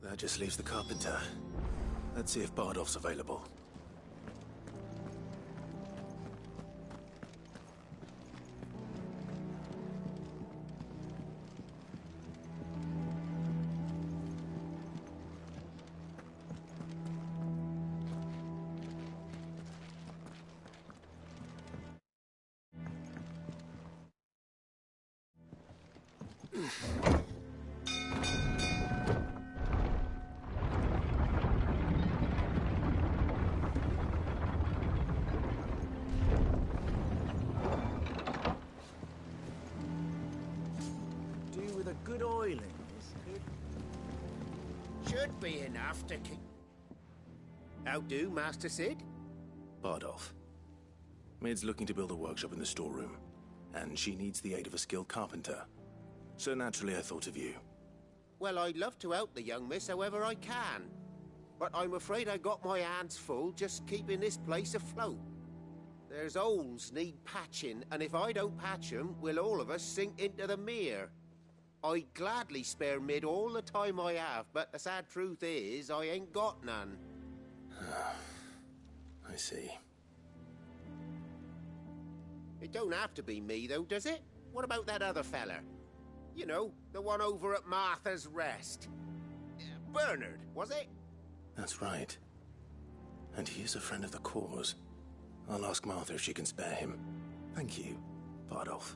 That just leaves the carpenter. Let's see if Bardolph's available. Good oiling, should be enough to keep. How do, Master Sid? Bardolph. Mid's looking to build a workshop in the storeroom, and she needs the aid of a skilled carpenter. So naturally I thought of you. Well, I'd love to help the young miss however I can. But I'm afraid I got my hands full just keeping this place afloat. There's holes need patching, and if I don't patch them, we'll all of us sink into the mere. I'd gladly spare Mid all the time I have, but the sad truth is, I ain't got none. I see. It don't have to be me, though, does it? What about that other fella? You know, the one over at Martha's Rest. Bernard, was it? That's right. And he is a friend of the cause. I'll ask Martha if she can spare him. Thank you, Bardolph.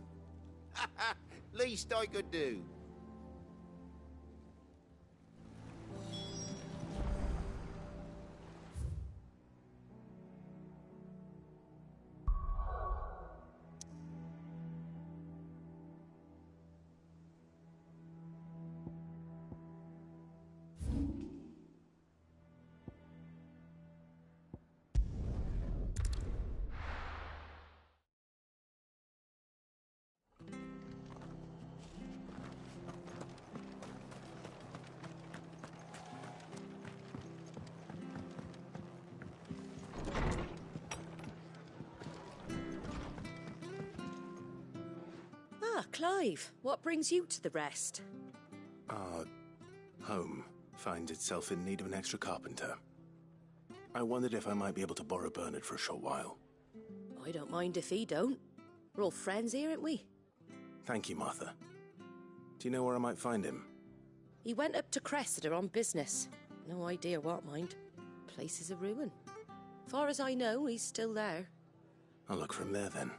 Least I could do. Clive, what brings you to the rest? Our home finds itself in need of an extra carpenter. I wondered if I might be able to borrow Bernard for a short while. I don't mind if he don't. We're all friends here, aren't we? Thank you, Martha. Do you know where I might find him? He went up to Cressida on business. No idea what, mind. Place is a ruin. Far as I know, he's still there. I'll look for him there, then.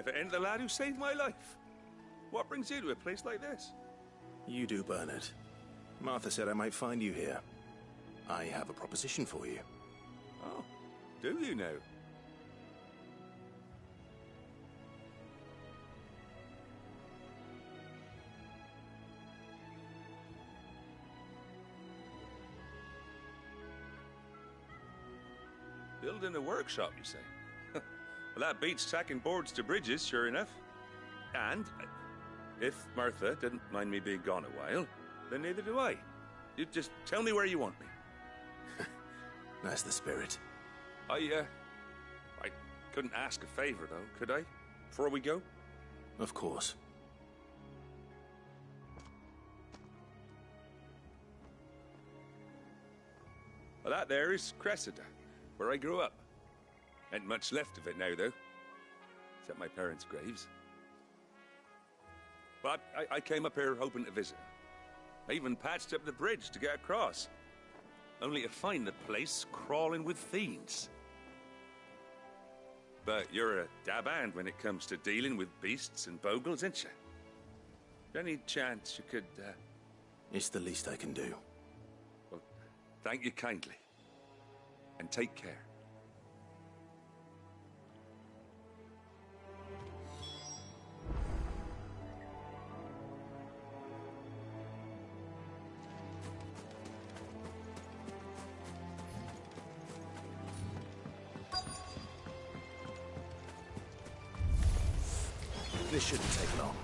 if it ain't the lad who saved my life. What brings you to a place like this? You do, Bernard. Martha said I might find you here. I have a proposition for you. Oh, do you now? Building a workshop, you say? Well, that beats tacking boards to bridges, sure enough. And if Martha didn't mind me being gone a while, then neither do I. You just tell me where you want me. That's the spirit. I couldn't ask a favor, though, could I? Before we go? Of course. Well, that there is Cressida, where I grew up. Ain't much left of it now, though. Except my parents' graves. But I came up here hoping to visit. I even patched up the bridge to get across. Only to find the place crawling with fiends. But you're a dab hand when it comes to dealing with beasts and bogles, ain't you? Any chance you could, It's the least I can do. Well, thank you kindly. And take care. This shouldn't take long.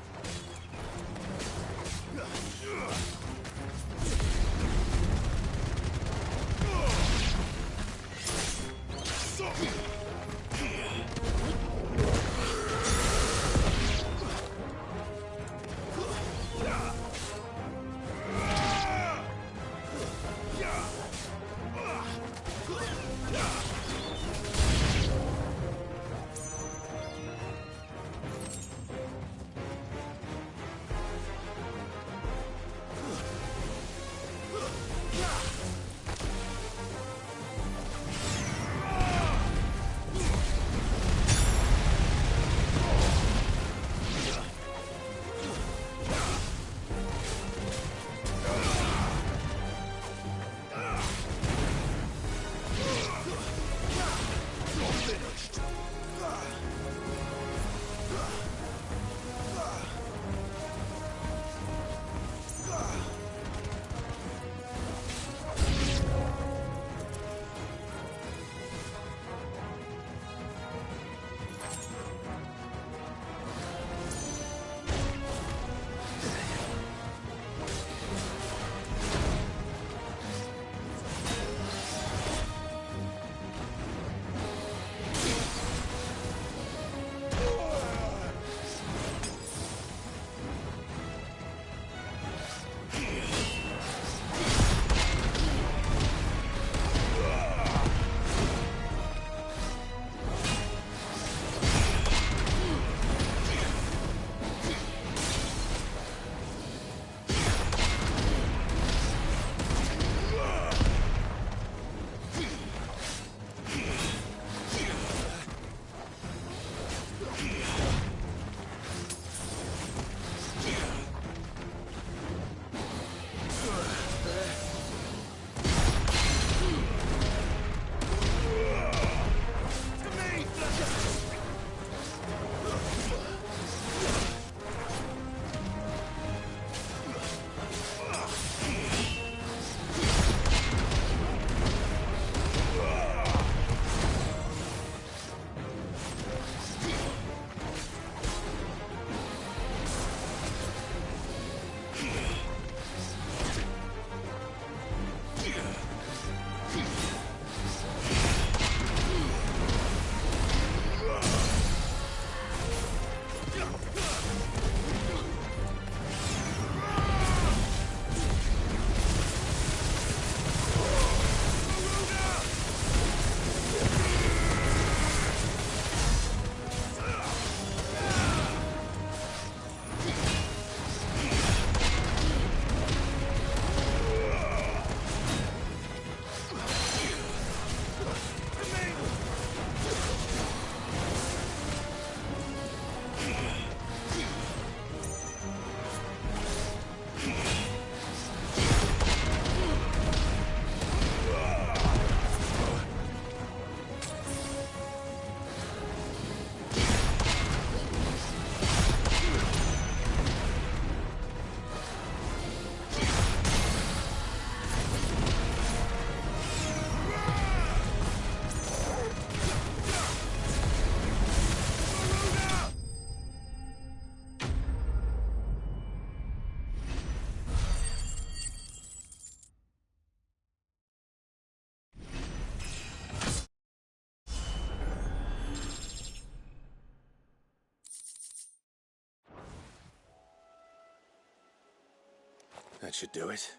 That should do it.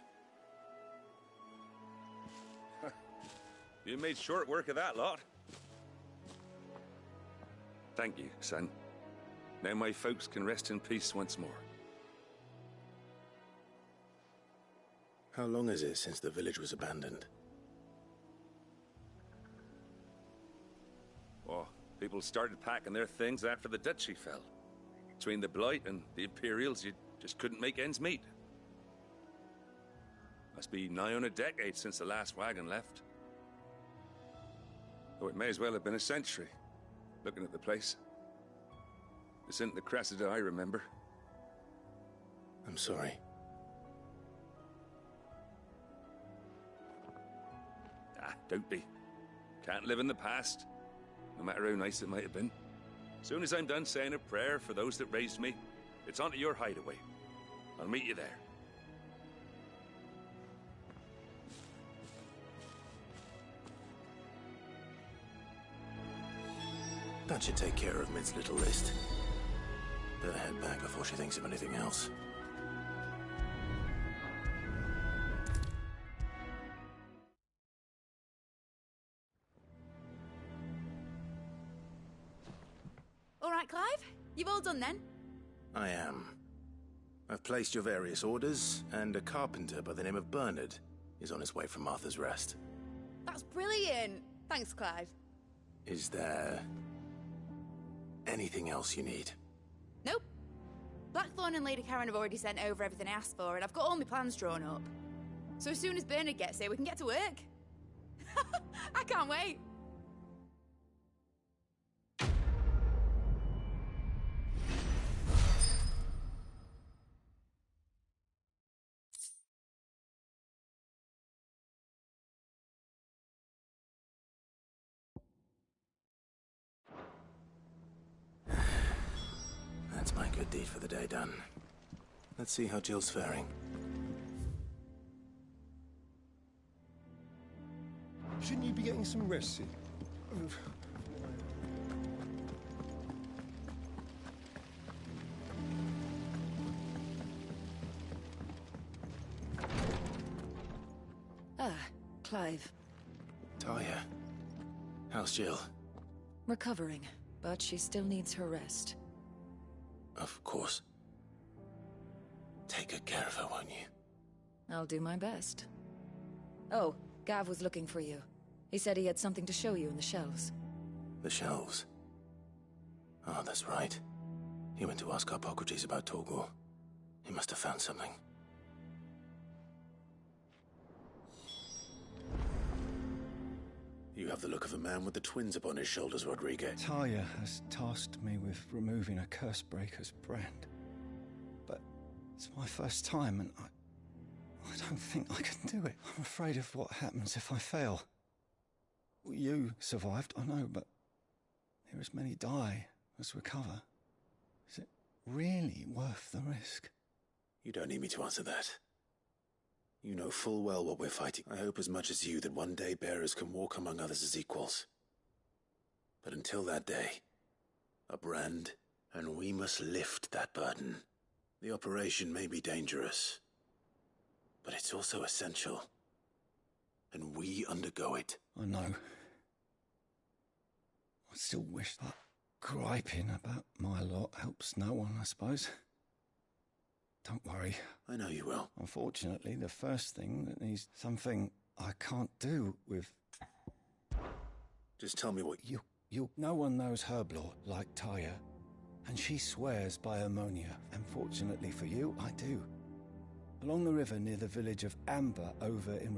You made short work of that lot. Thank you, son. Now my folks can rest in peace once more. How long is it since the village was abandoned? Oh, people started packing their things after the duchy fell. Between the Blight and the Imperials, you just couldn't make ends meet. Must be nigh on a decade since the last wagon left. Oh, it may as well have been a century, looking at the place. This isn't the Cressida I remember. I'm sorry. Ah, don't be. Can't live in the past, no matter how nice it might have been. Soon as I'm done saying a prayer for those that raised me, it's on to your hideaway. I'll meet you there. That should take care of Mid's little list. Better head back before she thinks of anything else. All right, Clive? You've all done then? I am. I've placed your various orders, and a carpenter by the name of Bernard is on his way from Arthur's Rest. That's brilliant. Thanks, Clive. Is there anything else you need? Nope. Blackthorn and Lady Karen have already sent over everything I asked for, and I've got all my plans drawn up. So as soon as Bernard gets here, we can get to work. I can't wait. That's my good deed for the day done. Let's see how Jill's faring. Shouldn't you be getting some rest, Sid? Ah, Clive. Talia. How's Jill? Recovering, but she still needs her rest. Of course. Take good care of her, won't you? I'll do my best. Oh, Gav was looking for you. He said he had something to show you in the shelves. The shelves? Oh, that's right. He went to ask Hippocrates about Torgor. He must have found something. You have the look of a man with the twins upon his shoulders, Rodriguez. Talia has tasked me with removing a Cursebreaker's brand. But it's my first time, and I don't think I can do it. I'm afraid of what happens if I fail. You survived, I know, but here as many die as recover. Is it really worth the risk? You don't need me to answer that. You know full well what we're fighting. I hope as much as you that one day bearers can walk among others as equals. But until that day, a brand, and we must lift that burden. The operation may be dangerous, but it's also essential. And we undergo it. I know. I still wish that griping about my lot helps no one, I suppose. Don't worry. I know you will. Unfortunately, the first thing that needs something I can't do with... Just tell me what... No one knows Herblore like Talia, and she swears by ammonia. And fortunately for you, I do. Along the river near the village of Amber over in...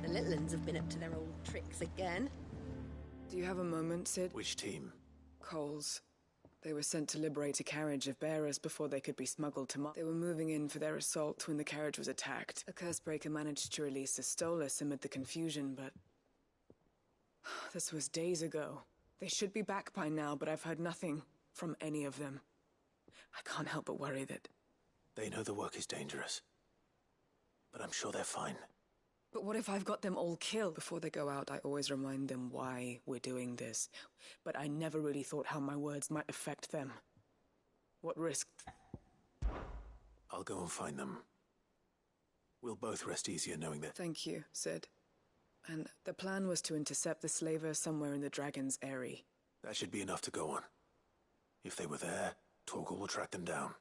The little uns have been up to their old tricks again. Do you have a moment, Sid? Which team? Coles. They were sent to liberate a carriage of bearers before they could be smuggled to They were moving in for their assault when the carriage was attacked. A cursebreaker managed to release a Stolas amid the confusion, but... this was days ago. They should be back by now, but I've heard nothing from any of them. I can't help but worry that... They know the work is dangerous. But I'm sure they're fine. But what if I've got them all killed? Before they go out, I always remind them why we're doing this. But I never really thought how my words might affect them. What risk? I'll go and find them. We'll both rest easier knowing that... Thank you, Sid. And the plan was to intercept the slaver somewhere in the Dragon's Eyrie. That should be enough to go on. If they were there, Torgal will track them down.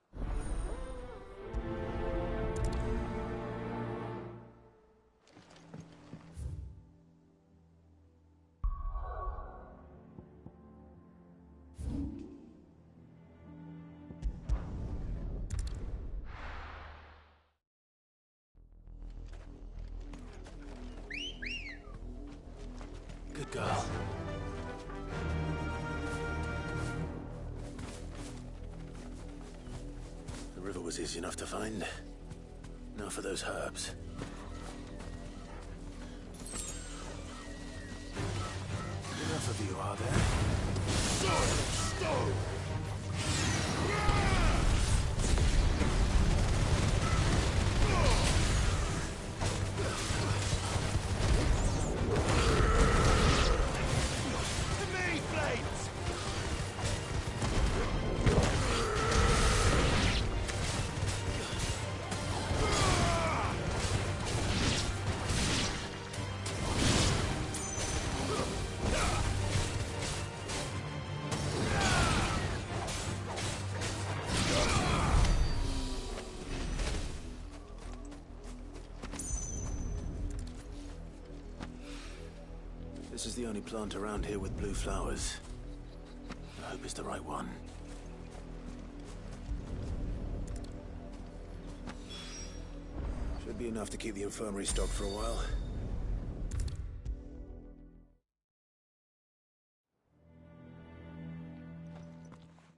Good girl. The river was easy enough to find. Now for those herbs. Enough of you, are there? Stone! This is the only plant around here with blue flowers. I hope it's the right one. Should be enough to keep the infirmary stocked for a while.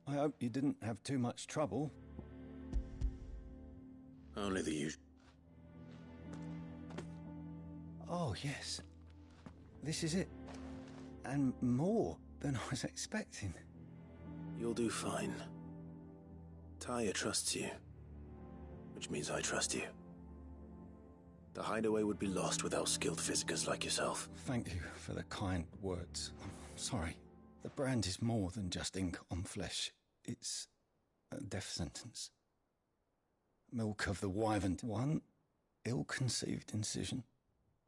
I hope you didn't have too much trouble. Only the usual. Oh, yes. This is it. And more than I was expecting. You'll do fine. Tyre trusts you. Which means I trust you. The hideaway would be lost without skilled physicers like yourself. Thank you for the kind words. I'm sorry. The brand is more than just ink on flesh. It's a death sentence. Milk of the wyvern. One ill-conceived incision.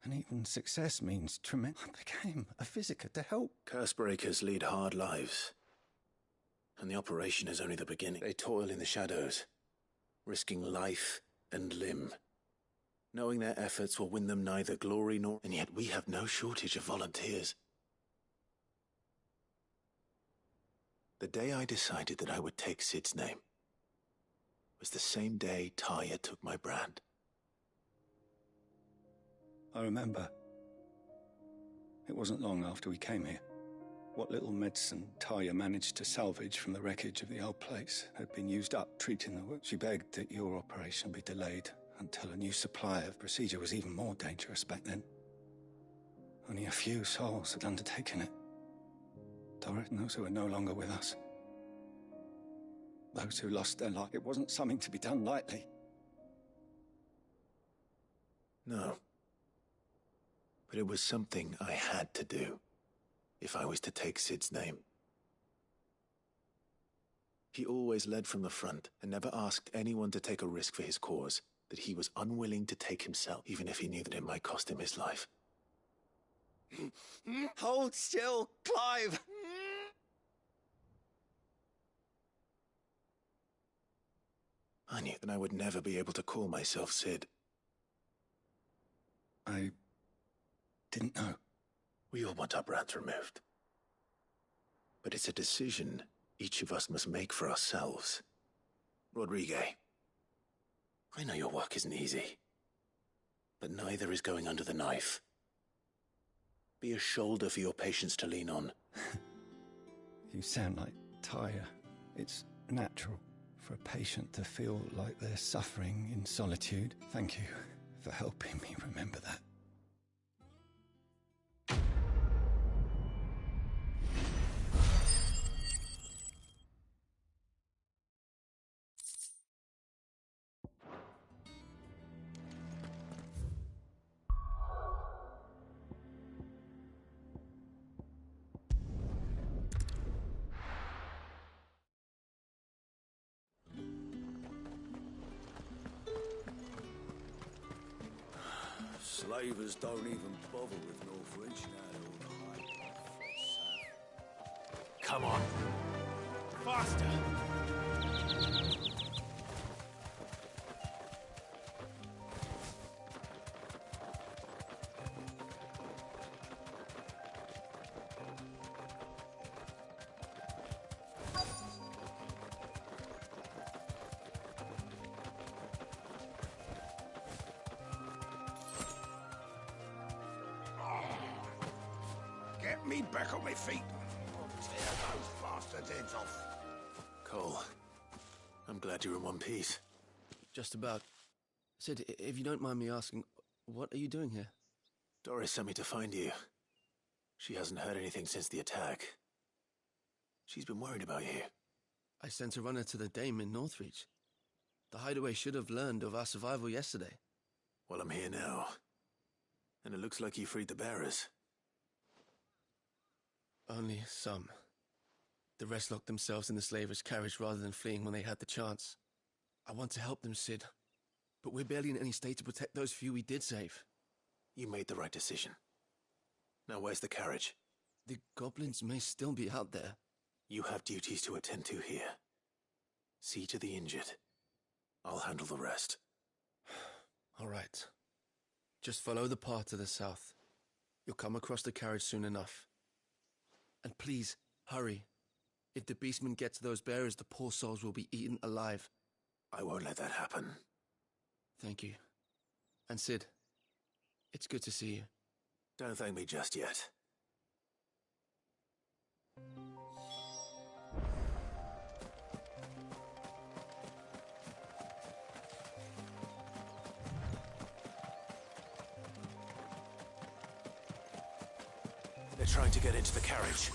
And even success means tremendous. I became a physiker to help. Cursebreakers lead hard lives. And the operation is only the beginning. They toil in the shadows, risking life and limb, knowing their efforts will win them neither glory nor... And yet we have no shortage of volunteers. The day I decided that I would take Sid's name was the same day Tyre took my brand. I remember. It wasn't long after we came here. What little medicine Talia managed to salvage from the wreckage of the old place had been used up treating the wound. She begged that your operation be delayed until a new supply of procedure was even more dangerous back then. Only a few souls had undertaken it. Dorrit and those who were no longer with us. Those who lost their life. It wasn't something to be done lightly. No. But it was something I had to do, if I was to take Sid's name. He always led from the front, and never asked anyone to take a risk for his cause that he was unwilling to take himself, even if he knew that it might cost him his life. Hold still, Clive! I knew that I would never be able to call myself Sid. I didn't know. We all want our brands removed. But it's a decision each of us must make for ourselves. Rodrigue, I know your work isn't easy, but neither is going under the knife. Be a shoulder for your patients to lean on. You sound like Tyre. It's natural for a patient to feel like they're suffering in solitude. Thank you for helping me remember that. Slavers don't even bother with Northridge now. Come on. Faster! Get me back on my feet. I'll tear those bastards' heads off. Cole, I'm glad you're in one piece. Just about. Sid, if you don't mind me asking, what are you doing here? Doris sent me to find you. She hasn't heard anything since the attack. She's been worried about you. I sent a runner to the Dame in Northreach. The hideaway should have learned of our survival yesterday. Well, I'm here now. And it looks like you freed the bearers. Only some. The rest locked themselves in the slaver's carriage rather than fleeing when they had the chance. I want to help them, Sid. But we're barely in any state to protect those few we did save. You made the right decision. Now where's the carriage? The goblins may still be out there. You have duties to attend to here. See to the injured. I'll handle the rest. All right. Just follow the path to the south. You'll come across the carriage soon enough. And please, hurry. If the beastmen get to those bearers, the poor souls will be eaten alive. I won't let that happen. Thank you. And Sid, it's good to see you. Don't thank me just yet. They're trying to get into the carriage.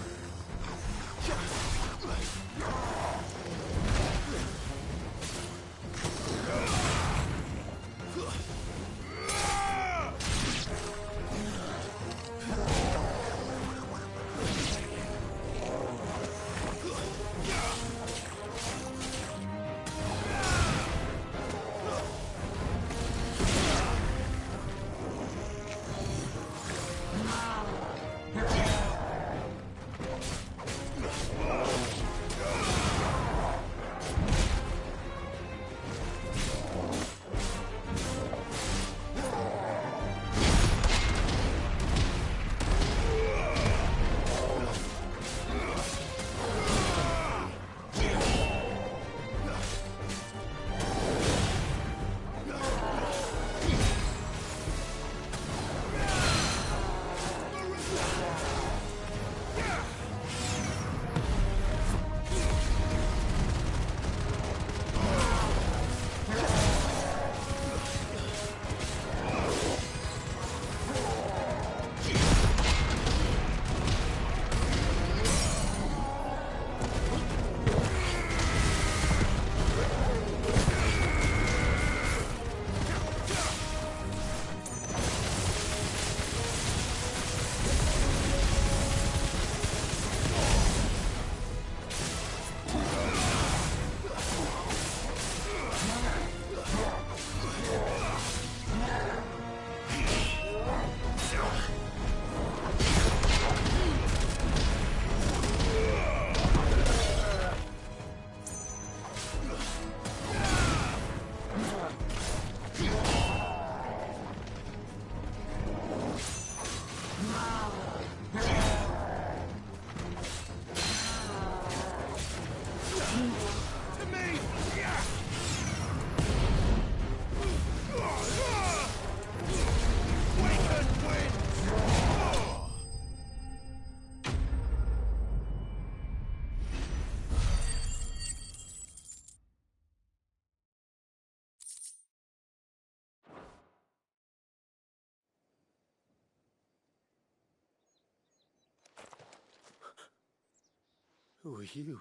Who are you?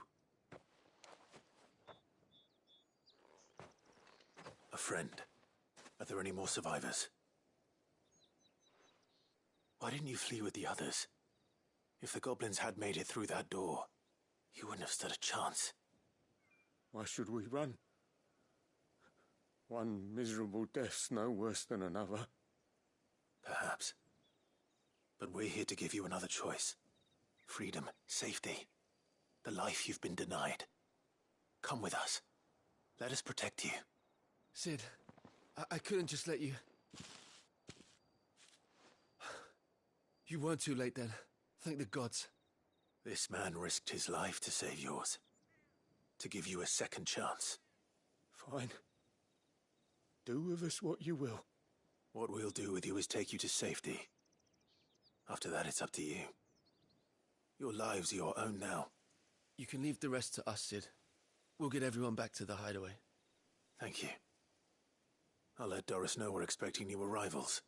A friend. Are there any more survivors? Why didn't you flee with the others? If the goblins had made it through that door, you wouldn't have stood a chance. Why should we run? One miserable death's no worse than another. Perhaps. But we're here to give you another choice. Freedom, safety, the life you've been denied. Come with us. Let us protect you. Sid, I couldn't just let you... You weren't too late then. Thank the gods. This man risked his life to save yours. To give you a second chance. Fine. Do with us what you will. What we'll do with you is take you to safety. After that, it's up to you. Your lives are your own now. You can leave the rest to us, Sid. We'll get everyone back to the hideaway. Thank you. I'll let Doris know we're expecting new arrivals.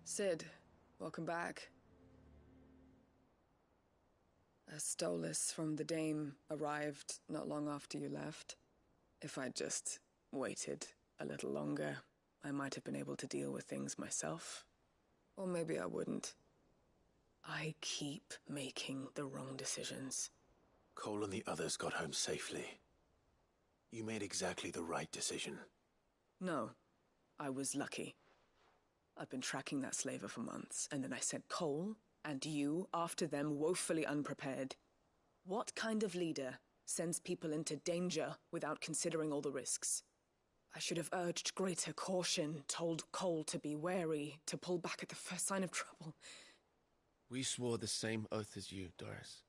Sid, welcome back. A Stolas from the Dame arrived not long after you left. If I'd just waited a little longer, I might have been able to deal with things myself. Or maybe I wouldn't. I keep making the wrong decisions. Cole and the others got home safely. You made exactly the right decision. No, I was lucky. I've been tracking that slaver for months, and then I sent Cole and you after them woefully unprepared. What kind of leader sends people into danger without considering all the risks? I should have urged greater caution, told Cole to be wary, to pull back at the first sign of trouble. We swore the same oath as you, Doris.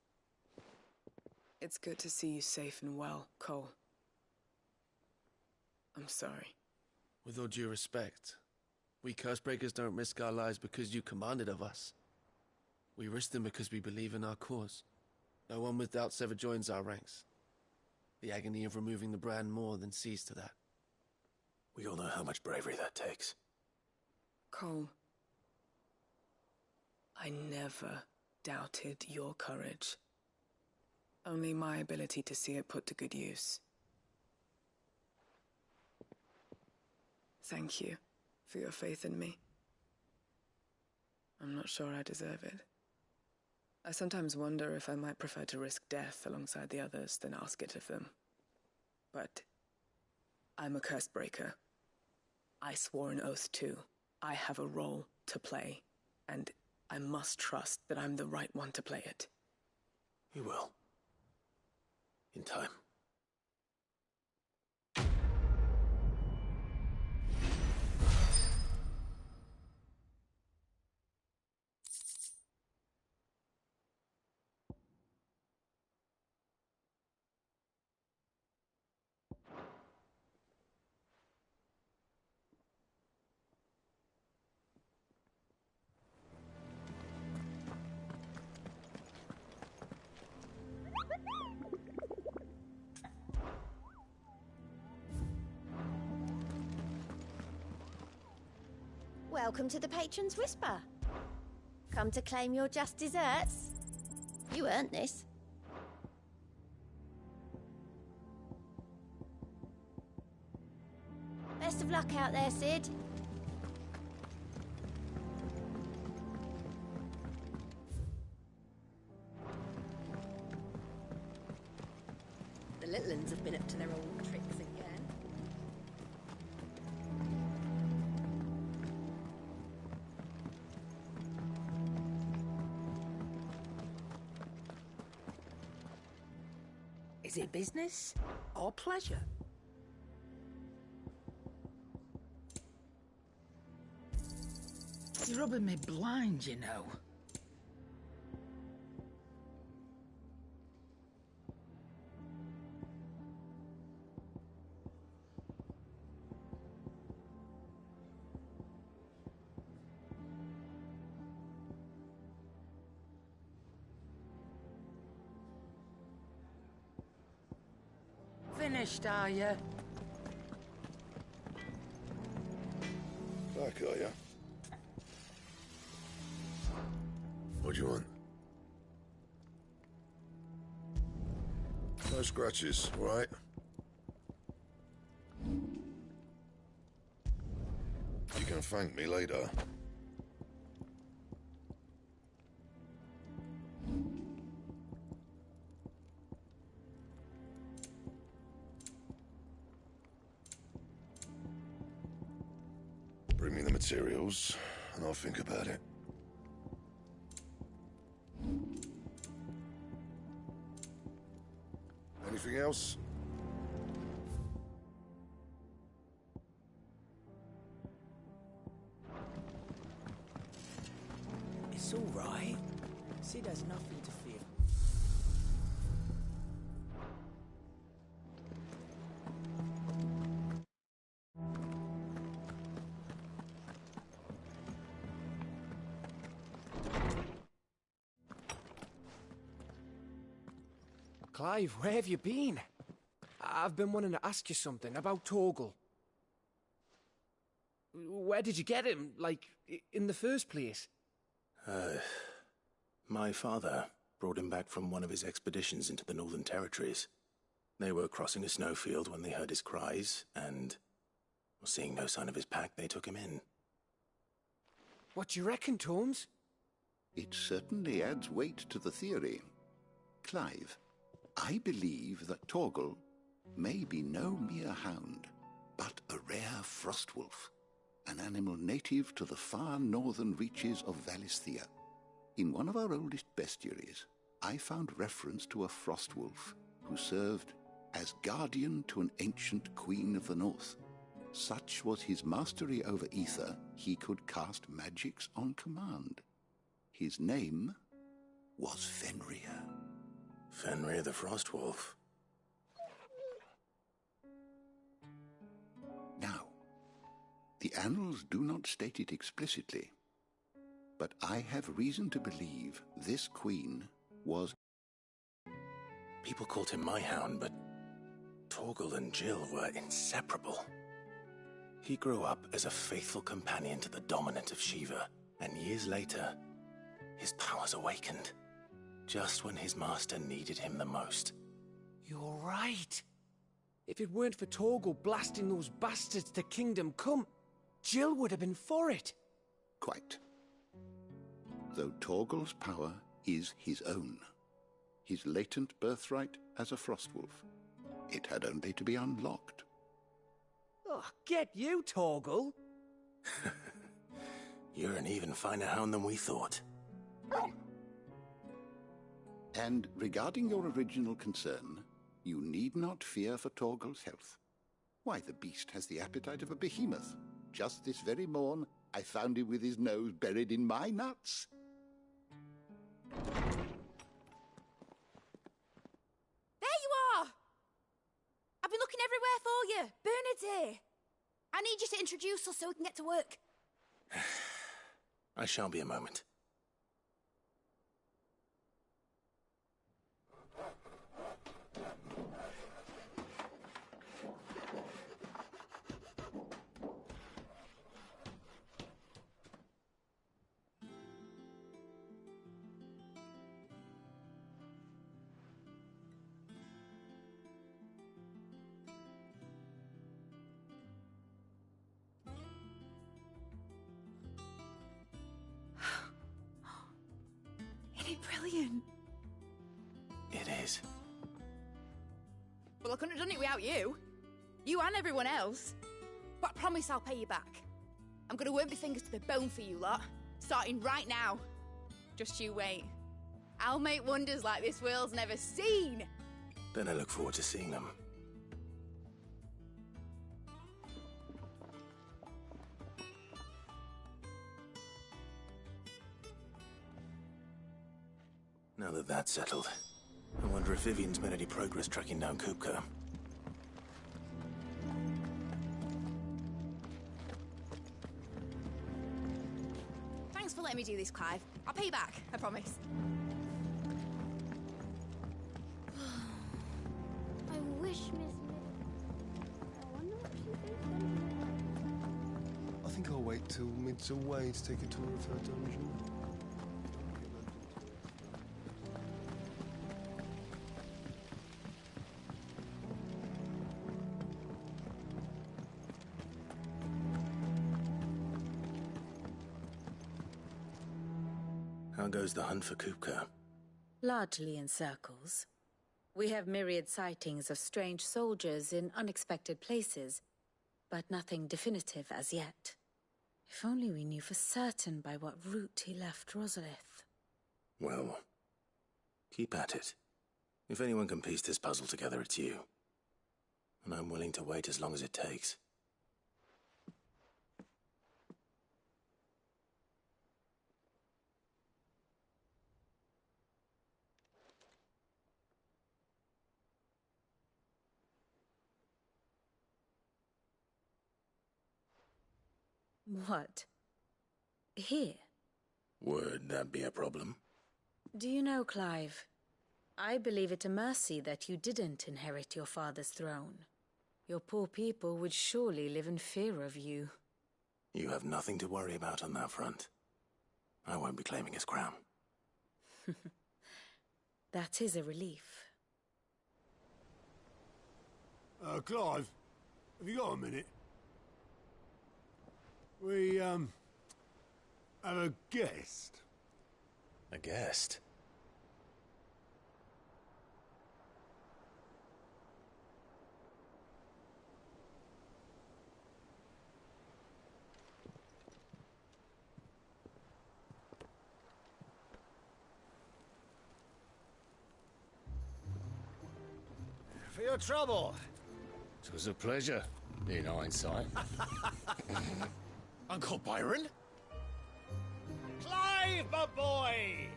It's good to see you safe and well, Cole. I'm sorry. With all due respect, we Cursebreakers don't risk our lives because you commanded of us. We risk them because we believe in our cause. No one with doubts ever joins our ranks. The agony of removing the brand more than sees to that. We all know how much bravery that takes. Cole, I never doubted your courage. Only my ability to see it put to good use. Thank you for your faith in me. I'm not sure I deserve it. I sometimes wonder if I might prefer to risk death alongside the others than ask it of them. But I'm a Cursebreaker. I swore an oath too. I have a role to play, and I must trust that I'm the right one to play it. You will. In time. Welcome to the Patron's Whisper. Come to claim your just desserts? You earned this. Best of luck out there, Sid. The little uns have been up to their old tricks again. Is it business or pleasure? You're rubbing me blind, you know. finished, are you? Back, are you? What do you want? No scratches, all right? You can thank me later. Bring me the materials, and I'll think about it. Anything else? It's all right. Sid has nothing to fear. Clive, where have you been? I've been wanting to ask you something about Torgal. Where did you get him, like, in the first place? My father brought him back from one of his expeditions into the Northern Territories. They were crossing a snowfield when they heard his cries, and, seeing no sign of his pack, they took him in. What do you reckon, Tomes? It certainly adds weight to the theory. Clive, I believe that Torgal may be no mere hound, but a rare frostwolf, an animal native to the far northern reaches of Valisthea. In one of our oldest bestiaries, I found reference to a frostwolf who served as guardian to an ancient queen of the north. Such was his mastery over ether, he could cast magics on command. His name was Fenrir. Fenrir the Frostwolf. Now, the annals do not state it explicitly, but I have reason to believe this queen was... People called him my hound, but Torgal and Jill were inseparable. He grew up as a faithful companion to the dominant of Shiva, and years later, his powers awakened, just when his master needed him the most. You're right. If it weren't for Torgal blasting those bastards to Kingdom Come, Jill would have been for it. Quite. Though Torgal's power is his own, his latent birthright as a frostwolf, it had only to be unlocked. Oh, get you, Torgal! You're an even finer hound than we thought. And regarding your original concern, you need not fear for Torgal's health. Why, the beast has the appetite of a behemoth. Just this very morn, I found him with his nose buried in my nuts. There you are! I've been looking everywhere for you. Bernard's here. I need you to introduce us so we can get to work. I shall be a moment. Isn't it brilliant? It is. Well, I couldn't have done it without you. You and everyone else. But I promise I'll pay you back. I'm gonna work my fingers to the bone for you lot. Starting right now. Just you wait. I'll make wonders like this world's never seen. Then I look forward to seeing them. Now that that's settled, I wonder if Vivian's made any progress tracking down Kupka. Thanks for letting me do this, Clive. I'll pay you back, I promise. I wish Miss till mid's away to take a tour of her dungeon. How goes the hunt for Kupka? Largely in circles. We have myriad sightings of strange soldiers in unexpected places, but nothing definitive as yet. If only we knew for certain by what route he left Rosalith. Well, keep at it. If anyone can piece this puzzle together, it's you. And I'm willing to wait as long as it takes. What? Here? Would that be a problem? Do you know, Clive, I believe it a mercy that you didn't inherit your father's throne. Your poor people would surely live in fear of you. You have nothing to worry about on that front. I won't be claiming his crown. That is a relief. Clive, have you got a minute? We, have a guest. A guest? For your trouble. It was a pleasure, in hindsight. Uncle Byron? Clive, my boy!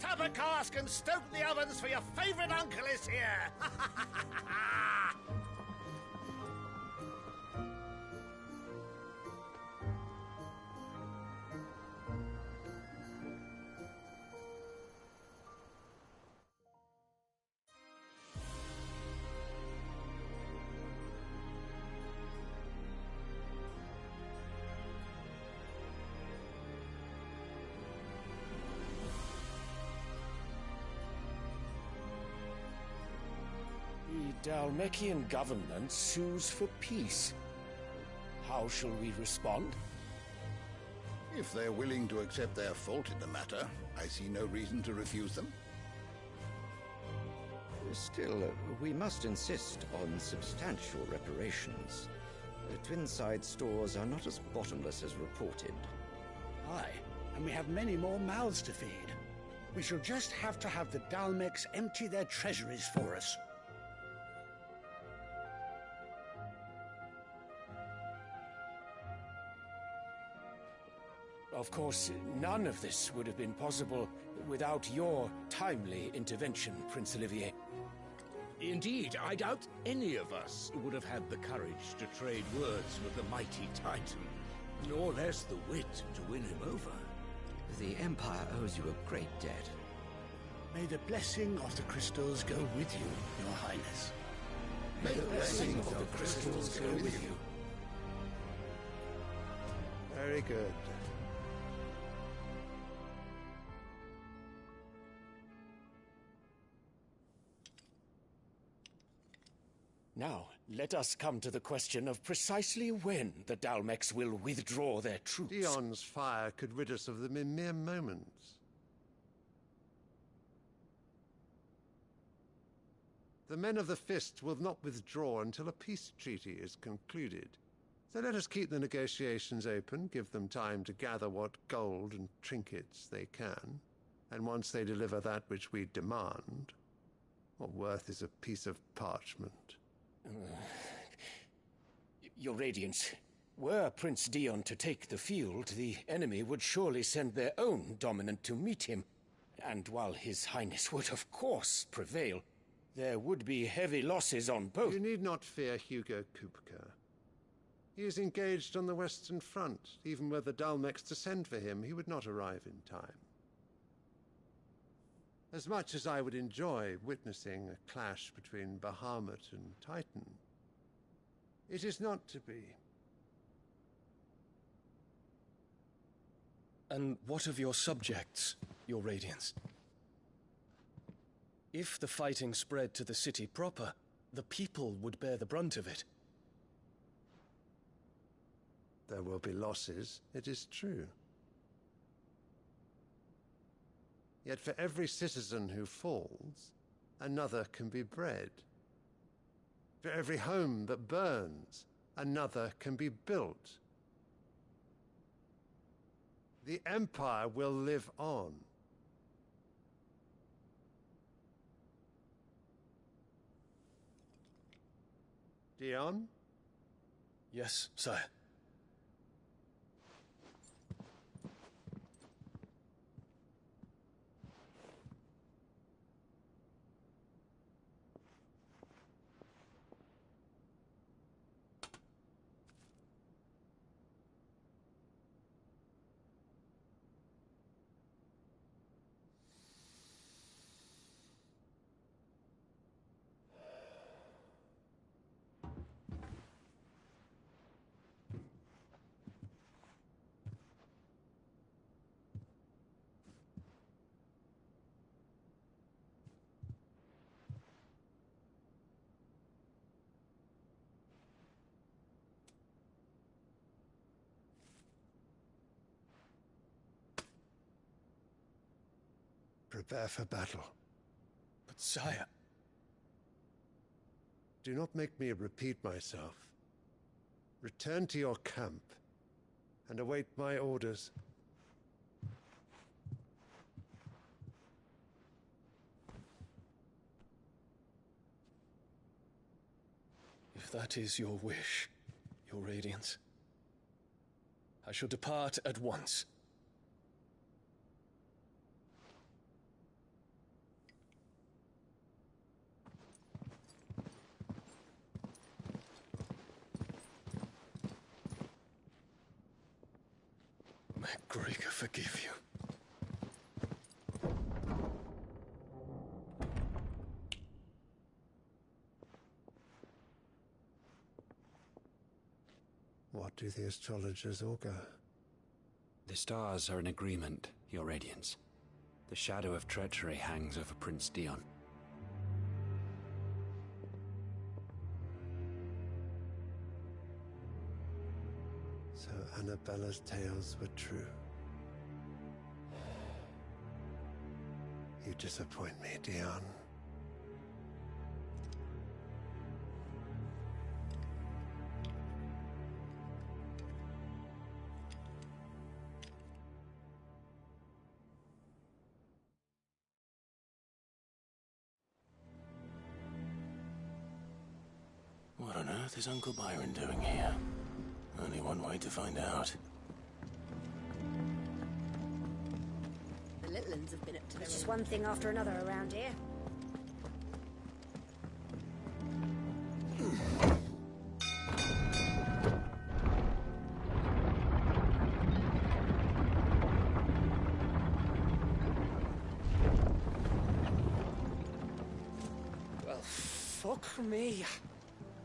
Tap a cask and stoke the ovens for your favourite uncle is here! The Dalmekian government sues for peace. How shall we respond? If they're willing to accept their fault in the matter, I see no reason to refuse them. Still, we must insist on substantial reparations. Twinside stores are not as bottomless as reported. Aye, and we have many more mouths to feed. We shall just have to have the Dalmecs empty their treasuries for us. Of course, none of this would have been possible without your timely intervention, Prince Olivier. Indeed, I doubt any of us would have had the courage to trade words with the mighty Titan, nor less the wit to win him over. The Empire owes you a great debt. May the blessing of the crystals go with you, Your Highness. May the blessing of the crystals go with you. Very good. Now, let us come to the question of precisely when the Dalmecs will withdraw their troops. Dion's fire could rid us of them in mere moments. The men of the Fist will not withdraw until a peace treaty is concluded. So let us keep the negotiations open, give them time to gather what gold and trinkets they can, and once they deliver that which we demand, what worth is a piece of parchment? Your Radiance, were Prince Dion to take the field, the enemy would surely send their own dominant to meet him. And while His Highness would of course prevail, there would be heavy losses on both. You need not fear Hugo Kupka. He is engaged on the Western Front. Even were the Dalmecs to send for him, he would not arrive in time. As much as I would enjoy witnessing a clash between Bahamut and Titan, it is not to be. And what of your subjects, your Radiance? If the fighting spread to the city proper, the people would bear the brunt of it. There will be losses, it is true. Yet for every citizen who falls, another can be bred. For every home that burns, another can be built. The Empire will live on. Dion? Yes, sire. Prepare for battle. But sire... Do not make me repeat myself. Return to your camp and await my orders. If that is your wish, your Radiance, I shall depart at once. May Grieger forgive you. What do the astrologers augur? The stars are in agreement, your Radiance. The shadow of treachery hangs over Prince Dion. So Annabella's tales were true. You disappoint me, Dion. What on earth is Uncle Byron doing here? Only one way to find out. The little uns have been up to their It's just own. one thing after another around here. Well, fuck me.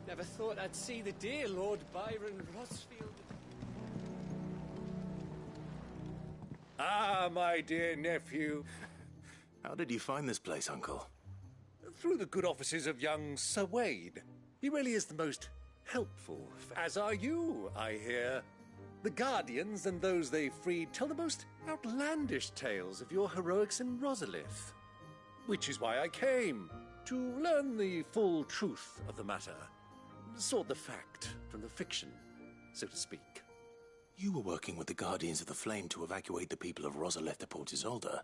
Never thought I'd see the dear Lord Byron Rosfield. Ah, my dear nephew. How did you find this place, Uncle? Through the good offices of young Sir Wade. He really is the most helpful, as are you, I hear. The Guardians and those they freed tell the most outlandish tales of your heroics in Rosalith. Which is why I came, to learn the full truth of the matter. Sort the fact from the fiction, so to speak. You were working with the Guardians of the Flame to evacuate the people of Rosalith to Port Isolde.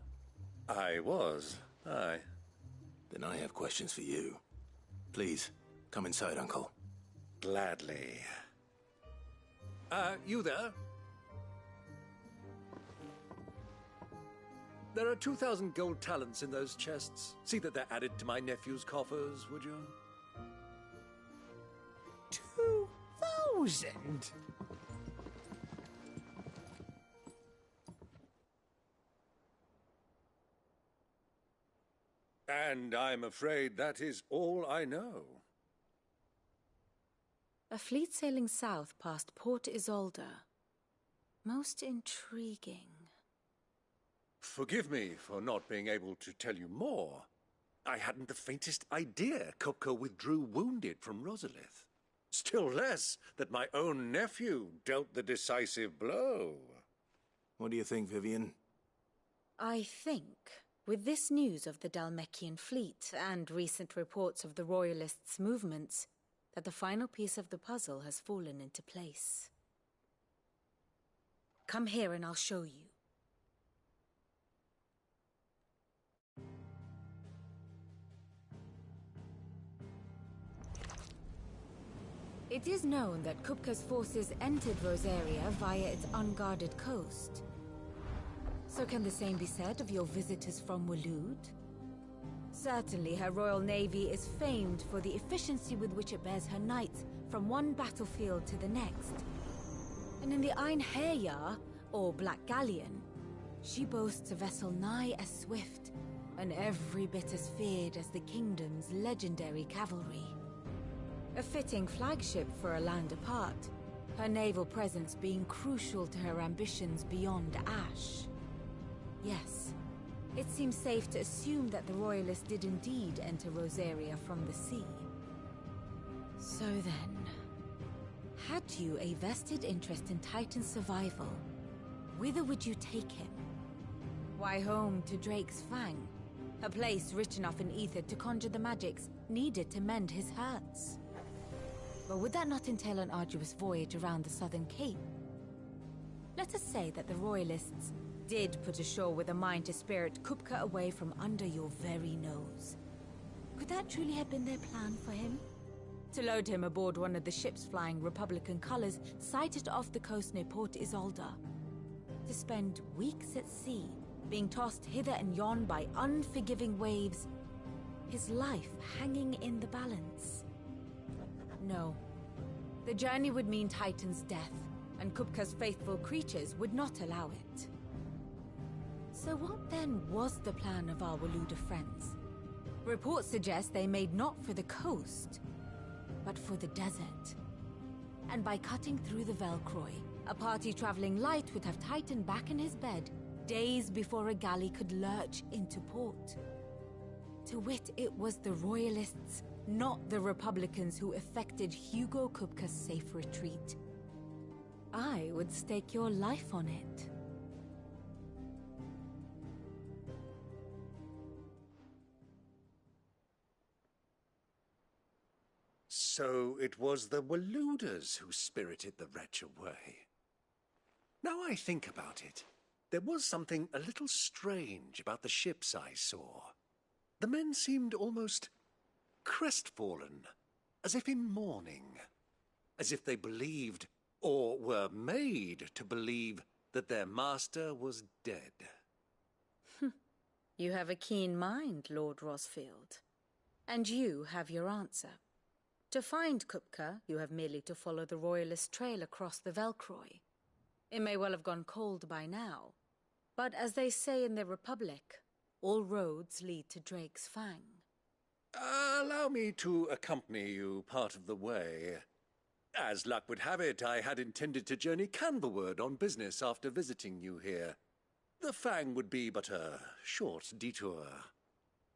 I was, aye. Then I have questions for you. Please, come inside, Uncle. Gladly. You there? There are 2,000 gold talents in those chests. See that they're added to my nephew's coffers, would you? 2,000? And I'm afraid that is all I know. A fleet sailing south past Port Isolde. Most intriguing. Forgive me for not being able to tell you more. I hadn't the faintest idea Kupka withdrew wounded from Rosalith. Still less that my own nephew dealt the decisive blow. What do you think, Vivian? I think, with this news of the Dalmekian fleet and recent reports of the Royalists' movements, that the final piece of the puzzle has fallen into place. Come here and I'll show you. It is known that Kupka's forces entered Rosaria via its unguarded coast. So can the same be said of your visitors from Waloed? Certainly her Royal Navy is famed for the efficiency with which it bears her knights from one battlefield to the next. And in the Einherjar, or Black Galleon, she boasts a vessel nigh as swift and every bit as feared as the kingdom's legendary cavalry. A fitting flagship for a land apart, her naval presence being crucial to her ambitions beyond Ash. Yes, it seems safe to assume that the Royalists did indeed enter Rosaria from the sea. So then, had you a vested interest in Titan's survival, whither would you take him? Why, home to Drake's Fang, a place rich enough in ether to conjure the magics needed to mend his hurts. But would that not entail an arduous voyage around the southern cape? Let us say that the Royalists did put ashore with a mind to spirit Kupka away from under your very nose. Could that truly have been their plan for him? To load him aboard one of the ships flying Republican colors sighted off the coast near Port Isolde. To spend weeks at sea, being tossed hither and yon by unforgiving waves, his life hanging in the balance. No. The journey would mean Titan's death, and Kupka's faithful creatures would not allow it. So what then was the plan of our Waluda friends? Reports suggest they made not for the coast, but for the desert. And by cutting through the Velcroy, a party traveling light would have Titan back in his bed days before a galley could lurch into port. To wit, it was the Royalists, not the Republicans, who effected Hugo Kupka's safe retreat. I would stake your life on it. So it was the Waludas who spirited the wretch away. Now I think about it, there was something a little strange about the ships I saw. The men seemed almost crestfallen, as if in mourning, as if they believed, or were made to believe, that their master was dead. You have a keen mind, Lord Rosfield. And you have your answer. To find Kupka, you have merely to follow the Royalist trail across the Velcroy. It may well have gone cold by now, but as they say in the Republic, all roads lead to Drake's Fang. Allow me to accompany you part of the way. As luck would have it, I had intended to journey Canberward on business after visiting you here. The Fang would be but a short detour.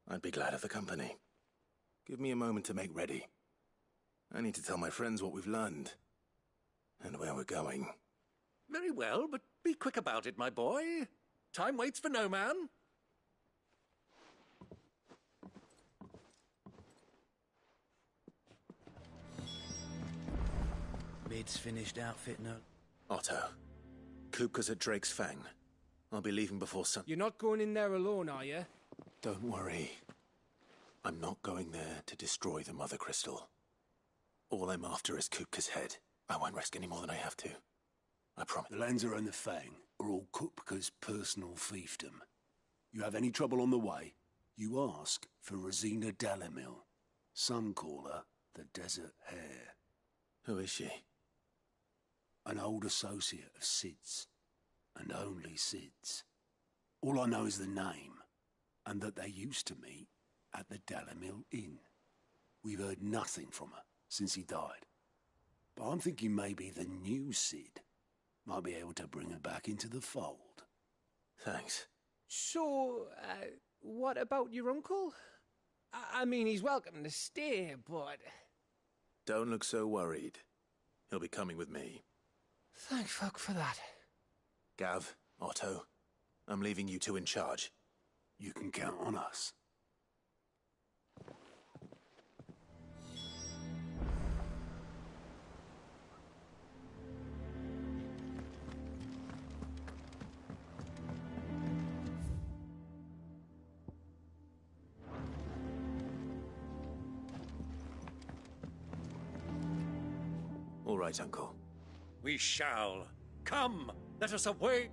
I'd be glad of the company. Give me a moment to make ready. I need to tell my friends what we've learned, and where we're going. Very well, but be quick about it, my boy. Time waits for no man. Bid's finished outfitting her. Otto, Kupka's at Drake's Fang. I'll be leaving before sun. You're not going in there alone, are you? Don't worry. I'm not going there to destroy the Mother Crystal. All I'm after is Kupka's head. I won't risk any more than I have to. I promise. The Lanza and the Fang are all Kupka's personal fiefdom. You have any trouble on the way, you ask for Rosina Dalamil. Some call her the Desert Hare. Who is she? An old associate of Sid's, and only Sid's. All I know is the name, and that they used to meet at the Dalamil Inn. We've heard nothing from her since he died. But I'm thinking maybe the new Sid might be able to bring her back into the fold. Thanks. So, what about your uncle? I mean, he's welcome to stay, but... Don't look so worried. He'll be coming with me. Thank fuck for that. Gav, Otto, I'm leaving you two in charge. You can count on us. All right, Uncle. We shall. Come, let us away.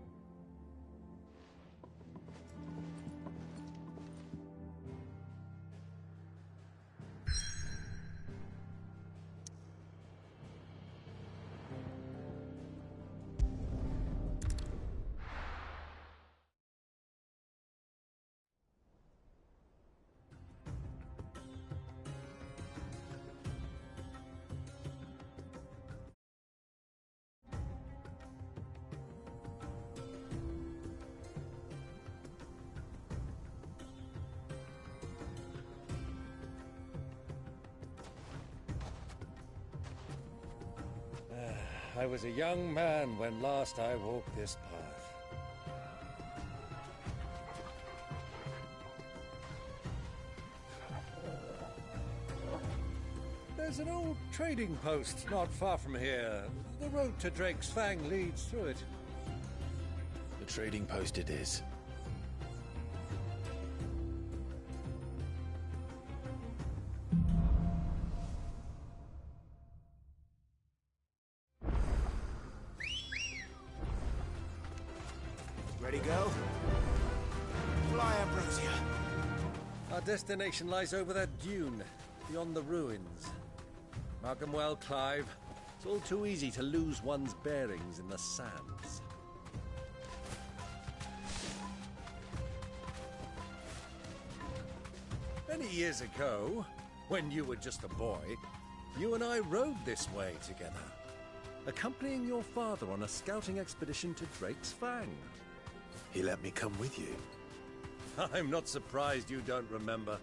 I was a young man when last I walked this path. There's an old trading post not far from here. The road to Drake's Fang leads through it. The trading post it is. Ready, girl? Fly, Ambrosia. Our destination lies over that dune, beyond the ruins. Mark 'em well, Clive. It's all too easy to lose one's bearings in the sands. Many years ago, when you were just a boy, you and I rode this way together, accompanying your father on a scouting expedition to Drake's Fang. He let me come with you. I'm not surprised you don't remember.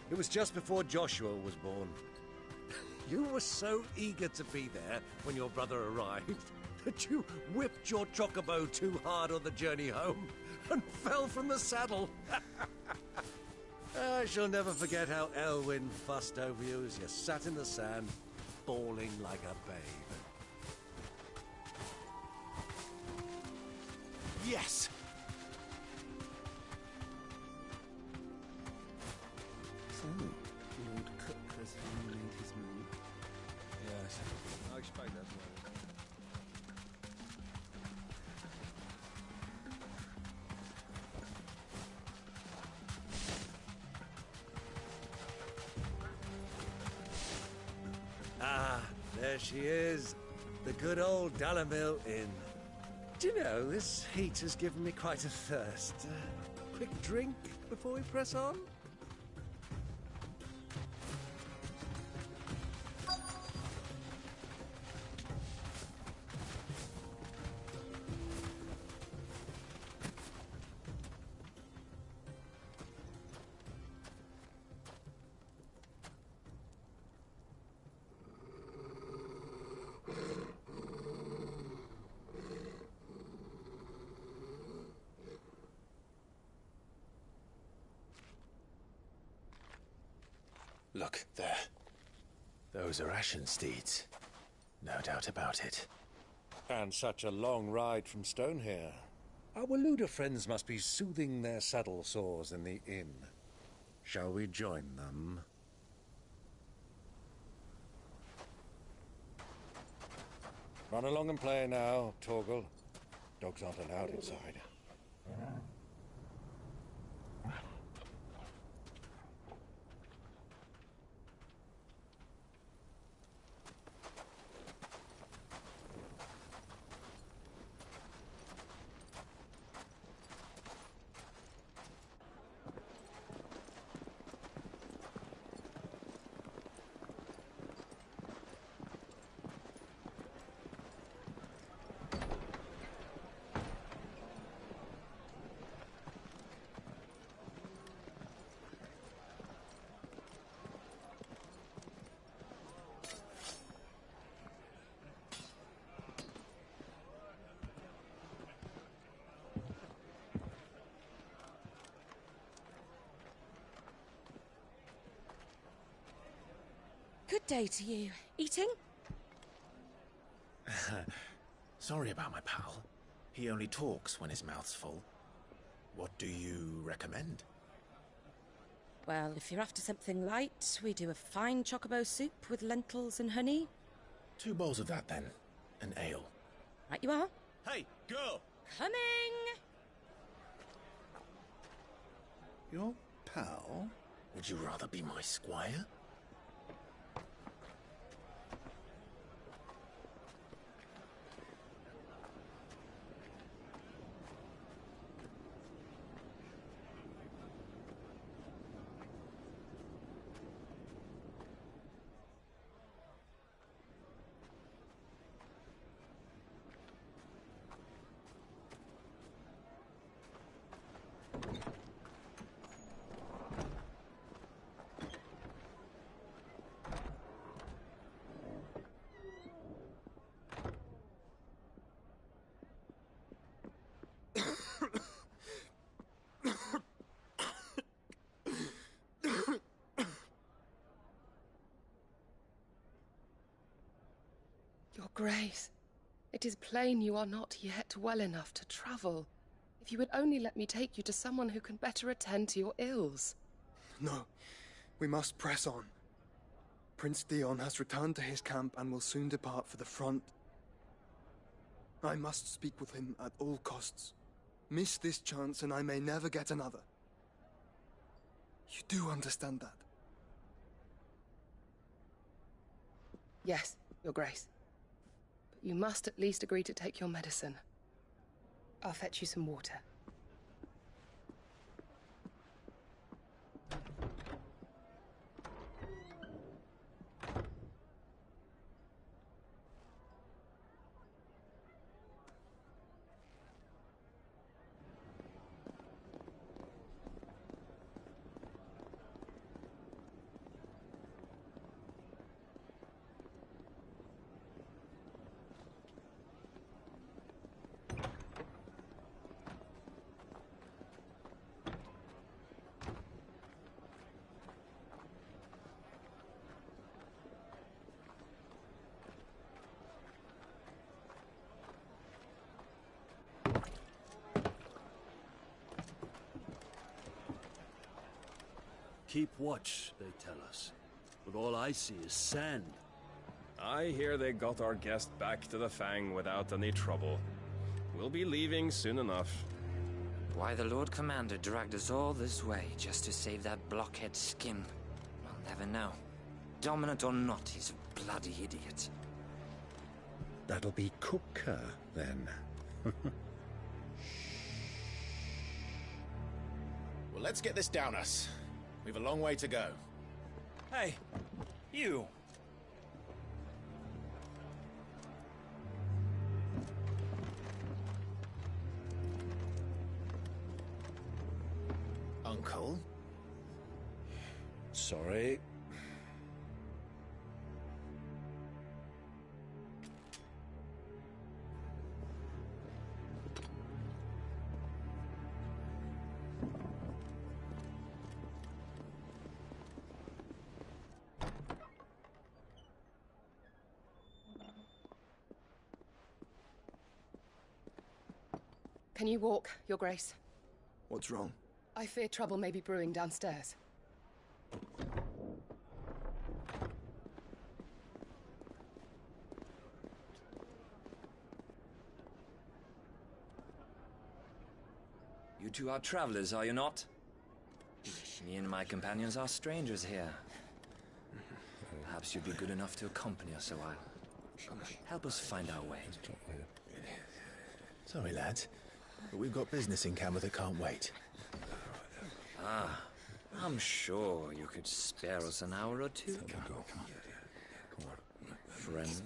It was just before Joshua was born. You were so eager to be there when your brother arrived that you whipped your chocobo too hard on the journey home and fell from the saddle. I shall never forget how Elwyn fussed over you as you sat in the sand, bawling like a babe. Yes! So, the old cook has finally made his move. Yes, I expect that. Ah, there she is. The good old Dalamil Inn. Do you know, this heat has given me quite a thirst. Quick drink before we press on? Look, there. Those are Ashen steeds. No doubt about it. And such a long ride from Stonehere. Our Luda friends must be soothing their saddle sores in the inn. Shall we join them? Run along and play now, Torgal. Dogs aren't allowed inside. Good day to you. Eating? Sorry about my pal. He only talks when his mouth's full. What do you recommend? Well, if you're after something light, we do a fine chocobo soup with lentils and honey. 2 bowls of that, then. An ale. Right you are. Hey, girl! Coming! Your pal? Would you rather be my squire? Your Grace, it is plain you are not yet well enough to travel. If you would only let me take you to someone who can better attend to your ills. No, we must press on. Prince Dion has returned to his camp and will soon depart for the front. I must speak with him at all costs. Miss this chance and I may never get another. You do understand that? Yes, Your Grace. But you must at least agree to take your medicine. I'll fetch you some water. Keep watch, they tell us. But all I see is sand. I hear they got our guest back to the Fang without any trouble. We'll be leaving soon enough. Why the Lord Commander dragged us all this way just to save that blockhead skin, I'll never know. Dominant or not, he's a bloody idiot. That'll be Cooker, then. Well, let's get this down us. We've a long way to go. Hey, you. Uncle? Sorry. Can you walk, Your Grace? What's wrong? I fear trouble may be brewing downstairs. You two are travelers, are you not? Me and my companions are strangers here. Perhaps you'd be good enough to accompany us a while. Help us find our way. Sorry, lads, but we've got business in Camber that can't wait. Ah, I'm sure you could spare us an hour or two. Friend.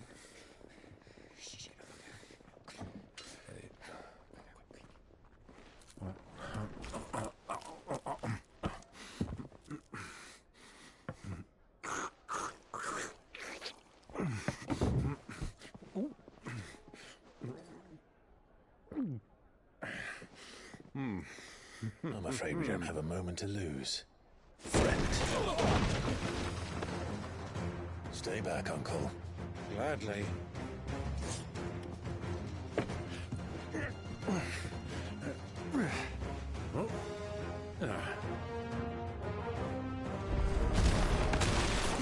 I'm afraid we don't have a moment to lose. Friend. Stay back, Uncle. Gladly. The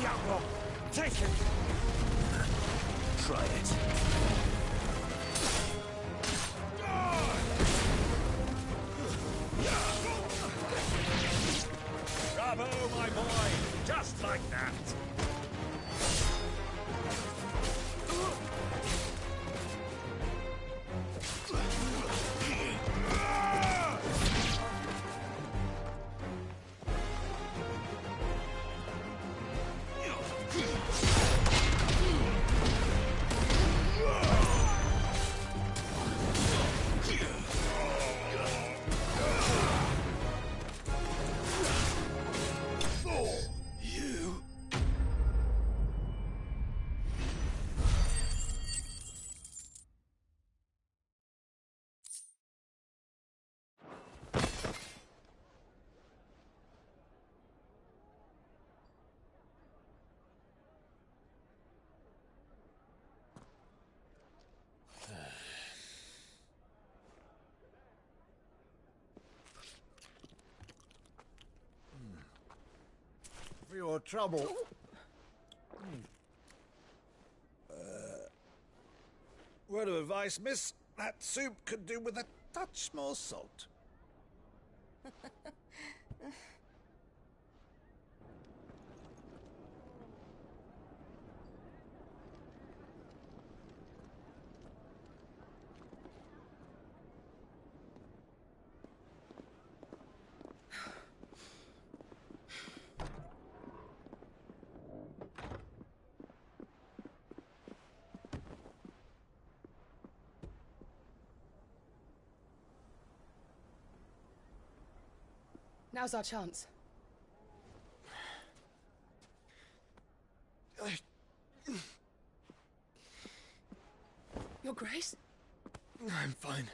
outlaw! Take it! Try it. Bravo, my boy! Just like that! For your trouble. Word of advice, miss. That soup could do with a touch more salt. Now's our chance. Your Grace? I'm fine.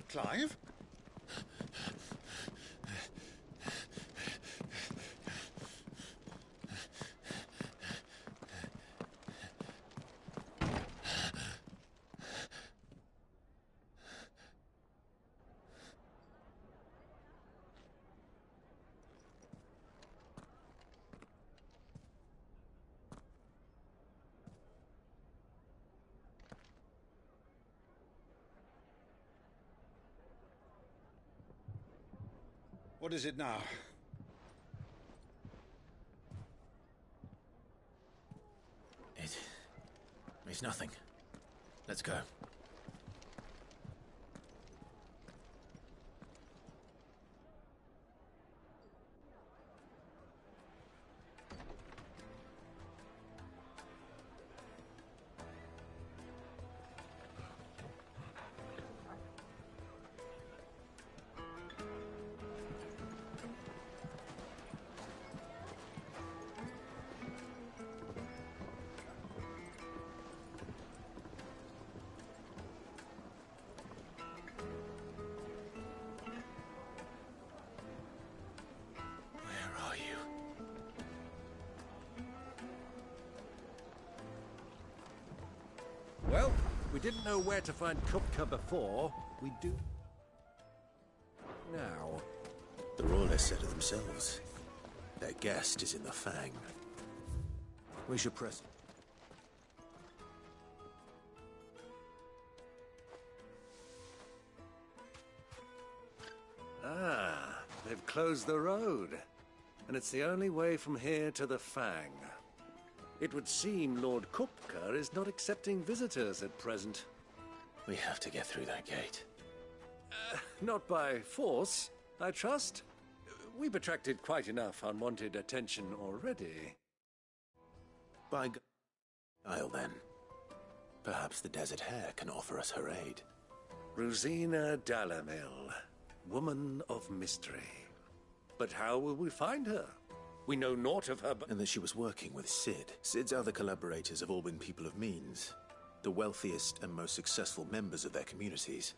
Clive? What is it now? It's nothing. Let's go. Well, we didn't know where to find Kupka before. We do now. The Royalists said it themselves. Their guest is in the Fang. We should press. Ah, they've closed the road. And it's the only way from here to the Fang. It would seem Lord Kupka is not accepting visitors at present. We have to get through that gate. Not by force, I trust. We've attracted quite enough unwanted attention already. By I'll then. Perhaps the Desert Hare can offer us her aid. Rosina Dalamil, woman of mystery. But how will we find her? We know naught of her, And that she was working with Cid. Cid's other collaborators have all been people of means. The wealthiest and most successful members of their communities.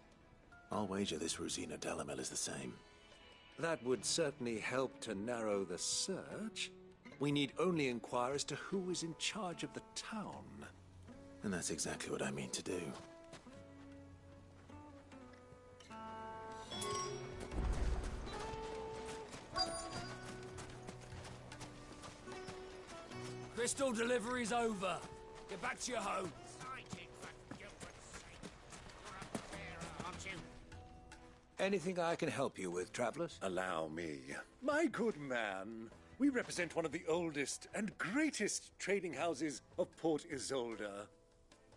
I'll wager this Rosina Dalamil is the same. That would certainly help to narrow the search. We need only inquire as to who is in charge of the town. And that's exactly what I mean to do. Crystal delivery's over. Get back to your home. Anything I can help you with, travelers? Allow me. My good man, we represent one of the oldest and greatest trading houses of Port Isolde.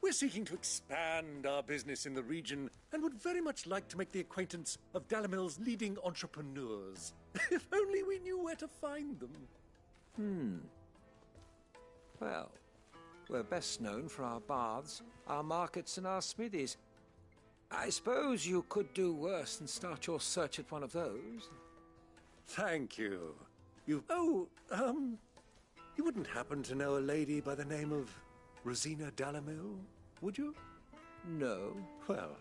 We're seeking to expand our business in the region and would very much like to make the acquaintance of Dalamil's leading entrepreneurs. If only we knew where to find them. Well, we're best known for our baths, our markets, and our smithies. I suppose you could do worse than start your search at one of those. Thank you. You wouldn't happen to know a lady by the name of Rosina Dalamil, would you? No. Well.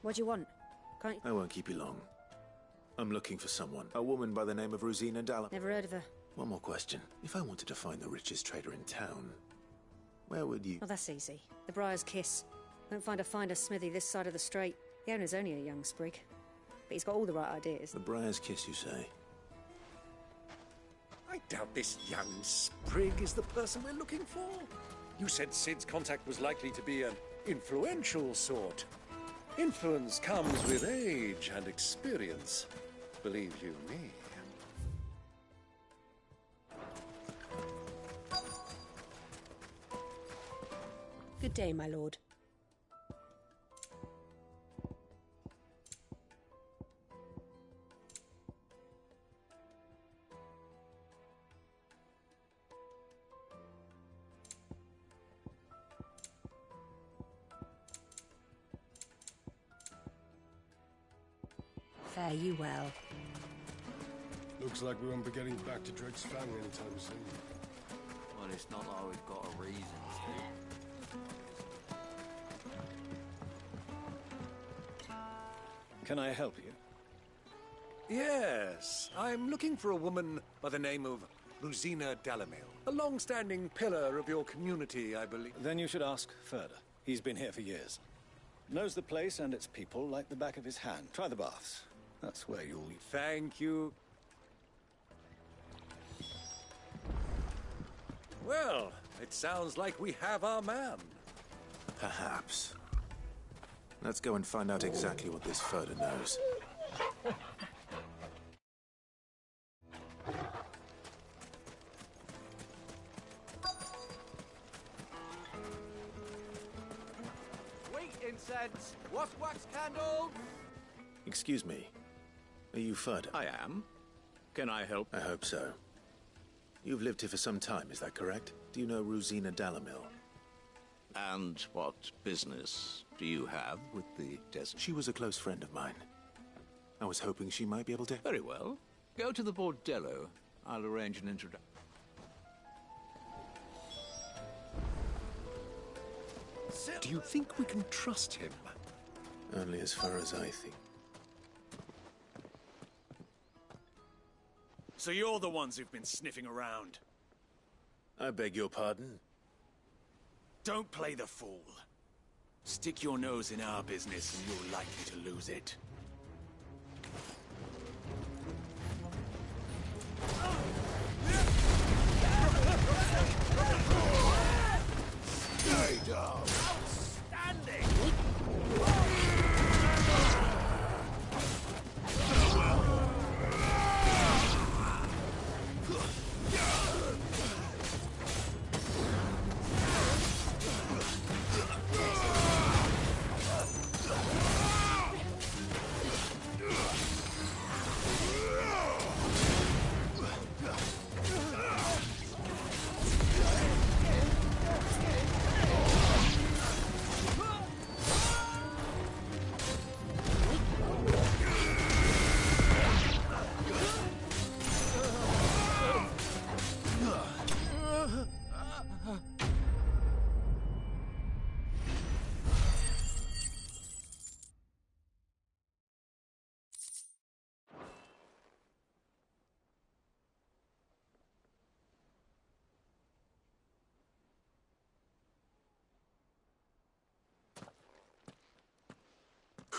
What do you want? Can't you... I won't keep you long. I'm looking for someone. A woman by the name of Rosina Dalamil. Never heard of her. One more question. If I wanted to find the richest trader in town, where would you... Well, that's easy. The Briar's Kiss. Won't find a finer smithy this side of the strait. The owner's only a young sprig. But he's got all the right ideas. The Briar's Kiss, you say? I doubt this young sprig is the person we're looking for. You said Cid's contact was likely to be an influential sort. Influence comes with age and experience. Believe you me. Good day, my lord. Fare you well. Looks like we won't be getting back to Drake's Fang anytime soon. Well, it's not like we've got a reason to. Can I help you? Yes, I'm looking for a woman by the name of Rosina Dalamil. A long-standing pillar of your community, I believe. Then you should ask further. He's been here for years. Knows the place and its people like the back of his hand. Try the baths. That's where you'll... Thank you. Well, it sounds like we have our man. Perhaps. Let's go and find out exactly what this Furder knows. Wheat incense, wax candles. Excuse me. Are you Furder? I am. Can I help? I hope so. You've lived here for some time, is that correct? Do you know Rosina Dalamil? And what business do you have with the desert? She was a close friend of mine. I was hoping she might be able to... Very well. Go to the bordello. I'll arrange an introduction. Do you think we can trust him? Only as far as I think. So you're the ones who've been sniffing around? I beg your pardon? Don't play the fool. Stick your nose in our business and you're likely to lose it. Stay down! Outstanding!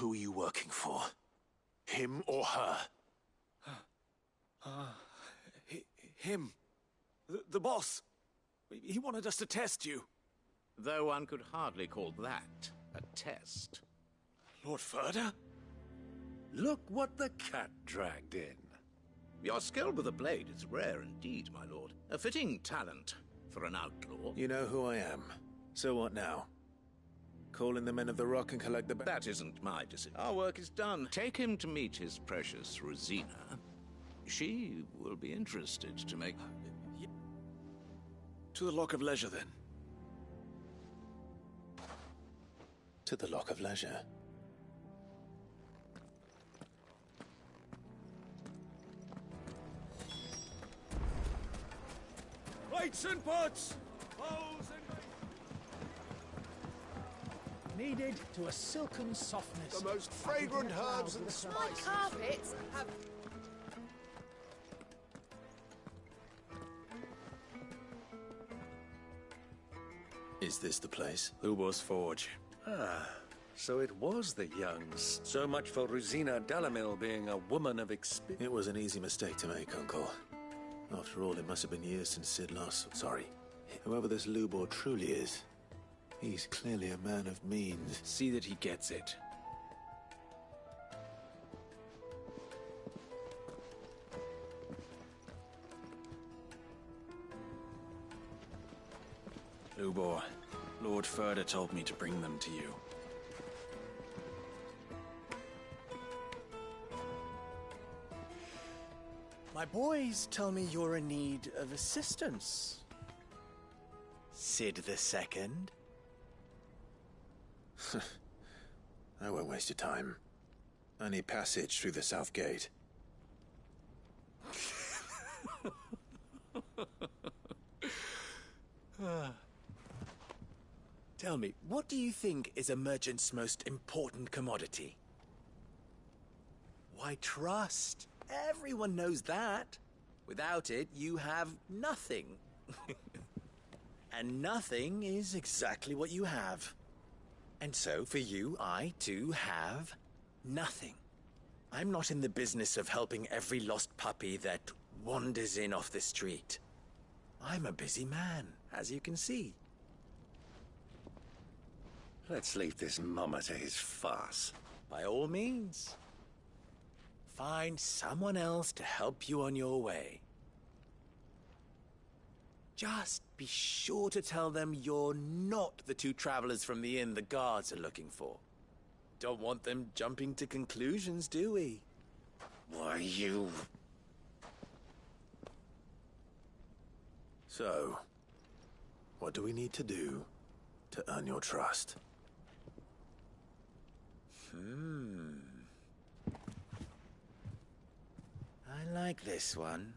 Who are you working for? Him or her? Him. The boss. He wanted us to test you. Though one could hardly call that a test. Lord Ferda? Look what the cat dragged in. Your skill with the blade is rare indeed, my lord. A fitting talent for an outlaw. You know who I am. So what now? Call in the men of the Rock and collect the... That isn't my decision. Our work is done. Take him to meet his precious Rosina. She will be interested to make... To the Lock of Leisure, then. To the Lock of Leisure. Plates and pots! Bowls and... Kneaded to a silken softness. The most fragrant herbs and spices. My carpets have... Is this the place? Ubor's Forge. Ah, so it was the Youngs. So much for Rosina Dalamil being a woman of experience. It was an easy mistake to make, Uncle. After all, it must have been years since Sid last... Sorry. Whoever this Lubor truly is, he's clearly a man of means. See that he gets it. Lubor, Lord Ferda told me to bring them to you. My boys tell me you're in need of assistance. Sid the Second? I won't waste your time. I need passage through the south gate. Tell me, what do you think is a merchant's most important commodity? Why, trust. Everyone knows that. Without it, you have nothing. And nothing is exactly what you have. And so, for you, I, too, have nothing. I'm not in the business of helping every lost puppy that wanders in off the street. I'm a busy man, as you can see. Let's leave this mummer to his farce. By all means. Find someone else to help you on your way. Just be sure to tell them you're not the two travelers from the inn the guards are looking for. Don't want them jumping to conclusions, do we? Why, you... So, what do we need to do to earn your trust? I like this one.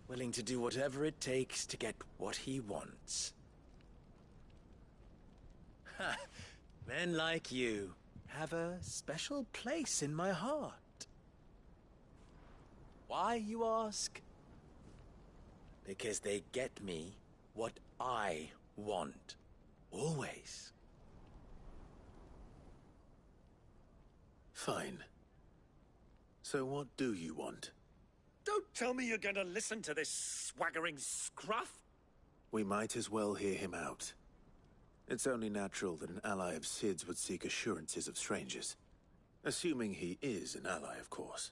Willing to do whatever it takes to get what he wants. Ha! Men like you have a special place in my heart. Why, you ask? Because they get me what I want. Always. Fine. So what do you want? Don't tell me you're going to listen to this swaggering scruff. We might as well hear him out. It's only natural that an ally of Sid's would seek assurances of strangers. Assuming he is an ally, of course.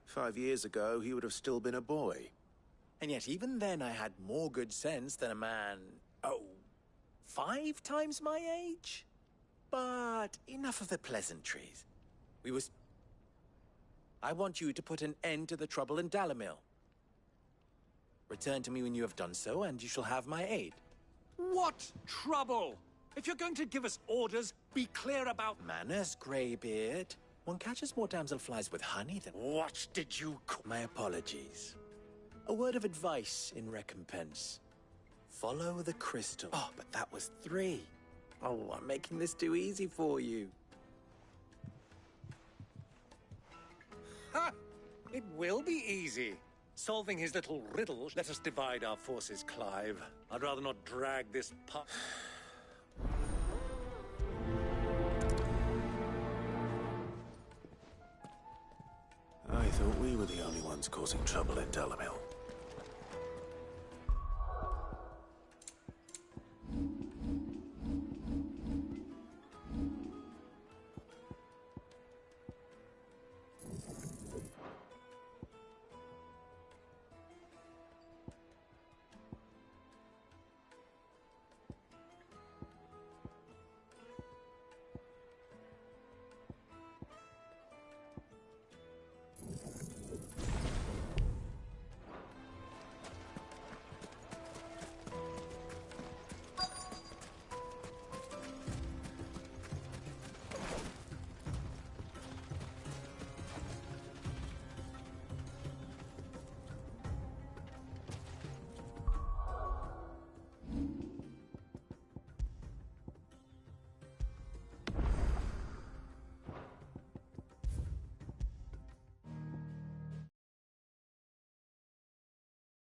5 years ago, he would have still been a boy. And yet even then I had more good sense than a man, 5 times my age? But enough of the pleasantries. I want you to put an end to the trouble in Dalamil. Return to me when you have done so, and you shall have my aid. What trouble? If you're going to give us orders, be clear about... Manners, Greybeard. One catches more damselflies with honey than... What did you call... My apologies. A word of advice in recompense. Follow the crystal. Oh, but that was 3. Oh, I'm making this too easy for you. Ha! It will be easy. Solving his little riddle, let us divide our forces, Clive. I'd rather not drag this thought we were the only ones causing trouble in Dalamil.